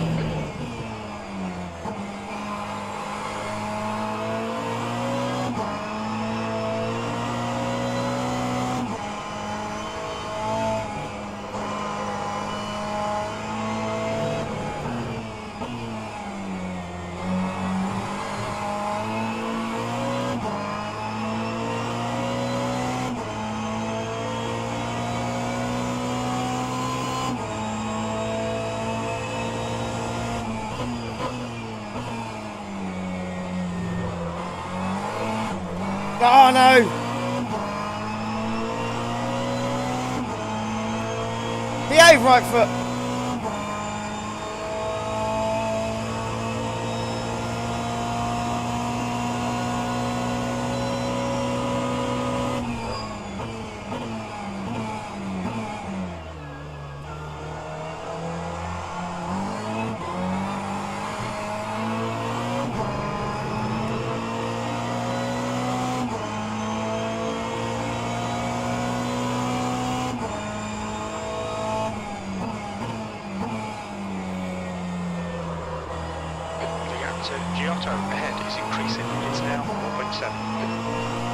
Oh no! Behave, right foot! So Giotto ahead is increasing. It's now 1.7.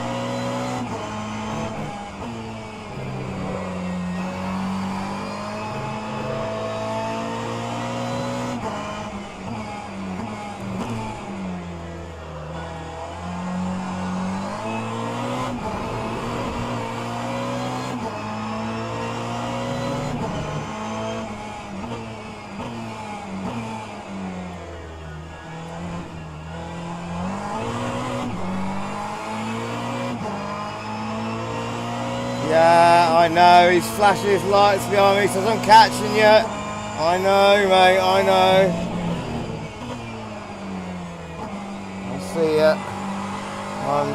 Yeah, I know, he's flashing his lights behind me, says I'm catching you. I know, mate, I know. I see ya. I'm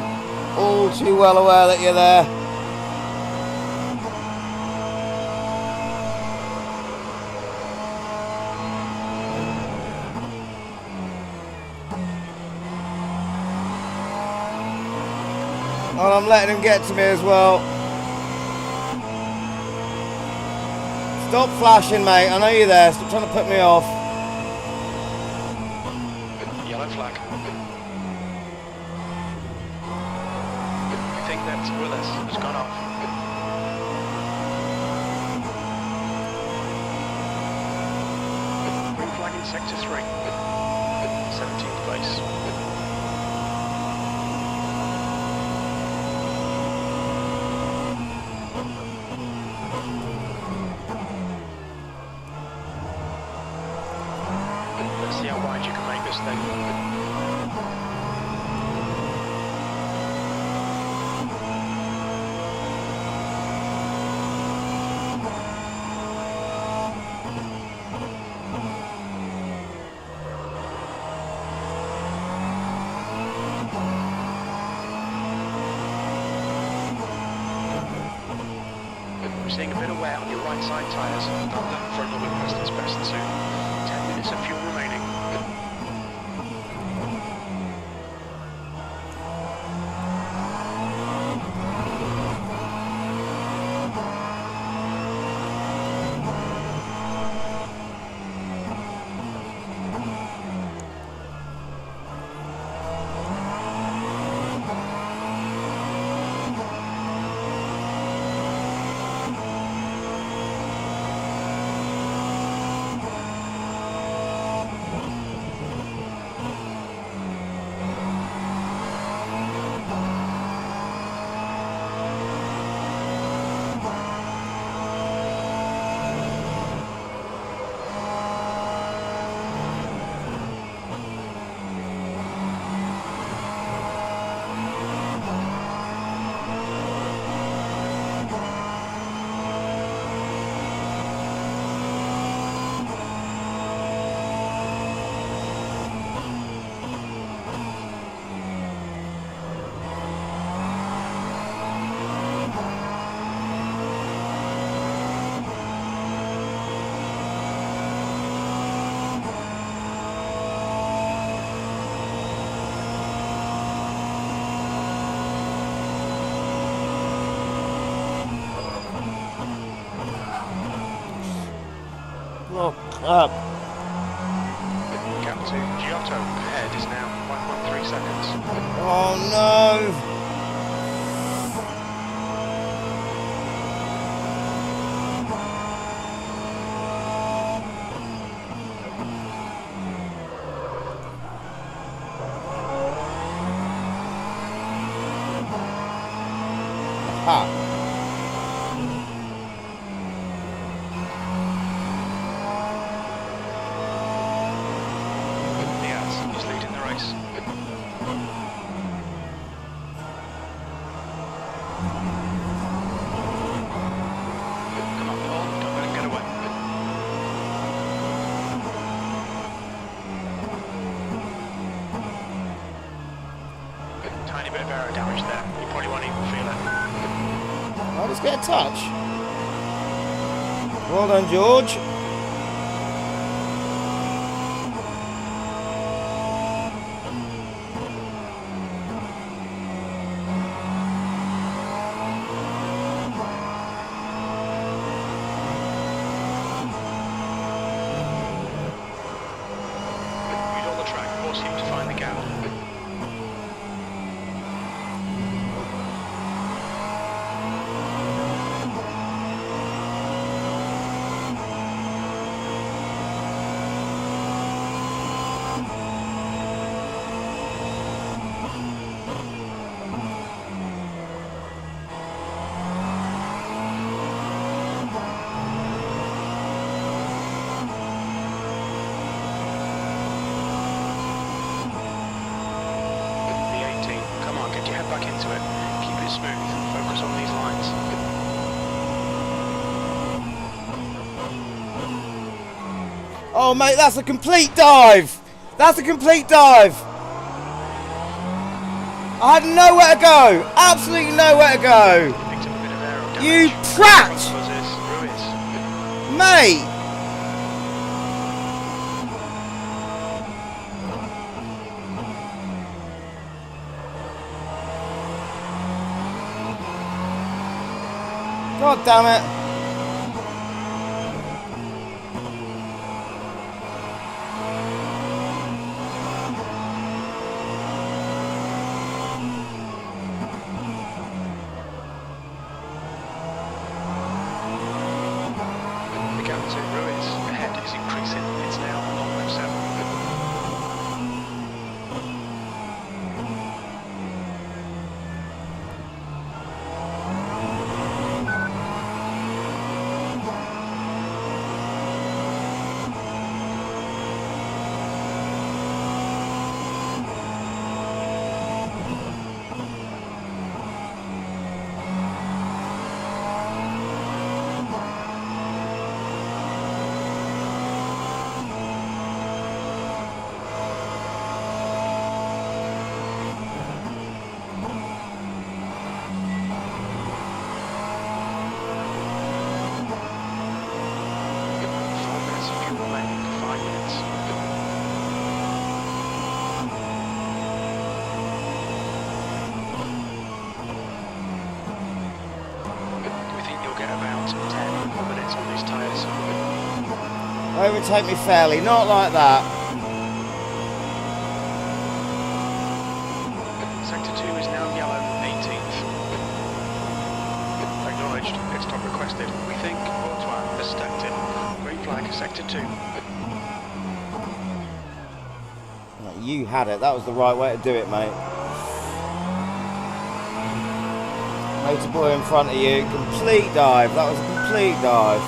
all too well aware that you're there. And I'm letting him get to me as well. Stop flashing, mate. I know you're there. Stop trying to put me off. Yellow flag. I think that Willis has gone off. Green flag in sector 3. 17th place. See how wide you can make this thing. We're seeing a bit of wear on your right side tyres. The front will be past its best soon. 10 minutes of fuel remaining. Gap to Giotto ahead is now 5.3 seconds. Oh no! Ha! Diaz is leading the race. Come on, Paul, don't let him get away. Tiny bit of aero damage there. You probably won't even feel it. I'll just get a touch. Well done, George. Use all the track, force him to find the gap. Back into it. Keep it smooth. Focus on these lines. Oh mate, that's a complete dive! That's a complete dive! I had nowhere to go! Absolutely nowhere to go! Picked up a bit of aero damage. You prat! Ruiz. Mate! God damn it! The gap to Ruiz ahead is increasing. It's now 0.7. Overtake me fairly, not like that. Sector 2 is now yellow, 18th. Acknowledged, pit stop requested. We think Courtois has stepped in. Green flag, Sector 2. You had it, that was the right way to do it, mate. Motor boy in front of you, complete dive, that was a complete dive.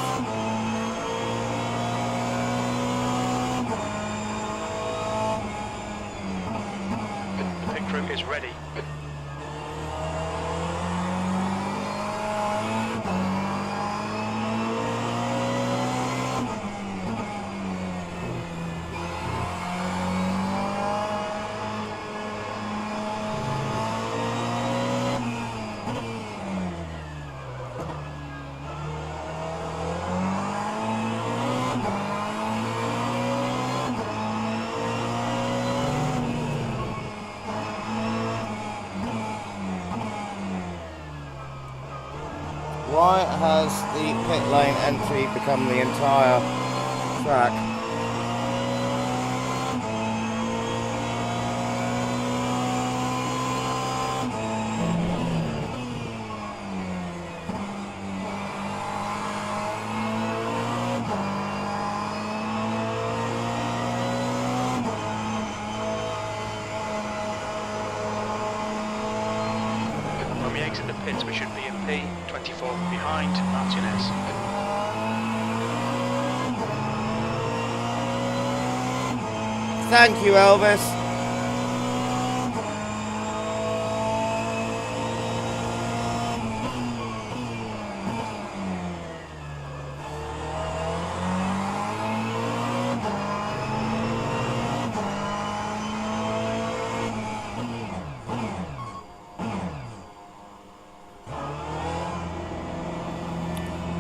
Is ready. Why has the pit lane entry become the entire track. When we exit the pits, we should be in P24 behind Martinez. Thank you, Elvis.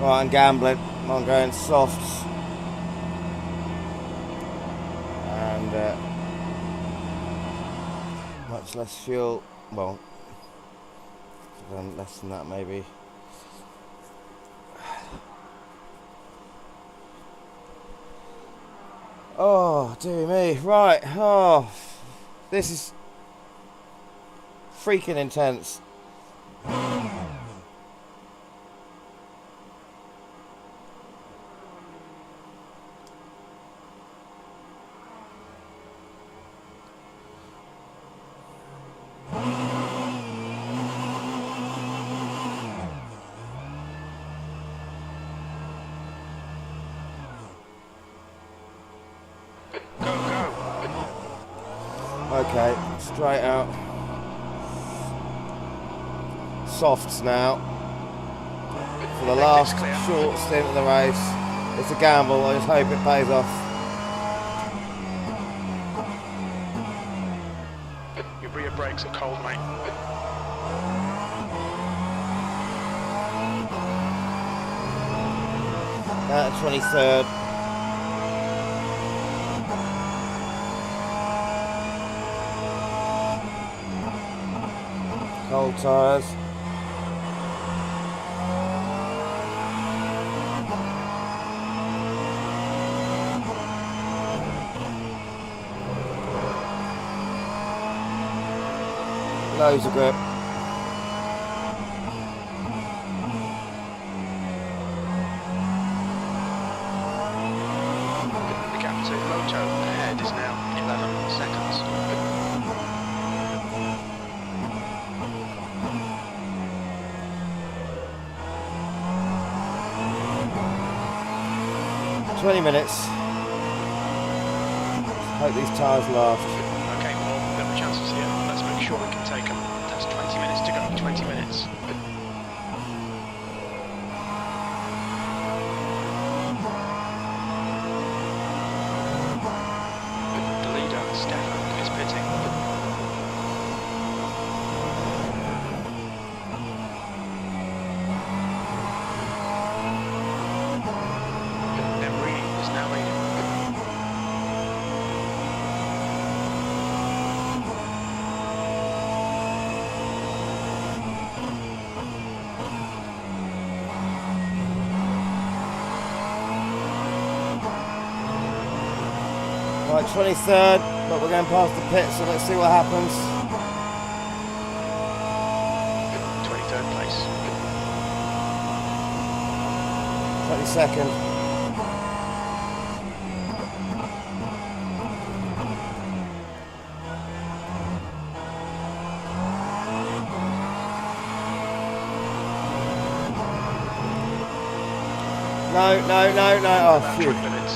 Right, I'm gambling. I'm going softs. And much less fuel. Well, less than that maybe. Oh, dear me. Right. Oh, this is freaking intense. Okay, straight out. Softs now. For the last short stint of the race. It's a gamble, I just hope it pays off. Your rear brakes are cold, mate. At 23rd. Cold tyres. Loads of grip. The gap to Moto ahead is now 11 seconds. $20 minutes. Hope these tyres last. Okay, Paul, there are chances here. Let's make sure we can take them. That's 20 minutes to go. 20 minutes. The leader, Stefan, is pitting. Nvidia is now leading. Right, 23rd, but we're going past the pit, so let's see what happens. 23rd place. 22nd. No. Oh, phew. Minutes.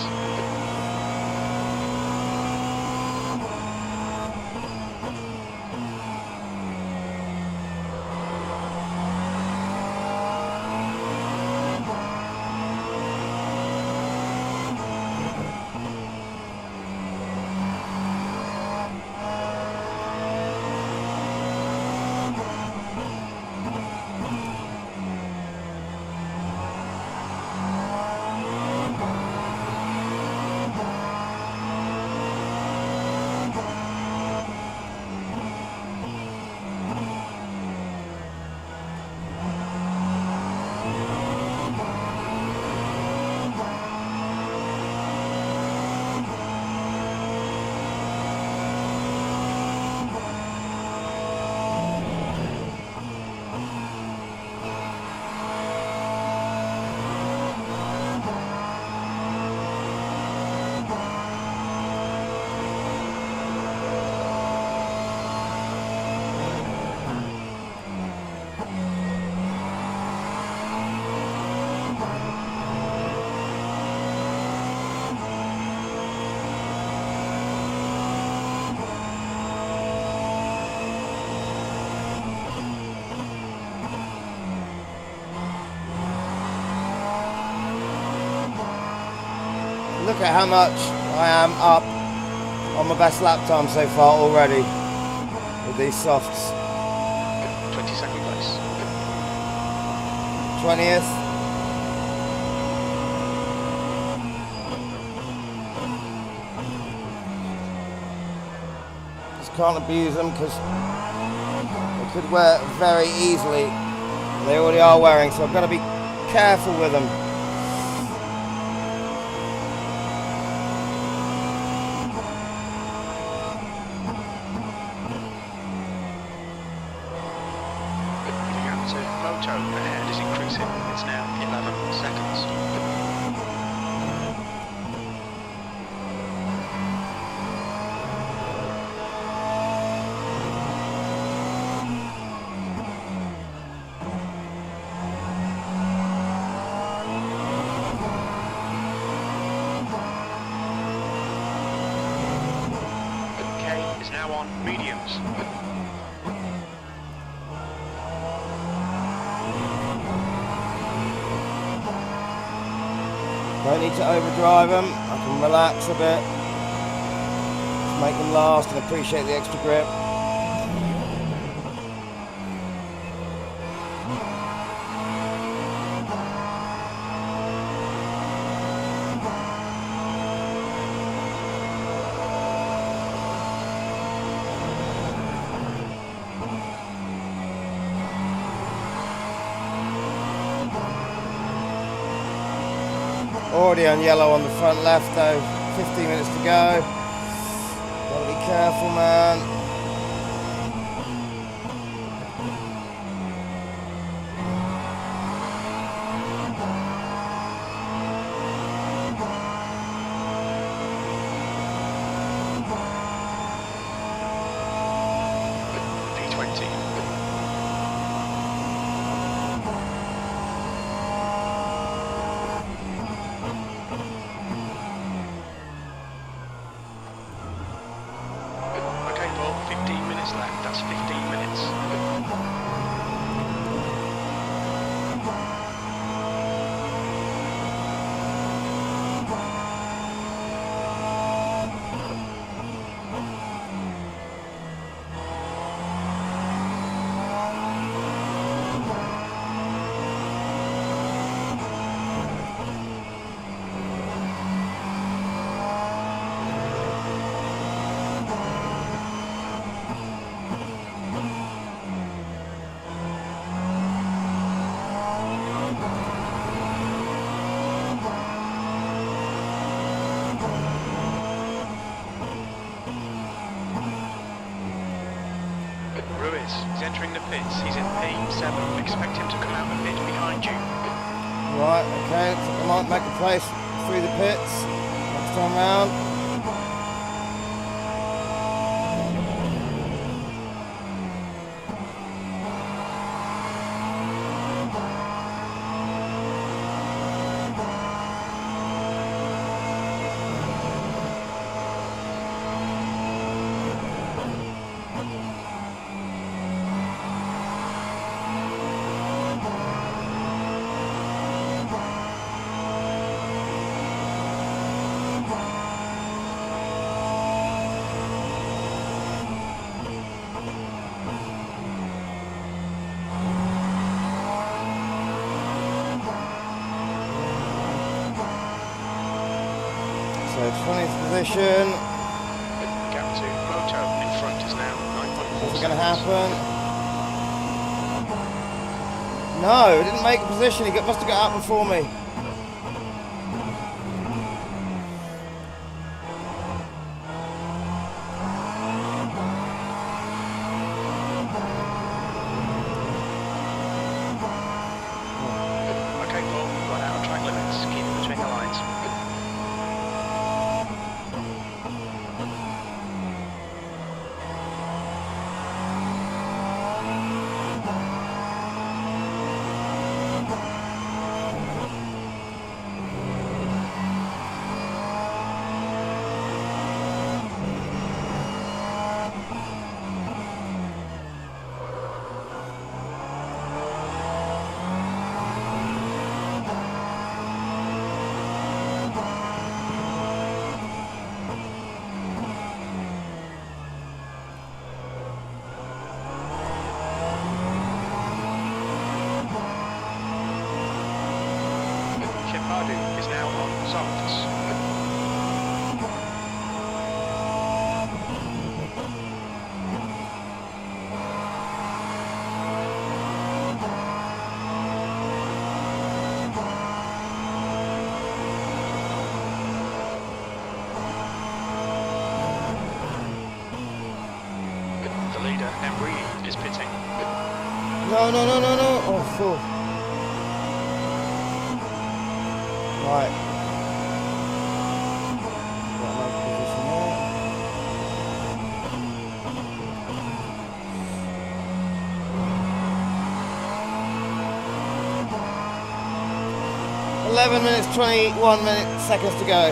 look at how much I am up on my best lap time so far already with these softs. 22nd place. 20th. Just can't abuse them because they could wear very easily. They already are wearing, so I've got to be careful with them. Moto ahead is increasing. It's now 11 seconds. K is now on mediums. Don't need to overdrive them. I can relax a bit. Just make them last and appreciate the extra grip. Already on yellow on the front left though, 15 minutes to go. Gotta be careful, man. V20. Left, that's 15 minutes. He's entering the pits. He's in P7. Expect him to come out the pit behind you. Right, okay, looks like I might make a place through the pits next time round. So 20th position. Gap to Moto in front is now 9.4 What's going to happen? No, he didn't make a position. He must have got out before me. Okay, Paul, right out of track limits. Keep it between the lines. Ricardo is now on softs. The leader, Nvidia, is pitting. No, no, no, no, no. Oh, full. Right. Got a nice position there. "11 minutes, 21 seconds to go.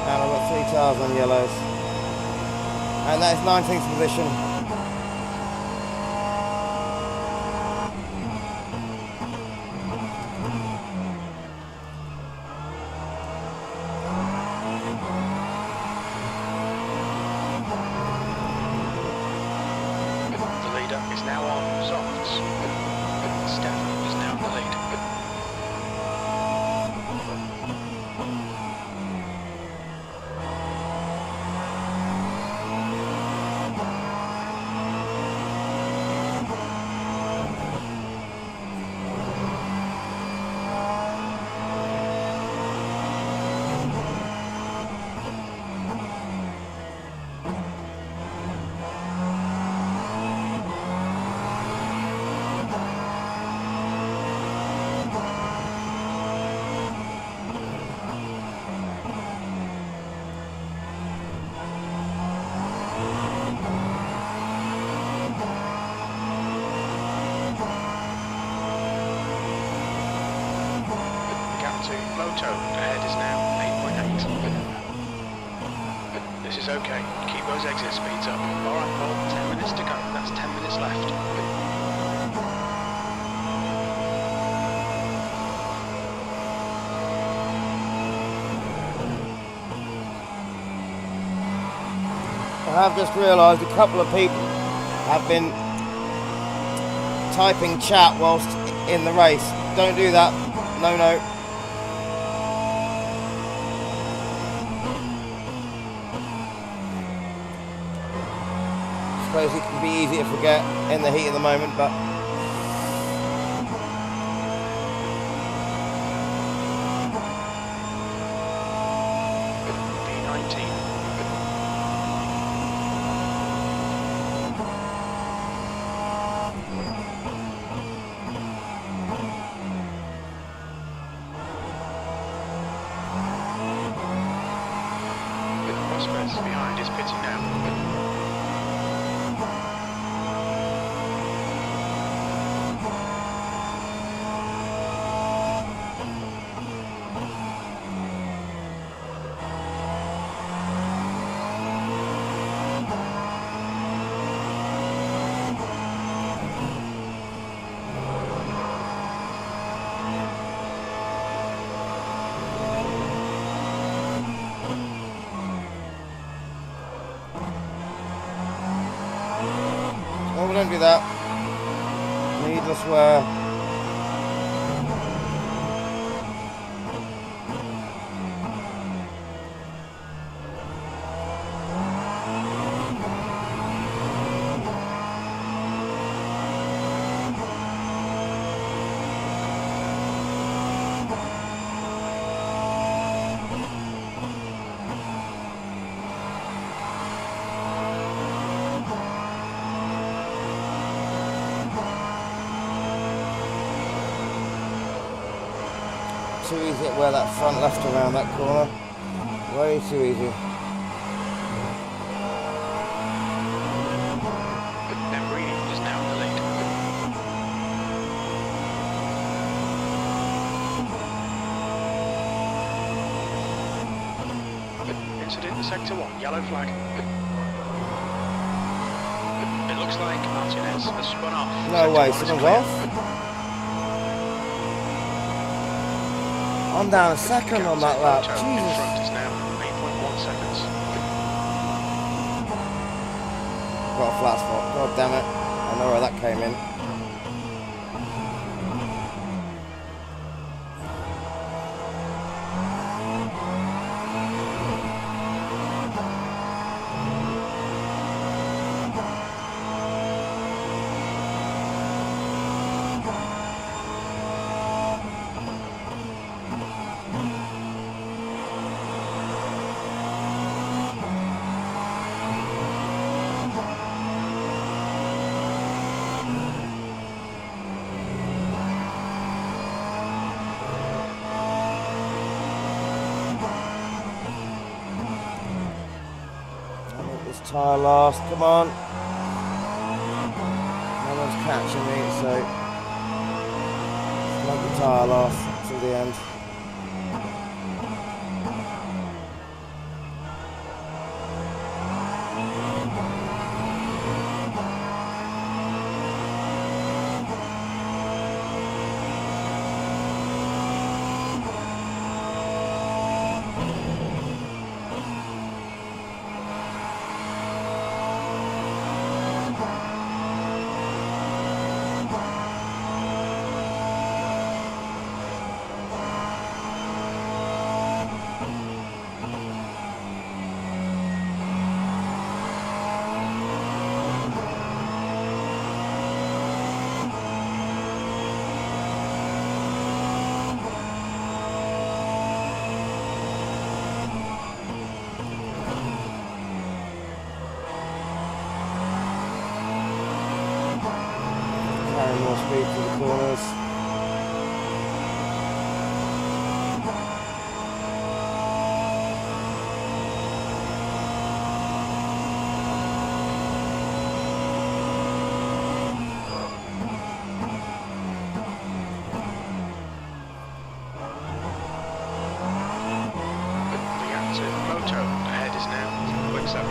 And I've got 3 tires on yellows. And that is 19th position. The leader is now on softs. Stefan is now in the lead. Ahead is now 8.8. This is okay. Keep those exit speeds up. Alright, Paul, 10 minutes to go. That's 10 minutes left. I have just realised a couple of people have been typing chat whilst in the race. Don't do that. No, no. I suppose it can be easy to forget in the heat of the moment, but V19. Prospects behind is pitting now. oh, we don't do that. Needless wear. Too easy to wear that front left around that corner. Way too easy. Nvidia is now in the lead. Incident in sector 1, yellow flag. It looks like Martinez has spun off. No way, Sector 1 is someone's clear. off? I'm down a second on that lap. In Jesus. front is now 8.1 seconds. Got a flat spot. God damn it. I know where that came in. Tyre last, come on. No one's catching me, so make the tyre last till the end. Carrying more speed to the corners. Moto ahead is now 0.7. 5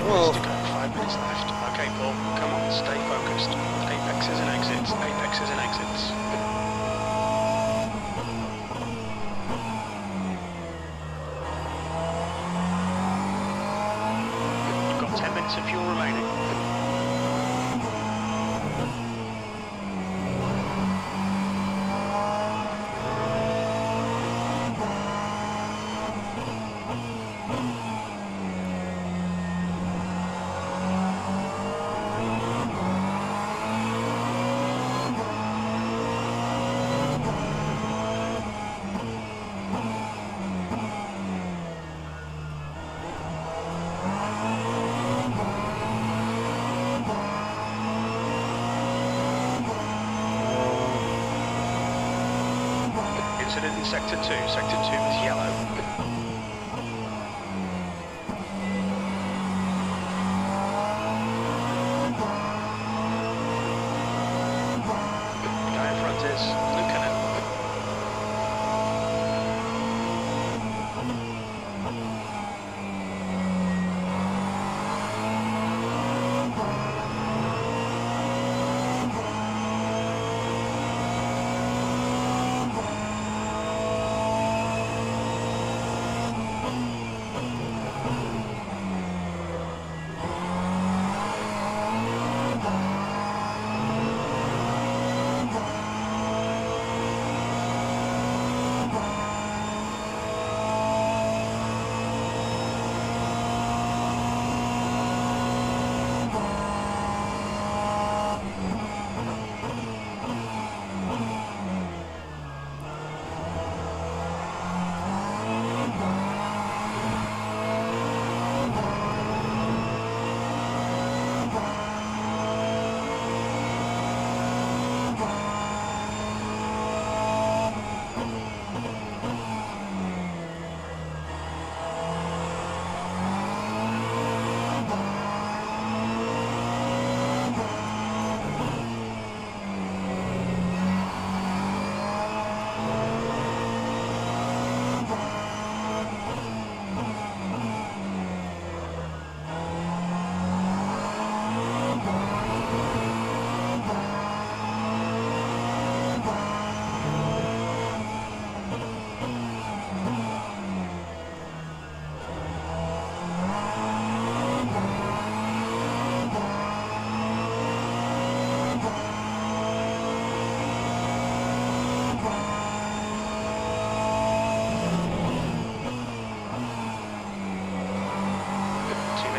minutes to go. 5 minutes left. Okay, Paul, come on, stay focused. Apexes and exits. Apexes and exits. You've got 10 minutes of fuel remaining. Incident in Sector 2. Sector 2 is yellow. Guy in front is Lieutenant.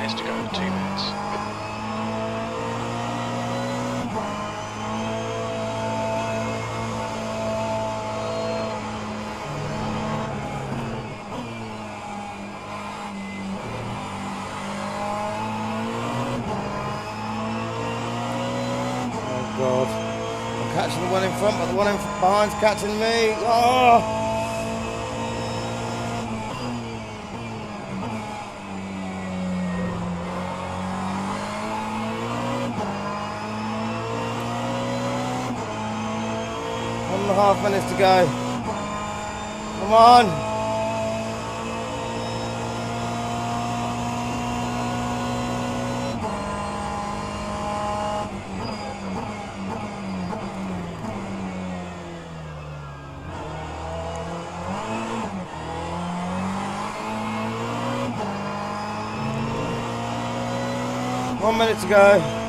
To go, 2 minutes. Oh God. I'm catching the one in front, but the one in behind's catching me. Oh! 2.5 minutes to go. Come on. One minute to go.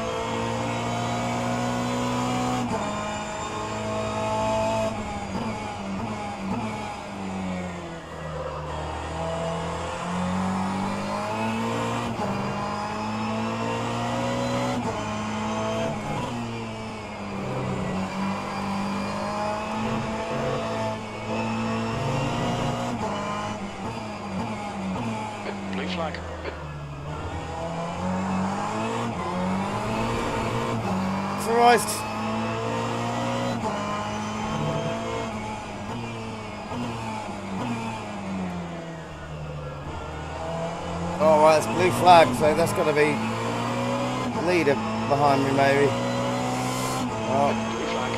Blue flag. Christ. Oh, right, it's blue flag, so that's got to be leader behind me, maybe. Oh, Blue flag.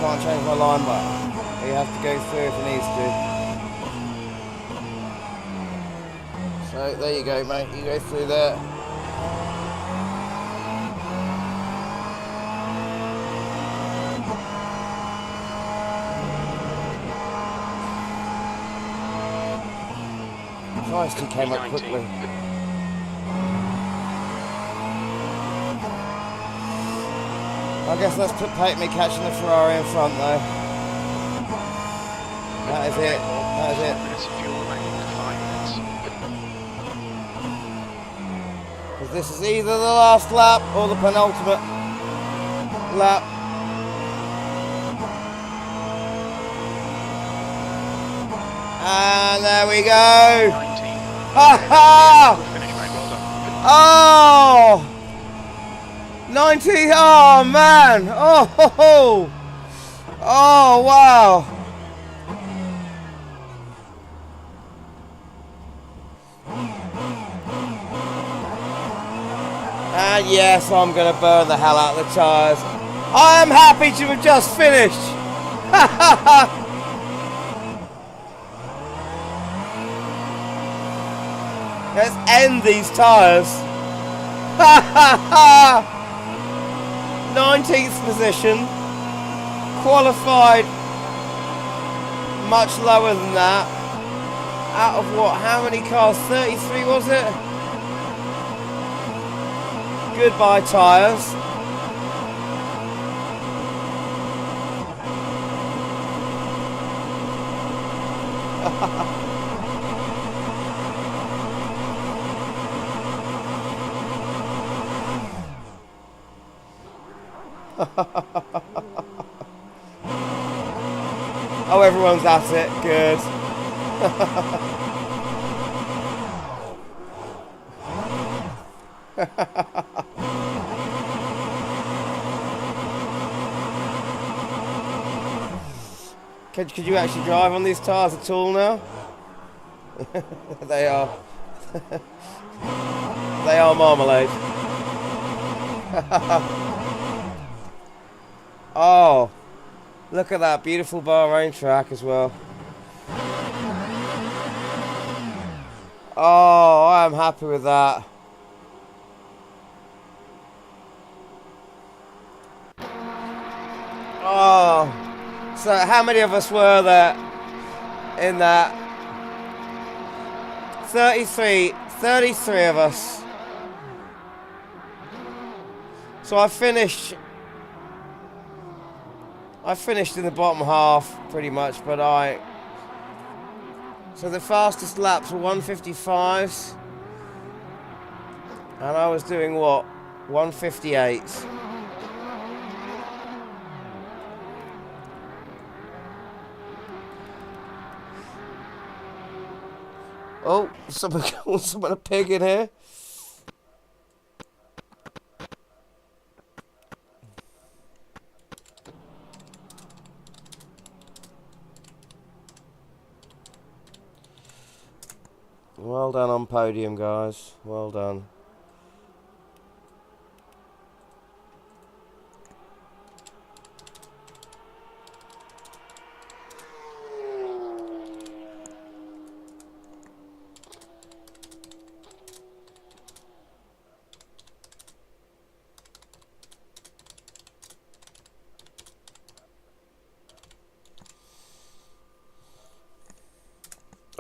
can't change my line, but he has to go through if he needs to. So there you go, mate. You go through there. Christ, he came up quickly. I guess that's put me catching the Ferrari in front, though. That is it. That is it. 5 minutes of fuel remaining. 5 minutes. Because this is either the last lap or the penultimate lap. And there we go. 19. Ha ha! Good finish, mate. Well done. Oh! 90. Oh man! Oh ho ho! Oh wow! And yes, I'm gonna burn the hell out of the tyres. I am happy to have just finished. Ha ha ha! Let's end these tyres. Ha ha ha! 19th position. Qualified much lower than that. Out of what? How many cars? 33 was it? Goodbye tyres. Oh, everyone's at it. Good. Could you actually drive on these tyres at all now? They are. They are marmalade. Oh, look at that beautiful Bahrain track as well. Oh, I am happy with that. Oh, so how many of us were there in that? 33 of us. So I finished in the bottom half pretty much, but so the fastest laps were 155s, and I was doing what? 158s. Oh, someone a pig in here. Well done on podium, guys. Well done.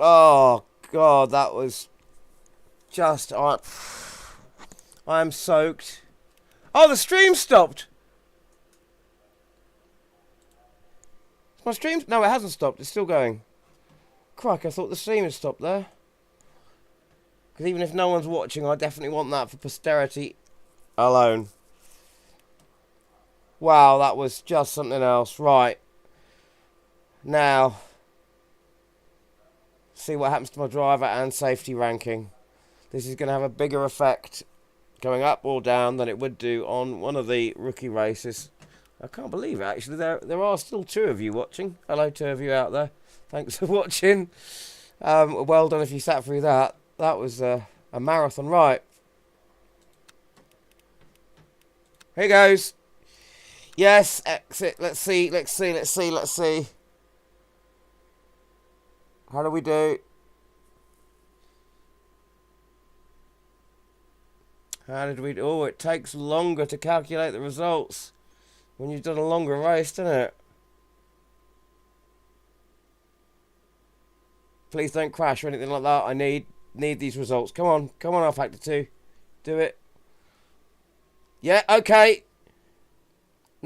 Oh, God, that was just... I am soaked. Oh, the stream stopped. My stream... No, it hasn't stopped. It's still going. Crikey, I thought the stream had stopped there. Because even if no one's watching, I definitely want that for posterity alone. Wow, that was just something else. Right. Now, see what happens to my driver and safety ranking. This is going to have a bigger effect going up or down than it would do on one of the rookie races. I can't believe it, actually. There are still 2 of you watching. Hello, 2 of you out there. Thanks for watching. Well done if you sat through that. That was a marathon. Right. Here goes. Yes, exit. Let's see. How do we do? How did we do? Oh, it takes longer to calculate the results when you've done a longer race, doesn't it? Please don't crash or anything like that. I need these results. Come on, Rfactor 2. Do it. Yeah, okay.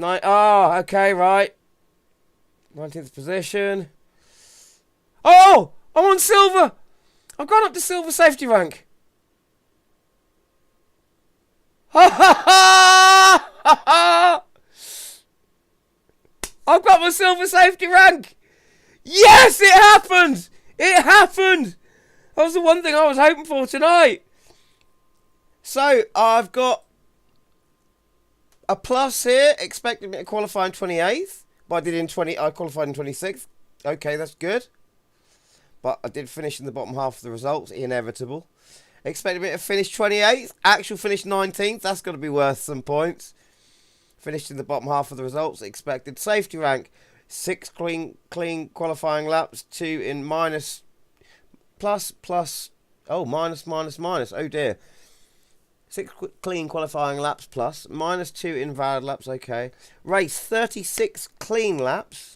Okay, right. 19th position. Oh! I'm on silver! I've gone up to silver safety rank. Ha ha ha! Ha ha! I've got my silver safety rank! Yes, it happened! It happened! That was the one thing I was hoping for tonight. So, I've got a plus here, expecting me to qualify in 28th. But I qualified in 26th. Okay, that's good. But I did finish in the bottom half of the results, inevitable. Expected me to finish 28th. Actual finish 19th. That's got to be worth some points. Finished in the bottom half of the results. Expected safety rank. 6 clean qualifying laps. 2 in minus. Plus. Oh, minus. Oh dear. 6 clean qualifying laps plus. Minus 2 invalid laps. Okay. Race 36 clean laps.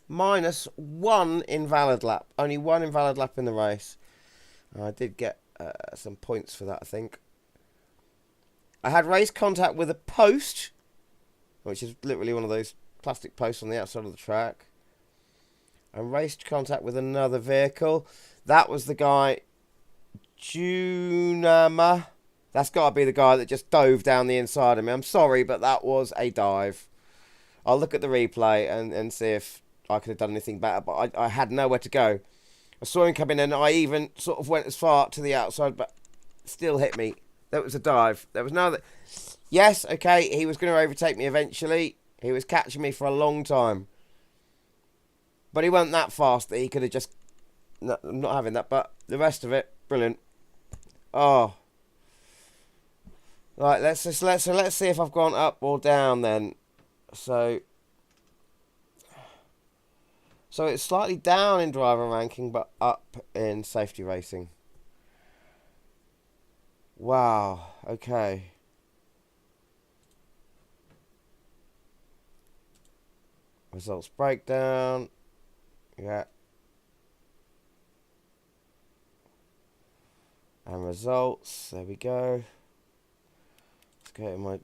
Minus 1 invalid lap. Only 1 invalid lap in the race. I did get some points for that, I think. I had race contact with a post, which is literally one of those plastic posts on the outside of the track. And raced contact with another vehicle. That was the guy, Junama. That's got to be the guy that just dove down the inside of me. I'm sorry, but that was a dive. I'll look at the replay and see if I could have done anything better, but I had nowhere to go. I saw him come in and I even sort of went as far to the outside, but still hit me. That was a dive. There was no... Yes, okay, he was going to overtake me eventually. He was catching me for a long time. But he wasn't that fast that he could have just... No, I'm not having that, but the rest of it, brilliant. Oh. Right, let's see if I've gone up or down then. So it's slightly down in driver ranking, but up in safety racing. Wow, okay. Results breakdown. Yeah. And results, there we go. Let's go to my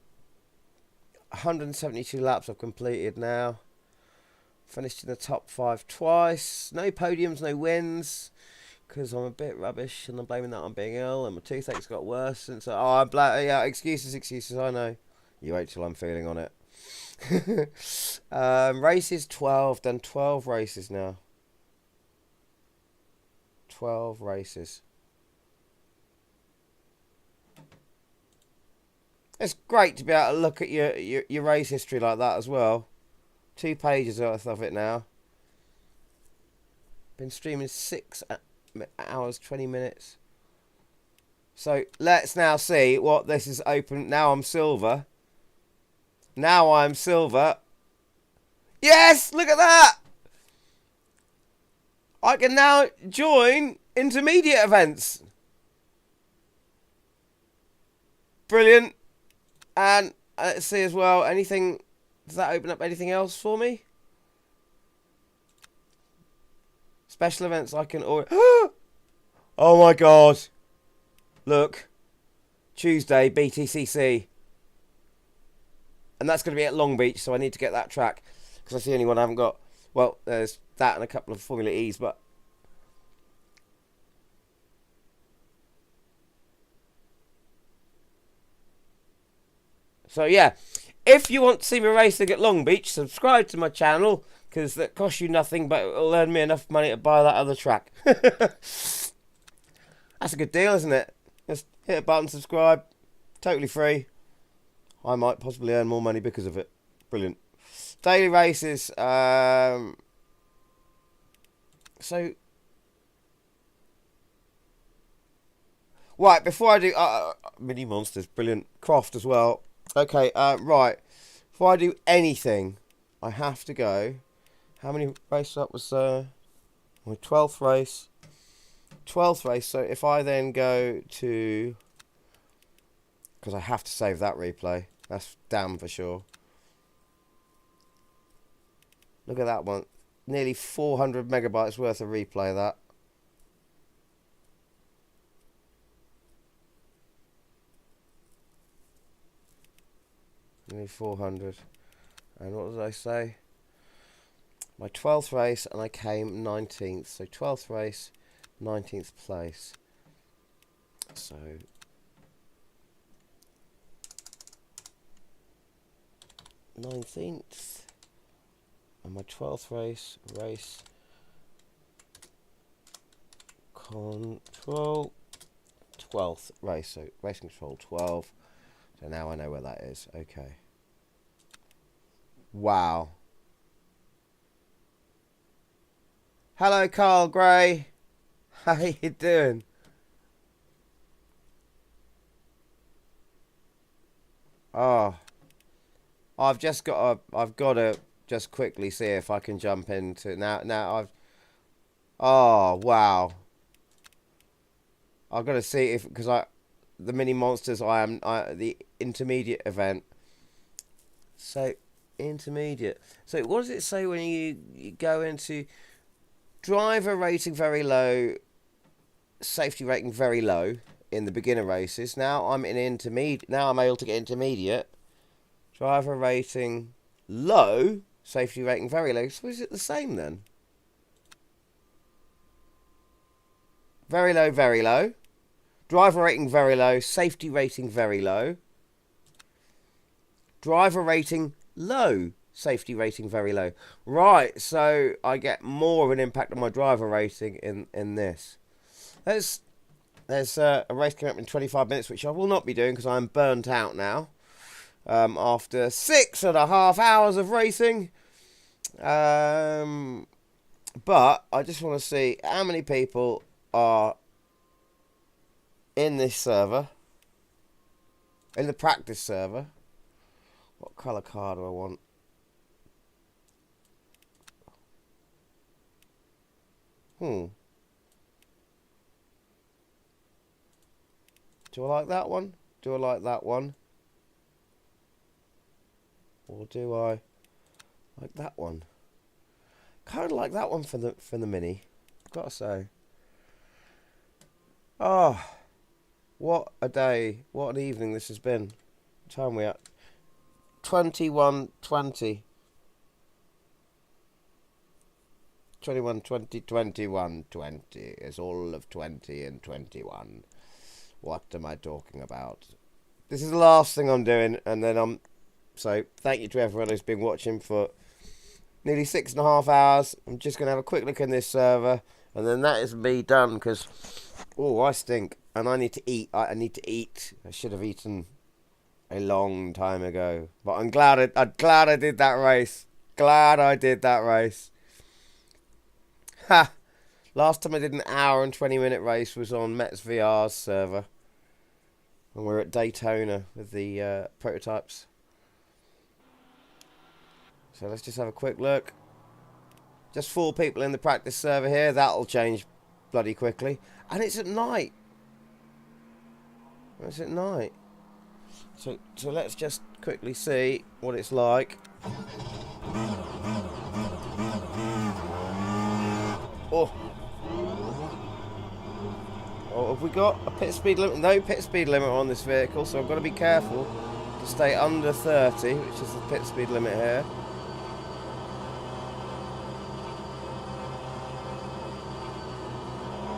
172 laps I've completed now. Finished in the top 5 twice. No podiums, no wins. Because I'm a bit rubbish and I'm blaming that on being ill. And my toothache's got worse since... yeah, excuses, I know. You wait till I'm feeling on it. Races 12. Done 12 races now. 12 races. It's great to be able to look at your race history like that as well. 2 pages worth of it now. Been streaming 6 hours, 20 minutes. So let's now see what this is open. Now I'm silver. Now I'm silver. Yes! Look at that! I can now join intermediate events. Brilliant. And let's see as well, anything... Does that open up anything else for me? Special events I can order. Oh my god. Look. Tuesday, BTCC. And that's going to be at Long Beach, so I need to get that track. Because that's the only one I haven't got. Well, there's that and a couple of Formula E's, but... So yeah, if you want to see me racing at Long Beach, subscribe to my channel, because that costs you nothing, but it'll earn me enough money to buy that other track. That's a good deal, isn't it? Just hit a button, subscribe, totally free. I might possibly earn more money because of it. Brilliant. Daily races. So right, before I do Mini Monsters, brilliant. Croft as well. Okay, right. Before I do anything, I have to go. How many races up was my 12th race? 12th race. So if I then go to, because I have to save that replay. That's damn for sure. Look at that one. Nearly 400 megabytes worth of replay, that. Nearly 400. And what did I say? My 12th race, and I came 19th. So 12th race, 19th place. So... 19th. And my 12th race control 12th race, so race control 12. So now I know where that is. Okay. Wow. Hello, Carl Gray. How you doing? Oh, I've got to just quickly see if I can jump into oh wow, I've got to see if, because the Mini Monsters, the intermediate event. So intermediate, so what does it say when you go into driver rating very low, safety rating very low in the beginner races? Now I'm in intermediate, now I'm able to get intermediate. Driver rating low, safety rating very low. So is it the same then? Very low, very low. Driver rating very low, safety rating very low. Driver rating low, safety rating very low. Right, so I get more of an impact on my driver rating in this. There's a race coming up in 25 minutes, which I will not be doing because I'm burnt out now. After 6.5 hours of racing. But I just want to see how many people are in this server. In the practice server. What colour car do I want? Do I like that one? Do I like that one? Or do I like that one? Kind of like that one for the Mini, I've got to say. Oh, what a day, what an evening this has been. What time are we at? 21:20. 21:20, 21:20. It's all of 20 and 21. What am I talking about? This is the last thing I'm doing, and then so thank you to everyone who's been watching for nearly 6.5 hours. I'm just going to have a quick look in this server, and then that is me done, because, oh, I stink, and I need to eat. I need to eat. I should have eaten a long time ago, but I'm glad I did that race. Glad I did that race. Ha! Last time I did an hour and 20-minute race was on Mets VR's server, and we're at Daytona with the prototypes. So let's just have a quick look. Just 4 people in the practice server here. That'll change bloody quickly. And it's at night. It's at night. So let's just quickly see what it's like. Oh, Have we got a pit speed limit? No pit speed limit on this vehicle, so I've got to be careful to stay under 30, which is the pit speed limit here.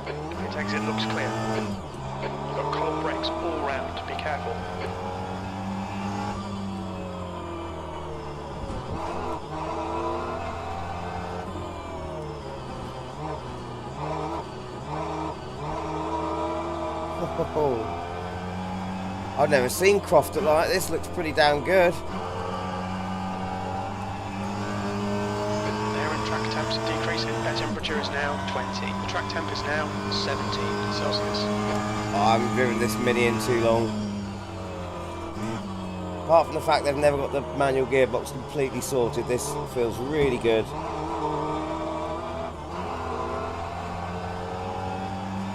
Pit exit looks clear. You've got cold brakes all round, be careful. I've never seen Crofter like this. Looks pretty damn good. Air and track temps are decreasing. Air temperature is now 20. The track temp is now 17 Celsius. Oh, I haven't driven this Mini in too long. Apart from the fact they've never got the manual gearbox completely sorted, this feels really good.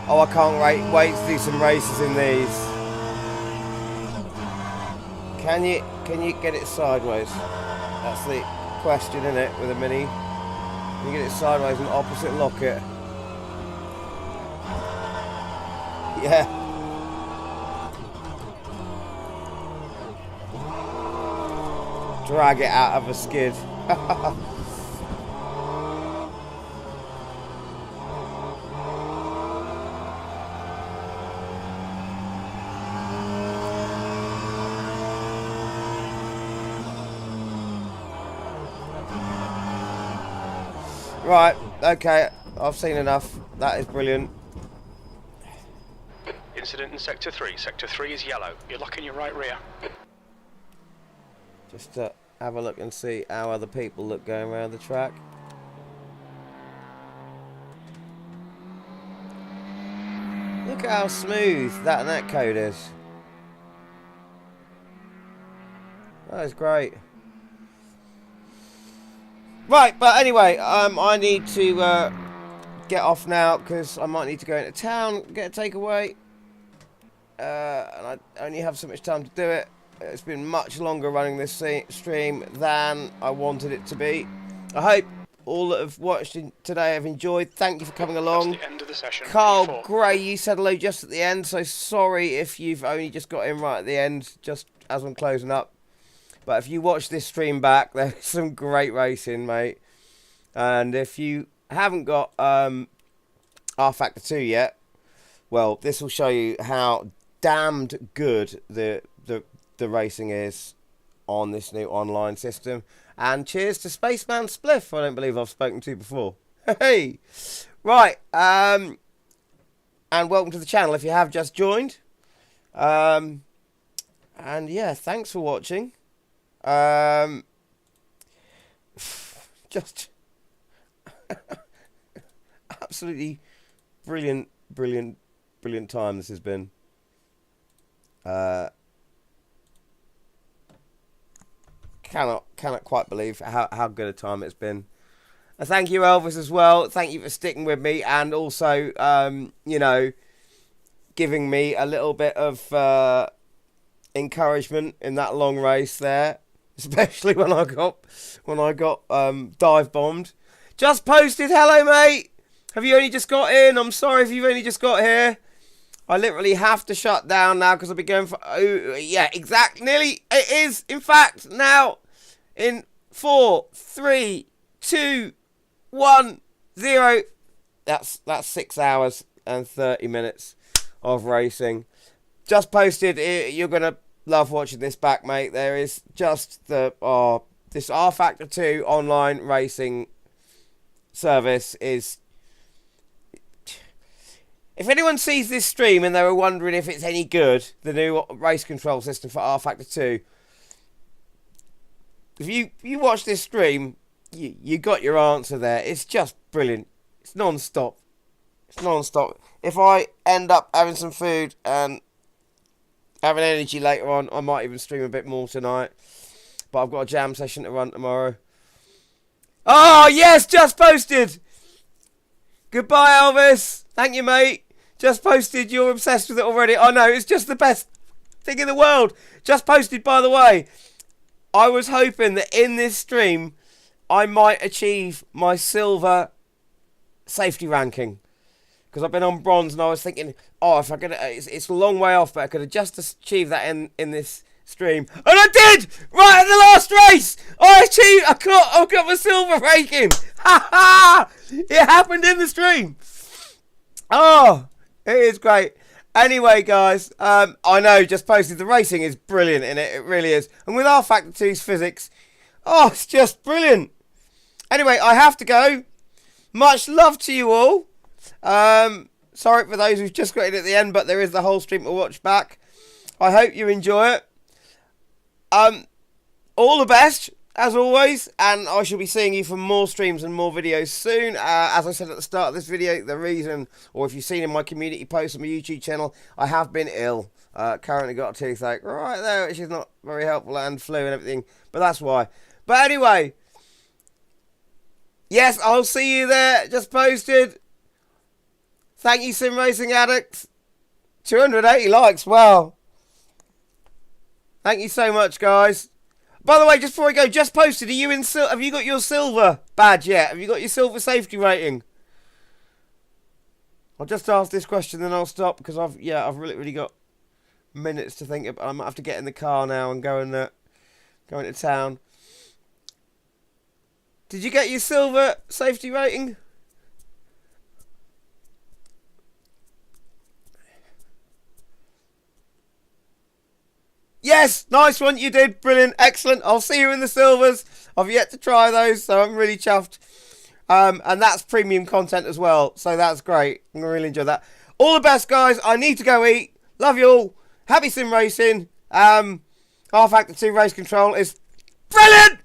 Oh, I can't wait to do some races in these. Can you get it sideways? That's the question, isn't it, with a Mini? Can you get it sideways and opposite lock it? Yeah. Drag it out of a skid. Right, okay, I've seen enough. That is brilliant. Incident in Sector 3. Sector 3 is yellow. You're locking your right rear. Just to have a look and see how other people look going around the track. Look at how smooth that netcode is. That is great. Right, but anyway, I need to get off now because I might need to go into town, get a takeaway. And I only have so much time to do it. It's been much longer running this stream than I wanted it to be. I hope all that have watched today have enjoyed. Thank you for coming along. That's the end of the session. Carl Gray, you said hello just at the end, so sorry if you've only just got in right at the end, just as I'm closing up. But if you watch this stream back, there's some great racing, mate. And if you haven't got Rfactor 2 yet, well, this will show you how damned good the racing is on this new online system. And cheers to Spaceman Spliff, I don't believe I've spoken to before. Hey! Right, and welcome to the channel if you have just joined. And yeah, thanks for watching. Just absolutely brilliant time this has been. Cannot quite believe how good a time it's been. And thank you, Elvis, as well. Thank you for sticking with me and also you know, giving me a little bit of encouragement in that long race there. Especially when I got dive bombed. Just posted, hello mate. Have you only just got in? I'm sorry if you've only just got here. I literally have to shut down now because I'll be going for yeah, exactly. Nearly it is. In fact, now in 4, 3, 2, 1, 0. That's 6 hours and 30 minutes of racing. Just posted. You're gonna love watching this back, mate. There is just this Rfactor 2 online racing service is... If anyone sees this stream and they were wondering if it's any good, the new race control system for Rfactor 2, if you watch this stream, you got your answer there. It's just brilliant. It's non-stop. It's non-stop. If I end up having some food and having energy later on, I might even stream a bit more tonight. But I've got a jam session to run tomorrow. Oh, yes, just posted. Goodbye, Elvis. Thank you, mate. Just posted. You're obsessed with it already. Oh, no, it's just the best thing in the world. Just posted, by the way. I was hoping that in this stream, I might achieve my silver safety ranking. because I've been on bronze, and I was thinking, oh, if I could, it's a long way off, but I could have just achieved that in this stream, and I did. Right at the last race, I got my silver rating. Ha ha! It happened in the stream. Oh, it is great. Anyway, guys, I know, just posted, the racing is brilliant in it. It really is. And with Rfactor 2's physics, oh, it's just brilliant. Anyway, I have to go. Much love to you all. Sorry for those who've just got in at the end, but there is the whole stream to watch back. I hope you enjoy it. All the best, as always, and I shall be seeing you for more streams and more videos soon. As I said at the start of this video, the reason, or if you've seen in my community post on my YouTube channel, I have been ill. Currently got a toothache right there, which is not very helpful, and flu and everything, but that's why. But anyway, yes, I'll see you there. Just posted. Thank you, Sim Racing Addicts. 280 likes, wow. Thank you so much, guys. By the way, just before I go, just posted, have you got your silver badge yet? Have you got your silver safety rating? I'll just ask this question, then I'll stop, because I've really got minutes to think about. I might have to get in the car now and go into town. Did you get your silver safety rating? Yes, nice one, you did, brilliant, excellent. I'll see you in the silvers. I've yet to try those, so I'm really chuffed. And that's premium content as well, so that's great. I'm gonna really enjoy that. All the best, guys. I need to go eat. Love you all. Happy sim racing. Rfactor 2 race control is brilliant.